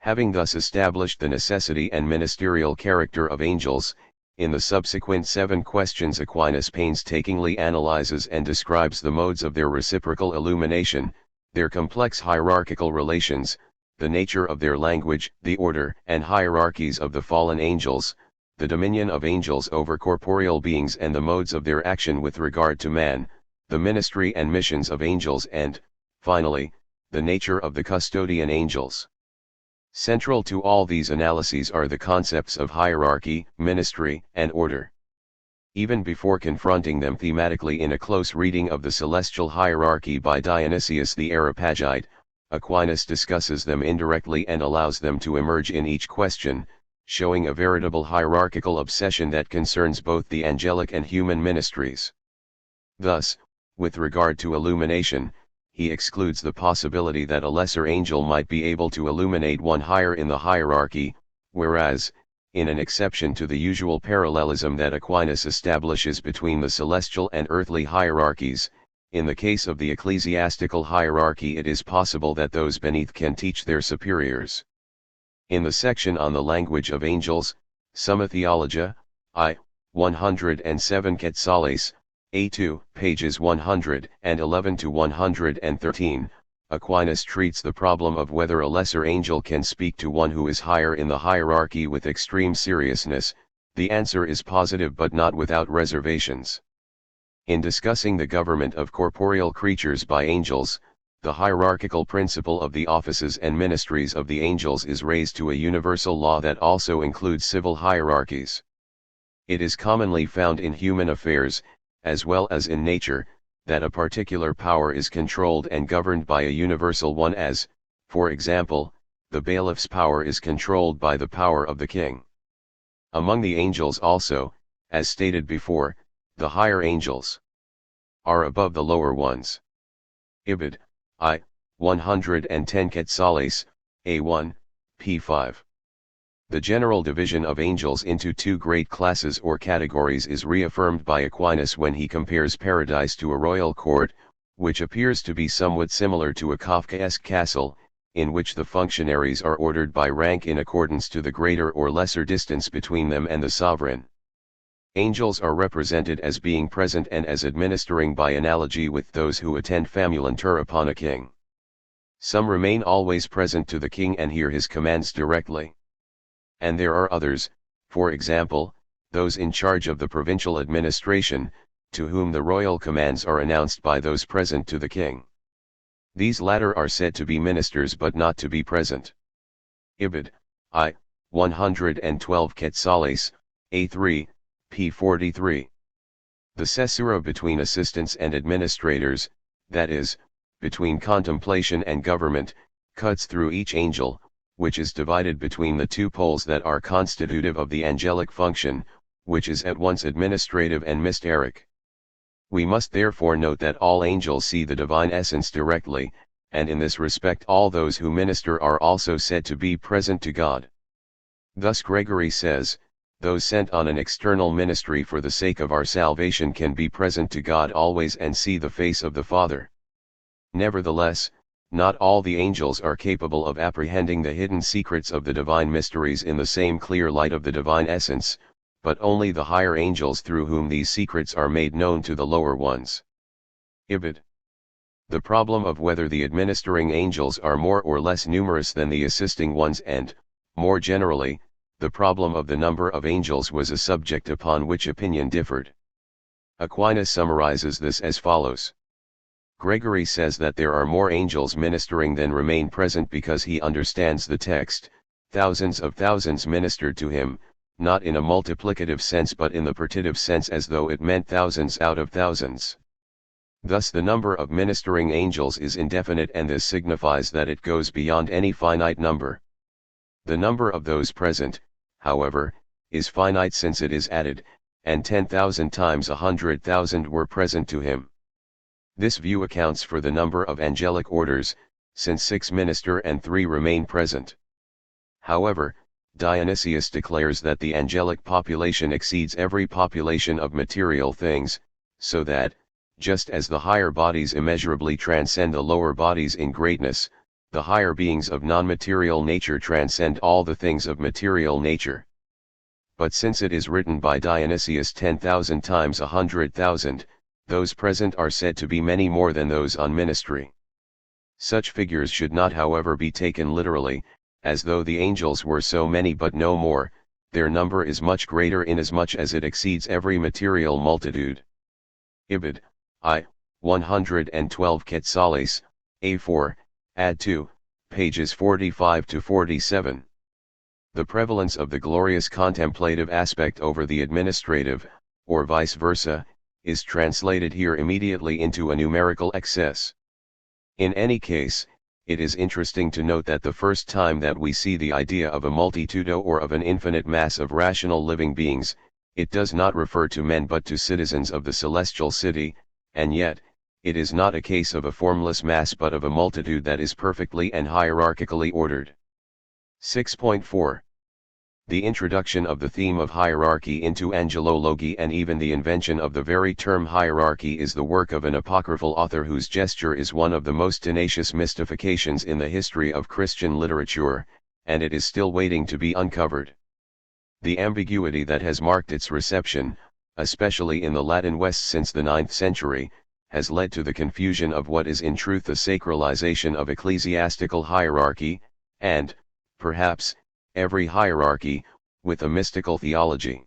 Speaker 1: Having thus established the necessity and ministerial character of angels, in the subsequent 7 questions Aquinas painstakingly analyzes and describes the modes of their reciprocal illumination, their complex hierarchical relations, the nature of their language, the order and hierarchies of the fallen angels, the dominion of angels over corporeal beings and the modes of their action with regard to man, the ministry and missions of angels and, finally, the nature of the custodian angels. Central to all these analyses are the concepts of hierarchy, ministry, and order. Even before confronting them thematically in a close reading of the Celestial Hierarchy by Dionysius the Areopagite, Aquinas discusses them indirectly and allows them to emerge in each question, showing a veritable hierarchical obsession that concerns both the angelic and human ministries. Thus, with regard to illumination, he excludes the possibility that a lesser angel might be able to illuminate one higher in the hierarchy, whereas, in an exception to the usual parallelism that Aquinas establishes between the celestial and earthly hierarchies, in the case of the ecclesiastical hierarchy it is possible that those beneath can teach their superiors. In the section on the language of angels, Summa Theologia, I. 107 Quetzales, A2, pages 111 to 113, Aquinas treats the problem of whether a lesser angel can speak to one who is higher in the hierarchy with extreme seriousness. The answer is positive but not without reservations. In discussing the government of corporeal creatures by angels, the hierarchical principle of the offices and ministries of the angels is raised to a universal law that also includes civil hierarchies. It is commonly found in human affairs, as well as in nature, that a particular power is controlled and governed by a universal one as, for example, the bailiff's power is controlled by the power of the king. Among the angels also, as stated before, the higher angels are above the lower ones. Ibid. I. 110 Quetzales, A1, p5. The general division of angels into two great classes or categories is reaffirmed by Aquinas when he compares paradise to a royal court, which appears to be somewhat similar to a Kafkaesque castle, in which the functionaries are ordered by rank in accordance to the greater or lesser distance between them and the sovereign. Angels are represented as being present and as administering by analogy with those who attend famulantur upon a king. Some remain always present to the king and hear his commands directly. And there are others, for example, those in charge of the provincial administration, to whom the royal commands are announced by those present to the king. These latter are said to be ministers but not to be present. Ibid. I. 112 Quetzales, A3, p43. The caesura between assistants and administrators, that is, between contemplation and government, cuts through each angel, which is divided between the two poles that are constitutive of the angelic function, which is at once administrative and mysteric. We must therefore note that all angels see the divine essence directly, and in this respect all those who minister are also said to be present to God. Thus Gregory says, those sent on an external ministry for the sake of our salvation can be present to God always and see the face of the Father. Nevertheless, not all the angels are capable of apprehending the hidden secrets of the divine mysteries in the same clear light of the divine essence, but only the higher angels through whom these secrets are made known to the lower ones. Ibid. The problem of whether the administering angels are more or less numerous than the assisting ones and, more generally, the problem of the number of angels was a subject upon which opinion differed. Aquinas summarizes this as follows. Gregory says that there are more angels ministering than remain present because he understands the text, thousands of thousands ministered to him, not in a multiplicative sense but in the partitive sense as though it meant thousands out of thousands. Thus the number of ministering angels is indefinite and this signifies that it goes beyond any finite number. The number of those present, however, is finite since it is added, and 10,000 times 100,000 were present to him. This view accounts for the number of angelic orders, since 6 minister and 3 remain present. However, Dionysius declares that the angelic population exceeds every population of material things, so that, just as the higher bodies immeasurably transcend the lower bodies in greatness, the higher beings of non-material nature transcend all the things of material nature. But since it is written by Dionysius 10,000 times 100,000, those present are said to be many more than those on ministry. Such figures should not however be taken literally, as though the angels were so many but no more, their number is much greater inasmuch as it exceeds every material multitude. Ibid. I. 112 Quetzales, A4, Add 2, pages 45 to 47. The prevalence of the glorious contemplative aspect over the administrative, or vice versa, is translated here immediately into a numerical excess. In any case, it is interesting to note that the first time that we see the idea of a multitudo or of an infinite mass of rational living beings, it does not refer to men but to citizens of the celestial city, and yet, it is not a case of a formless mass but of a multitude that is perfectly and hierarchically ordered. 6.4. The introduction of the theme of hierarchy into angelology and even the invention of the very term hierarchy is the work of an apocryphal author whose gesture is one of the most tenacious mystifications in the history of Christian literature, and it is still waiting to be uncovered. The ambiguity that has marked its reception, especially in the Latin West since the 9th century, has led to the confusion of what is in truth the sacralization of ecclesiastical hierarchy, and, perhaps, every hierarchy, with a mystical theology.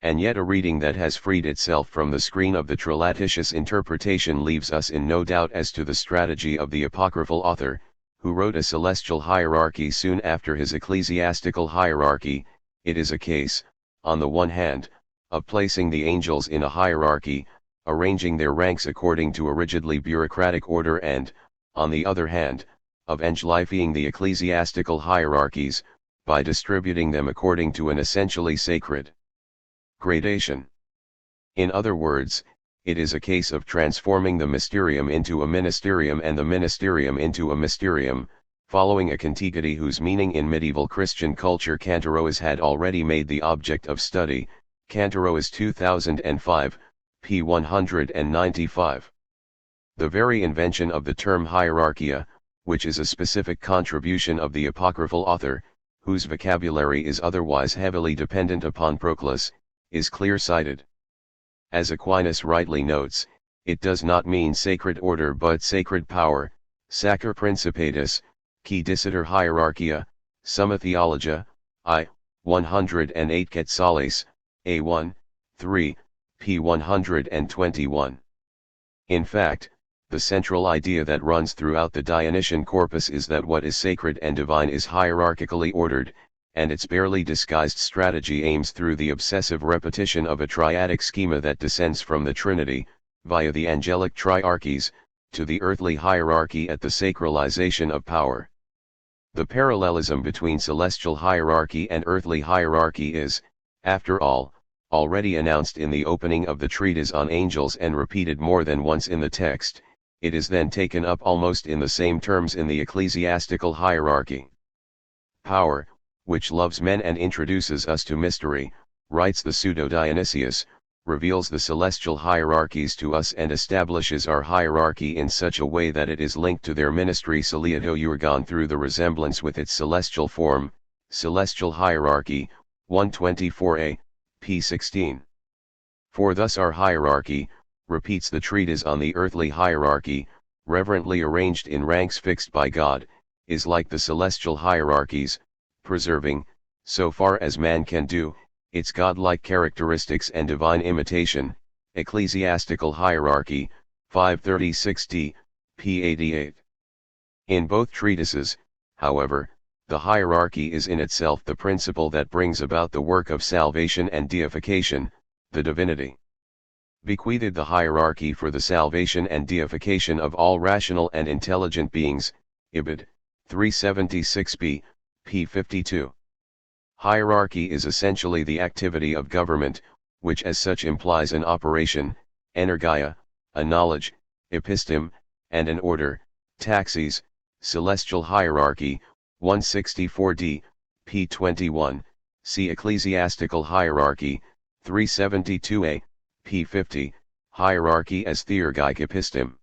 Speaker 1: And yet a reading that has freed itself from the screen of the trilatitious interpretation leaves us in no doubt as to the strategy of the apocryphal author, who wrote a celestial hierarchy soon after his ecclesiastical hierarchy. It is a case, on the one hand, of placing the angels in a hierarchy, arranging their ranks according to a rigidly bureaucratic order, and, on the other hand, of angelifying the ecclesiastical hierarchies, by distributing them according to an essentially sacred gradation. In other words, it is a case of transforming the mysterium into a ministerium and the ministerium into a mysterium, following a contiguity whose meaning in medieval Christian culture Kantaroas had already made the object of study, Kantaroas 2005, p. 195. The very invention of the term hierarchia, which is a specific contribution of the apocryphal author, whose vocabulary is otherwise heavily dependent upon Proclus, is clear-sighted. As Aquinas rightly notes, it does not mean sacred order but sacred power, sacra principatus, qui dissiter hierarchia, summa theologia, I. 108 Quetzales, A1, 3, p. 121. In fact, the central idea that runs throughout the Dionysian corpus is that what is sacred and divine is hierarchically ordered, and its barely disguised strategy aims through the obsessive repetition of a triadic schema that descends from the Trinity, via the angelic triarchies, to the earthly hierarchy at the sacralization of power. The parallelism between celestial hierarchy and earthly hierarchy is, after all, already announced in the opening of the treatise on angels and repeated more than once in the text. It is then taken up almost in the same terms in the ecclesiastical hierarchy. Power, which loves men and introduces us to mystery, writes the Pseudo-Dionysius, reveals the celestial hierarchies to us and establishes our hierarchy in such a way that it is linked to their ministry Soleato through the resemblance with its celestial form, celestial hierarchy, 124a, p. 16. For thus our hierarchy, repeats the treatise on the earthly hierarchy, reverently arranged in ranks fixed by God, is like the celestial hierarchies, preserving, so far as man can do, its godlike characteristics and divine imitation. Ecclesiastical Hierarchy, 536d, p. 88. In both treatises, however, the hierarchy is in itself the principle that brings about the work of salvation and deification, the divinity bequeathed the hierarchy for the salvation and deification of all rational and intelligent beings, Ibid. 376b, p. 52. Hierarchy is essentially the activity of government, which as such implies an operation, energia, a knowledge, episteme, and an order, taxis. Celestial Hierarchy, 164d, p. 21, see Ecclesiastical Hierarchy, 372a, p. 50, Hierarchy as Theurgic Episteme.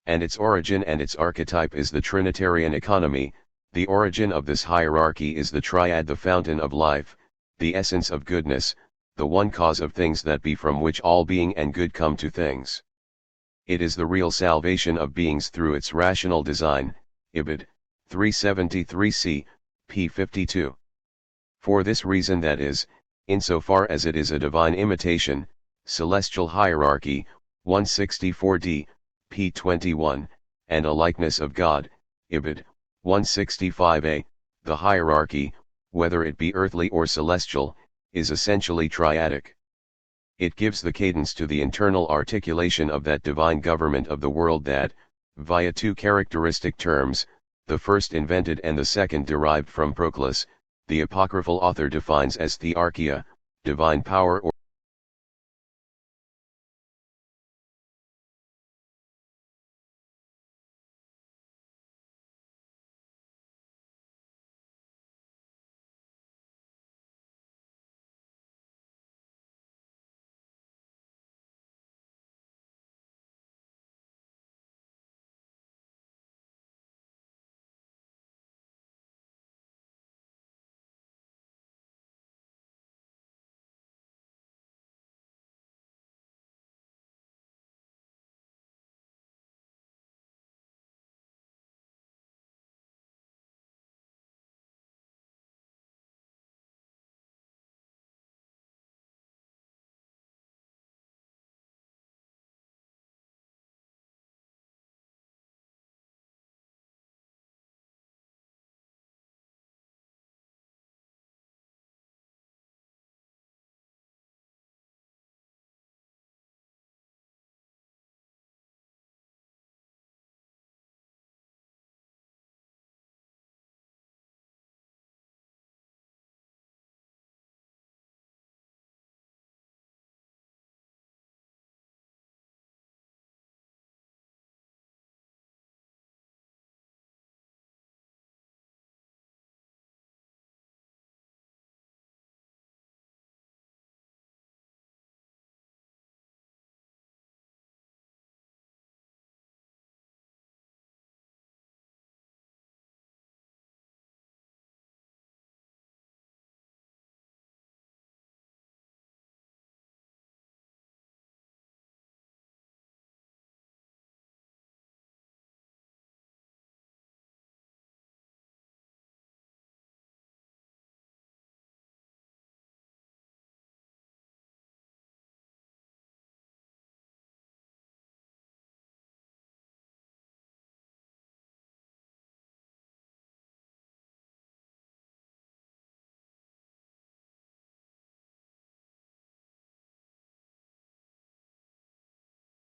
Speaker 1: And its origin and its archetype is the Trinitarian economy. The origin of this hierarchy is the triad, the fountain of life, the essence of goodness, the one cause of things that be, from which all being and good come to things. It is the real salvation of beings through its rational design, Ibid. 373c, p. 52. For this reason, that is, insofar as it is a divine imitation, Celestial Hierarchy, 164d, p. 21, and a likeness of God, Ibid. 165a, the hierarchy, whether it be earthly or celestial, is essentially triadic. It gives the cadence to the internal articulation of that divine government of the world that, via two characteristic terms, the first invented and the second derived from Proclus, the apocryphal author defines as thearchia, divine power or